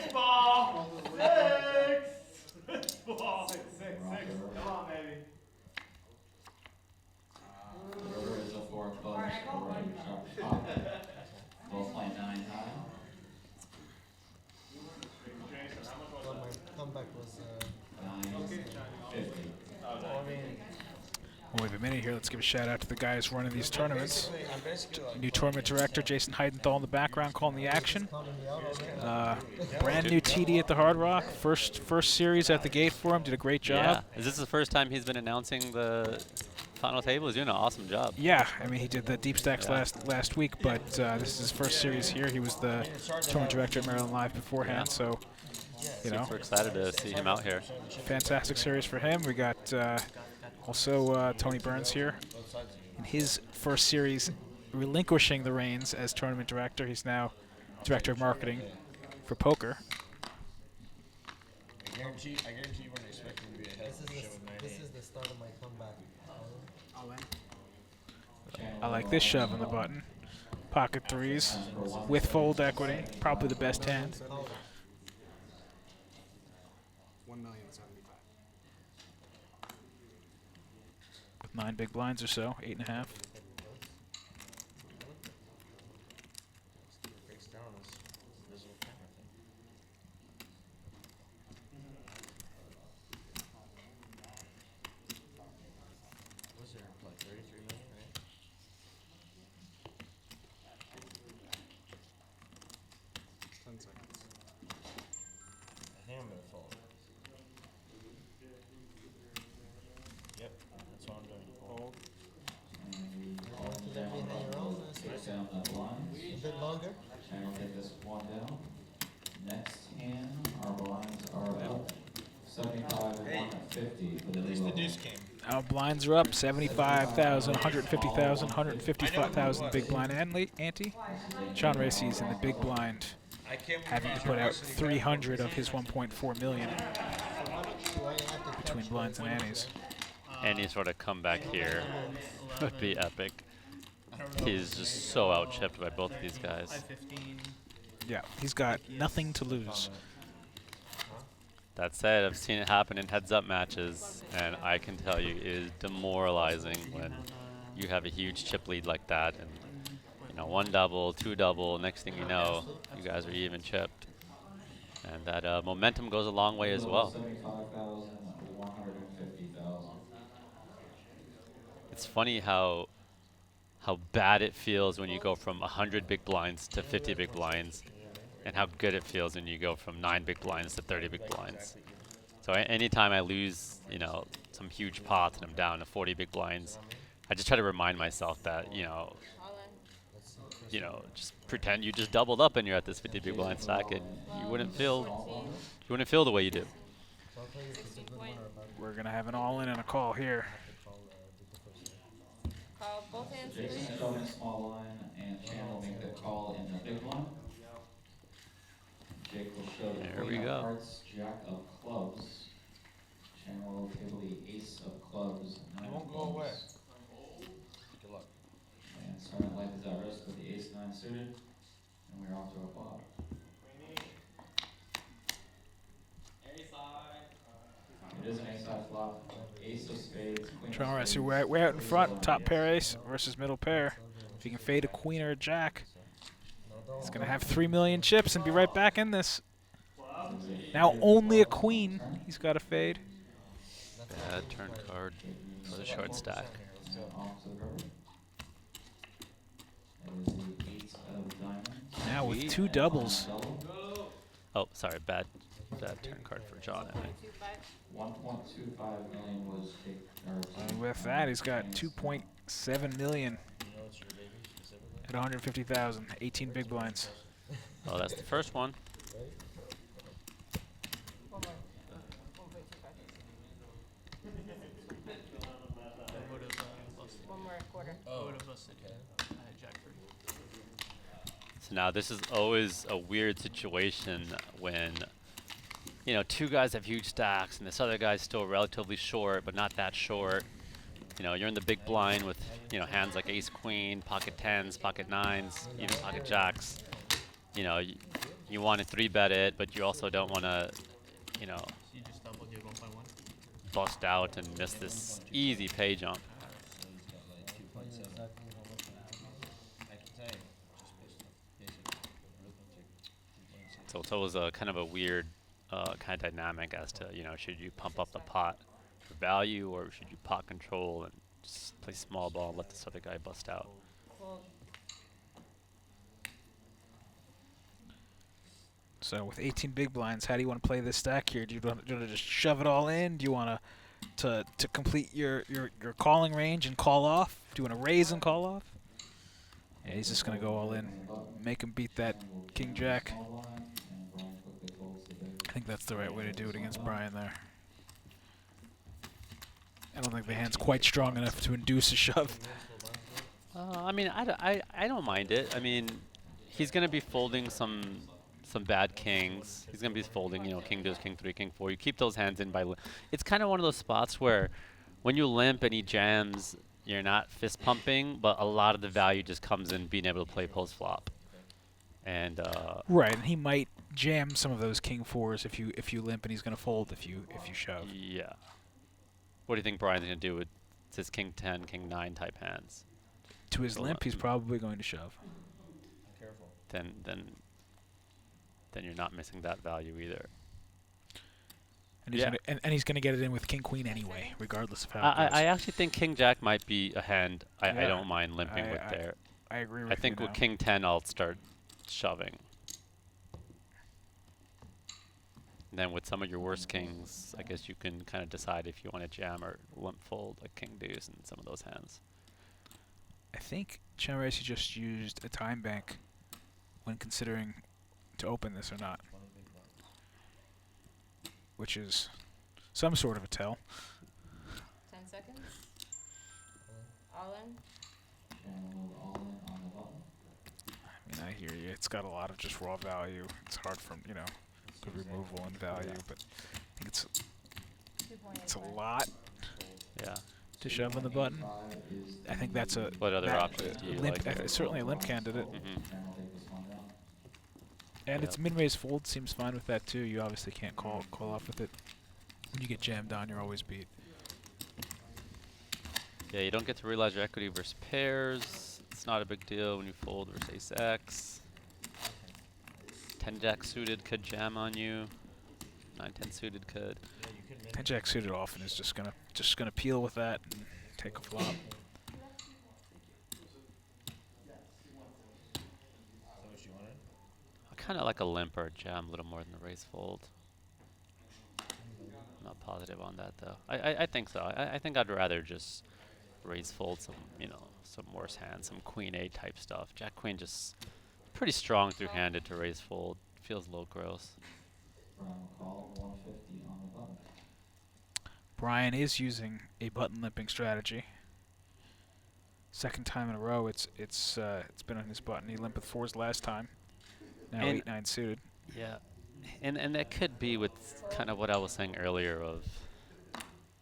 6 ball. 6 ball. 6. Come on, baby. River is a 4 clubs, or sharp. Both play 9 high. My comeback was 950. We'll wait a minute here. Let's give a shout out to the guys running these tournaments. New tournament director Jason Heidenthal in the background calling the action. Brand new TD at the Hard Rock. First series at the gate for him. Did a great job. Yeah. Is this the first time he's been announcing the final table? He's doing an awesome job. Yeah, I mean he did the deep stacks last week, but this is his first series here. He was the tournament director at Maryland Live beforehand, so you know. Super excited to see him out here. Fantastic series for him. We got also Tony Burns here in his first series, relinquishing the reins as tournament director. He's now director of marketing for poker. I guarantee you weren't expecting to be ahead. This is the start of my comeback. I like this shove on the button. Pocket threes with fold equity. Probably the best hand. 1,075,000. With 9 big blinds or so, 8.5. Face down is visual camera thing. What's there? Like 33 million, right? I think I'm gonna fold. Yep, that's what I'm doing. Fold. Let me hang around. Take down the blinds. A bit longer. And we'll take this one down. Next hand, our blinds are up. 75 and 150 for the At least the deuce came. Now blinds are up 75,000, 150,000, 155,000 big blind ante. Sean Racy's in the big blind, having to put out 300 of his 1.4 million between blinds and antes. Any sort of comeback here would be epic. He's just so out-chipped by both of these guys. Yeah, he's got nothing to lose. That said, I've seen it happen in heads-up matches, and I can tell you it is demoralizing when you have a huge chip lead like that, and you know, 1 double, 2 double, next thing you know, you guys are even chipped. And that momentum goes a long way as well. 75,000, 150,000. It's funny how bad it feels when you go from 100 big blinds to 50 big blinds, and how good it feels when you go from 9 big blinds to 30 big blinds. So anytime I lose, you know, some huge pots and I'm down to 40 big blinds, I just try to remind myself that, you know, just pretend you just doubled up and you're at this 50 big blind stack, and you wouldn't feel the way you do. We're gonna have an all-in and a call here. Jason showing small line, and Chan will make the call in the big one. Jake will show the There we queen of go. hearts, jack of clubs. Chan will table the ace of clubs, 9 of Won't go away. clubs. Good luck. And Sergeant Life is at risk with the ace 9 suited, and we're off to a flop. It is an ace high flop. Ace of spades, queen All of right, so spades. we're out in front. Top pair ace versus middle pair. If he can fade a queen or a jack, he's gonna have 3 million chips and be right back in this. Now only a queen. He's got to fade. Bad turn card for the short stack. Off to the river. That is the 8 of diamonds. Now with 2 doubles. Oh, sorry, bad turn card for John. I think. 1.25 million was kicked. And with that, he's got 2.7 million at 150,000. 18 big blinds. Oh, that's the first one. One more quarter. Oh. So now this is always a weird situation when, you know, 2 guys have huge stacks and this other guy's still relatively short, but not that short. You know, you're in the big blind with, you know, hands like ace queen, pocket 10s, pocket 9s, even pocket jacks. You know, you want to 3-bet it, but you also don't want to, you know, bust out and miss this easy pay jump. So it's always a kind of a weird kind of dynamic as to, you know, should you pump up the pot for value or should you pot control and just play small ball and let this other guy bust out? So with 18 big blinds, how do you want to play this stack here? Do you want to just shove it all in? Do you want to complete your calling range and call off? Do you want to raise and call off? Yeah, he's just going to go all in. Make him beat that king jack. I think that's the right way to do it against Brian there. I don't think the hand's quite strong enough to induce a shove. I mean, I don't mind it. I mean, he's going to be folding some bad kings. He's going to be folding, you know, king deuce, king 3, king 4. You keep those hands in by it's kind of one of those spots where when you limp and he jams, you're not fist pumping, but a lot of the value just comes in being able to play post flop. And right, and he might jam some of those king 4s if you limp, and he's going to fold if you shove. Yeah. What do you think Brian's going to do with his king 10, king 9 type hands? To his limp, he's probably going to shove. Careful. Then you're not missing that value either. And he's, and he's going to get it in with king queen anyway, regardless of how it goes. I actually think king jack might be a hand I don't mind limping with there. I agree with I think you with king 10 I'll start shoving. And then with some of your worst kings, I guess you can kind of decide if you want to jam or limp fold like king deuce and some of those hands. I think Chanresi just used a time bank when considering to open this or not, which is some sort of a tell. 10 seconds. All in. I mean, I hear you. It's got a lot of just raw value. It's hard from, you know, good removal and value, but I think it's a lot. Yeah. To shove on the button. I think that's a. What other options do you limp, like? certainly a limp candidate. And its mid-raise fold seems fine with that too. You obviously can't call off with it. When you get jammed on, you're always beat. Yeah, you don't get to realize your equity versus pairs. It's not a big deal when you fold versus ace X. 10 jack suited could jam on you. 9-10 suited could. 10 jack suited often is just gonna peel with that and take a flop. I kind of like a limp or a jam a little more than the raise fold. I'm not positive on that though. I think so. I think I'd rather just raise fold some, you know, some worse hands, some queen 8 type stuff. Jack queen just pretty strong through handed to raise fold. Feels a little gross. Brian is using a button limping strategy. Second time in a row it's been on his button. He limped with 4s last time. Now 8-9 suited. Yeah, and that could be with kind of what I was saying earlier of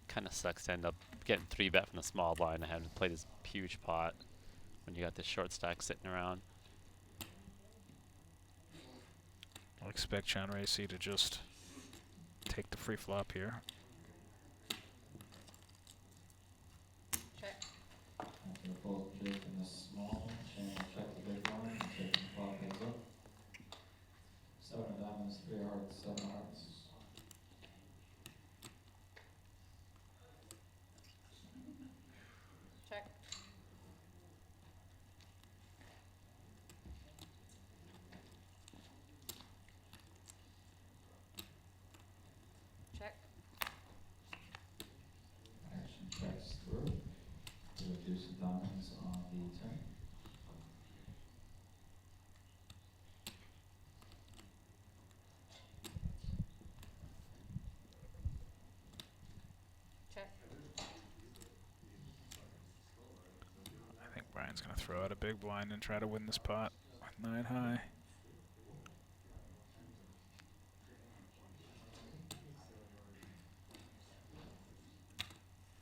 kind of sucks to end up getting 3-bet from the small blind and having to play this huge pot when you got this short stack sitting around. I'll expect Chanresi to just take the free flop here. Check. Seven of diamonds, 3 hearts, 7 hearts. Check. Depends on the turn. Check. I think Brian's going to throw out a big blind and try to win this pot with 9 high.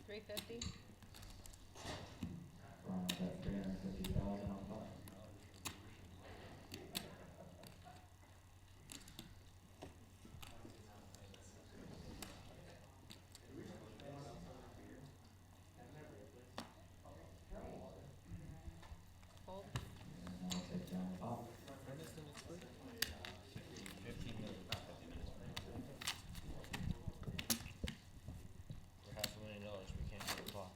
$350. Brian bet 350,000 on pot. Hold. And now we'll take down the pot. 15 minutes, not 50 minutes. For $500,000, we can't do a clock.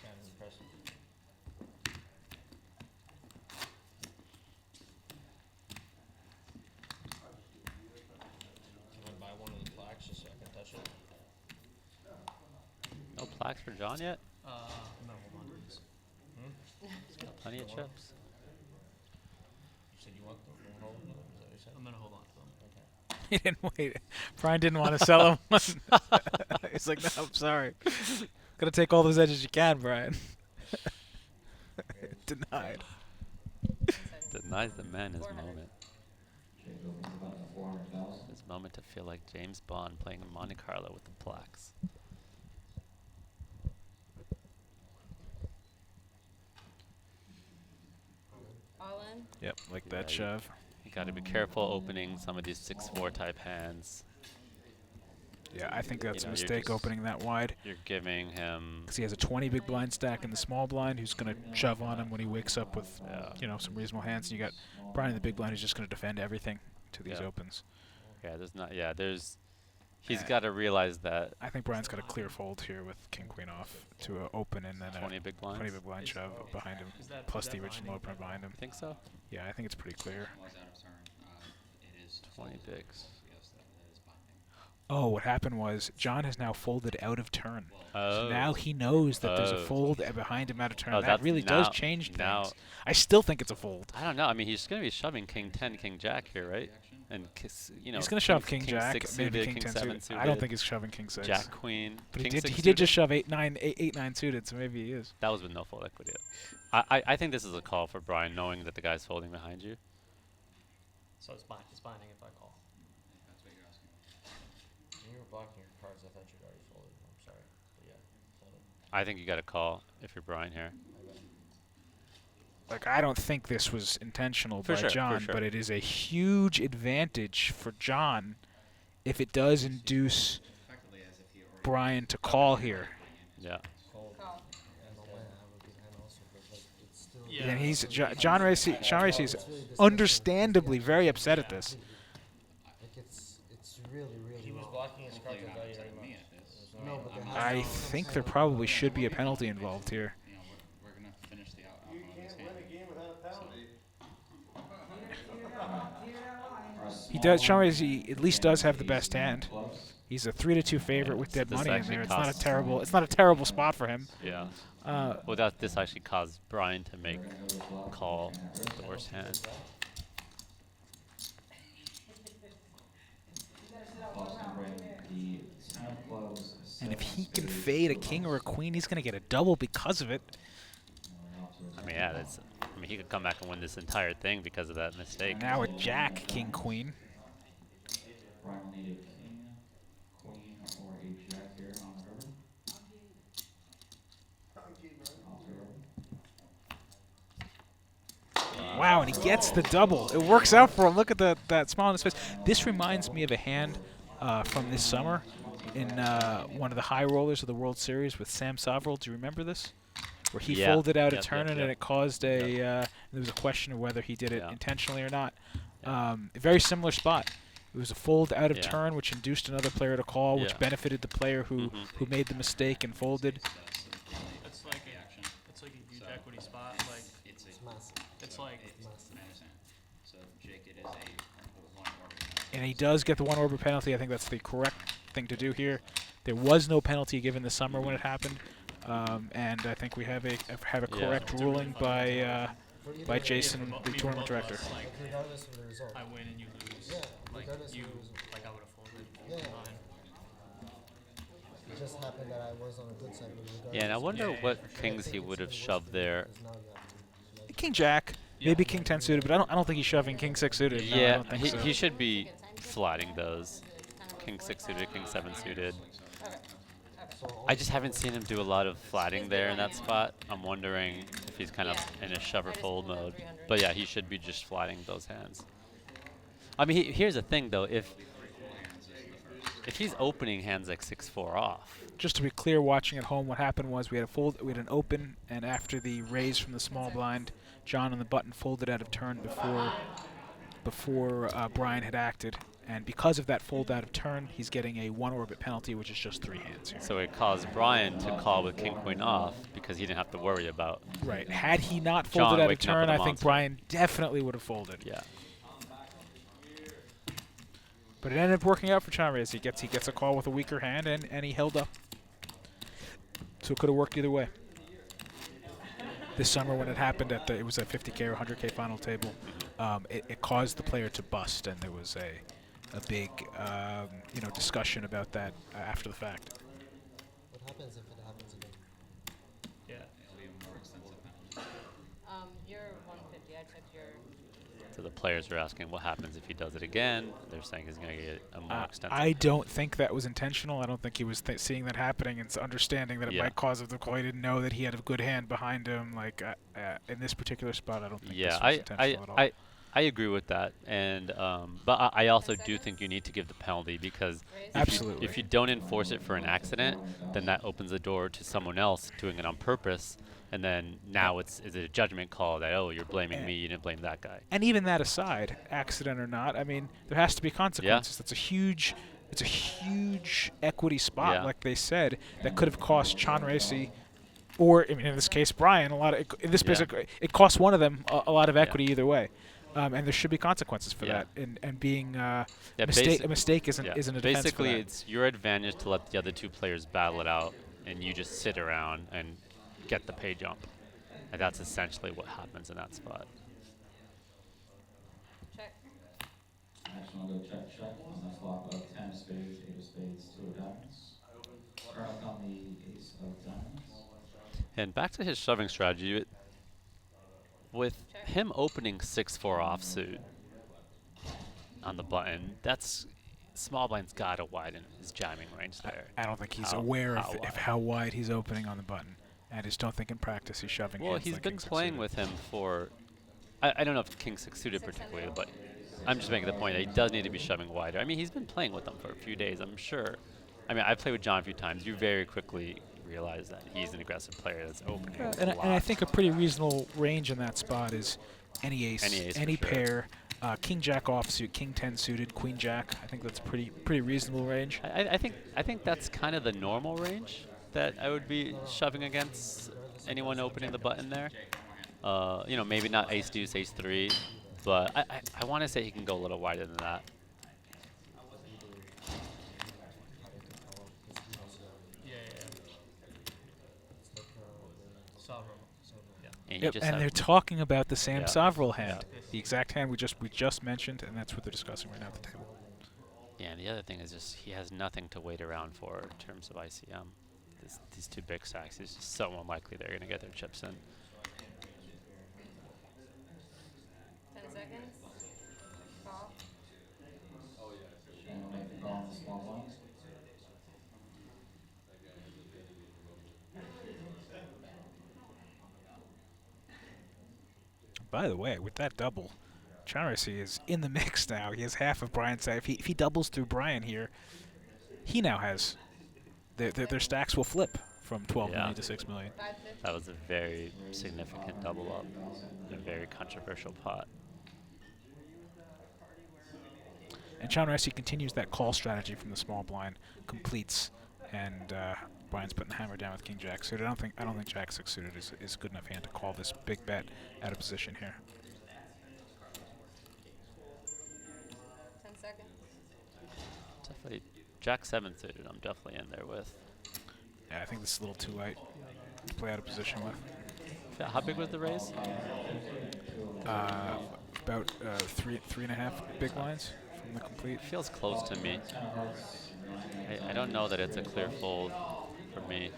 Kind of impressive. Can I buy one of the plaques just so I can touch it? No plaques for John yet? No, hold on to these. He's got plenty of chips. You said you want them? You wanna hold them? Is that what you said? I'm gonna hold on to them. Okay. He didn't wait. Brian didn't want to sell him one. He's like, no, I'm sorry. Gotta take all those edges you can, Brian. Denied. Denies the man his moment. Jake opens the button at 400,000. His moment to feel like James Bond playing Monte Carlo with the plaques. All in. Yep, like that shove. You got to be careful opening some of these 6-4 type hands. Yeah, I think that's You a know, you're mistake just- opening that wide. You're giving him. Because he has a 20 big blind stack in the small blind who's going to shove on him when he wakes up with, you know, some reasonable hands. And you got Brian in the big blind who's just going to defend everything to these Yeah. opens. Yeah, there's not. Yeah, there's. He's got to realize that. I think Brian's got a clear fold here with king queen off to open and then 20 big blinds? 20 big blind shove behind him, plus the original opener behind him. Think so? Yeah, I think it's pretty clear. 20 bigs. Oh, what happened was John has now folded out of turn. Oh. So now he knows that there's a Oh. fold behind him out of turn. Oh, That that's really now- does change things. now- I still think it's a fold. I don't know. I mean, he's going to be shoving king 10, king jack here, right? And kiss, you know. He's going to shove king king jack, 6 maybe suited, king king 10 7 suited. I don't suited, think he's shoving king 6. Jack queen. But king he 6 did just suited. shove 8-9 suited, so maybe he is. That was with no fold equity. I think this is a call for Brian, knowing that the guy's folding behind you. So it's binding if I call. That's what you're asking. When you were blocking your cards, I thought you'd already folded. I'm sorry. But yeah, folded. I think you got to call if you're Brian here. Like, I don't think this was intentional For by sure, for John, sure. but it is a huge advantage for John if it does induce Brian to call here. Yeah. And he's Sean Racy is understandably very upset at this. It's really, really. He was blocking his cards and value very much. No, but there I think there probably should be a penalty involved here. We're gonna finish the outcome You of this can't game. win a game without a penalty. He does. Sean Racy at least does have the best hand. He's a 3-2 favorite with dead This money in actually there. It's not a costs- terrible. It's not a terrible spot for him. Yeah. Well, this actually caused Brian to make call the worst hand. And if he can fade a king or a queen, he's going to get a double because of it. I mean, yeah, that's. I mean, he could come back and win this entire thing because of that mistake. Now a jack, king, queen. Brian will need a king, queen, or a jack here on the river. Off the river. Wow, and he gets the double. It works out for him. Look at that smile on his face. This reminds me of a hand from this summer in one of the high rollers of the World Series with Sam Soverel. Do you remember this? Where he Yeah. folded out a Yep, turn yep, and yep. it caused a. There was a question of whether he did it intentionally or not. A very similar spot. It was a fold out of Yeah. turn, which induced another player to call, which Yeah. benefited the player who made the mistake and folded. It's like a huge equity spot. Like It's massive. It's like I understand. So Jake, it is a 1 orbit. And he does get the 1 orbit penalty. I think that's the correct thing to do here. There was no penalty given this summer when it happened. And I think we have a correct ruling by Jason, the tournament director. Like, regardless of the result. I win and you lose. Yeah, Like regardless you, of the result. like I would have folded. Yeah. Mine. It just happened that I was on a good side. Yeah, and I wonder what kings he would have shoved there. King Jack, maybe King 10 suited, but I don't think he's shoving King 6 suited. No, I Yeah, don't think so. he should be flatting those. King 6 suited, King 7 suited. I just haven't seen him do a lot of flatting there in that spot. I'm wondering if he's kind of in a shove or fold mode. But yeah, he should be just flatting those hands. I mean, here's the thing though, if he's opening hands like 6-4 off. Just to be clear, watching at home, what happened was we had an open, and after the raise from the small blind, John on the button folded out of turn before Brian had acted. And because of that fold out of turn, he's getting a 1 orbit penalty, which is just 3 hands here. So it caused Brian to call with King Queen off because he didn't have to worry about. Right. Had he not folded out of turn, I think Brian definitely would have folded. Yeah. But it ended up working out for Chanrez. He gets a call with a weaker hand, and he held up. So it could have worked either way. This summer when it happened it was a 50K or 100K final table, it caused the player to bust, and there was a big discussion about that after the fact. What happens if it happens again? Yeah. You're 150. I took your. So the players are asking what happens if he does it again. They're saying he's going to get a more extensive. I don't think that was intentional. I don't think he was seeing that happening and understanding that it might cause him to call. He didn't know that he had a good hand behind him. Like in this particular spot, I don't think this was intentional at all. I agree with that, and but I also do think you need to give the penalty because if you don't enforce it for an accident, then that opens the door to someone else doing it on purpose, and then now it's a judgment call that, oh, you're blaming me, you didn't blame that guy. And even that aside, accident or not, I mean, there has to be consequences. That's it's a huge equity spot, like they said, that could have cost Chanrez, or in this case, Brian, a lot of. In this case, it cost one of them a lot of equity either way. And there should be consequences for that. And being a mistake isn't a defense Basically, for that. it's your advantage to let the other two players battle it out, and you just sit around and get the pay jump. And that's essentially what happens in that spot. Check. Action will go check, check on the flop of 10 of spades, 8 of spades, 2 of diamonds. Turn up on the ace of diamonds. And back to his shoving strategy, with him opening 6-4 offsuit on the button, that's small blind's got to widen his jamming range there. I don't think he's aware of how wide he's opening on the button. I just don't think in practice he's shoving. Well, he's been playing with him for, I don't know if King 6 suited particularly, but I'm just making the point that he does need to be shoving wider. I mean, he's been playing with them for a few days, I'm sure. I mean, I've played with John a few times. You very quickly realize that he's an aggressive player that's opening and I think a pretty reasonable range in that spot is any ace, any pair, King Jack offsuit, King 10 suited, Queen Jack. I think that's pretty reasonable range. I think that's kind of the normal range that I would be shoving against anyone opening the button there. Maybe not ace deuce, ace 3, but I want to say he can go a little wider than that. And they're talking about the Sam Sovereign hand, the exact hand we just mentioned, and that's what they're discussing right now at the table. Yeah, and the other thing is just he has nothing to wait around for in terms of ICM. These two big stacks, it's just so unlikely they're going to get their chips in. 10 seconds. Call. And we'll make the call on the small blinds. By the way, with that double, Chanrez is in the mix now. He has half of Brian's side. If he doubles through Brian here, he now has their stacks will flip from 12 million to 6 million. That was a very significant double up, a very controversial pot. And Chanrez continues that call strategy from the small blind, completes, and Brian's putting the hammer down with King Jack suited. I don't think Jack 6 suited is good enough hand to call this big bet out of position here. 10 seconds. Definitely Jack 7 suited. I'm definitely in there with. Yeah, I think this is a little too light to play out of position with. Yeah, how big was the raise? About three and a half big blinds from the complete. Feels close to me. I don't know that it's a clear fold for me.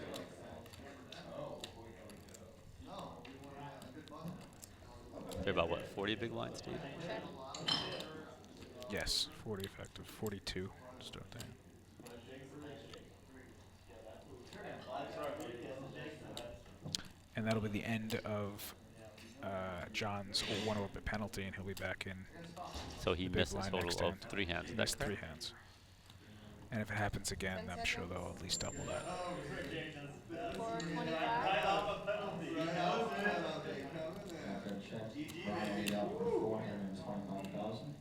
They're about what, 40 big blinds, Steve? Yes, 40 effective, 42 to start there. And that'll be the end of John's 1 over penalty, and he'll be back in. So he the big missed a blind total next of hand. 3 hands. He Is that missed 3 correct? hands. And if it happens again, I'm sure they'll at least double that. 425. After a check, Brian made up for 425,000.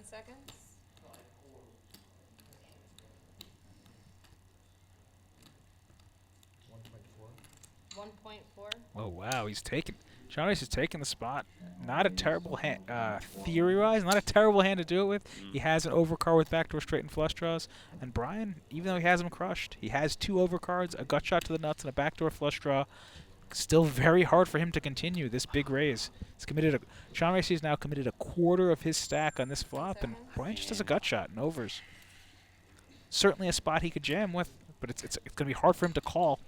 Seconds. 1.4. Oh wow, he's taking. John Race is taking the spot. Not a terrible hand, theory-wise, not a terrible hand to do it with. He has an overcard with backdoor straight and flush draws. And Brian, even though he has him crushed, he has 2 overcards, a gut shot to the nuts, and a backdoor flush draw. Still very hard for him to continue this big raise. He's committed John Race has now committed a quarter of his stack on this flop, and Brian just has a gut shot and overs. Certainly a spot he could jam with, but it's going to be hard for him to call.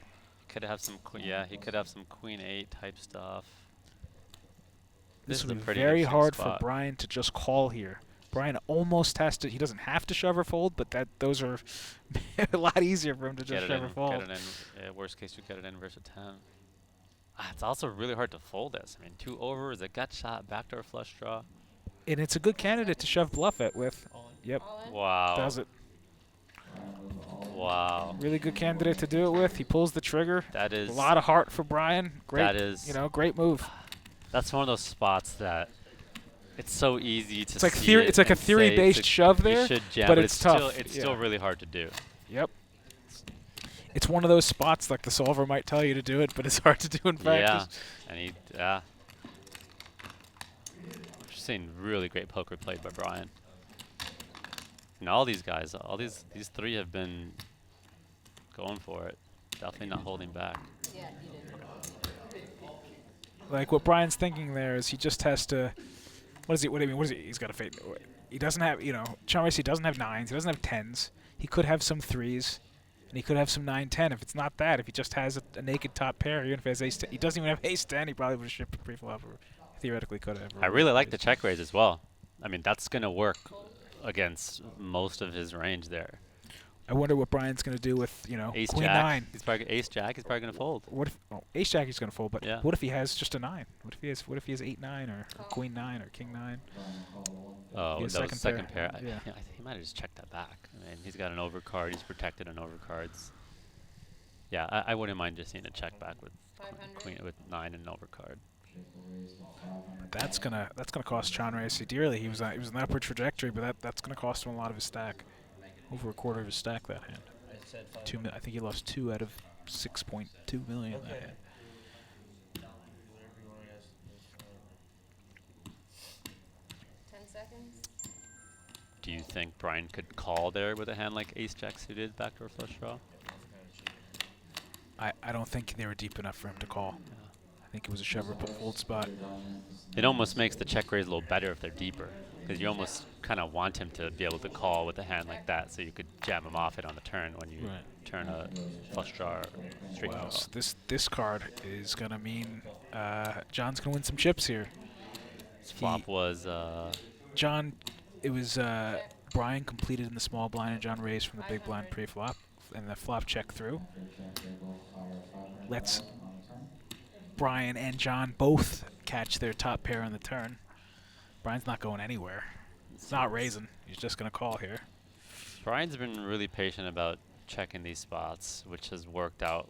Could have some, yeah, he could have some queen 8 type stuff. This is would a be pretty very interesting hard spot. for Brian to just call here. Brian almost has to. He doesn't have to shove or fold, but those are a lot easier for him to just shove or fold. Get it in. Worst case, you get it in versus 10. It's also really hard to fold this. I mean, 2 overs, a gut shot, backdoor flush draw. And it's a good candidate to shove bluff it with. Yep. Wow. Does it. Wow. Really good candidate to do it with. He pulls the trigger. That is a lot of heart for Brian. Great. That is, great move. That's one of those spots that it's so easy to It's like see it's like a theory-based shove there, you should jam, but it's tough. Still, it's still really hard to do. Yep. It's one of those spots like the solver might tell you to do it, but it's hard to do in practice. Yeah, and we're seeing really great poker played by Brian. And all these guys, these 3 have been going for it. Definitely not holding back. Yeah, he did. Like what Brian's thinking there is he just has to. What is he? What do you mean? What is he? He's got to fade. He doesn't have. John Race, he doesn't have 9s. He doesn't have 10s. He could have some 3s, and he could have some 9-10. If it's not that, if he just has a naked top pair, even if he has ace 10, he doesn't even have ace 10. He probably would have shipped pre-flop. Or theoretically could have. I really like the check raise as well. I mean, that's gonna work against most of his range there. I wonder what Brian's going to do with, ace queen jack. 9. He's probably ace jack. He's probably gonna fold. What if ace jack he's going to fold? But yeah. What if he has just a 9? What if he has 8-9 or queen 9 or king 9? Oh, that was second pair. Yeah. I think he might have just checked that back. I mean, he's got an overcard. He's protected on overcards. Yeah, I wouldn't mind just seeing a check back with queen with 9 and an overcard. That's gonna cost John Racy dearly. He was in an upward trajectory, but that's gonna cost him a lot of his stack. Over a quarter of his stack that hand. I think he lost 2 out of 6.2 million that hand. 10 seconds. Do you think Brian could call there with a hand like ace jack suited backdoor flush draw? I don't think they were deep enough for him to call. Yeah. I think it was a shove or fold spot. It almost makes the check raise a little better if they're deeper, because you almost kind of want him to be able to call with a hand like that, so you could jam him off it on the turn when you turn a flush draw or straight draw. So this card is gonna mean John's gonna win some chips here. This flop was John. It was Brian completed in the small blind and John raised from the big blind pre-flop, and the flop check through. Let's Brian and John both catch their top pair on the turn. Brian's not going anywhere. He's not raising. He's just going to call here. Brian's been really patient about checking these spots, which has worked out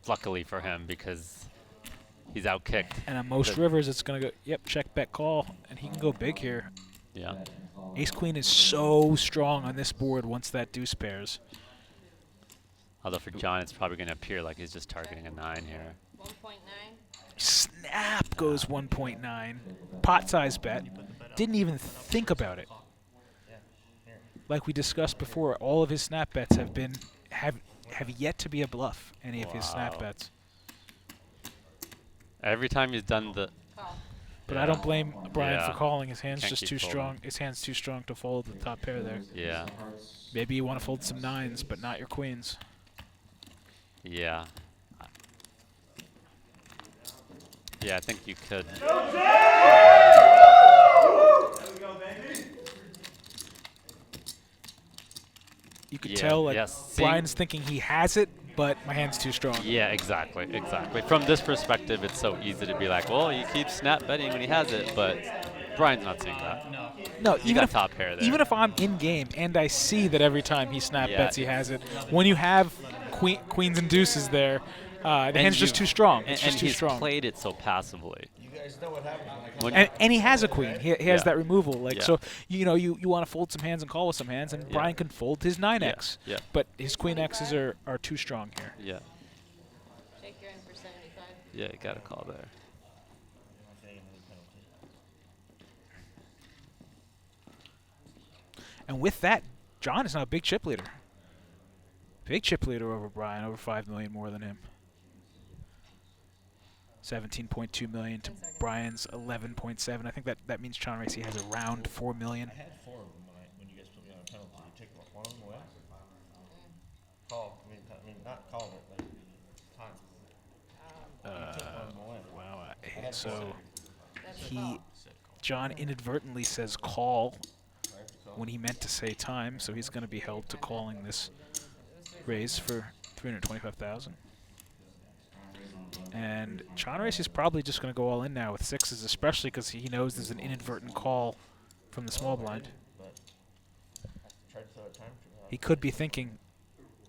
luckily for him because he's outkicked. And on most rivers, it's going to go, yep, check, bet, call, and he can go big here. Yeah. Ace-queen is so strong on this board once that deuce pairs. Although for John, it's probably going to appear like he's just targeting a 9 here. 1.9. Snap goes 1.9. Pot size bet. Didn't even think about it. Like we discussed before, all of his snap bets have yet to be a bluff. Any of his snap bets. Every time he's done the. But I don't blame Brian for calling. His hand's Can't just keep too folding. strong. His hand's too strong to fold the top pair there. Yeah. Maybe you want to fold some 9s, but not your queens. Yeah. Yeah, I think you could. You could tell, like, yes. Brian's thinking he has it, but my hand's too strong. Yeah, exactly, exactly. From this perspective, it's so easy to be like, well, he keeps snap betting when he has it, but Brian's not seeing that. No, You got top pair there. Even if I'm in game and I see that every time he snap bets he has it, when you have queens and deuces there, the hand's just too strong. It's just too he's strong. Played it so passively. You guys know what happens when I And he has a queen. He has that removal. Like Yeah. so, you want to fold some hands and call with some hands, and Brian can fold his 9x. Yeah. But his queen x's are too strong here. Yeah. Shake your in for 75. Yeah, you got to call there. And with that, John is now a big chip leader. Big chip leader over Brian, over 5 million more than him. 17.2 million to Brian's 11.7. I think that means John Racy has around 4 million. I had 4 of them when you guys put me on a penalty. You take one of them away? Call. I mean, not call it, like, time. You took one of them away. Wow. So John inadvertently says call when he meant to say time, so he's going to be held to calling this raise for 325,000. And John Race is probably just going to go all in now with 6s, especially because he knows there's an inadvertent call from the small blind. He could be thinking,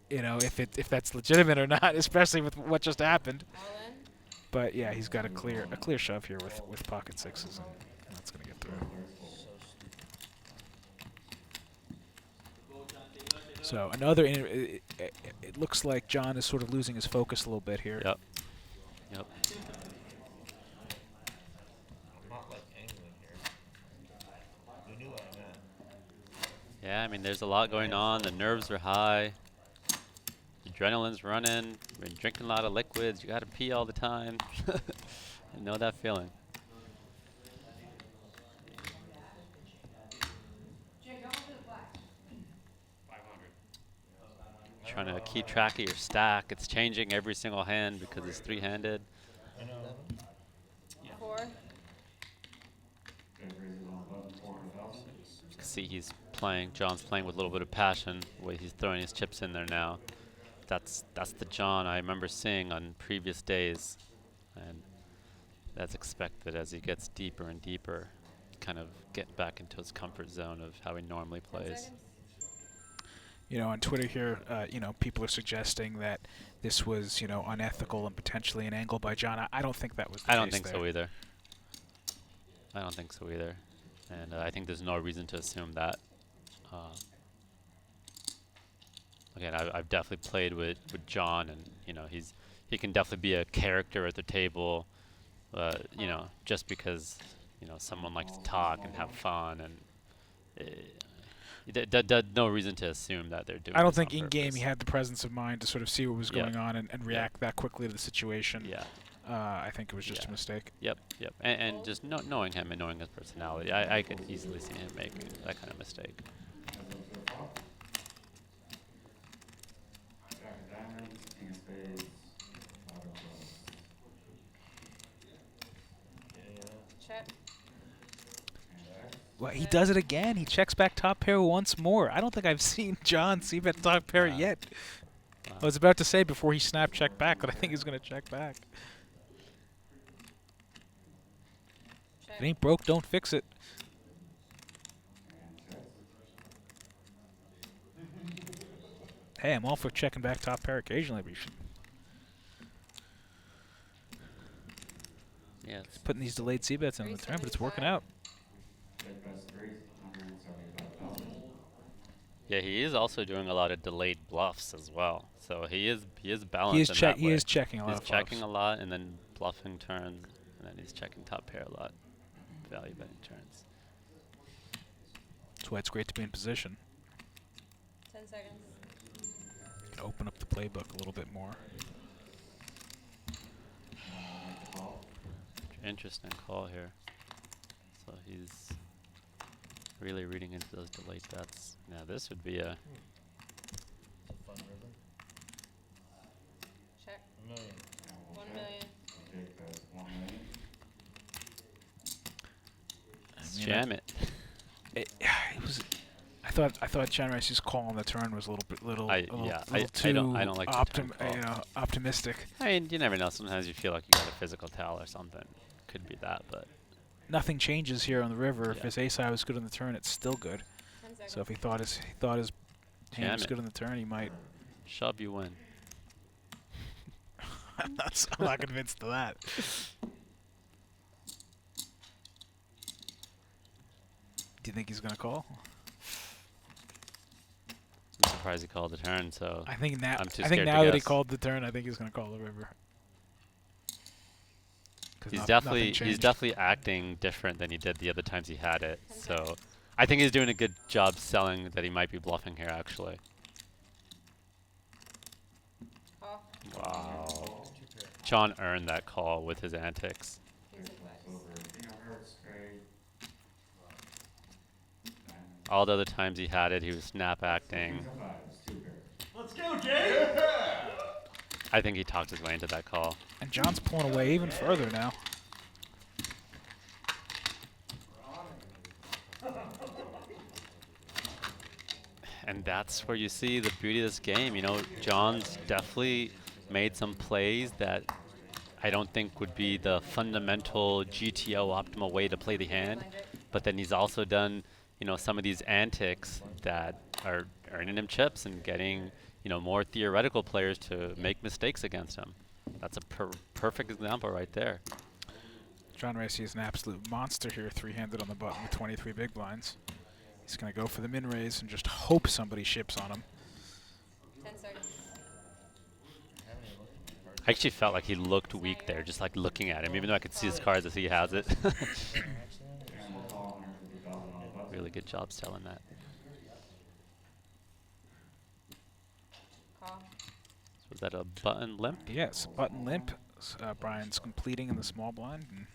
if that's legitimate or not, especially with what just happened. But yeah, he's got a clear shove here with pocket 6s, and that's going to get through. So another, it looks like John is sort of losing his focus a little bit here. Yep. Yep. I'm not like angling here. You knew what I meant. Yeah, I mean, there's a lot going on. The nerves are high. Adrenaline's running. You've been drinking a lot of liquids. You got to pee all the time. I know that feeling. Trying to keep track of your stack. It's changing every single hand because it's 3-handed. 4. See, John's playing with a little bit of passion, the way he's throwing his chips in there now. That's the John I remember seeing on previous days. And that's expected as he gets deeper and deeper, kind of get back into his comfort zone of how he normally plays. On Twitter here, people are suggesting that this was, unethical and potentially an angle by John. I don't think that was the case. I don't think so either. I don't think so either. And I think there's no reason to assume that. Again, I've definitely played with John, and he can definitely be a character at the table. Just because someone likes to talk and have fun, and no reason to assume that they're doing. I don't this think on in game purpose. he had the presence of mind to sort of see what was going on and react that quickly to the situation. Yeah. I think it was just a mistake. Yep. And just knowing him and knowing his personality, I could easily see him making that kind of mistake. Check. Well, he does it again. He checks back top pair once more. I don't think I've seen John see bet top pair yet. I was about to say before he snapped check back, but I think he's going to check back. If it ain't broke, don't fix it. Hey, I'm all for checking back top pair occasionally, but you should. Yeah. It's putting these delayed c-bets in the turn, but it's working out. Yeah, he is also doing a lot of delayed bluffs as well. So he is balanced. He is checking a lot. He's checking a lot and then bluffing turns, and then he's checking top pair a lot. Value betting turns. That's why it's great to be in position. 10 seconds. You can open up the playbook a little bit more. Interesting call here. So he's really reading into those delayed bets. Now this would be a Check. $1 million. 1 million. jam it. It was. I thought John Rice's call on the turn was a little too I don't like the turn call. Optimistic. I mean, you never know. Sometimes you feel like you got a physical towel or something. Could be that, but nothing changes here on the river. If his ace high was good on the turn, it's still good. So if he thought his hand was good on the turn, he might shove you in. I'm not convinced of that. Do you think he's gonna call? I'm surprised he called the turn. So I think now. I'm too I think scared now to that he guess. called the turn, I think he's gonna call the river. He's definitely acting different than he did the other times he had it. So I think he's doing a good job selling that he might be bluffing here, actually. Wow. John earned that call with his antics. All the other times he had it, he was snap acting. Let's go, Jay! I think he talked his way into that call. And John's pulling away even further now. And that's where you see the beauty of this game. You know, John's definitely made some plays that I don't think would be the fundamental GTO optimal way to play the hand. But then he's also done, you know, some of these antics that are earning him chips and getting, you know, more theoretical players to make mistakes against him. That's a perfect example right there. John Ricey is an absolute monster here, three-handed on the button with 23 big blinds. He's going to go for the min raise and just hope somebody ships on him. 10 seconds. I actually felt like he looked weak there, just like looking at him, even though I could see his cards as he has it. Really good job selling that. Call. So was that a button limp? Yes, button limp. Brian's completing in the small blind. And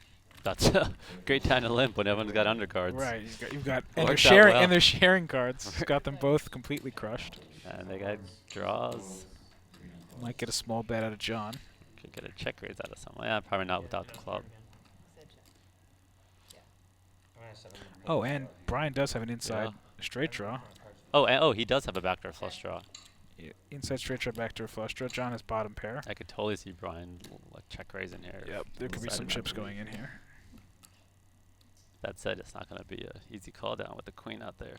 that's a great time to limp when everyone's got undercards. Right, and they're sharing cards. He's got them both completely crushed. And they got draws. Might get a small bet out of John. Could get a check raise out of someone. Yeah, probably not without the club. Oh, and Brian does have an inside straight draw. Oh, he does have a backdoor flush draw. Yeah, inside straight draw, backdoor flush draw. John has bottom pair. I could totally see Brian check raise in here. Yep, there could be some chips going in here. That said, it's not going to be an easy call down with the queen out there.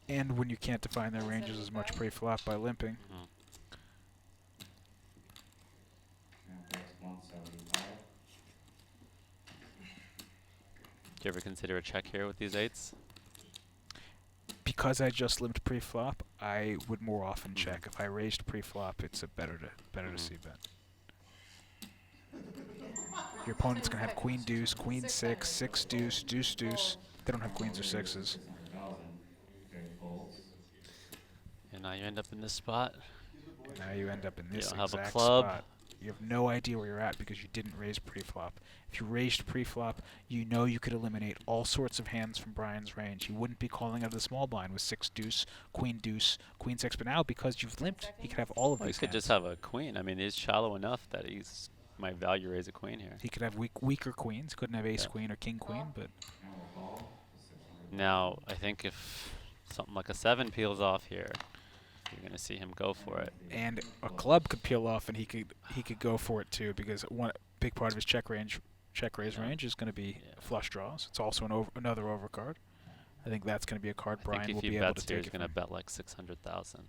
And when you can't define their ranges as much pre-flop by limping. Do you ever consider a check here with these eights? Because I just limped pre-flop, I would more often check. If I raised pre-flop, it's a better to see bet. Your opponent's gonna have queen deuce, queen six, six deuce, deuce deuce. They don't have queens or sixes. And now you end up in this spot. And now you end up in this you don't exact have a club. spot. You have no idea where you're at because you didn't raise pre-flop. If you raised pre-flop, you know you could eliminate all sorts of hands from Brian's range. He wouldn't be calling out of the small blind with six deuce, queen six. But now because you've limped, he could have all of these. He could just have a queen. I mean, he's shallow enough that he's might value raise a queen here. He could have weaker queens. Couldn't have ace queen or king queen, but now I think if something like a 7 peels off here, you're gonna see him go for it. And a club could peel off, and he could go for it too, because one big part of his check raise range is going to be flush draws. It's also another overcard. I think that's going to be a card Brian will be able to take. He's going to bet like 600,000.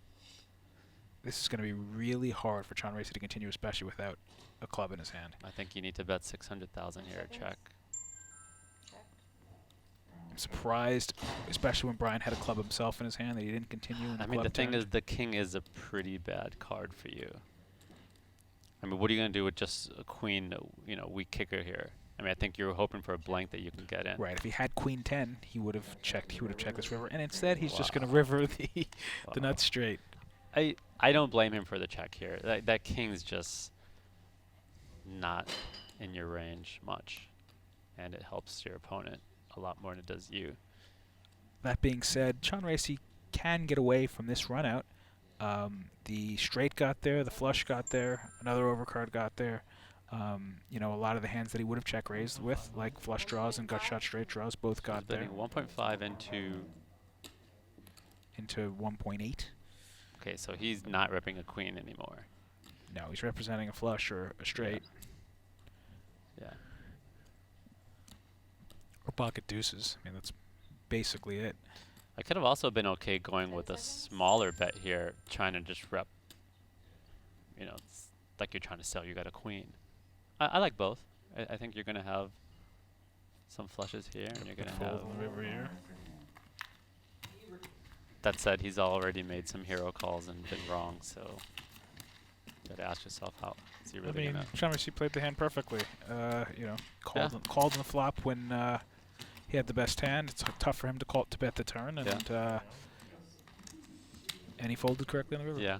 This is going to be really hard for John Racy to continue, especially without a club in his hand. I think you need to bet 600,000 here. Check. I'm surprised, especially when Brian had a club himself in his hand, that he didn't continue in the I mean, the club thing turned. is, the king is a pretty bad card for you. I mean, what are you going to do with just a queen, you know, weak kicker here? I mean, I think you're hoping for a blank that you can get in. Right. If he had queen 10, he would have checked. He would have checked this river, and instead he's just going to river the nuts straight. I don't blame him for the check here. That king's just not in your range much, and it helps your opponent a lot more than it does you. That being said, John Racy can get away from this run out. The straight got there, the flush got there, another overcard got there. You know, a lot of the hands that he would have check raised with, like flush draws and gut shot straight draws, both got there. 1.5 into 1.8. Okay, so he's not ripping a queen anymore. No, he's representing a flush or a straight. Yeah. Or pocket deuces. I mean, that's basically it. I could have also been okay going with a smaller bet here, trying to just rep. You know, it's like you're trying to sell. You got a queen. I like both. I think you're going to have some flushes here, and you're going to have the river here. That said, he's already made some hero calls and been wrong, so you got to ask yourself, how is he really I mean, John Racy played the hand perfectly. You know, called on the flop when he had the best hand. It's tough for him to bet the turn, and he folded correctly on the river. Yeah.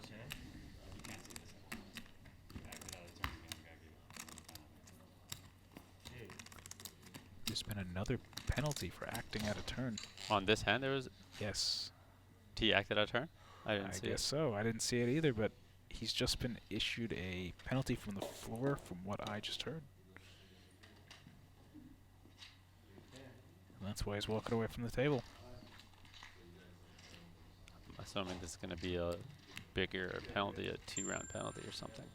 There's been another penalty for acting out of turn. On this hand, there was. Yes. He acted out of turn? I didn't see it. I guess so. I didn't see it either, but he's just been issued a penalty from the floor from what I just heard. And that's why he's walking away from the table. I'm assuming this is going to be a bigger penalty, a 2-round penalty or something.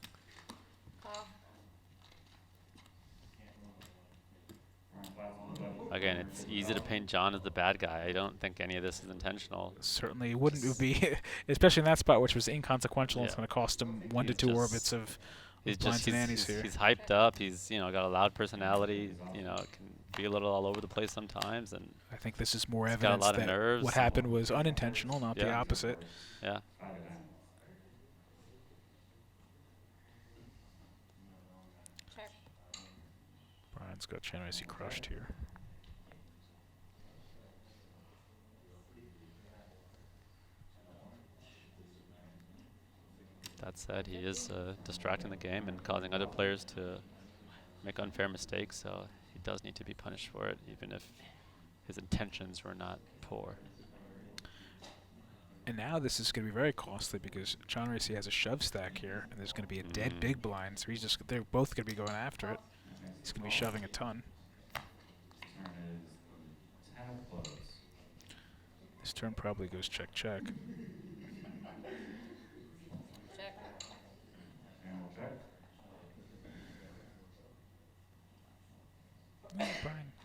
Again, it's easy to paint John as the bad guy. I don't think any of this is intentional. Certainly wouldn't be, especially in that spot, which was inconsequential. Yeah. It's going to cost him 1 to 2 orbits of blinds and annies here. He's hyped up. He's got a loud personality. Can be a little all over the place sometimes. And I think this is more got evidence a lot that of nerves. what happened was unintentional, not the opposite. Yeah. Check. Brian's got John Racy crushed here. That said, he is distracting the game and causing other players to make unfair mistakes, so he does need to be punished for it, even if his intentions were not poor. And now this is going to be very costly because John Racy has a shove stack here, and there's going to be a dead big blind, so they're both going to be going after it. He's going to be shoving a ton. This turn probably goes check, check.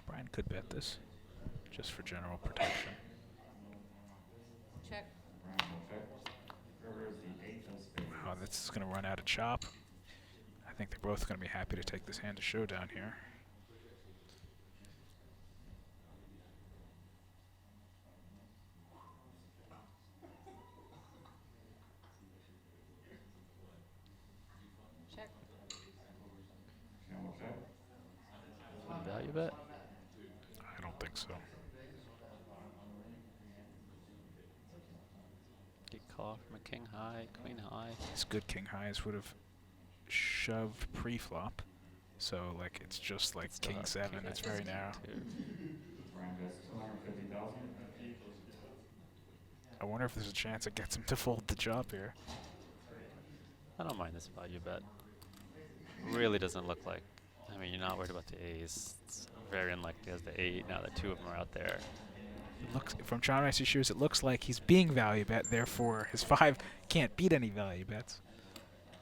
Brian could bet this, just for general protection. Check. Wow, this is going to run out of chop. I think they're both going to be happy to take this hand to showdown here. Check. Value bet? I don't think so. Get call from a king high, queen high. These good king highs would have shoved pre-flop, so like it's just like king 7. It's very narrow. I wonder if there's a chance it gets him to fold the chop here. I don't mind this value bet. Really doesn't look like. I mean, you're not worried about the ace. It's very unlikely as the 8. Now that 2 of them are out there. It looks, from John Racy's shoes, it looks like he's being value bet. Therefore, his 5 can't beat any value bets.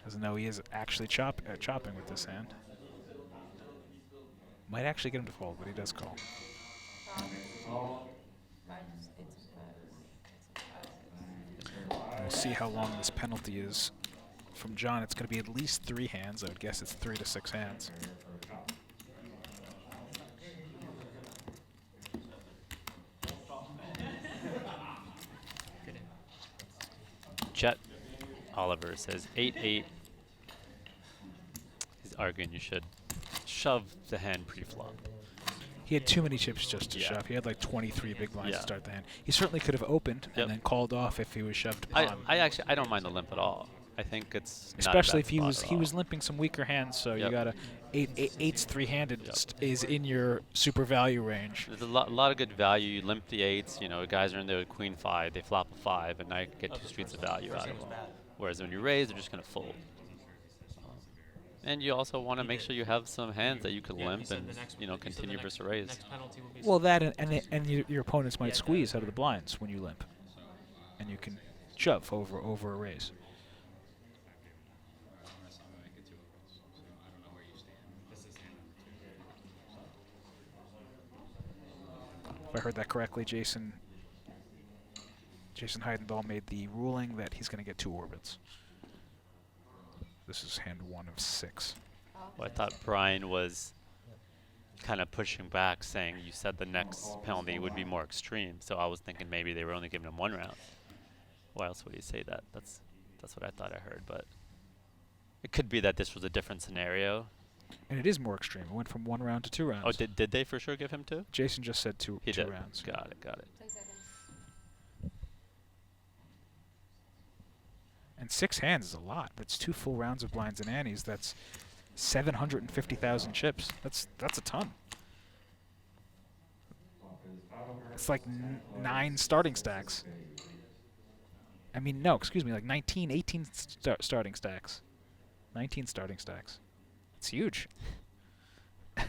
Doesn't know he is actually chopping with this hand. Might actually get him to fold, but he does call. We'll see how long this penalty is. From John, it's going to be at least 3 hands. I would guess it's 3 to 6 hands. Jet Oliver says 8-8. He's arguing you should shove the hand pre-flop. He had too many chips just to Yeah. shove. He had like 23 big blinds Yeah. to start the hand. He certainly could have opened Yep. and then called off if he was shoved upon. I don't mind the limp at all. I think it's not a Especially bad if he spot was at he all. was limping some weaker hands, so you Yep. got eight's three-handed is in your super value range. There's a lot of good value. You limp the 8s. You know, guys are in there with queen 5. They flop a 5, and now you get 2 streets of value out of them. Whereas when you raise, they're just going to fold. And you also want to make sure you have some hands that you can limp and continue versus raise. Well, that and your opponents might squeeze out of the blinds when you limp, and you can shove over a raise. If I heard that correctly, Jason Heidendahl made the ruling that he's going to get 2 orbits. This is hand 1 of 6. Well, I thought Brian was kind of pushing back, saying you said the next penalty would be more extreme. So I was thinking maybe they were only giving him 1 round. Why else would he say that? That's what I thought I heard. But it could be that this was a different scenario. And it is more extreme. It went from 1 round to 2 rounds. Oh, did they for sure give him 2? Jason just said two He did. rounds. Got it. 10 seconds. And 6 hands is a lot. That's 2 full rounds of blinds and antes. That's 750,000 chips. That's a ton. It's like 9 starting stacks. I mean, no, excuse me, like 19, 18 starting stacks. 19 starting stacks. It's huge. Check.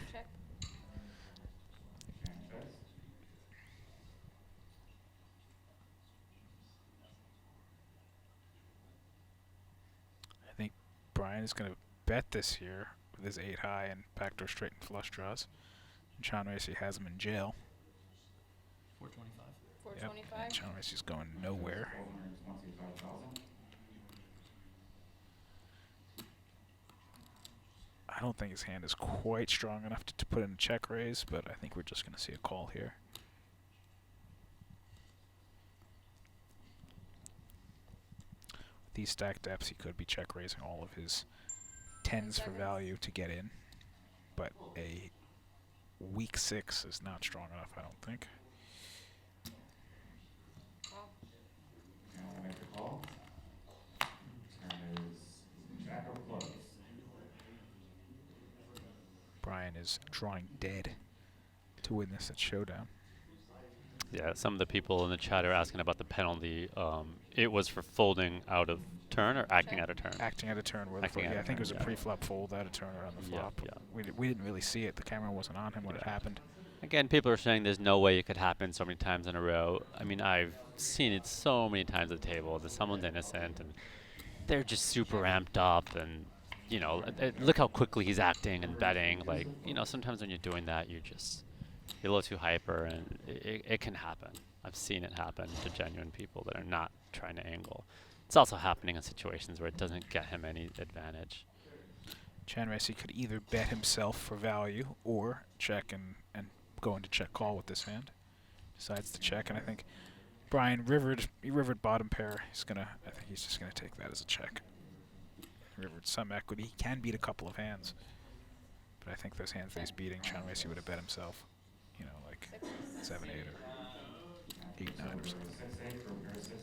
I think Brian is going to bet this here with his 8 high and backdoor straight and flush draws. And Sean Racy has him in jail. 425. 425. Yep, and Sean Racy's going nowhere. I don't think his hand is quite strong enough to put in a check raise, but I think we're just going to see a call here. With these stacked depths, he could be check raising all of his 10s for value to get in, but a weak 6 is not strong enough, I don't think. Make a call. Turn is jack of clubs. Brian is drawing dead to win this at showdown. Yeah, some of the people in the chat are asking about the penalty. It was for folding out of turn or acting out of turn? Acting out of turn. Where Acting I think it was a yeah. pre-flop fold out of turn or on the flop. Yeah. We didn't really see it. The camera wasn't on him when it happened. Again, people are saying there's no way it could happen so many times in a row. I mean, I've seen it so many times at the table that someone's innocent and they're just super amped up and, you know, look how quickly he's acting and betting. Like, you know, sometimes when you're doing that, you're a little too hyper and it can happen. I've seen it happen to genuine people that are not trying to angle. It's also happening in situations where it doesn't get him any advantage. Chan Racy could either bet himself for value or check and go into check call with this hand. Decides to check, and I think Brian rivered bottom pair. I think he's just gonna take that as a check. Rivered some equity. He can beat a couple of hands, but I think those hands that he's beating, Chan Racy would have bet himself. You know, like 7-8 or 8-9 or something. 6-8 for pair sixes.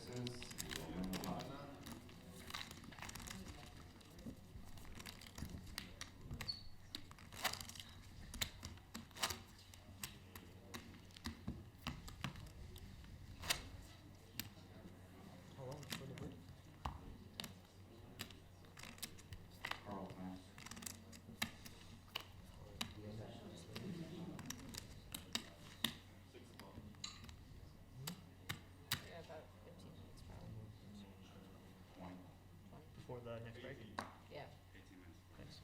Yeah, about 15 minutes probably. Before the next break? Yeah. Thanks.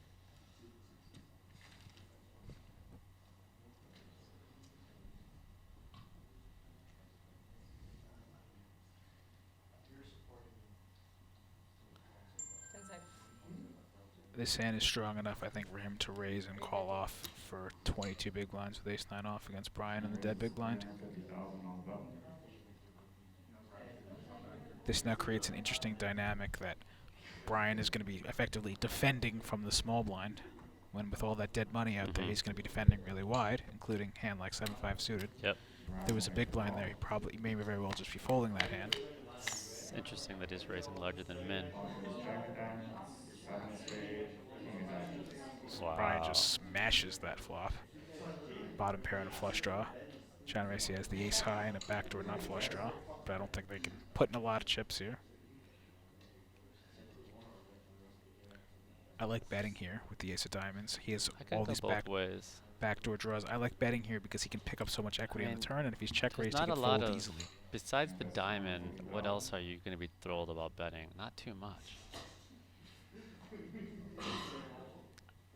This hand is strong enough, I think, for him to raise and call off for 22 big blinds with ace-9 off against Brian in the dead big blind. This now creates an interesting dynamic that Brian is going to be effectively defending from the small blind, when with all that dead money out there, he's going to be defending really wide, including hand like 7-5 suited. Yep. If there was a big blind there, he may very well just be folding that hand. It's interesting that he's raising larger than min. So Brian just smashes that flop. Bottom pair and a flush draw. John Racy has the ace high and a backdoor not flush draw, but I don't think they can put in a lot of chips here. I like betting here with the ace of diamonds. He has all these backdoor draws. I like betting here because he can pick up so much equity on the turn, and if he's check raised, he can fold easily. Besides the diamond, what else are you going to be thrilled about betting? Not too much.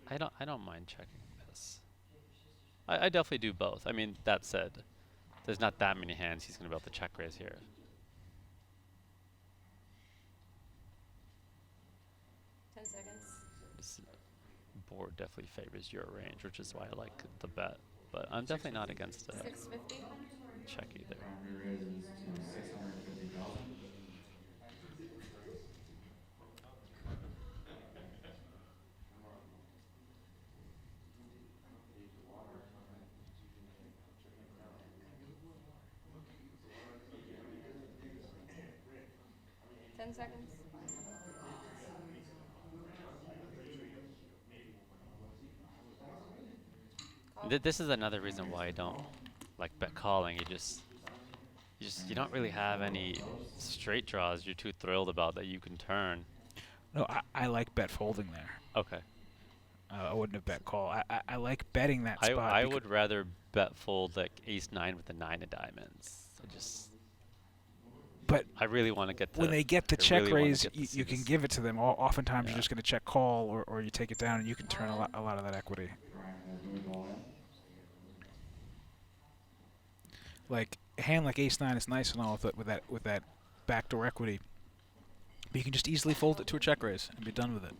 I don't mind checking this. I definitely do both. I mean, that said, there's not that many hands he's going to be able to check raise here. This board definitely favors your range, which is why I like the bet. But I'm definitely not against a check either. 10 seconds. This is another reason why I don't like bet calling. You don't really have any straight draws you're too thrilled about that you can turn. No, I like bet folding there. Okay. I wouldn't have bet call. I like betting that spot. I would rather bet fold like ace-9 with the 9 of diamonds. But I really want to get to when they get the check raise, you can give it to them. Oftentimes you're just going to check call, or you take it down, and you can turn a lot of that equity. Like a hand like ace-9 is nice and all with that backdoor equity, but you can just easily fold it to a check raise and be done with it,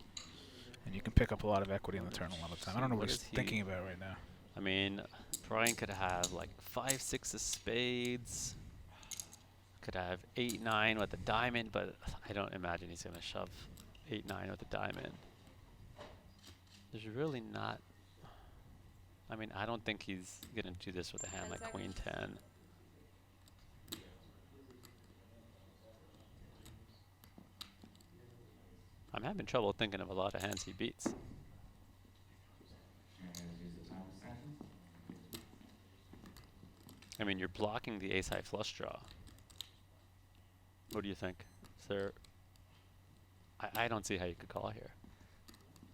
and you can pick up a lot of equity on the turn a lot of time. I don't know what he's thinking about right now. I mean, Brian could have like 5-6 of spades. Could have 8-9 with a diamond, but I don't imagine he's going to shove 8-9 with a diamond. There's really not. I mean, I don't think he's going to do this with a hand like Queen 10. I'm having trouble thinking of a lot of hands he beats. I mean, you're blocking the ace-high flush draw. What do you think? Is there? I don't see how you could call here.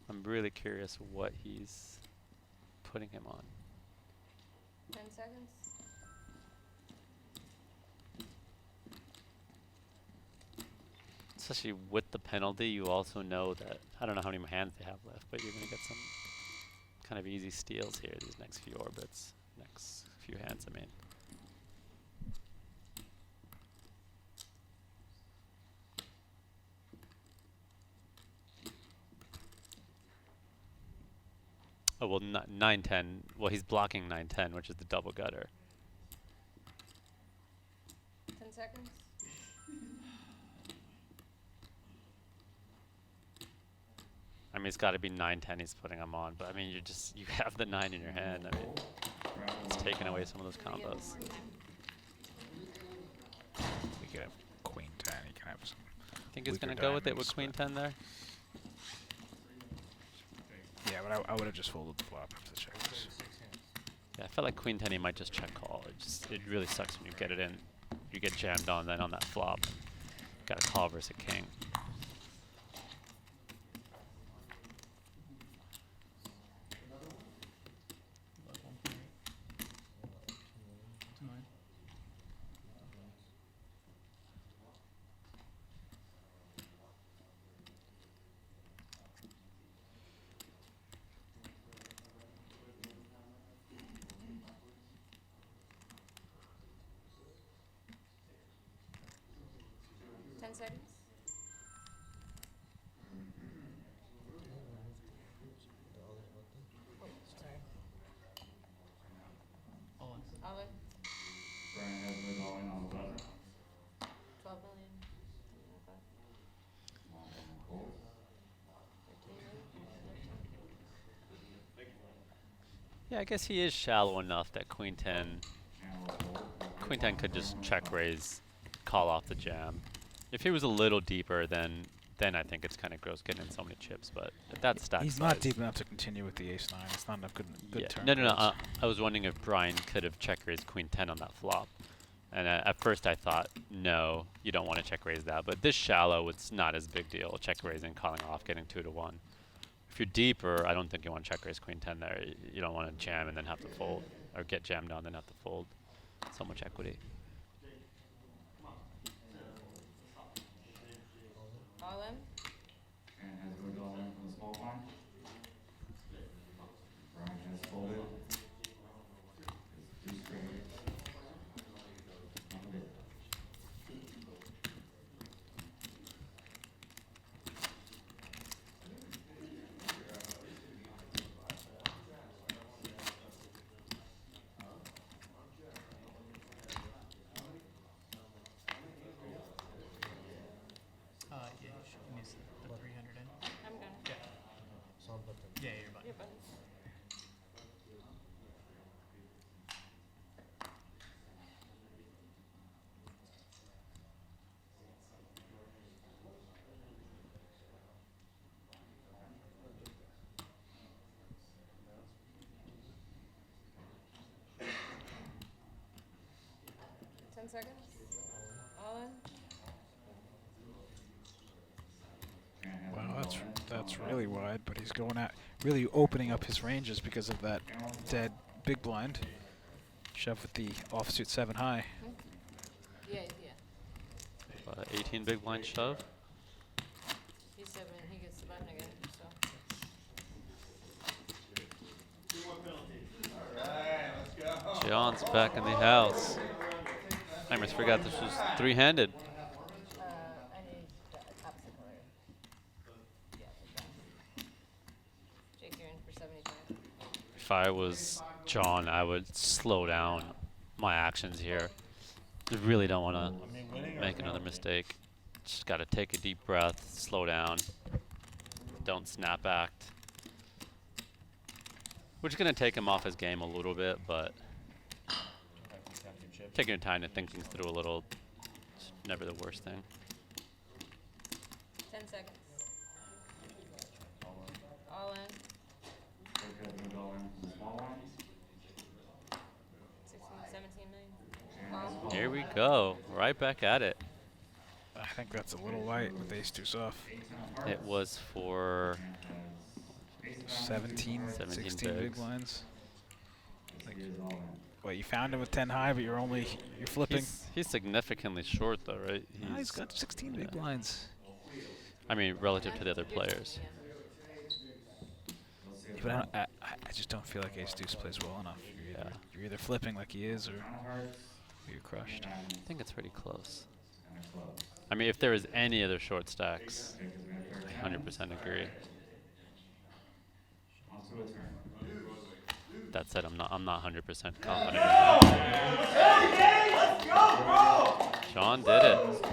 I'm really curious what he's putting him on. 10 seconds. Especially with the penalty, you also know that, I don't know how many hands they have left, but you're going to get some kind of easy steals here, these next few orbits, next few hands, I mean. Oh, well, 9-10. Well, he's blocking 9-10, which is the double gutter. 10 seconds. I mean, it's got to be 9-10 he's putting him on, but I mean, you have the 9 in your hand. I mean, it's taking away some of those combos. We could have Queen 10. You can have some. Think he's going to go with it with Queen 10 there? Yeah, but I would have just folded the flop after the check raise. Yeah, I felt like Queen 10 he might just check call. It really sucks when you get it in. You get jammed on then on that flop. Got a call versus a king. Seconds. All in. Brian has moved all in on the buzzer. 12 million. Yeah, I guess he is shallow enough that Queen 10 could just check raise, call off the jam. If he was a little deeper, then I think it's kind of gross getting in so many chips. But at that stack He's size, not deep enough to continue with the ace 9. It's not enough good yeah. turn. No. cards. I was wondering if Brian could have check raised Queen 10 on that flop. And at first I thought, no, you don't want to check raise that. But this shallow, it's not as big deal. Check raising, calling off, getting 2 to 1. If you're deeper, I don't think you want to check raise Queen 10 there. You don't want to jam and then have to fold, or get jammed down then have to fold. So much equity. All in? And has moved all in from the small blind. Brian has folded. It's 2 straight. Not a bit. Yeah, you should miss the 300 in. I'm done. Yeah. Yeah, you're fine. You're fine. Seconds. All in. Wow, that's really wide, but he's going at really opening up his ranges because of that dead big blind. Shove with the offsuit 7 high. Yeah. 18 big blind shove. He's 7. He gets the button again. So. John's back in the house. I almost forgot this was 3-handed. I need the opposite color. Yeah, Jake, you're in for 75. If I was John, I would slow down my actions here. I really don't want to make another mistake. Just got to take a deep breath, slow down. Don't snap act. Which is going to take him off his game a little bit, but taking your time to think things through a little, it's never the worst thing. 10 seconds. All in. 16, 17 million. Here we go, right back at it. I think that's a little light with ace 2 soft. It was for 17 16 big bigs. blinds. Like, well, you found him with 10 high, but you're flipping. He's significantly short though, right? He's got 16 big blinds. I mean, relative to the other players. Yeah, but I just don't feel like ace deuce plays well enough. You're either flipping like he is, or you're crushed. I think it's pretty close. I mean, if there is any other short stacks, I 100% agree. That said, I'm not 100% confident. John did it.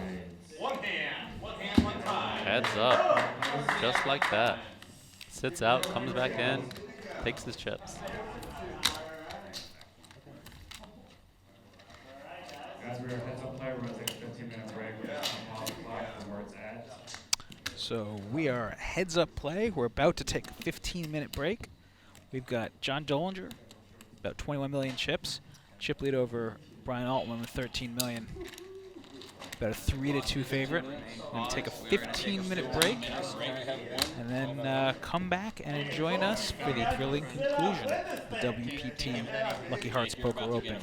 One hand, one time. Heads up, just like that. Sits out, comes back in, takes his chips. Guys, we're heads up play. We're going to take a 15-minute break. We're going to pause the clock from where it's at. So we are heads up play. We're about to take a 15-minute break. We've got John Dollinger, about 21 million chips. Chip lead over Brian Altman with 13 million. About a 3-2 favorite. We're going to take a 15-minute break and then come back and join us for the thrilling conclusion of the WPT Lucky Hearts Poker Open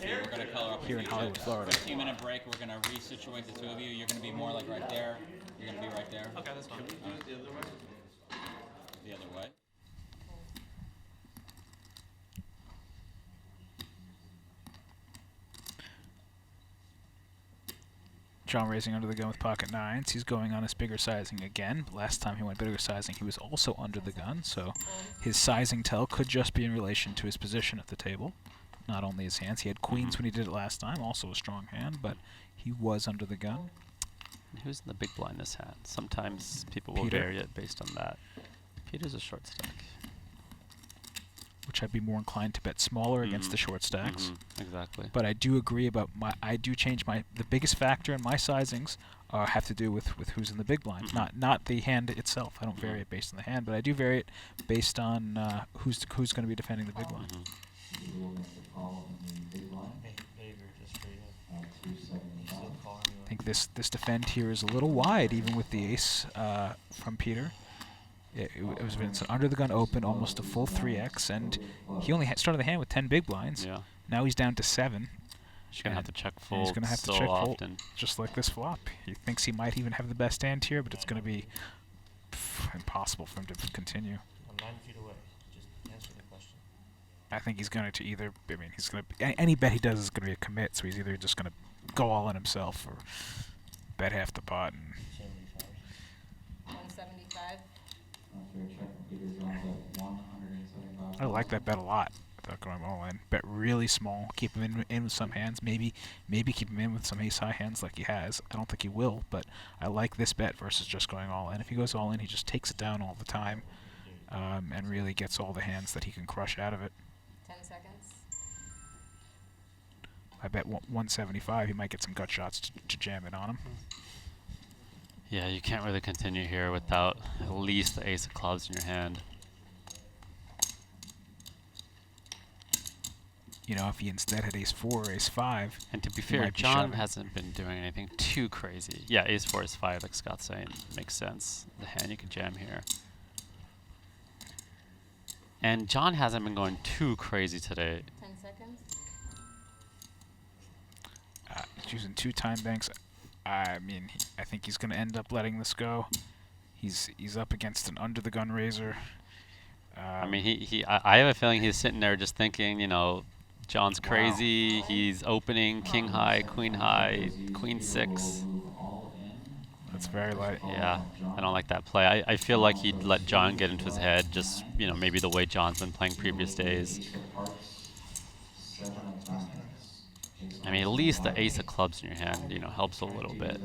here in Hollywood, Florida. 15-minute break. We're going to resituate the two of you. You're going to be more like right there. You're going to be right there. Okay, that's fine. The other way? The other way. John raising under the gun with pocket nines. He's going on his bigger sizing again. Last time he went bigger sizing, he was also under the gun, so his sizing tell could just be in relation to his position at the table, not only his hands. He had queens when he did it last time, also a strong hand, but he was under the gun. Who's in the big blind this hand? Sometimes people will Peter. vary it based on that. Peter's a short stack. which I'd be more inclined to bet smaller against the short stacks. Exactly. But I do agree about I do change the biggest factor in my sizings have to do with who's in the big blind, not the hand itself. I don't vary it based on the hand, but I do vary it based on who's going to be defending the big blind. I think this defend here is a little wide, even with the ace from Peter. It was under the gun open, almost a full 3x, and he only started the hand with 10 big blinds. Yeah. Now he's down to 7. He's gonna have to check fold. He's gonna have to check fold, just like this flop. He thinks he might even have the best hand here, but it's gonna be impossible for him to continue. I'm 9 feet away. Just answer the question. I think he's going to either. I mean, he's gonna any bet he does is gonna be a commit. So he's either just gonna go all in himself or bet half the pot. And 175. I like that bet a lot. Without going all in, bet really small. Keep him in with some hands. Maybe keep him in with some ace high hands like he has. I don't think he will, but I like this bet versus just going all in. If he goes all in, he just takes it down all the time, and really gets all the hands that he can crush out of it. 10 seconds. I bet 175. He might get some gut shots to jam it on him. Yeah, you can't really continue here without at least the ace of clubs in your hand. You know, if he instead had ace 4 or ace 5. And to be fair, John hasn't been doing anything too crazy. Yeah, ace 4, ace 5, like Scott's saying, makes sense. The hand you can jam here. And John hasn't been going too crazy today. 10 seconds. He's using 2 time banks. I mean, I think he's going to end up letting this go. He's up against an under the gun raiser. I mean, I have a feeling he's sitting there just thinking, you know, John's crazy. He's opening king high, queen 6. That's very light. Yeah, I don't like that play. I feel like he'd let John get into his head, just, you know, maybe the way John's been playing previous days. I mean, at least the ace of clubs in your hand, you know, helps a little bit.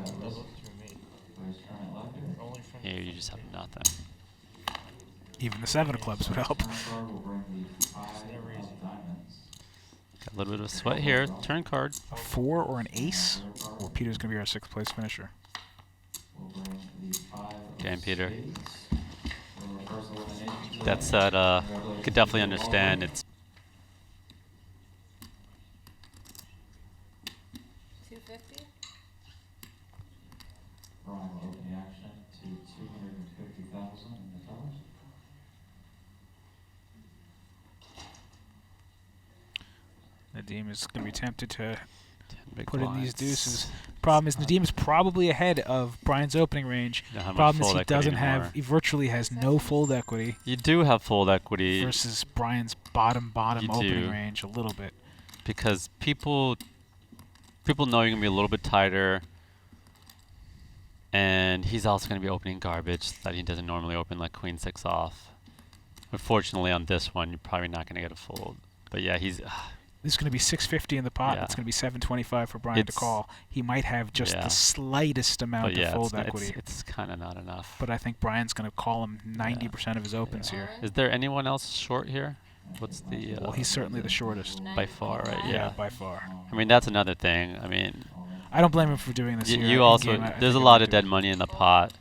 Here, you just have nothing. Even the 7 of clubs would help. Got a little bit of sweat here. Turn card. A 4 or an ace, or Peter's going to be our 6th place finisher. Damn, Peter. That said, could definitely understand it's 250. Nadim is going to be tempted to big put in these blinds. deuces. Problem is Nadim is probably ahead of Brian's opening range. Problem is he virtually has no fold equity. You do have fold equity. Versus Brian's bottom opening range a little bit. Because people know you're going to be a little bit tighter. And he's also going to be opening garbage that he doesn't normally open, like queen 6 off. Unfortunately, on this one, you're probably not going to get a fold. But yeah, he's... This is going to be 650 in the pot. Yeah. It's going to be 725 for Brian to call. He might have just the slightest amount of fold equity. It's kind of not enough. But I think Brian's going to call him 90% of his opens here. Is there anyone else short here? What's the... well, he's certainly the shortest. By far, right? Yeah, by far. I mean, that's another thing. I mean... I don't blame him for doing this here. You also... There's a lot of dead money in the pot.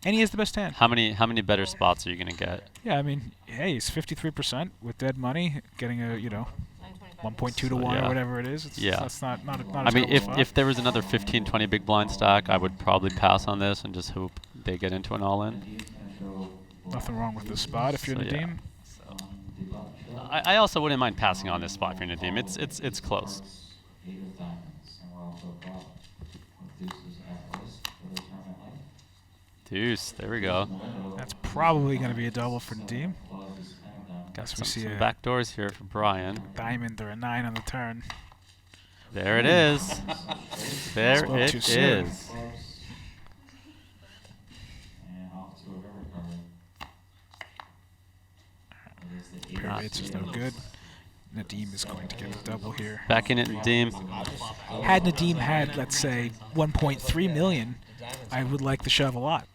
And he has the best hand. How many better spots are you going to get? Yeah, I mean, hey, he's 53% with dead money, getting a, 1.2 to 1 or whatever it is. That's not I mean, if there was another 15, 20 big blind stack, I would probably pass on this and just hope they get into an all-in. Nothing wrong with this spot if you're Nadim. I also wouldn't mind passing on this spot for Nadim. It's close. Deuce, there we go. That's probably going to be a double for Nadim. Guess we see some a back doors here for Brian. Diamond or a 9 on the turn. There it is. There it is. Pair of 8s is no good. Nadim is going to get a double here. Back in it, Nadim. Had Nadim had, let's say, 1.3 million, I would like the shove a lot.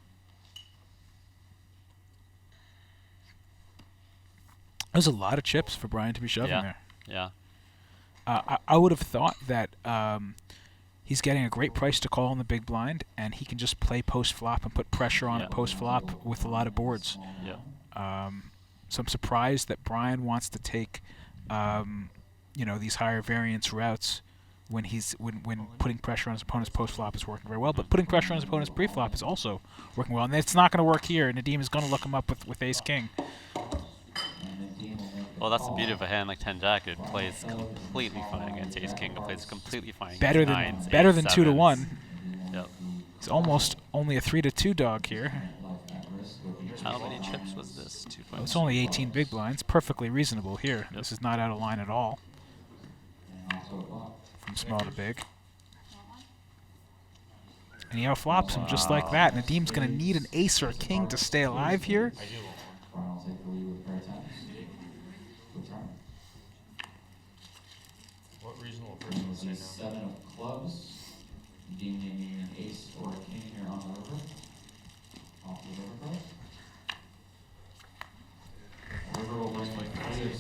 There's a lot of chips for Brian to be shoving Yeah. there. Yeah. I would have thought that he's getting a great price to call on the big blind, and he can just play post flop and put pressure on it post flop with a lot of boards. Yeah. So I'm surprised that Brian wants to take, these higher variance routes when when putting pressure on his opponent's post flop is working very well. But putting pressure on his opponent's pre flop is also working well, and it's not going to work here. Nadeem is going to look him up with Ace King. Well, that's the beauty of a hand like 10-Jack. It plays completely fine against Ace King. It plays completely fine against Better nines, than 2 to 1. Yep. It's almost only a 3 to 2 dog here. How many chips was this? 2 points. Well, it's only 18 big blinds. Perfectly reasonable here. Yep. This is not out of line at all. From small to big. And he outflops him just like that. Nadeem's going to need an ace or a king to stay alive here. What reasonable person would say no? 7 of clubs. Deem you need an ace or a king here on the river. Off the river card. River will bring like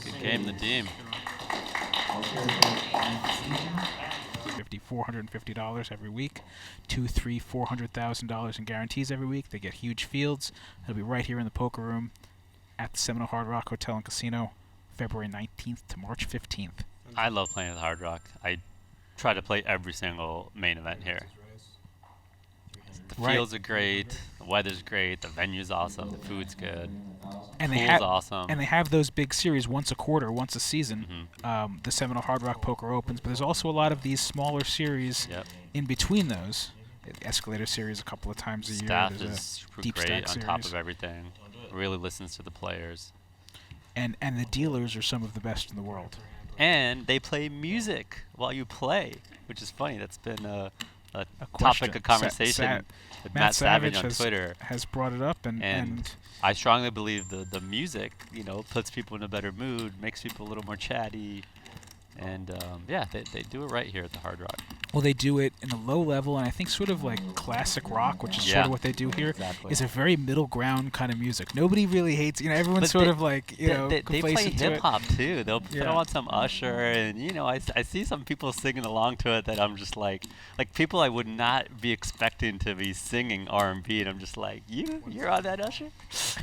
Good game, Nadeem. $450 every week. 2, 3, $400,000 in guarantees every week. They get huge fields. It'll be right here in the poker room at the Seminole Hard Rock Hotel and Casino, February 19th to March 15th. I love playing at Hard Rock. I try to play every single main event here. The fields are great, the weather's great, the venue's awesome, the food's good, and pool's awesome. And they have those big series once a quarter, once a season. The Seminole Hard Rock Poker Opens, but there's also a lot of these smaller series in between those. Escalator series a couple of times a year. Staff There's is a super deep great stack on series. top of everything. Really listens to the players. And the dealers are some of the best in the world. And they play music while you play, which is funny. That's been a question. topic of conversation with Matt Savage on Twitter. Has brought it up, and I strongly believe the music, puts people in a better mood, makes people a little more chatty, and yeah, they do it right here at the Hard Rock. Well, they do it in a low level, and I think sort of like classic rock, which is sort of what they do here, is a very middle ground kind of music. Nobody really hates, everyone's sort of like, they play complacent to it. hip hop too. They'll throw on some Usher, and I see some people singing along to it that I'm just like people I would not be expecting to be singing R&B, and I'm just like, you're on that Usher?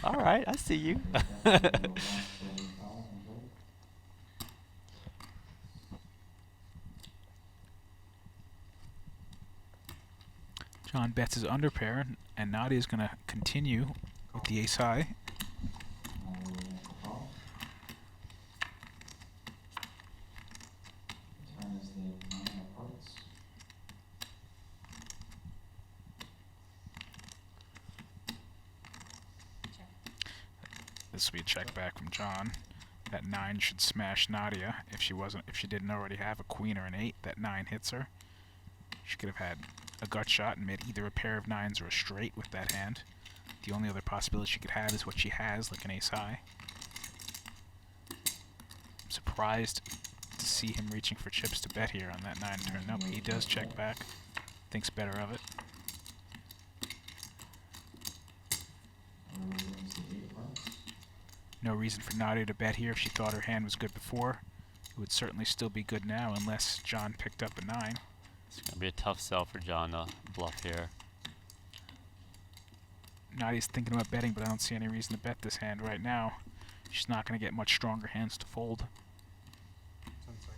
All right, I see you. John bets his under pair, and Nadia's going to continue with the ace high. This will be a check back from John. That 9 should smash Nadia if she didn't already have a queen or an 8. That 9 hits her. She could have had a gut shot and made either a pair of 9s or a straight with that hand. The only other possibility she could have is what she has, like an ace high. I'm surprised to see him reaching for chips to bet here on that 9 turn. No, but he does check back. Thinks better of it. No reason for Nadia to bet here if she thought her hand was good before. It would certainly still be good now unless John picked up a 9. It's going to be a tough sell for John to bluff here. Nadia's thinking about betting, but I don't see any reason to bet this hand right now. She's not going to get much stronger hands to fold. 10 seconds.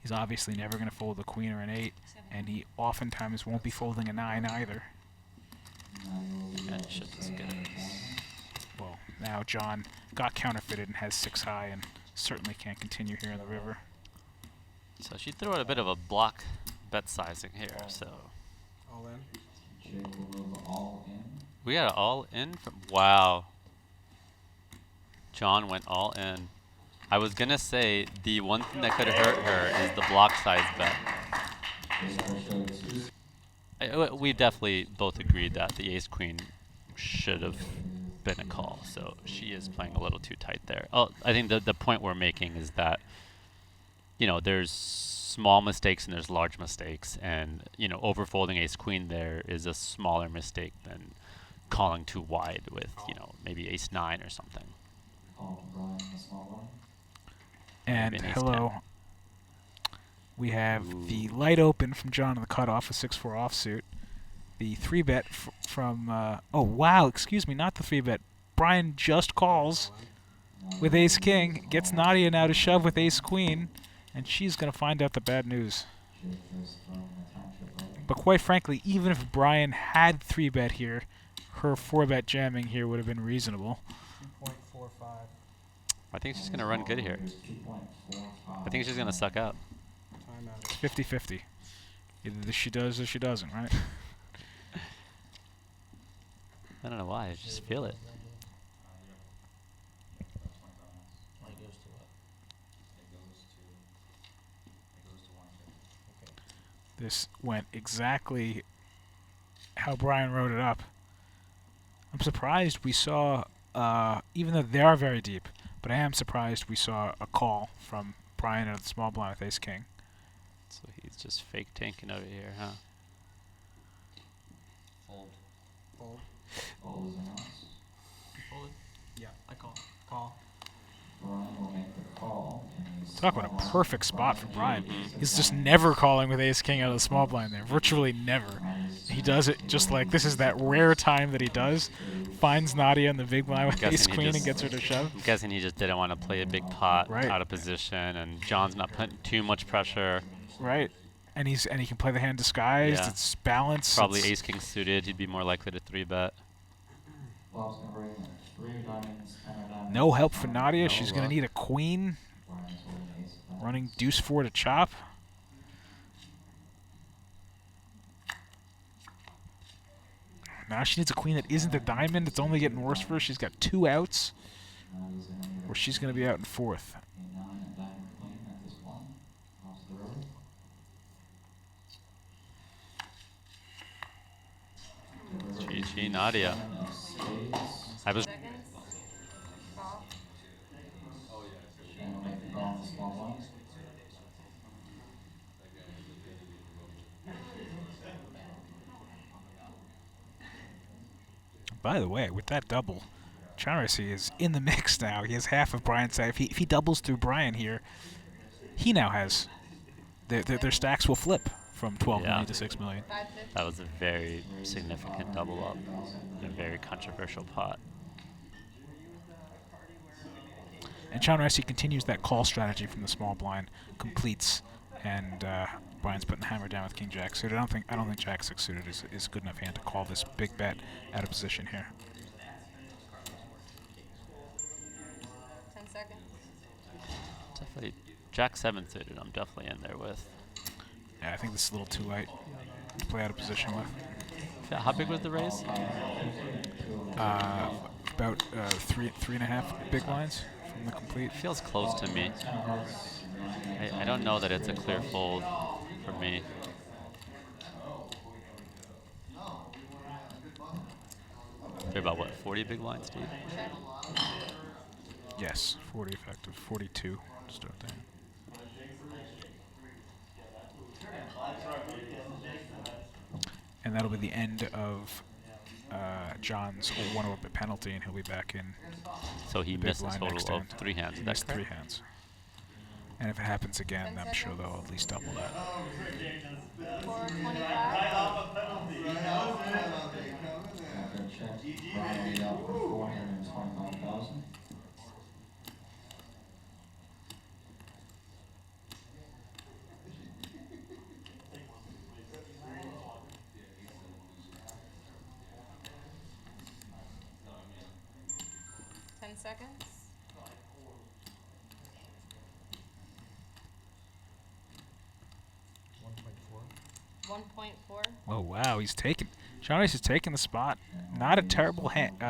He's obviously never going to fold a queen or an 8, and he oftentimes won't be folding a 9 either. That shit is good. Well, now John got counterfeited and has 6 high, and certainly can't continue here in the river. So she threw out a bit of a block bet sizing here, so. All in. Jake will move all in. We got an all in from, wow. John went all in. I was gonna say the one thing that could have hurt her is the block size bet. We definitely both agreed that the ace queen should have been a call, so she is playing a little too tight there. Oh, I think the point we're making is that, there's small mistakes and there's large mistakes, and overfolding ace queen there is a smaller mistake than calling too wide with, you know, maybe ace-9 or something. And Maybe an hello. We have the light open from John on the cutoff, a 6-4 offsuit. The 3-bet from, oh wow, excuse me, not the 3-bet. Brian just calls with ace-king, gets Nadia now to shove with ace-queen, and she's going to find out the bad news. But quite frankly, even if Brian had 3-bet here, her 4-bet jamming here would have been reasonable. 2.45. I think she's going to run good here. I think she's going to suck out. It's 50-50. Either she does or she doesn't, right? I don't know why. I just feel it. This went exactly how Brian wrote it up. I'm surprised we saw, even though they are very deep, but I am surprised we saw a call from Brian out of the small blind with ace-king. So he's just fake tanking over here, huh? Fold. Fold. Fold is announced. Fold. Yeah, I call. Call. Brian will make the call. Talk about a perfect spot for Brian. He's just never calling with ace-king out of the small blind there. Virtually never. He does it just like this is that rare time that he does. Finds Nadia in the big blind with ace-queen and gets her to shove. I'm guessing he just didn't want to play a big pot out of position, and John's not putting too much pressure. Right. And he can play the hand disguised. Yeah. It's balanced. Probably ace-king suited. He'd be more likely to 3-bet. No help for Nadia. She's going to need a queen. Running deuce-4 to chop. Now she needs a queen that isn't a diamond. It's only getting worse for her. She's got 2 outs. Or she's going to be out in 4th. GG, Nadia. I was... By the way, with that double, Charisi is in the mix now. He has half of Brian's side. If he doubles through Brian here, he now has... Their stacks will flip from 12 million to 6 million. That was a very significant double up. A very controversial pot. And Charisi continues that call strategy from the small blind, completes, and Brian's putting the hammer down with King Jack suited. I don't think Jack 6 suited is good enough hand to call this big bet out of position here. 10 seconds. Definitely Jack 7 suited. I'm definitely in there with. Yeah, I think this is a little too light to play out of position with. Yeah, how big was the raise? About 3.5 big blinds from the complete. Feels close to me. I don't know that it's a clear fold for me. They're about what, 40 big blinds, Steve? Yes, 40 effective, 42 to start there. And that'll be the end of John's 1 orbit penalty, and he'll be back in. So he missed a total of 3 hands. He missed 3 hands. And if it happens again, I'm sure they'll at least double that. Seconds. 1.4. Oh wow, he's taking. Charisse is taking the spot. Not a terrible hand,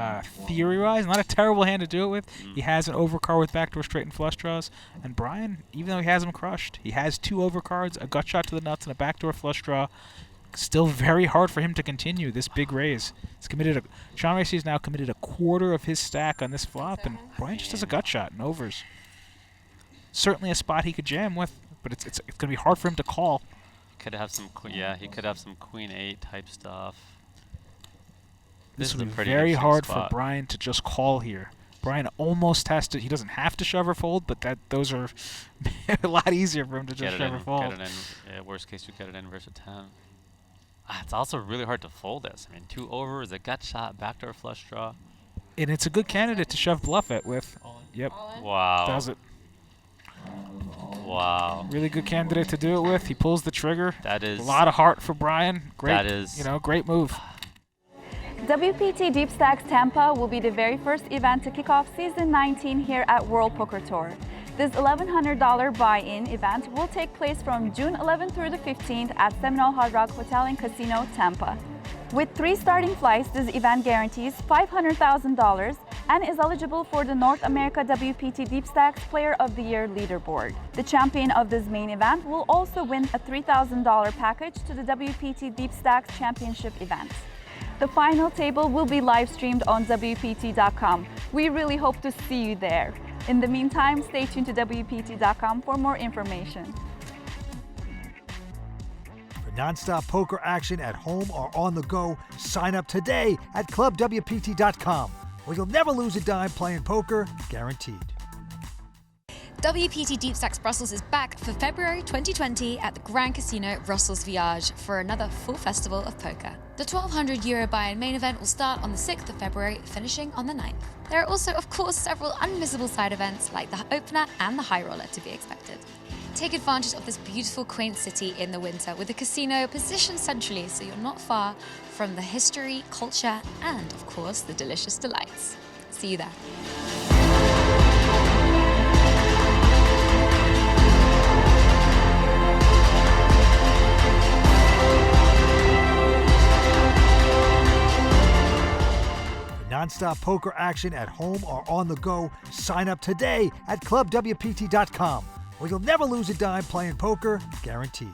theory-wise, not a terrible hand to do it with. He has an overcard with backdoor straight and flush draws. And Brian, even though he has him crushed, he has 2 overcards, a gut shot to the nuts, and a backdoor flush draw. Still very hard for him to continue this big raise. He's committed Charisse has now committed a quarter of his stack on this flop, and Brian just has a gut shot and overs. Certainly a spot he could jam with, but it's going to be hard for him to call. Could have some, he could have some Queen 8 type stuff. This is would a be pretty very interesting hard spot. for Brian to just call here. Brian almost has to. He doesn't have to shove or fold, but those are a lot easier for him to just shove or fold. Get it in. Worst case, you get it in versus 10. It's also really hard to fold this. I mean, 2 over is a gut shot, backdoor flush draw. And it's a good candidate to shove bluff it with. Yep. Wow. Does it. Wow. Really good candidate to do it with. He pulls the trigger. That is a lot of heart for Brian. Great. That is, great move. WPT Deep Stacks Tampa will be the very first event to kick off season 19 here at World Poker Tour. This $1,100 buy-in event will take place from June 11th through the 15th at Seminole Hard Rock Hotel and Casino, Tampa. With 3 starting flights, this event guarantees $500,000 and is eligible for the North America WPT Deep Stacks Player of the Year leaderboard. The champion of this main event will also win a $3,000 package to the WPT Deep Stacks Championship event. The final table will be live streamed on WPT.com. We really hope to see you there. In the meantime, stay tuned to WPT.com for more information. For non-stop poker action at home or on the go, sign up today at ClubWPT.com, where you'll never lose a dime playing poker, guaranteed. WPT Deep Stacks Brussels is back for February 2020 at the Grand Casino Brussels Viage for another full festival of poker. The €1,200 buy-in main event will start on the 6th of February, finishing on the 9th. There are also, of course, several unmissable side events like the opener and the high roller to be expected. Take advantage of this beautiful, quaint city in the winter with a casino positioned centrally so you're not far from the history, culture, and, of course, the delicious delights. See you there. Non-stop poker action at home or on the go, sign up today at ClubWPT.com, where you'll never lose a dime playing poker, guaranteed.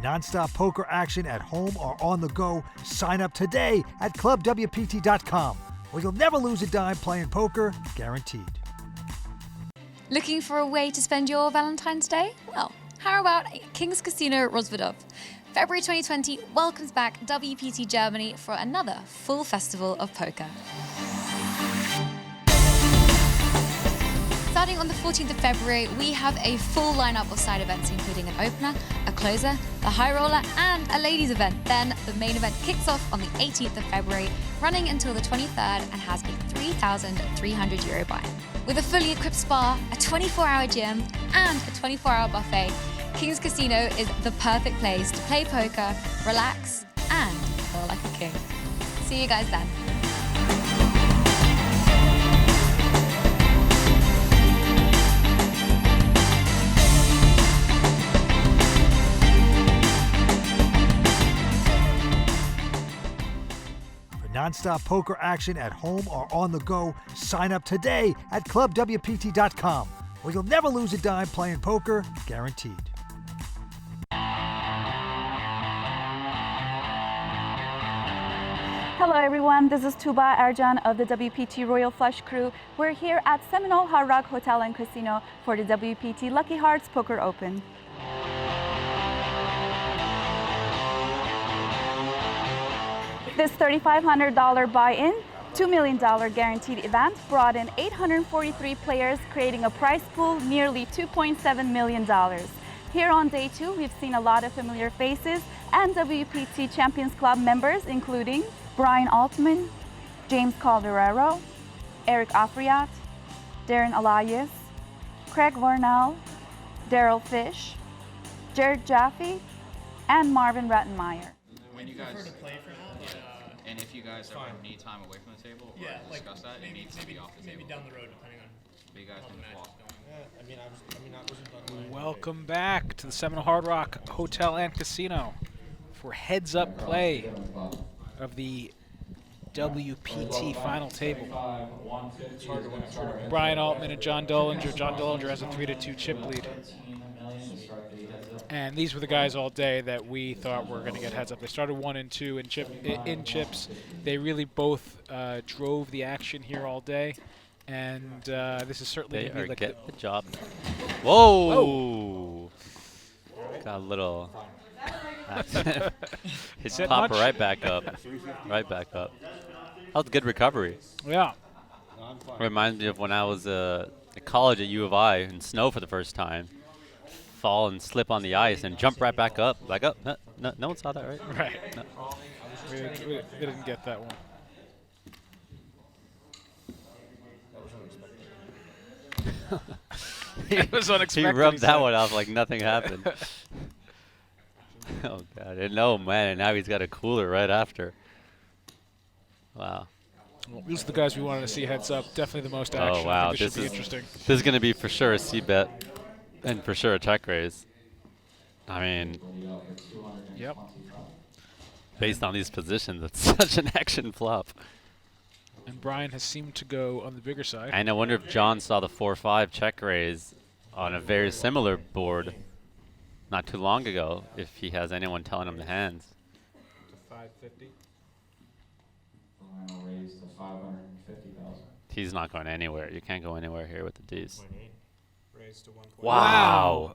Non-stop poker action at home or on the go, sign up today at ClubWPT.com, where you'll never lose a dime playing poker, guaranteed. Looking for a way to spend your Valentine's Day? Well, how about King's Casino Rosvedov? February 2020 welcomes back WPT Germany for another full festival of poker. Starting on the 14th of February, we have a full lineup of side events, including an opener, a closer, the high roller, and a ladies event. Then the main event kicks off on the 18th of February, running until the 23rd, and has a €3,300 buy-in. With a fully equipped spa, a 24-hour gym, and a 24-hour buffet, King's Casino is the perfect place to play poker, relax, and feel like a king. See you guys then. Non-stop poker action at home or on the go, sign up today at ClubWPT.com, where you'll never lose a dime playing poker, guaranteed. Hello everyone, this is Tuba Arjan of the WPT Royal Flush crew. We're here at Seminole Hard Rock Hotel and Casino for the WPT Lucky Hearts Poker Open. This $3,500 buy-in, $2 million guaranteed event brought in 843 players, creating a prize pool nearly $2.7 million. Here on day 2, we've seen a lot of familiar faces and WPT Champions Club members, including Brian Altman, James Calderero, Eric Afriat, Darren Elias, Craig Varnell, Daryl Fish, Jared Jaffe, and Marvin Rattenmeyer. When you guys and if you guys ever need time away from the table or discuss that, it needs to be off the table. Maybe down the road, depending on but you guys how the can match walk. is going. Welcome back to the Seminole Hard Rock Hotel and Casino for heads-up play of the WPT final table. Brian Altman and John Dollinger. John Dollinger has a 3-2 chip lead. And these were the guys all day that we thought were going to get heads up. They started 1 and 2 in chips. They really both drove the action here all day. And this is certainly They going to are be like getting the job done. Whoa! Whoa. Got a little. His Sit pop much? right back up. Right back up. That was a good recovery. Yeah. Reminds me of when I was at college at U of I in snow for the first time. Fall and slip on the ice and jump right back up. Like, oh, no one saw that, right? Right. No. We didn't get that one. It was unexpected. He rubbed that one off like nothing happened. Oh, God. And oh, man, and now he's got a cooler right after. Wow. Well, these are the guys we wanted to see heads up. Definitely the most action. Oh, wow. I think this should be interesting. This is going to be for sure a C-bet and for sure a check raise. I mean, yep. Based on these positions, it's such an action flop. And Brian has seemed to go on the bigger side. And I wonder if John saw the 4-5 check raise on a very similar board not too long ago, if he has anyone telling him the hands. To 550. Final raise to 550,000. He's not going anywhere. You can't go anywhere here with the D's. Raise to 1.8. Wow.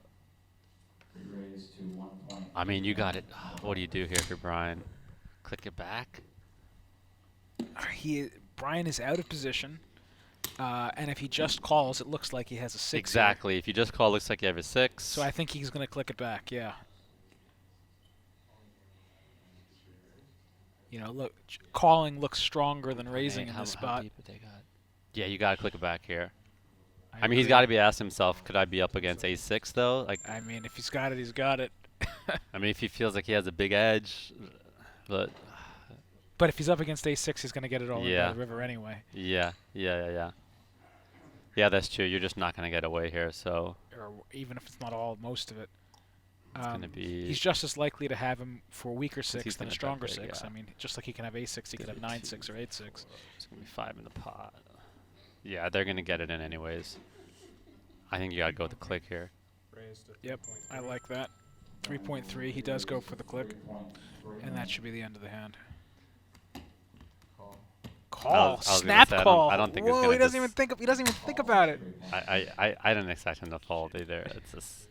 Raise to 1. I mean, you got it. What do you do here for Brian? Click it back? Brian is out of position, and if he just calls, it looks like he has a 6. Exactly. Here. If you just call, it looks like you have a 6. So I think he's going to click it back, yeah. You know, look, calling looks stronger than raising in this spot. Yeah, you got to click it back here. I mean, he's got to be asking himself, could I be up against A6, though? Like, I mean, if he's got it, he's got it. I mean, if he feels like he has a big edge, but if he's up against A6, he's going to get it all in by the river anyway. Yeah, that's true. You're just not going to get away here, so. Or even if it's not all, most of it. It's going to be. He's just as likely to have him for a weaker 6 than a stronger big, 6. yeah. I mean, just like he can have A6, he can have 9-6 or 8-6. It's going to be 5 in the pot. Yeah, they're going to get it in anyways. I think you got to go with the click here. Yep, I like that. 3.3, he does go for the click. And that should be the end of the hand. Call. Snap call. I don't think Whoa, it's gonna he doesn't even think about it. I didn't expect him to fold either. It's just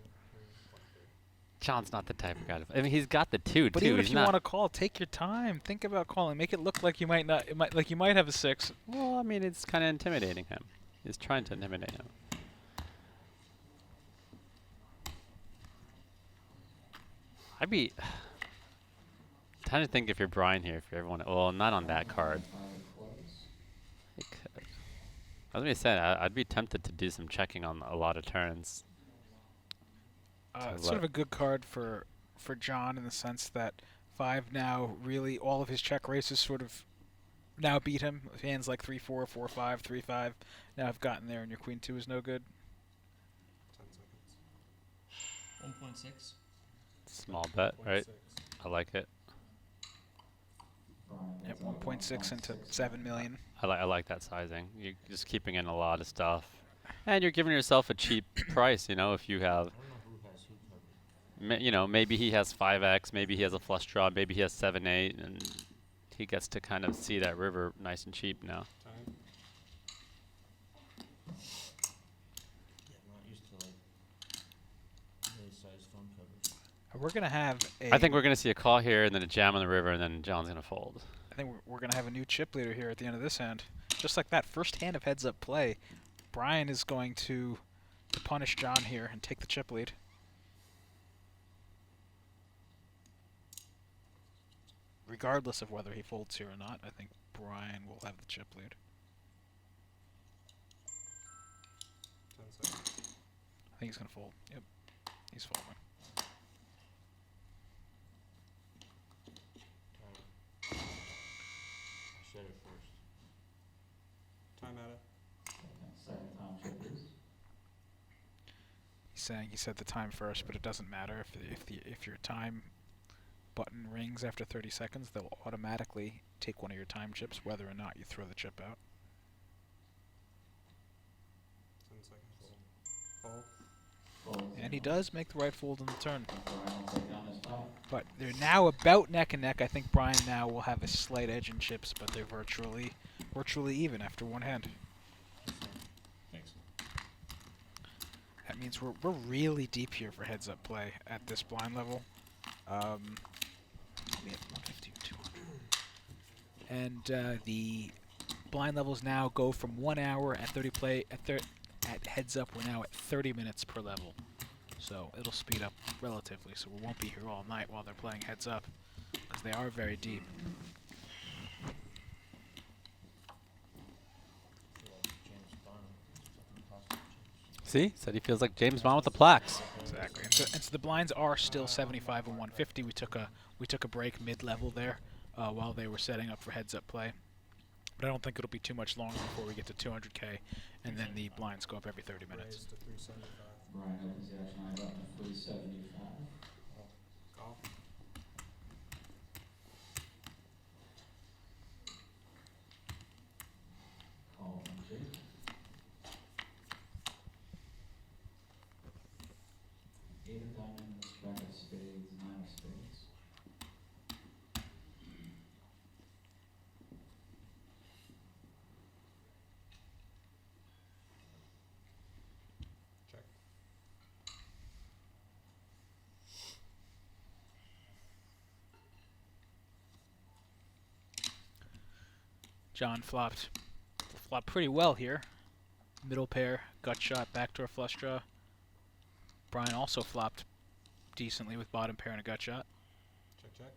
John's not the type of guy to. I mean, he's got the 2 but too. Even he's if you want to call, take your time. Think about calling. Make it look like you might not. Like you might have a 6. Well, I mean, it's kind of intimidating him. He's trying to intimidate him. I'd be trying to think if you're Brian here, if you're everyone. Well, not on that card. I could. I was going to say, I'd be tempted to do some checking on a lot of turns. It's sort of a good card for John in the sense that 5 now really all of his check races sort of now beat him. Hands like 3-4, 4-5, 3-5 now have gotten there, and your Queen 2 is no good. 1.6. Small bet, right? I like it. Yep, 1.6 into 7 million. I like that sizing. You're just keeping in a lot of stuff, and you're giving yourself a cheap price. You know, if you have, you know, maybe he has 5x, maybe he has a flush draw, maybe he has 7-8, and he gets to kind of see that river nice and cheap now. We're going to have I think we're going to see a call here and then a jam on the river, and then John's going to fold. I think we're going to have a new chip leader here at the end of this hand. Just like that first hand of heads-up play, Brian is going to punish John here and take the chip lead. Regardless of whether he folds here or not, I think Brian will have the chip lead. I think he's going to fold. Yep, he's folding. Time at it. Second time checkers. saying he said the time first, but it doesn't matter if your time button rings after 30 seconds, they'll automatically take one of your time chips, whether or not you throw the chip out. 10 seconds. Fold. And he does make the right fold on the turn. But they're now about neck and neck. I think Brian now will have a slight edge in chips, but they're virtually even after one hand. Thanks. That means we're really deep here for heads-up play at this blind level. We have 150, 200. And the blind levels now go from 1 hour at 30 play at heads up. We're now at 30 minutes per level, so it'll speed up relatively. So we won't be here all night while they're playing heads up, because they are very deep. See? Said he feels like James Bond with the plaques. Exactly. And so the blinds are still 75 and 150. We took a break mid-level there while they were setting up for heads-up play. But I don't think it'll be too much longer before we get to 200K, and then the blinds go up every 30 minutes. Raise to 375. Brian opens the action line button to 375. Call. Call from Jake. Eight of diamonds, jack of spades, nine of spades. Check. John flopped pretty well here. Middle pair, gut shot, backdoor flush draw. Brian also flopped decently with bottom pair and a gut shot. Check, check.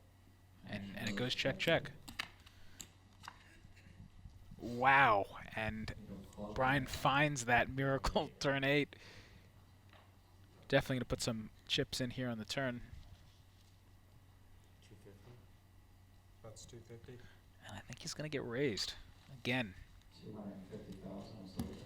And it goes check, check. Wow. And Brian finds that miracle turn 8. Definitely going to put some chips in here on the turn. 250. That's 250. And I think he's going to get raised again. 250,000 is the raise.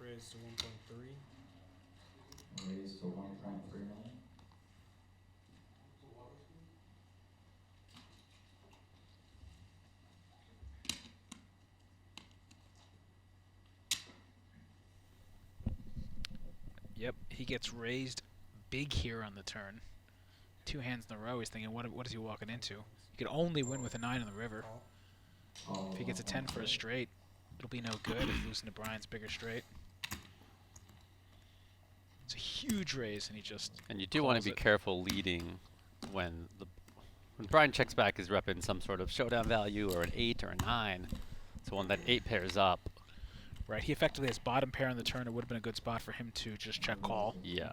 Raise to 1.3. Raise to 1.3 million. Yep, he gets raised big here on the turn. 2 hands in a row. He's thinking, what is he walking into? He could only win with a 9 in the river. If he gets a 10 for a straight, it'll be no good. He's losing to Brian's bigger straight. It's a huge raise, and he just. And you do want to be careful leading when Brian checks back. He's repping some sort of showdown value or an 8 or a 9. So when that 8 pairs up. Right, he effectively has bottom pair on the turn. It would have been a good spot for him to just check call. Yeah.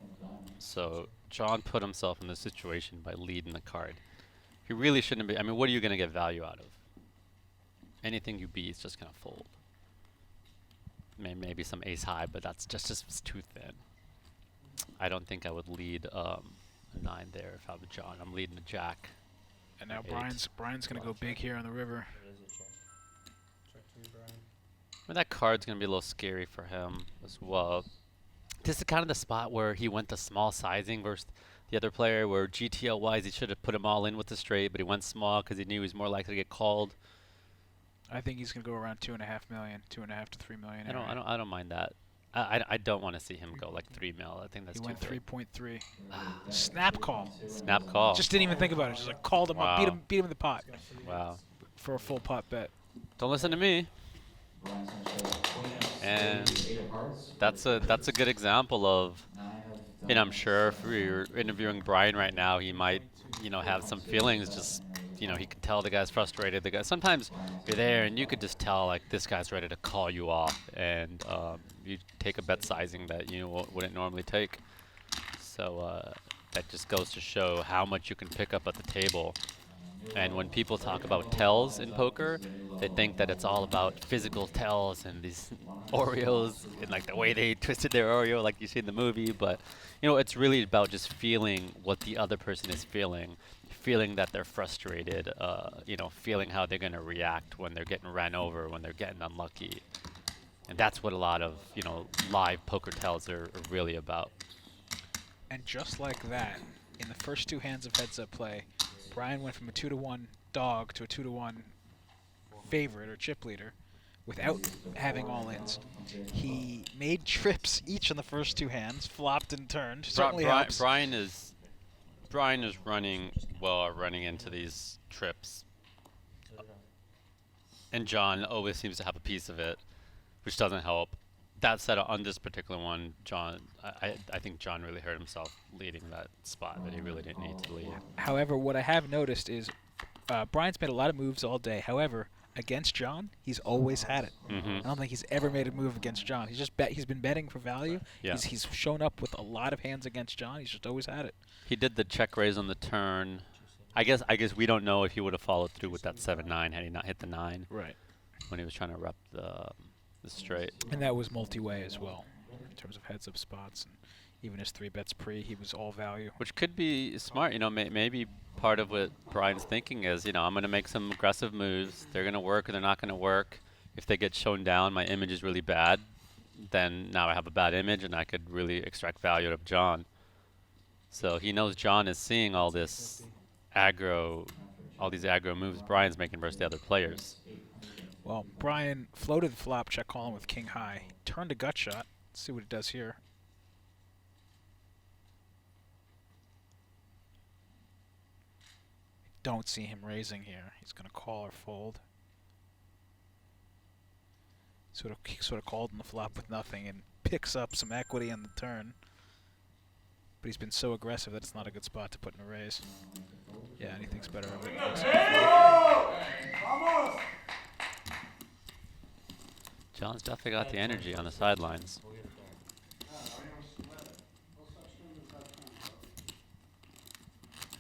So John put himself in this situation by leading the card. He really shouldn't be. I mean, what are you going to get value out of? Anything you beat is just going to fold. Maybe some ace high, but that's just too thin. I don't think I would lead a 9 there if I was John. I'm leading a jack. And now Brian's going to go big here on the river. Check to you, Brian. I mean, that card's going to be a little scary for him as well. This is kind of the spot where he went to small sizing versus the other player, where GTL-wise he should have put him all in with the straight, but he went small because he knew he was more likely to get called. I think he's going to go around 2.5 million, 2.5 to 3 million. I don't mind that. I don't want to see him go like 3 mil. I think that's he too went big. 3.3. Snap call. Snap call. Just didn't even think about it. Just like called him up, beat him in the pot. Wow. For a full pot bet. Don't listen to me. And that's a good example of, and I'm sure if you're interviewing Brian right now, he might, have some feelings. Just, he can tell the guy's frustrated. Sometimes you're there and you could just tell like this guy's ready to call you off, and you take a bet sizing that you wouldn't normally take. So that just goes to show how much you can pick up at the table And when people talk about tells in poker, they think that it's all about physical tells and these Oreos and like the way they twisted their Oreo like you see in the movie. But, you know, it's really about just feeling what the other person is feeling, feeling that they're frustrated, you know, feeling how they're going to react when they're getting ran over, when they're getting unlucky. And that's what a lot of, you know, live poker tells are really about. And just like that, in the first two hands of heads-up play, Brian went from a 2-to-1 dog to a 2-to-1 favorite or chip leader without having all-ins. He made trips each in the first two hands, flopped and turned. Certainly helps. Brian is running into these trips. And John always seems to have a piece of it, which doesn't help. That said, on this particular one, I think John really hurt himself leading that spot that he really didn't need to lead. However, what I have noticed is Brian's made a lot of moves all day. However, against John, he's always had it. I don't think he's ever made a move against John. He's been betting for value. Yeah. He's shown up with a lot of hands against John. He's just always had it. He did the check raise on the turn. I guess we don't know if he would have followed through with that 7-9 had he not hit the 9. Right. When he was trying to rep the straight. And that was multi-way as well, in terms of heads-up spots. And even his 3-bets pre, he was all value. Which could be smart. You know, maybe part of what Brian's thinking is, you know, I'm going to make some aggressive moves. They're going to work or they're not going to work. If they get shown down, my image is really bad. Then now I have a bad image and I could really extract value out of John. So he knows John is seeing all this aggro, all these aggro moves Brian's making versus the other players. Well, Brian floated the flop, check calling with king high. Turned a gut shot. Let's see what it does here. Don't see him raising here. He's going to call or fold. Sort of called on the flop with nothing and picks up some equity on the turn. But he's been so aggressive that it's not a good spot to put in a raise. Yeah, and he thinks better of it. John's definitely got the energy on the sidelines.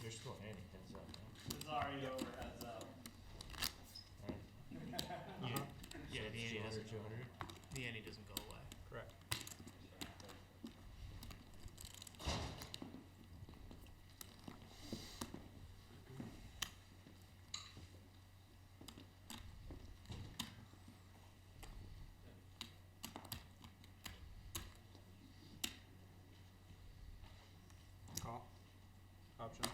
You're still handing heads up, man. It's already over heads up. Yeah, the ante doesn't 200. The ante doesn't go away. Correct. Call. Option.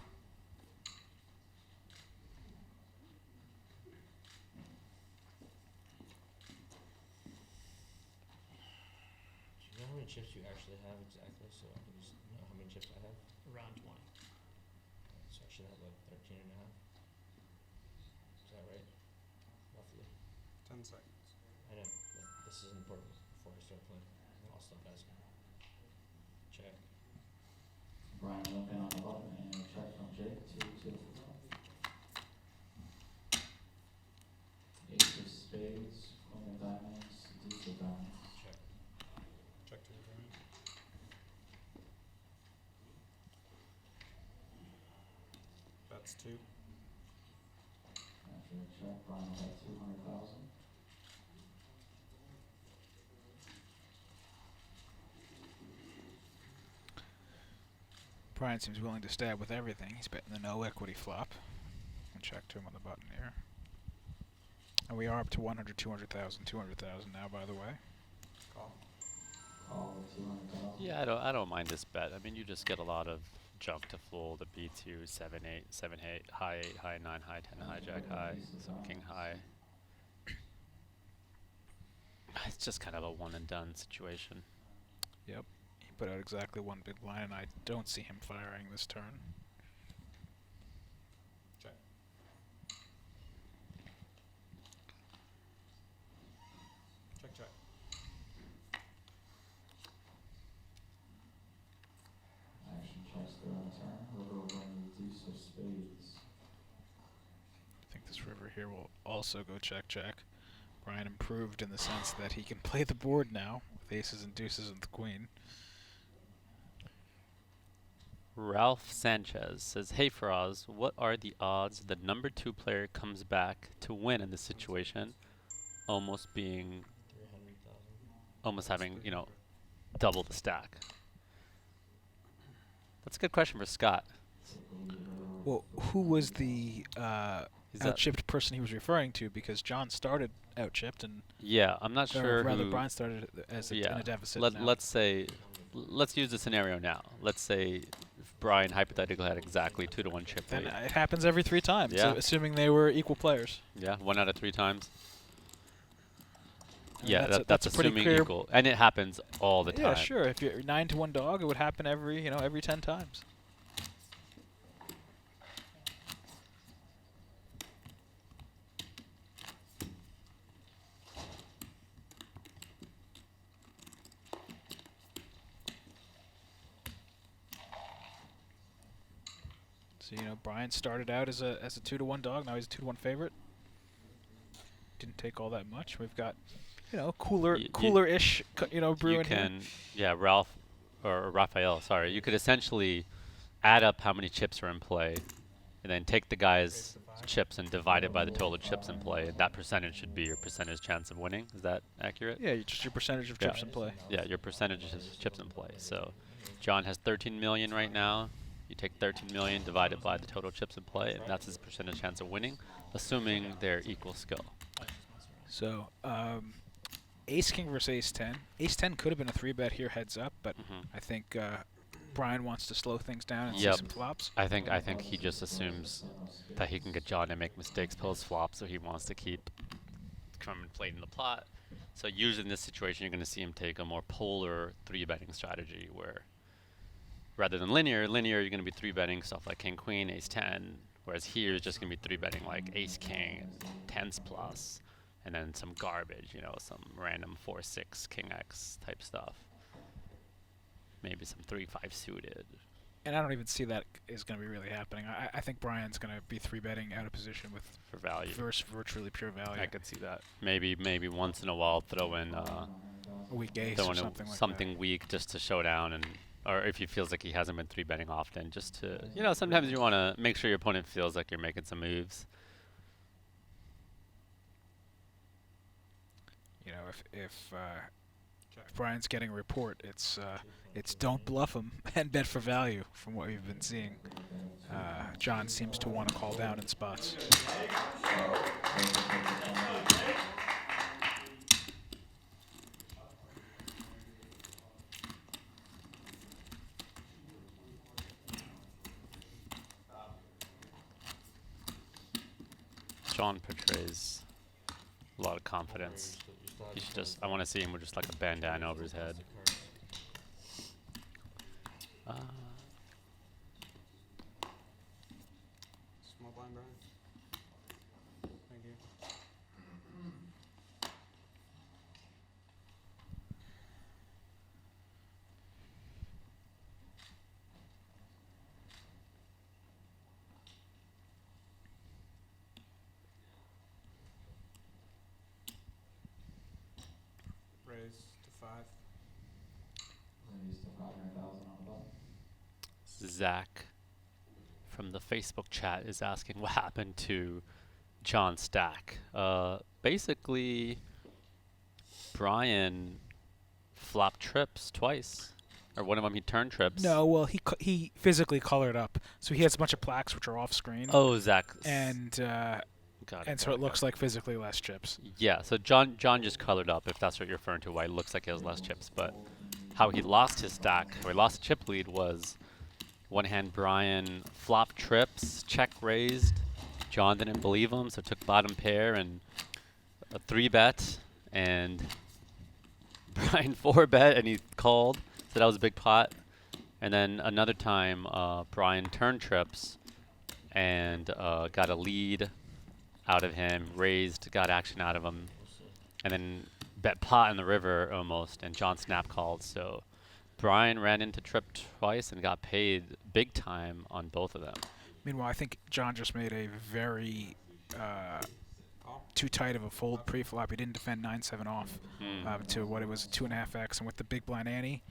Do you know how many chips you actually have exactly? So I can just know how many chips I have? Around 20. So I should have like 13 and a half. Is that right? Roughly. 10 seconds. I know, but this is important before I start playing. I'll stop asking. Check. Brian Limpin on the button and a check from Jake to the flop. Ace of spades, queen of diamonds, deuce of diamonds. Check. Check to the ground. That's 2. After a check, Brian will have 200,000. Brian seems willing to stab with everything. He's betting the no equity flop. And check to him on the button here. And we are up to 100, 200,000, 200,000 now, by the way. Call. Call with 200,000. Yeah, I don't mind this bet. I mean, you just get a lot of junk to fold. The B2, 7, 8, 7, 8, high 8, high 9, high 10, high jack high, some king high. It's just kind of a one and done situation. Yep. He put out exactly one big blind, and I don't see him firing this turn. Check. Check, check. Action checks go on turn. River will bring the deuce of spades. I think this river here will also go check, check. Brian improved in the sense that he can play the board now with aces and deuces and the queen. Ralph Sanchez says, "Hey Faraz, what are the odds the number 2 player comes back to win in this situation, almost being, almost having, you know, double the stack?" That's a good question for Scott. Well, who was the Is that- out-chipped person he was referring to? Because John started out-chipped, and Yeah, I'm not sure. or rather, who Brian started as in a deficit. Let's say, let's use the scenario now. Let's say if Brian hypothetically had exactly 2-to-1 chip Then lead. it happens every 3 times, Yeah. assuming they were equal players. Yeah, 1 out of 3 times. I mean, Yeah, that's a pretty assuming clear equal, and it happens all the time. Yeah, sure. If you're 9-to-1 dog, it would happen every 10 times. So Brian started out as a 2-to-1 dog. Now he's a 2-to-1 favorite. Didn't take all that much. We've got cooler-ish brew You in here. can, yeah, Ralph or Raphael. Sorry, you could essentially add up how many chips are in play, and then take the guy's chips and divide it by the total chips in play. That percentage should be your percentage chance of winning. Is that accurate? Yeah, just your percentage of chips in play. Yeah, your percentage of chips in play. So John has 13 million right now. You take 13 million divided by the total chips in play, and that's his percentage chance of winning, assuming they're equal skill. So Ace King versus Ace 10. Ace 10 could have been a 3-bet here, heads up, but I think Brian wants to slow things down and see some flops. I think he just assumes that he can get John to make mistakes post flop, so he wants to keep inflating the pot. So usually in this situation, you're going to see him take a more polar 3-betting strategy, where rather than linear, you're going to be 3-betting stuff like King Queen, Ace 10, whereas here it's just going to be 3-betting like Ace King and 10s plus, and then some garbage, some random 4-6 King X type stuff. Maybe some 3-5 suited. And I don't even see that is going to be really happening. I think Brian's going to be 3-betting out of position with for value versus virtually pure value. I could see that. Maybe once in a while throw in a weak ace or something like that. Weak just to show down, and or if he feels like he hasn't been 3-betting often, just to sometimes you want to make sure your opponent feels like you're making some moves. If Brian's getting a report, it's don't bluff him and bet for value from what we've been seeing. John seems to want to call down in spots. John portrays a lot of confidence. He should just, I want to see him with just like a bandana over his head. Small blind, Brian. Thank you. Raise to 5. Raise to 500,000 on the button. Zach from the Facebook chat is asking what happened to John Stack. Basically, Brian flopped trips twice. Or one of them he turned trips. No, well, he physically colored up. So he has a bunch of plaques which are off screen. Oh, Zach. And so it looks like physically less chips. Yeah, so John just colored up, if that's what you're referring to, why it looks like he has less chips. But how he lost his stack, how he lost the chip lead was one hand Brian flopped trips, check raised. John didn't believe him, so took bottom pair and a 3-bet. And Brian 4-bet, and he called. So that was a big pot. And then another time, Brian turned trips and got a lead out of him, raised, got action out of him, and then bet pot in the river almost, and John snap called. So Brian ran into trip twice and got paid big time on both of them. Meanwhile, I think John just made a very too tight of a fold pre-flop. He didn't defend 9-7 off to what it was, a 2.5x, and with the big blind ante,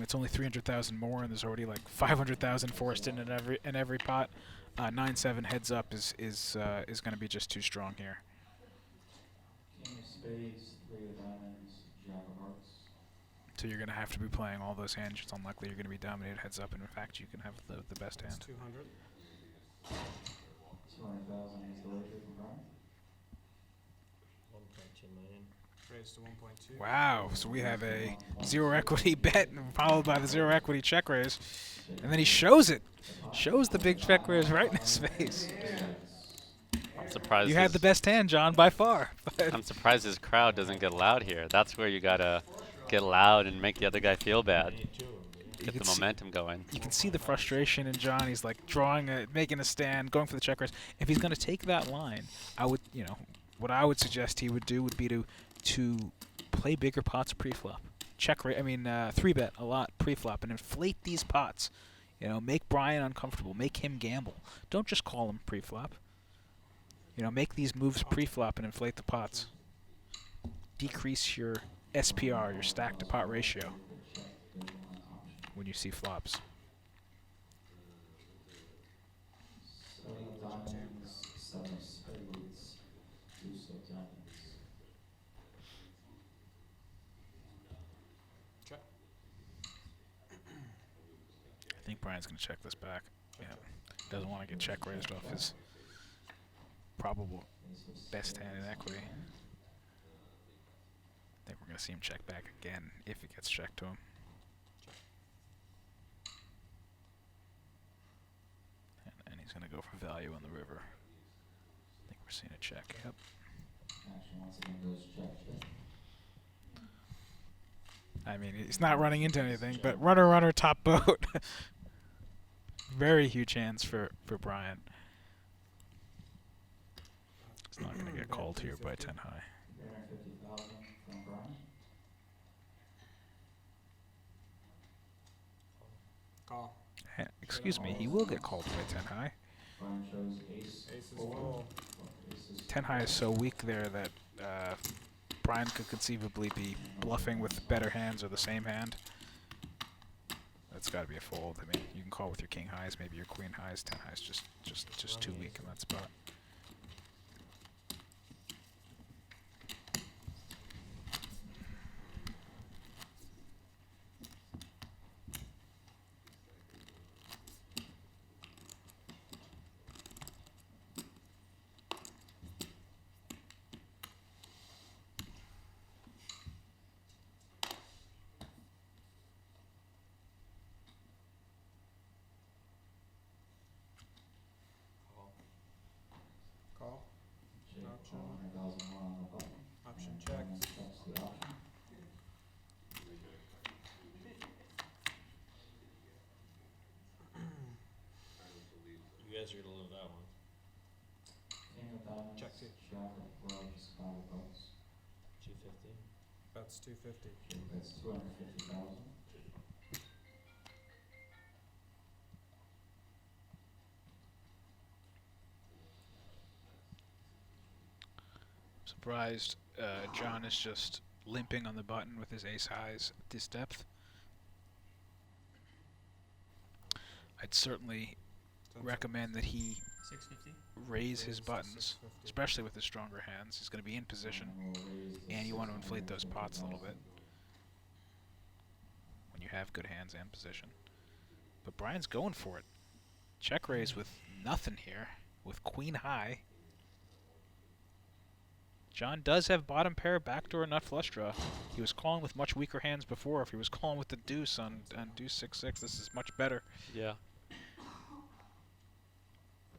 it's only 300,000 more, and there's already like 500,000 forced in every pot. 9-7 heads up is going to be just too strong here. King of spades, 3 of diamonds, jack of hearts. So you're going to have to be playing all those hands. It's unlikely you're going to be dominated heads up, and in fact, you can have the best hand. 200. 200,000 is the wager from Brian. 1.2 million. Raised to 1.2. Wow, so we have a 0 equity bet followed by the 0 equity check raise. And then he shows it. Shows the big check raise right in his face. I'm surprised. You had the best hand, John, by far. I'm surprised his crowd doesn't get loud here. That's where you gotta get loud and make the other guy feel bad. Get the momentum going. You can see the frustration in John. He's like making a stand, going for the check raise. If he's going to take that line, I would, what I would suggest he would do would be to play bigger pots pre-flop. Check raise, 3-bet a lot pre-flop and inflate these pots. Make Brian uncomfortable. Make him gamble. Don't just call him pre-flop. Make these moves pre-flop and inflate the pots. Decrease your SPR, your stack to pot ratio, when you see flops. 7 of diamonds, 7 of spades, 2 of diamonds. Check. I think Brian's going to check this back. Yeah, doesn't want to get check raised off his probable best hand in equity. I think we're going to see him check back again if it gets checked to him. And he's going to go for value on the river. I think we're seeing a check. Yep. Action once again goes check, check. He's not running into anything, but runner, top boat. Very huge hands for Brian. He's not going to get called here by 10 high. 350,000 from Brian. Call. Excuse me, he will get called by 10 high. Brian shows ace. Ace is full. 10 high is so weak there that Brian could conceivably be bluffing with better hands or the same hand. That's got to be a fold. You can call with your king highs, maybe your queen highs. 10 highs just too weak in that spot. Call. Check, Option. 400,000 more on the button. Option And check. Brian checks the option. You guys are gonna love that one. King of diamonds, Check two. jack of clubs, 5 of hearts. 250. That's 250. That's 250,000. Surprised John is just limping on the button with his ace highs at this depth. I'd certainly recommend that he 650? raise his buttons, especially with his stronger hands. He's going to be in position, and you want to inflate those pots a little bit when you have good hands and position. But Brian's going for it. Check raise with nothing here, with queen high. John does have bottom pair, backdoor, nut flush draw. He was calling with much weaker hands before. If he was calling with the deuce on deuce 6-6, this is much better. Yeah.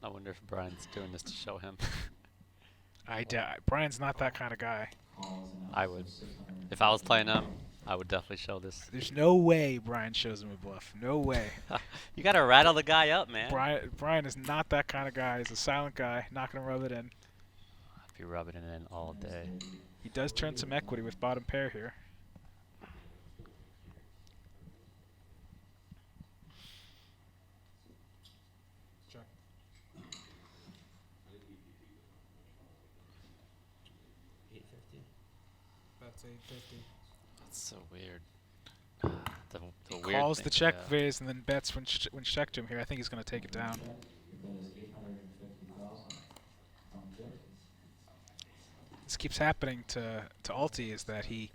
I wonder if Brian's doing this to show him. Brian's not that kind of guy. I would. If I was playing him, I would definitely show this. There's no way Brian shows him a bluff. No way. You gotta rattle the guy up, man. Brian is not that kind of guy. He's a silent guy, not gonna rub it in. I'd be rubbing it in all day. He does turn some equity with bottom pair here. Check. That's 850. That's so weird. The He weird calls thing, the check yeah. raise and then bets when checked to him here. I think he's going to take it down. Your bet is 850,000 from Jake. This keeps happening to Alti, is that he's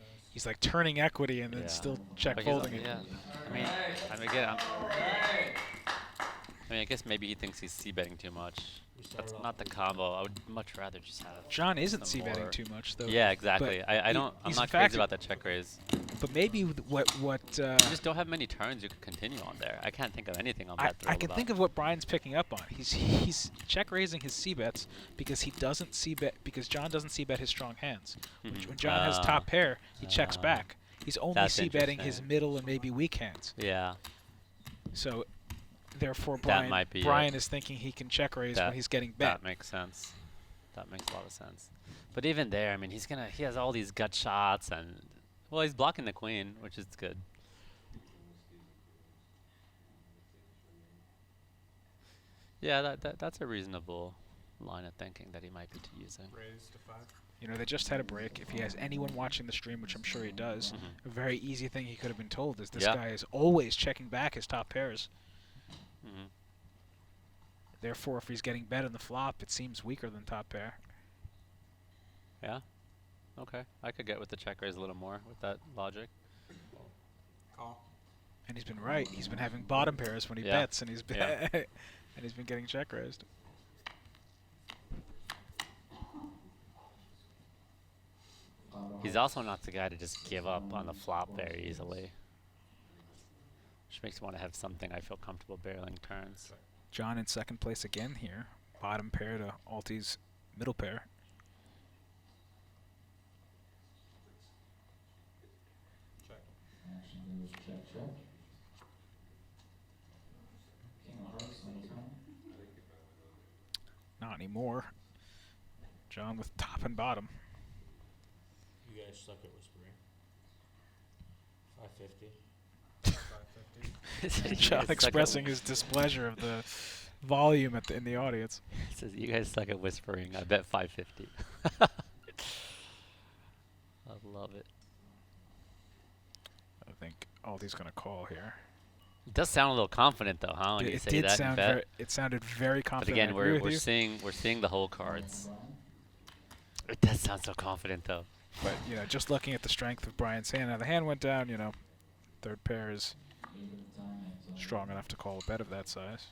like turning equity and then Yeah. still check But he's folding it. Yeah. I mean, again, I guess maybe he thinks he's c-betting too much. That's not the combo. I would much rather just have. John isn't some c-betting more- too much though. Yeah, exactly. but I don't. I'm he's not in fact- crazy about that check raise. But maybe what You just don't have many turns you could continue on there. I can't think of anything I'm that I thrilled can about. think of what Brian's picking up on. He's check raising his c-bets because he doesn't c-bet because John doesn't c-bet his strong hands. When John has top pair, he checks back. He's only That's c-betting his interesting. middle and maybe weak hands. Yeah. So therefore That might be Brian it. is thinking he can check raise That- when he's getting bet. That makes sense. That makes a lot of sense. But even there, I mean, he has all these gut shots and, well, he's blocking the queen, which is good. Yeah, that's a reasonable line of thinking that he might be using. Raise to 5. You know, they just had a break. If he has anyone watching the stream, which I'm sure he does, a very easy thing he could have been told is this Yeah. guy is always checking back his top pairs. Mm-hmm. Therefore, if he's getting bet on the flop, it seems weaker than top pair. Yeah. Okay. I could get with the check raise a little more with that logic. Call. And he's been right. He's been having bottom pairs when he Yeah. bets, and he's been Yeah. and he's been getting check raised. He's also not the guy to just give up on the flop very easily. Which makes me want to have something I feel comfortable barreling turns. John in second place again here. Bottom pair to Alti's middle pair. Action goes check, check. King of hearts on the turn. Not anymore. John with top and bottom. You guys suck at whispering. 550. 550. John expressing his displeasure of the volume in the audience. It says, you guys suck at whispering. I bet 550. I love it. I think Alti's going to call here. It does sound a little confident though, huh? When you It say did that sound bet. it sounded very But confident. again, I agree with we're you. seeing the whole cards. It does sound so confident though. But you know, just looking at the strength of Brian's hand, now the hand went down. You know, third pair is strong enough to call a bet of that size.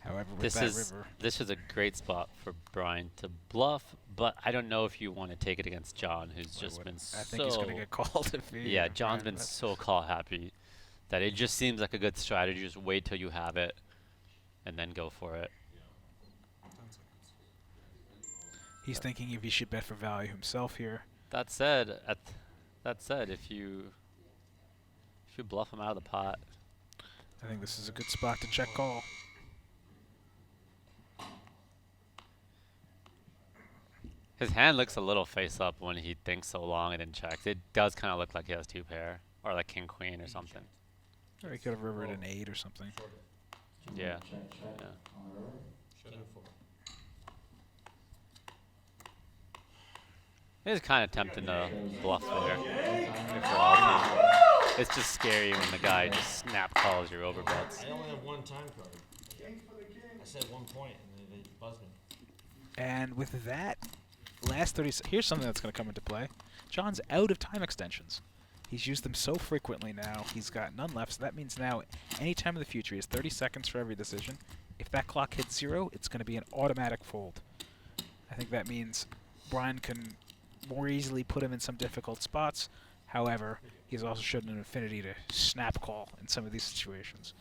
However, with that river, this is a great spot for Brian to bluff, but I don't know if you want to take it against John, who's just been I think he's going to get called if he. Yeah, John's been so call happy that it just seems like a good strategy. Just wait till you have it, and then go for it. He's thinking if he should bet for value himself here. That said, if you bluff him out of the pot, I think this is a good spot to check call. his hand looks a little face up when he thinks so long and then checks. It does kind of look like he has two pair, or like king queen or something. Or he could have rivered an 8 or something. Yeah. Check on the river. King 4. It's kind of tempting to bluff there. If you're all it's just scary when the guy just snap calls your overbets. I only have one time card. I said 1 point and they buzzed me. And with that, last 30 here's something that's going to come into play. John's out of time extensions. He's used them so frequently now, he's got none left, so that means now, any time in the future, he has 30 seconds for every decision. If that clock hits 0, it's going to be an automatic fold. I think that means Brian can more easily put him in some difficult spots. However, he's also shown an affinity to snap call in some of these situations.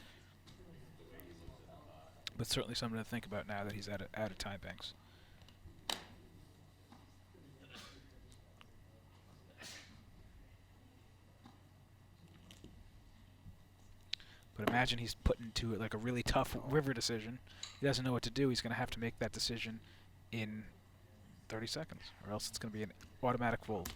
But certainly something to think about now that he's out of time banks. But imagine he's put into it like a really tough river decision. He doesn't know what to do. He's going to have to make that decision in 30 seconds, or else it's going to be an automatic fold.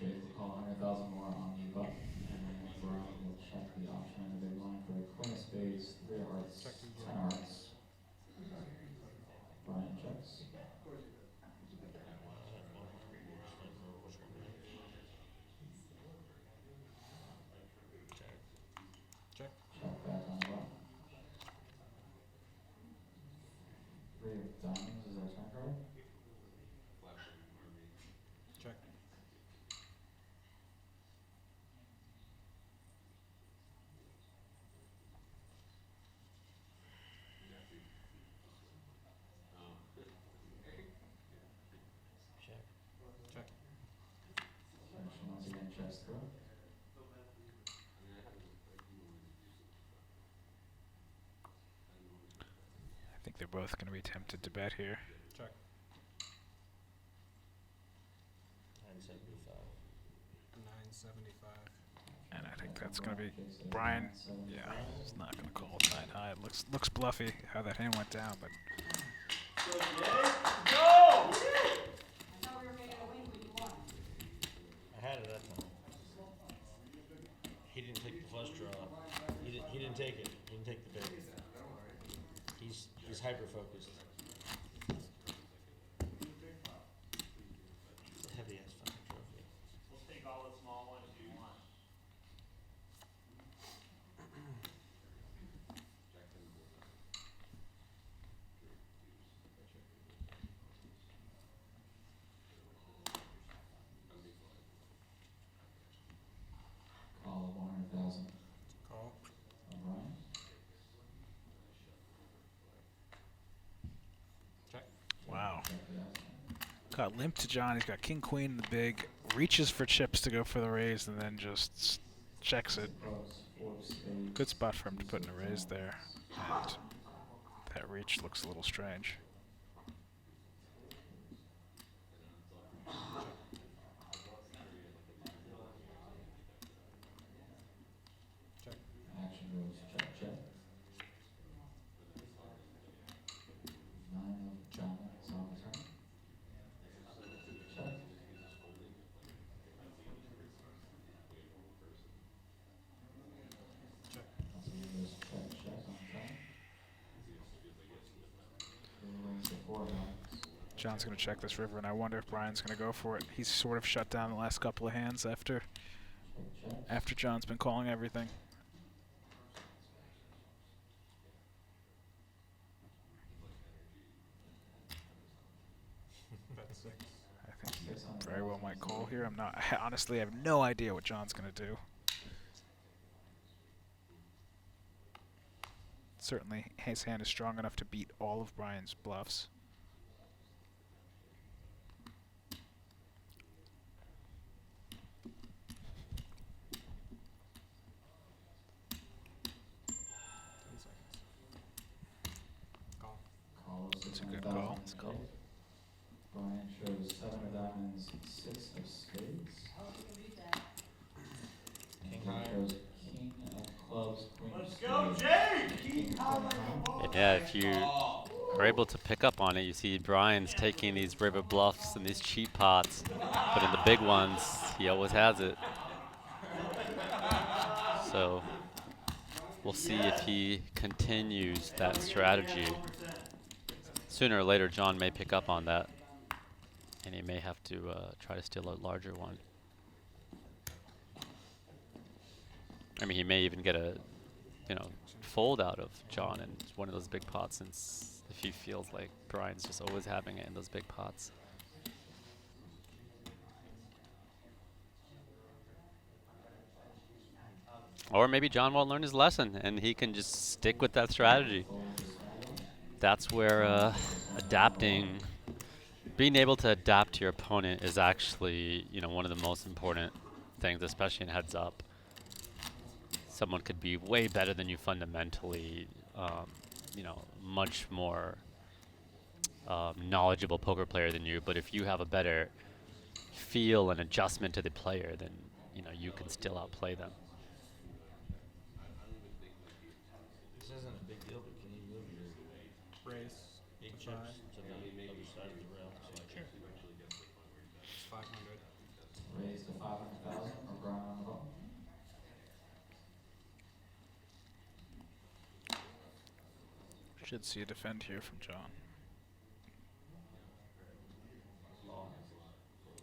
Jake to call 100,000 more on the button, and Brian will check the option in the big line for a queen of spades, 3 of hearts, 10 of hearts. diamonds is our turn card. Check. Check. Check. Action once again checks through. I think they're both going to be tempted to bet here. Check. 975. 975. And I think that's going to be Brian. Yeah, he's not going to call it 9 high. It looks bluffy how that hand went down, but I had it that time. He didn't take the flush draw. He didn't take it. He didn't take the bait. He's hyper focused. It's a heavy ass fucking trophy. We'll take all the small ones you want. Call of 100,000. Call. O'Brien. Check. wow. Got limp to John. He's got king queen in the big, reaches for chips to go for the raise, and then just checks it. Good spot for him to put in a raise there. And that reach looks a little strange. Check. Action goes check, check. 9 of diamonds on the turn. Check. Check. Once again goes check, check on the turn. Rings to 4 diamonds. John's going to check this river, and I wonder if Brian's going to go for it. He's sort of shut down the last couple of hands after John's been calling everything. Bet 6. I think he very well might call here. I honestly have no idea what John's going to do. Certainly his hand is strong enough to beat all of Brian's bluffs. It's a good call. It's called. Brian shows 7 of diamonds, 6 of spades. King Jake high. shows king of clubs, queen of Let's go, spades. Jake! King seven high. Yeah, if you are able to pick up on it, you see Brian's taking these river bluffs and these cheap pots, but in the big ones, he always has it. So we'll see if he continues that strategy. Sooner or later, John may pick up on that, and he may have to try to steal a larger one. I mean, he may even get a, fold out of John in one of those big pots, since if he feels like Brian's just always having it in those big pots. Or maybe John won't learn his lesson, and he can just stick with that strategy. That's where being able to adapt to your opponent is actually, one of the most important things, especially in heads up. Someone could be way better than you fundamentally, much more knowledgeable poker player than you, but if you have a better feel and adjustment to the player, then, you can still outplay them. This isn't a big deal, but can you move your Raise. big With chips five. to the other side of the rail? So I can It's 500. Raise to 500,000 or Brian on the ball. Should see a defend here from John.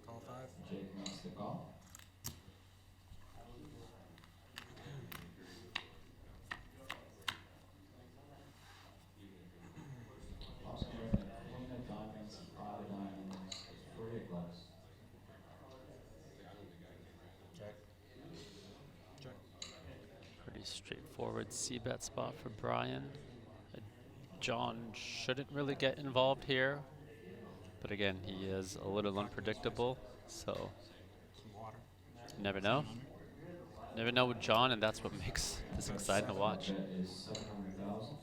Call 5. Jake makes the call. forward c-bet spot for Brian. John shouldn't really get involved here, but again, he is a little unpredictable, so you never know. Never know with John, and that's what makes this exciting to watch. Is 700,000.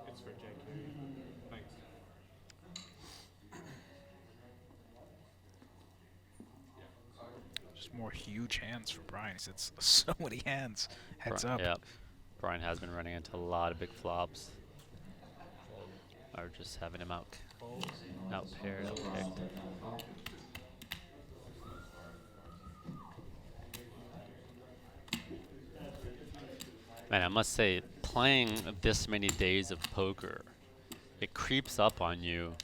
It's for JK. Thanks. Just more huge hands for Brian. He said so many hands. Heads up. Yep. Brian has been running into a lot of big flops. Or just having him out paired, out picked. Man, I must say, playing this many days of poker, it creeps up on you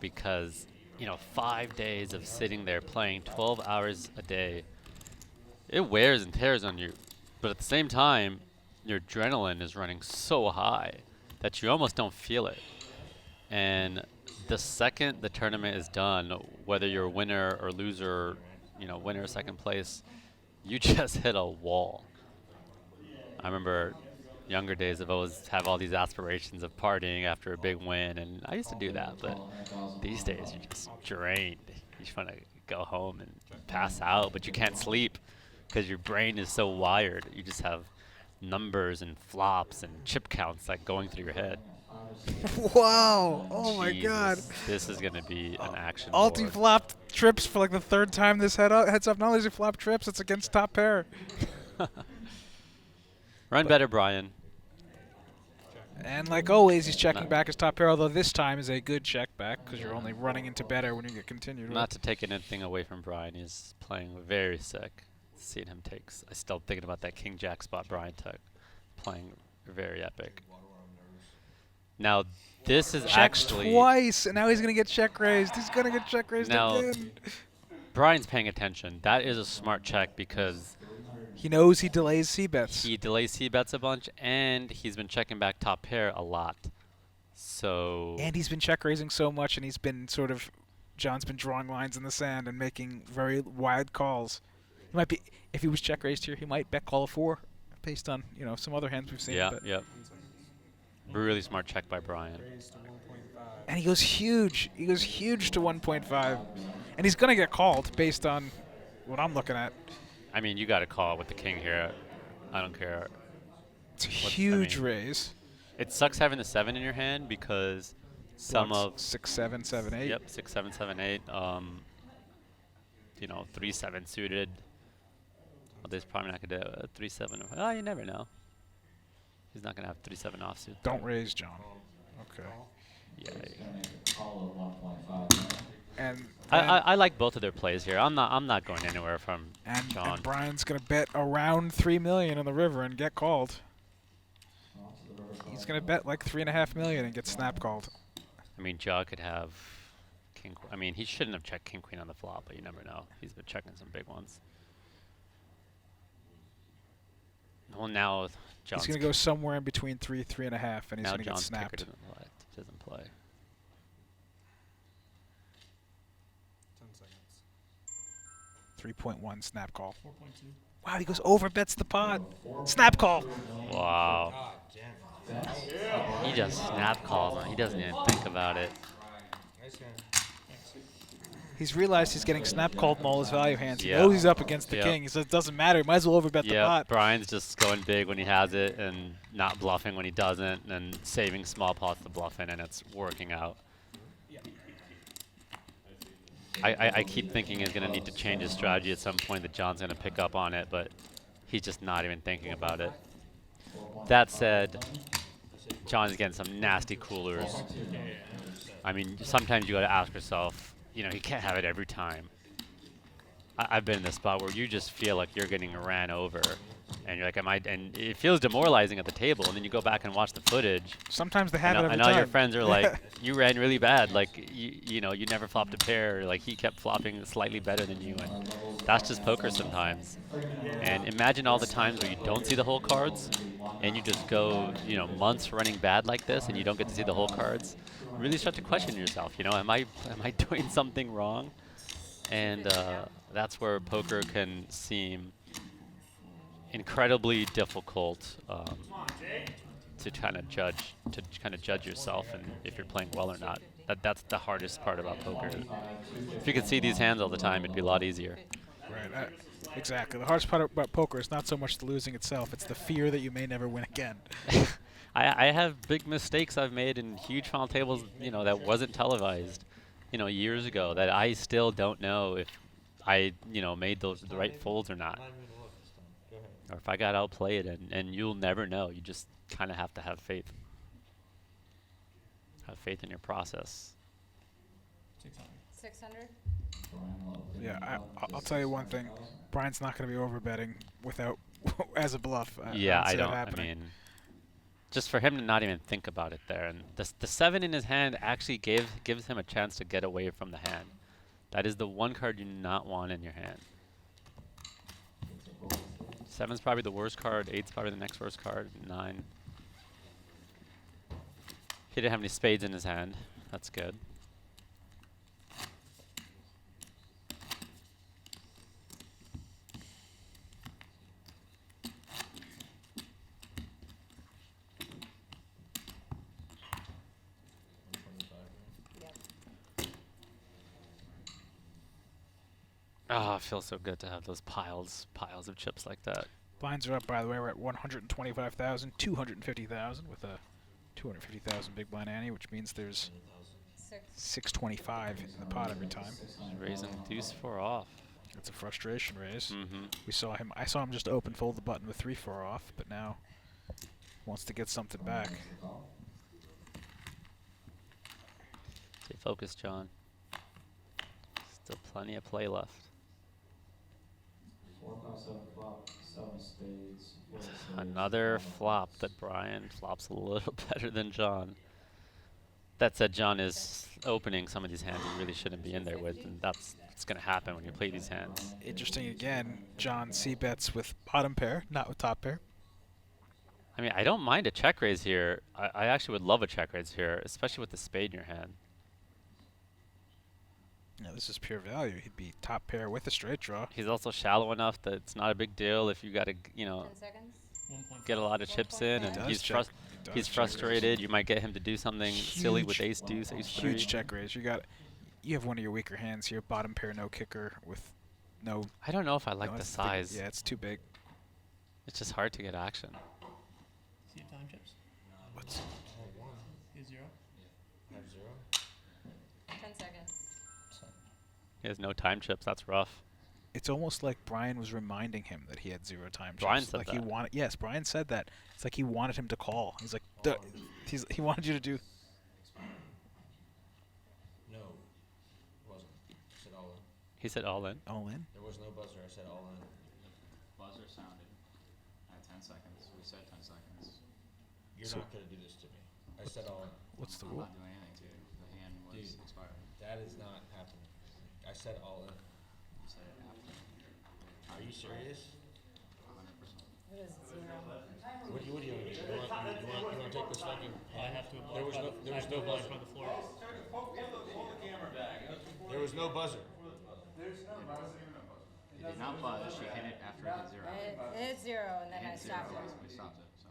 because, you know, 5 days of sitting there playing 12 hours a day, it wears and tears on you. But at the same time, your adrenaline is running so high that you almost don't feel it. And the second the tournament is done, whether you're a winner or loser, you know, winner or second place, you just hit a wall. I remember younger days I've always have all these aspirations of partying after a big win, and I used to do that, but these days you're just drained. You just want to go home and pass out, but you can't sleep because your brain is so wired. You just have numbers and flops and chip counts like going through your head. Wow! Oh my God! This is gonna be an action. Multi-flop trips for like the third time this heads up. Not only is it flop trips, it's against top pair. Run better, Brian. And like always, he's checking back his top pair, although this time is a good check back because you're only running into better when you get continued. Not to take anything away from Brian, he's playing very sick. Seeing him takes, I'm still thinking about that King Jack spot Brian took. Playing very epic. Now, this is Checks actually twice, and now he's gonna get check raised. He's gonna get check raised now, again. Brian's paying attention. That is a smart check because he knows he delays c-bets. He delays c-bets a bunch, and he's been checking back top pair a lot. So. And he's been check raising so much, and he's been sort of, John's been drawing lines in the sand and making very wide calls. He might be, if he was check raised here, he might bet call a 4, based on some other hands we've seen. Yeah, yep. Really smart check by Brian. And he goes huge. He goes huge to 1.5, and he's gonna get called based on what I'm looking at. I mean, you got to call it with the king here. I don't care. It's a huge raise. It sucks having the 7 in your hand because some of 6, 7, 7, 8. Yep, 6, 7, 7, 8. You know, 3, 7 suited. Well, there's probably not gonna do a 3, 7. Oh, you never know. He's not gonna have 3, 7 offsuit. Don't raise, John. Okay. Yeah. And I like both of their plays here. I'm not going anywhere from John. And Brian's gonna bet around 3 million on the river and get called. He's gonna bet like 3.5 million and get snap called. I mean, Jaw could have king. I mean, he shouldn't have checked king queen on the flop, but you never know. He's been checking some big ones. Well, now John's he's gonna go somewhere in between 3, 3.5, and he's now gonna John's get snapped. doesn't play. 10 seconds. 3.1 snap call. 4.2. Wow, he goes over, bets the pot. Snap call. Wow. He just snap calls him. He doesn't even think about it. He's realized he's getting snap called in all his value hands. He Yeah. knows he's up against the Yep. king. He says it doesn't matter. Might as well overbet the pot. Brian's just going big when he has it and not bluffing when he doesn't and saving small pots to bluff in, and it's working out. I keep thinking he's going to need to change his strategy at some point, that John's going to pick up on it, but he's just not even thinking about it. That said, John's getting some nasty coolers. I mean, sometimes you got to ask yourself, you know, he can't have it every time. I've been in this spot where you just feel like you're getting ran over, and you're like, and it feels demoralizing at the table, and then you go back and watch the footage. Sometimes they have it every and all time. your friends are like, you ran really bad, like, you know, you never flopped a pair, like, he kept flopping slightly better than you, and that's just poker sometimes. And imagine all the times where you don't see the whole cards, and you just go, you know, months running bad like this, and you don't get to see the whole cards. Really start to question yourself, you know, am I doing something wrong? And that's where poker can seem incredibly difficult to kind of judge yourself and if you're playing well or not. That's the hardest part about poker. If you could see these hands all the time, it'd be a lot easier. Right. Exactly. The hardest part about poker is not so much the losing itself; it's the fear that you may never win again. I have big mistakes I've made in huge final tables, that wasn't televised, years ago, that I still don't know if I, made the right folds or not, or if I got outplayed, and you'll never know. You just kind of have to have faith. Have faith in your process. 600. Yeah, I'll tell you one thing. Brian's not going to be overbetting without as a bluff. Yeah, I don't. I mean, just for him to not even think about it there, and the 7 in his hand actually gives him a chance to get away from the hand. That is the one card you do not want in your hand. 7's probably the worst card. 8's probably the next worst card. 9. He didn't have any spades in his hand. That's good. Ah, it feels so good to have those piles of chips like that. Blinds are up, by the way. We're at 125,000, 250,000 with a 250,000 big blind ante, which means there's 625 in the pot every time. Raising deuce 4 off. It's a frustration raise. Mm-hmm. I saw him just open fold the button with 3-4 off, but now wants to get something back. Stay focused, John. Still plenty of play left. 4, 5, 7 flop, 7 spades. Another flop that Brian flops a little better than John. That said, John is opening some of these hands he really shouldn't be in there with, and that's what's going to happen when you play these hands. Interesting again, John c-bets with bottom pair, not with top pair. I mean, I don't mind a check raise here. I actually would love a check raise here, especially with the spade in your hand. Yeah, this is pure value. He'd be top pair with a straight draw. He's also shallow enough that it's not a big deal if you got to, get a lot of chips in, and he's frustrated. You might get him to do something silly with ace deuce, ace 3. Huge check raise. You have one of your weaker hands here. Bottom pair, no kicker with no. I don't know if I like the size. Yeah, it's too big. It's just hard to get action. See time chips? What's? Is 0? I have 0. 10 seconds. He has no time chips. That's rough. It's almost like Brian was reminding him that he had 0 time chips. Brian said like that. He wanted. Yes, Brian said that. It's like he wanted him to call. He's like, he wanted you to do. No, it wasn't. I said all in. He said all in. All in. There was no buzzer. I said all in. Buzzer sounded at 10 seconds. We said 10 seconds. You're not gonna do this to me. I said all in. What's the I'm rule? not doing anything to you. The hand was expired. That is not happening. I said all in. You said it after. Are you serious? 100%. It is 0. What do you want to do? You want to take this fucking? I have to apply. There was no buzzer. By the floor. There was no buzzer. It did not buzz. She hit it after it hit 0. It's 0, and then I It hit 0. stopped it. We stopped it. So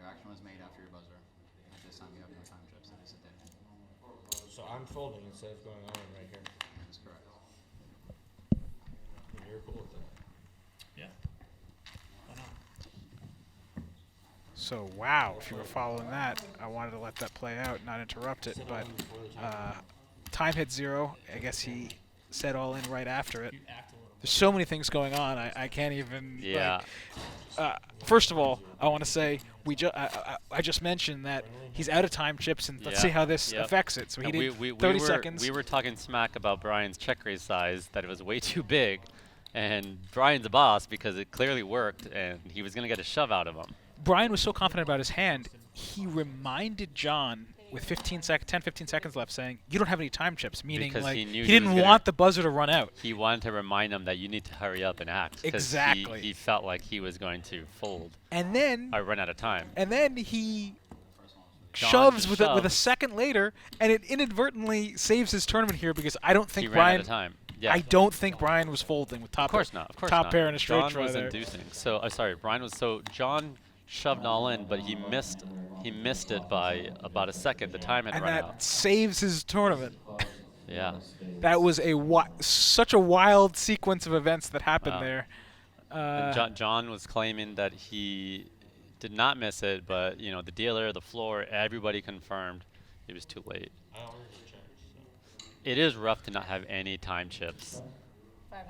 your action was made after your buzzer. At this time, you have no time chips. That is a dead hand. So I'm folding instead of going all in right here. That is correct. And you're cool with that. Yeah. Why not? So wow, if you were following that, I wanted to let that play out, not interrupt it, but time hit 0. I guess he said all in right after it. There's so many things going on. I can't even. Yeah. First of all, I want to say I just mentioned that he's out of time chips, and let's see how this affects it. So he did 30 seconds. We were talking smack about Brian's check raise size, that it was way too big, and Brian's a boss because it clearly worked, and he was going to get a shove out of him. Brian was so confident about his hand, he reminded John with 10, 15 seconds left, saying, "You don't have any time chips," meaning because like he knew he didn't want the buzzer to run out. He wanted to remind him that you need to hurry up and act. Exactly. He felt like he was going to fold. And then I run out of time. And then he John shoves with a second later, and it inadvertently saves his tournament here because I don't think he Brian. ran out of time. Yeah. I don't think Brian was folding with top. Of course not. Of course top not. pair and a straight John draw was there. inducing. So sorry, Brian was John shoved all in, but he missed it by about a second. The time had and run that out. saves his tournament. Yeah. That was such a wild sequence of events that happened there. And John was claiming that he did not miss it, but you know the dealer, the floor, everybody confirmed it was too late. It is rough to not have any time chips.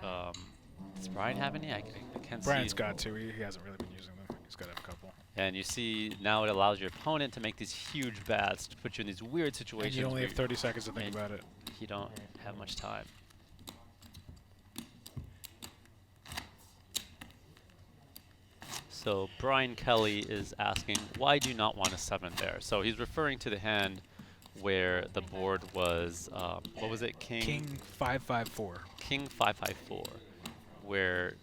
Does Brian have any? I can't see. Brian's got two. He hasn't really been using them. He's got to have a couple. And you see now it allows your opponent to make these huge bets to put you in these weird situations. And you only have 30 seconds to think about it. You don't have much time. So Brian Kelly is asking, why do you not want a 7 there? So he's referring to the hand where the board was, what was it, King 5-5-4. King 5-5-4, where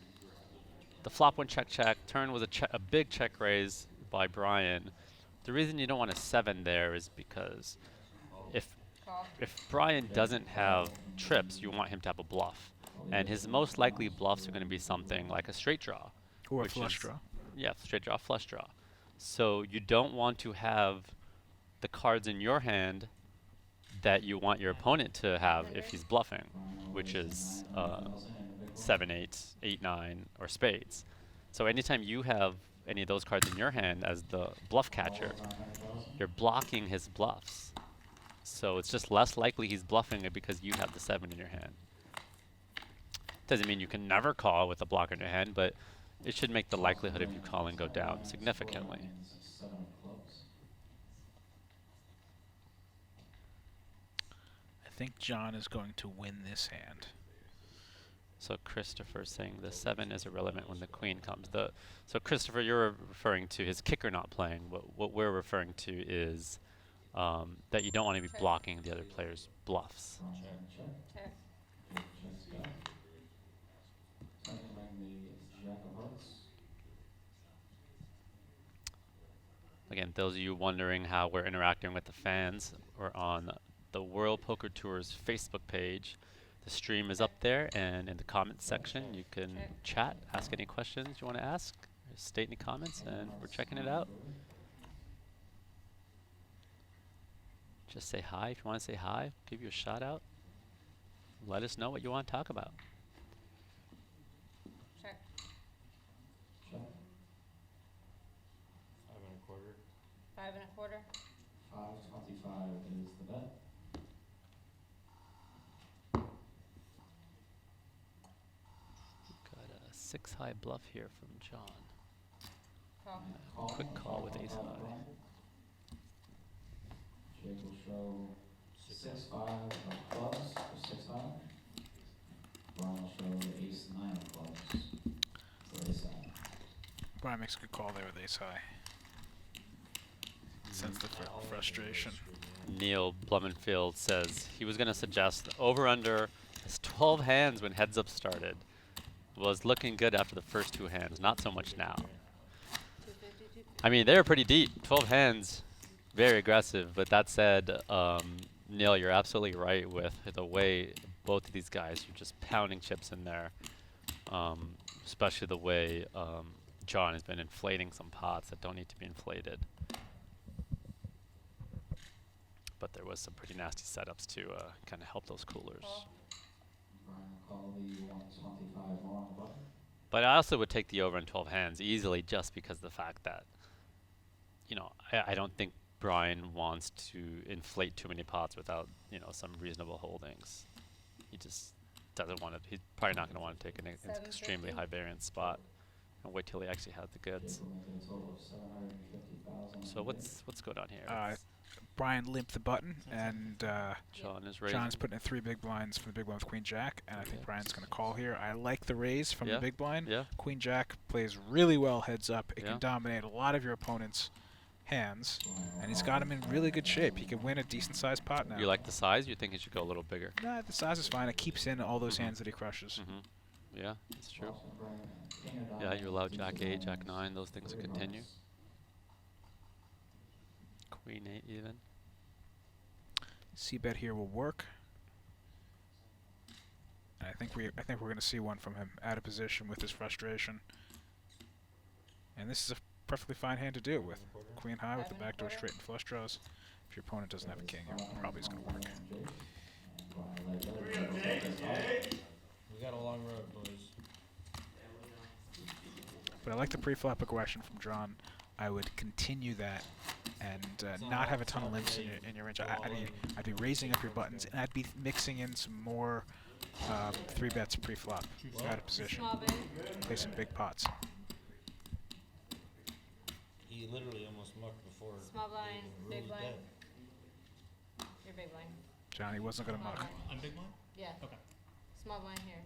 the flop went check-check, turn was a big check raise by Brian. The reason you don't want a 7 there is because if Brian doesn't have trips, you want him to have a bluff. And his most likely bluffs are going to be something like a straight draw. Or a flush draw. Yeah, straight draw, flush draw. So you don't want to have the cards in your hand that you want your opponent to have if he's bluffing, which is 7-8, 8-9, or spades. So anytime you have any of those cards in your hand as the bluff catcher, you're blocking his bluffs. So it's just less likely he's bluffing it because you have the 7 in your hand. Doesn't mean you can never call with a blocker in your hand, but it should make the likelihood of you calling go down significantly. I think John is going to win this hand. So Christopher's saying the 7 is irrelevant when the queen comes. So Christopher, you're referring to his kicker not playing. What we're referring to is that you don't want to be blocking the other player's bluffs. Again, those of you wondering how we're interacting with the fans, we're on the World Poker Tour's Facebook page. The stream is up there, and in the comments section you can chat, ask any questions you want to ask, state any comments, and we're checking it out. Just say hi if you want to say hi, give you a shout out. Let us know what you want to talk about. Check. 5 1/4. 5.25 is the bet. Got a 6 high bluff here from John. Call. Quick call with ace high. Jake will show 6-5 of clubs for 6 high. Brian will show ace-9 of clubs for ace high. Brian makes a good call there with ace high. Sense the frustration. Neil Blumenfield says he was going to suggest over-under his 12 hands when heads-up started. Was looking good after the first 2 hands, not so much now. I mean, they were pretty deep. 12 hands, very aggressive. But that said, Neil, you're absolutely right with the way both of these guys are just pounding chips in there. Especially the way John has been inflating some pots that don't need to be inflated. But there was some pretty nasty setups to kind of help those coolers. Brian will call the 125 more on the button. But I also would take the over in 12 hands easily just because of the fact that, you know, I don't think Brian wants to inflate too many pots without, you know, some reasonable holdings. He just doesn't want to, he's probably not going to want to take an extremely high variance spot and wait till he actually has the goods. So what's going on here? Brian limped the button, and John is raising. John's putting in 3 big blinds from the big blind with Queen Jack, and I think Brian's going to call here. I like the raise from the big blind. Yeah. Queen Jack plays really well heads up. It can dominate a lot of your opponent's hands, and he's got him in really good shape. He could win a decent-sized pot now. You like the size? You think he should go a little bigger? Nah, the size is fine. It keeps in all those hands that he crushes. Yeah, that's true. Yeah, you allow Jack 8, Jack 9, those things to continue. Queen 8 even. C-bet here will work. I think we're going to see one from him out of position with his frustration. And this is a perfectly fine hand to do it with. Queen high with the backdoor straight and flush draws. If your opponent doesn't have a king, it probably is going to work. We got a long road, boys. But I like the pre-flop aggression from John. I would continue that and not have a ton of limps in your range. I'd be raising up your buttons, and I'd be mixing in some more 3-bets pre-flop out of position. Play some big pots. He literally almost mucked before. Small blind, big blind. Dead. You're big blind. Johnny wasn't going to muck. I'm big blind? Yeah. Okay. Small blind here.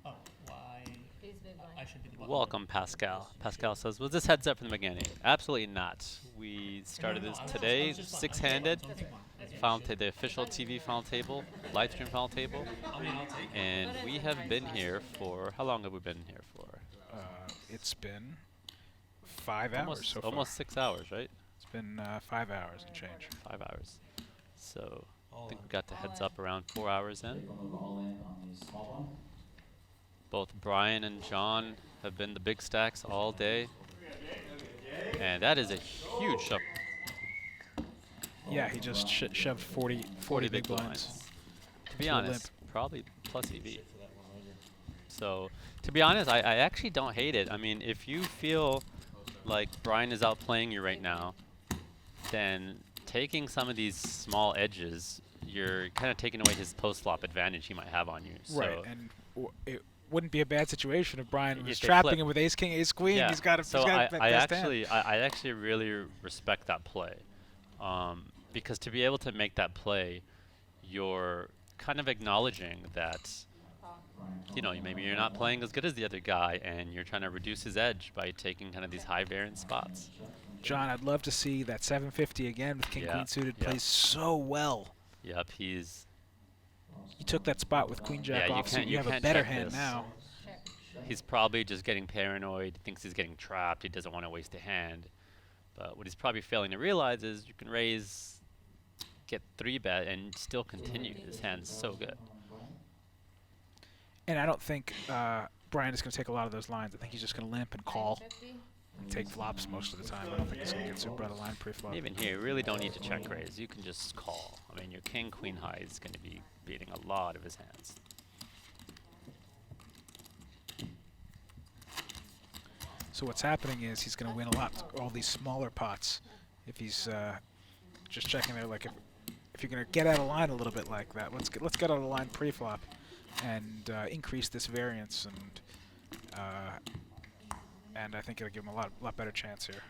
Oh, why? He's big blind. I should be the bottom. Welcome, Pascal. Pascal says, was this heads up from the beginning? Absolutely not. We started this today, 6-handed. The official TV final table, live stream final table. And we have been here for, how long have we been here for? It's been 5 hours so far. Almost 6 hours, right? It's been 5 hours and change. 5 hours. So I think we got the heads up around 4 hours in. Both Brian and John have been the big stacks all day. And that is a huge shove. Yeah, he just shoved 40 big blinds. To be honest, probably plus EV. So, to be honest, I actually don't hate it. I mean, if you feel like Brian is outplaying you right now, then taking some of these small edges, you're kind of taking away his post-flop advantage he might have on you. Right, So and it wouldn't be a bad situation if Brian was if they trapping flip. him with ace king, ace queen. Yeah. He's got So a best hand. I actually really respect that play, because to be able to make that play, you're kind of acknowledging that, you know, maybe you're not playing as good as the other guy, and you're trying to reduce his edge by taking kind of these high variance spots. John, I'd love to see that 750 again with king queen suited. Yeah. Plays so well. Yep, he's. You took that spot with queen jack Yeah, offsuit. You have a can't better check hand this. now. He's probably just getting paranoid, thinks he's getting trapped, he doesn't want to waste a hand. But what he's probably failing to realize is you can raise, get 3-bet, and still continue. His hand's so good. And I don't think Brian is going to take a lot of those lines. I think he's just going to limp and call and take flops most of the time. I don't think he's going to get super out of line pre-flop. Even here, you really don't need to check raise. You can just call. I mean, your king queen high is going to be beating a lot of his hands. So what's happening is he's going to win a lot, all these smaller pots, if he's just checking there. Like if you're going to get out of line a little bit like that, let's get out of line pre-flop and increase this variance, and I think it'll give him a lot better chance here.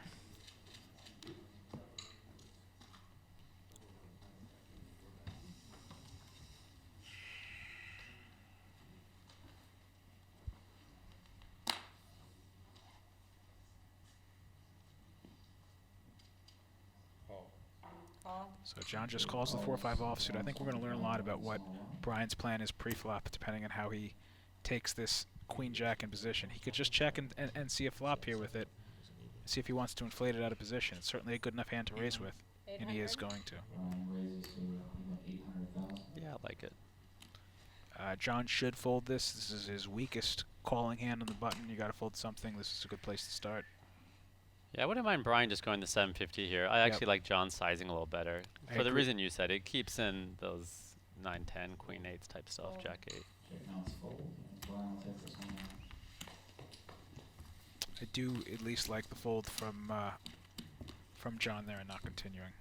So John just calls the 4-5 offsuit. I think we're going to learn a lot about what Brian's plan is pre-flop, depending on how he takes this queen-jack in position. He could just check and see a flop here with it, see if he wants to inflate it out of position. It's certainly a good enough hand to raise with, and he is going to. Yeah, I like it. John should fold this. This is his weakest calling hand on the button. You got to fold something. This is a good place to start. Yeah, I wouldn't mind Brian just going to 750 here. I actually like John's sizing a little better. For the reason you said, it keeps in those 9-10, queen 8s type stuff, jack 8. I do at least like the fold from John there and not continuing.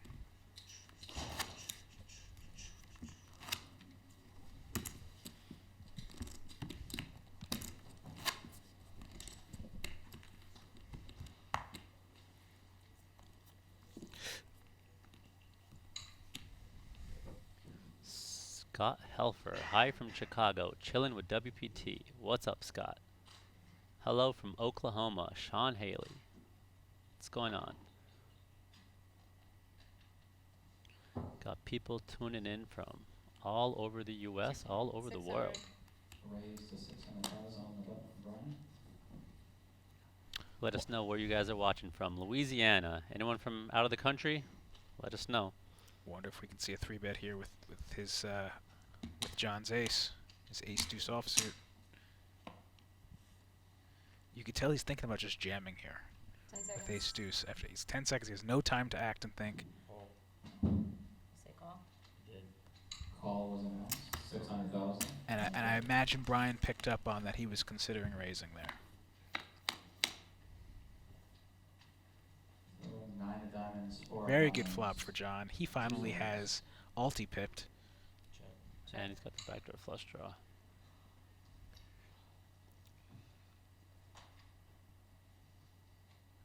Scott Helfer, hi from Chicago, chilling with WPT. What's up, Scott? Hello from Oklahoma, Sean Haley. What's going on? Got people tuning in from all over the U.S., all over the world. Let us know where you guys are watching from. Louisiana. Anyone from out of the country? Let us know. Wonder if we can see a 3-bet here with his with John's ace. His ace deuce offsuit. You could tell he's thinking about just jamming here. 10 With seconds. ace deuce. After he's 10 seconds, he has no time to act and think. Say call. Call was announced, 600,000. And I imagine Brian picked up on that he was considering raising there. Nine of diamonds, four of Very good diamonds. flop for John. He finally has ulti-pipped. And he's got the backdoor flush draw.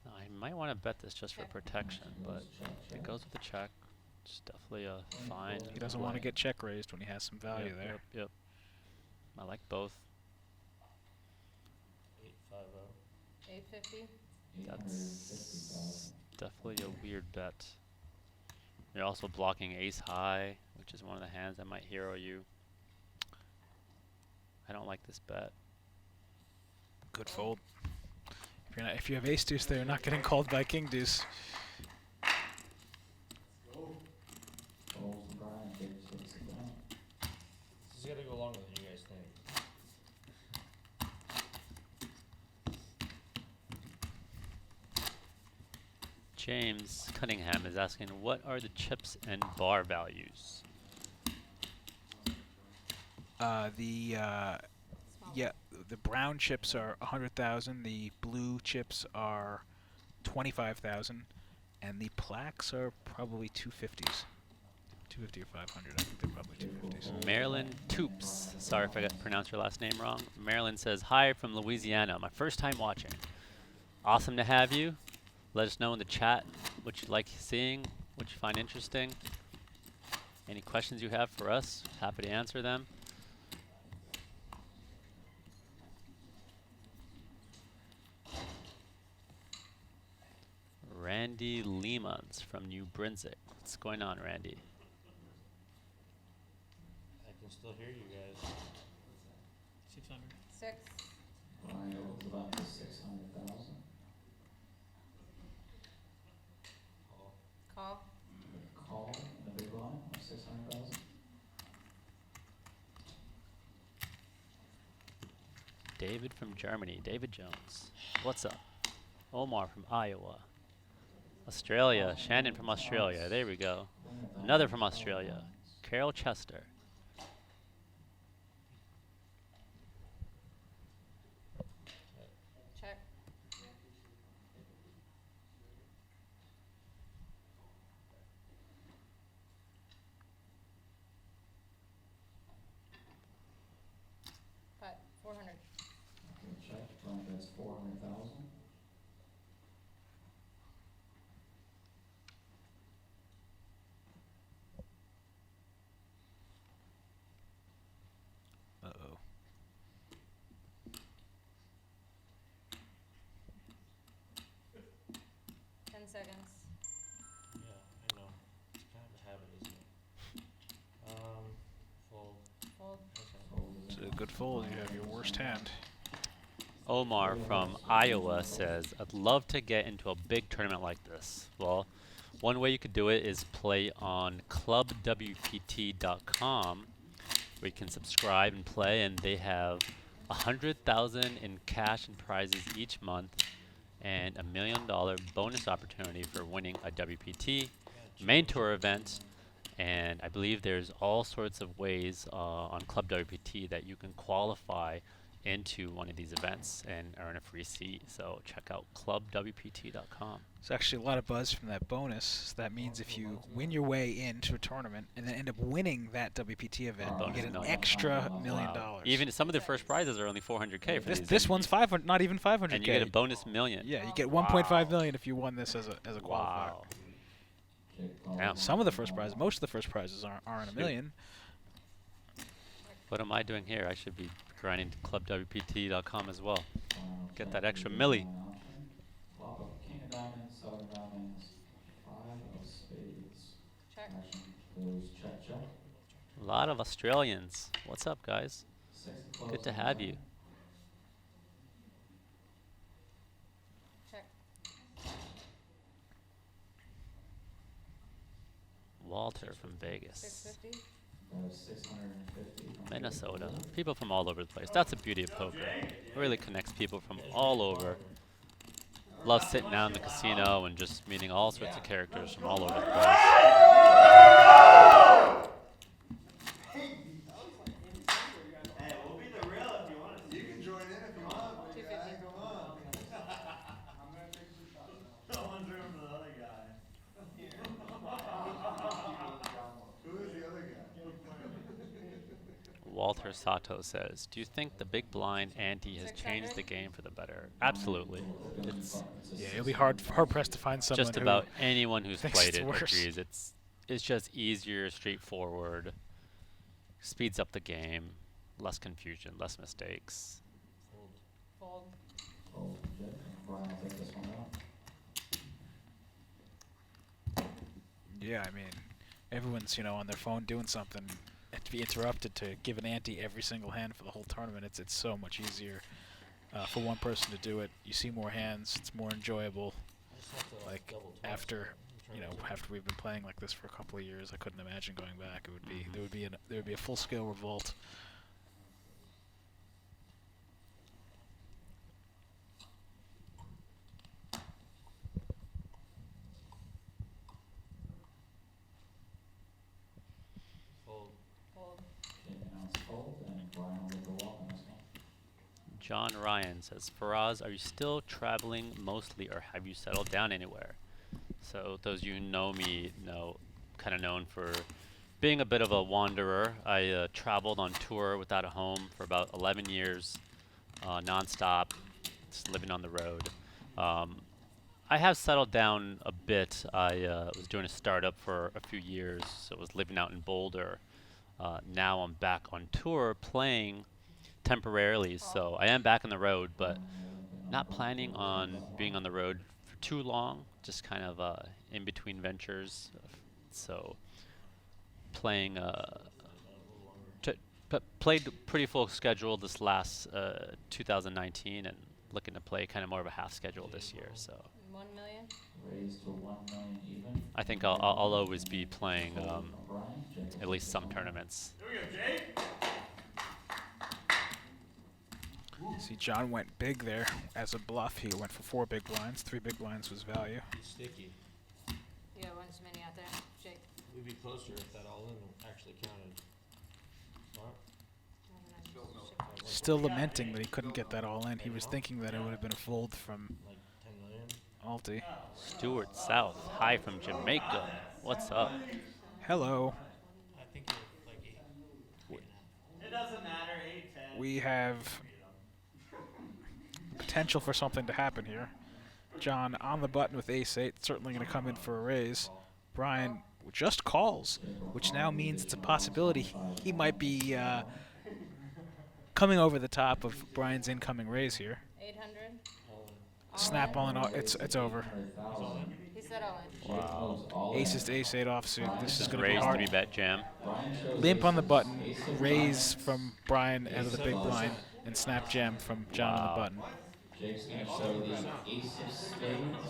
Now, I might want to bet this just for protection, but if it goes with the check. It's definitely a fine. He doesn't want to get check raised when he has some value there. Yep. I like both. 850. That's definitely a weird bet. You're also blocking ace high, which is one of the hands that might hero you. I don't like this bet. Good fold. If you have ace deuce there, you're not getting called by king deuce. This is gonna go longer than you guys think. James Cunningham is asking, what are the chips and bar values? The brown chips are 100,000. The blue chips are 25,000, and the plaques are probably 250s. 250 or 500. I think they're probably 250s. Marilyn Toops. Sorry if I pronounced your last name wrong. Marilyn says, hi from Louisiana. My first time watching. Awesome to have you. Let us know in the chat what you like seeing, what you find interesting. Any questions you have for us, happy to answer them. Randy Lemans from New Brunswick. What's going on, Randy? I can still hear you guys. 600. 6. Brian opens up to 600,000. Call. Call in the big blind of 600,000. David from Germany. David Jones. What's up? Omar from Iowa. Australia. Shannon from Australia. There we go. Another from Australia. Carol Chester. Check. Cut. 400. Okay, check. Brian bets 400,000. Uh-oh. Seconds. Yeah, I know. It's kind of a habit, isn't it? Fold. Fold. Okay. It's a good fold. You have your worst hand. Omar from Iowa says, I'd love to get into a big tournament like this. Well, one way you could do it is play on ClubWPT.com, where you can subscribe and play, and they have 100,000 in cash and prizes each month, and $1 million bonus opportunity for winning a WPT main tour event. And I believe there's all sorts of ways on ClubWPT that you can qualify into one of these events and earn a free seat. So check out ClubWPT.com. There's actually a lot of buzz from that bonus. So that means if you win your way into a tournament and then end up winning that WPT event, you get an extra $1 million. Even some of the first prizes are only 400K for these. This one's 500, not even 500K. And you get a bonus million. Yeah, you get 1.5 million if you won this as a qualifier. Wow. Damn. Some of the first prizes, most of the first prizes aren't a million. What am I doing here? I should be grinding to ClubWPT.com as well. Get that extra milli. Flop of king of diamonds, 7 of diamonds, 5 of spades. Check. Action goes check, check. A lot of Australians. What's up, guys? 6 of clubs. Good to have you. Check. Walter from Vegas. 650. Minnesota. People from all over the place. That's the beauty of poker. It really connects people from all over. Love sitting down in the casino and just meeting all sorts of characters from all over the place. Hey, we'll be the real if you want us to. You can join in if you want. 250. Come on. I'm going to take some shots. No one's room for the other guy. Who is the other guy? Walter Sato says, do you think the big blind ante has changed the game for the better? Absolutely. It's Yeah, it'll be hard pressed to find someone just who about anyone who's thinks played it's it worse. agrees it's just easier, straightforward, speeds up the game, less confusion, less mistakes. Fold. Brian will take this one out. Yeah, I mean, everyone's, you know, on their phone doing something, and to be interrupted to give an ante every single hand for the whole tournament, it's so much easier for one person to do it. You see more hands, it's more enjoyable. Like after, you know, after we've been playing like this for a couple of years, I couldn't imagine going back. It would be there would be a full-scale revolt. John Ryan says, Faraz, are you still traveling mostly or have you settled down anywhere? So those of you who know me know, kind of known for being a bit of a wanderer. I traveled on tour without a home for about 11 years, non-stop, just living on the road. I have settled down a bit. I was doing a startup for a few years, so I was living out in Boulder. Now I'm back on tour playing temporarily, so I am back on the road, but not planning on being on the road for too long, just kind of in between ventures. So playing played pretty full schedule this last 2019 and looking to play kind of more of a half schedule this year. So 1 million. Raised to 1 million even. I think I'll always be playing at least some tournaments. Here we go, Jake. See, John went big there as a bluff. He went for 4 big blinds. 3 big blinds was value. Sticky. Yeah, one too many out there. Jake. We'd be closer if that all-in actually counted. Still lamenting that he couldn't get that all in. He was thinking that it would have been a fold from Like 10 million. Alti. Stuart South, hi from Jamaica. What's up? Hello. I think you're like 8. It doesn't matter, 8, 10. We have potential for something to happen here. John on the button with ace-8, certainly going to come in for a raise. Brian just calls, which now means it's a possibility he might be coming over the top of Brian's incoming raise here. 800. Snap all in, it's over. He said all in. Wow. Aces to ace-8 offsuit. This is going to be Raise hard. 3-bet jam. Limp on the button, raise from Brian out of the big blind, and snap jam from John on the button.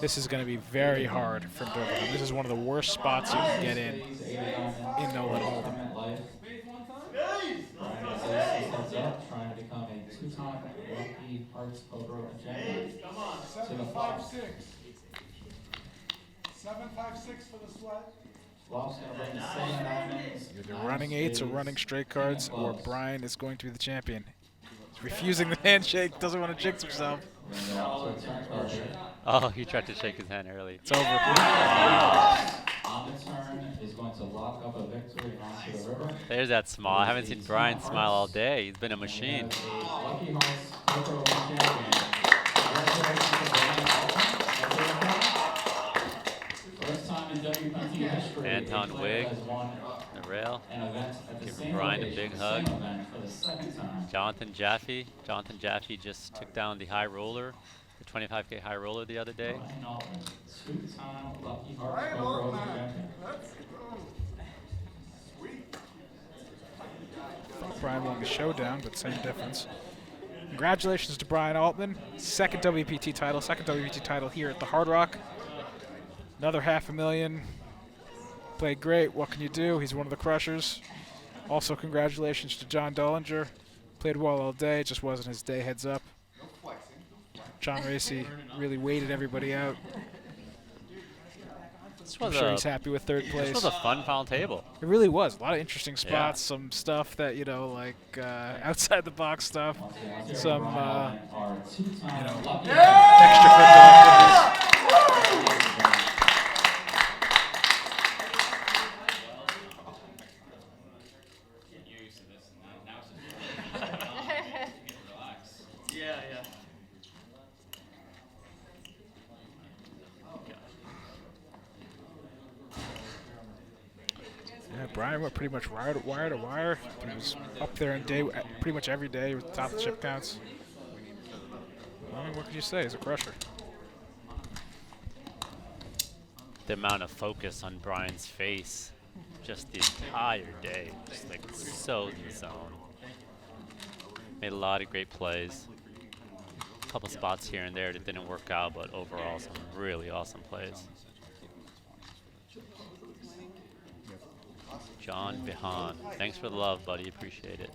This is going to be very hard from Doverham. This is one of the worst spots you can get in Nolan Hold'em. Trying to become a 2-time Lucky Hearts Poker champion. 756. 756 for the sweat. Flops gonna bring the 7 diamonds. Either running 8s or running straight cards, or Brian is going to be the champion. He's refusing the handshake, doesn't want to jinx himself. Oh, he tried to shake his hand early. It's over. On the turn is going to lock up a victory onto the river. There's that smile. I haven't seen Brian smile all day. He's been a machine. Lucky Hearts Poker Open champion. First time in WPT history. Anton Wig, the rail. Giving Brian a big hug. Jonathan Jaffe. Jonathan Jaffe just took down the high roller, the 25K high roller the other day. Two-time Lucky Hearts Poker Open champion. Brian won the showdown, but same difference. Congratulations to Brian Altman. Second WPT title here at the Hard Rock. Another $500,000. Played great. What can you do? He's one of the crushers. Also, congratulations to John Dollinger. Played well all day, just wasn't his day, heads up. John Racy really waited everybody out. I'm sure he's happy with third place. This was a fun final table. It really was. A lot of interesting spots, some stuff that, you know, like outside the box stuff, some, you know, extracurricular activities. Yeah, Brian went pretty much wire to wire. He was up there in day pretty much every day with top of the chip counts. I mean, what could you say? He's a crusher. The amount of focus on Brian's face, just the entire day, just like so in the zone. Made a lot of great plays. A couple spots here and there that didn't work out, but overall some really awesome plays. John Behan, thanks for the love, buddy. Appreciate it.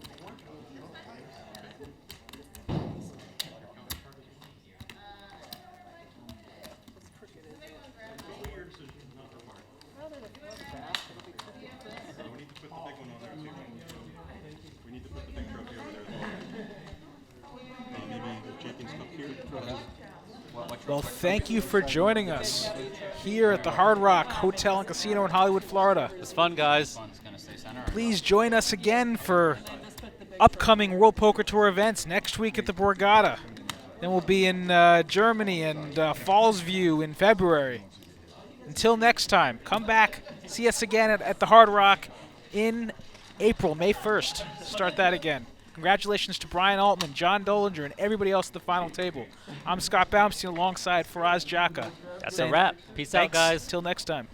Well, thank you for joining us here at the Hard Rock Hotel and Casino in Hollywood, Florida. It's fun, guys. Please join us again for upcoming World Poker Tour events next week at the Borgata. Then we'll be in Germany and Fallsview in February. Until next time, come back, see us again at the Hard Rock in April, May 1st. Start that again. Congratulations to Brian Altman, John Dollinger, and everybody else at the final table. I'm Scott Baumstein alongside Faraz Jaka. That's a wrap. Peace out, guys. Till next time.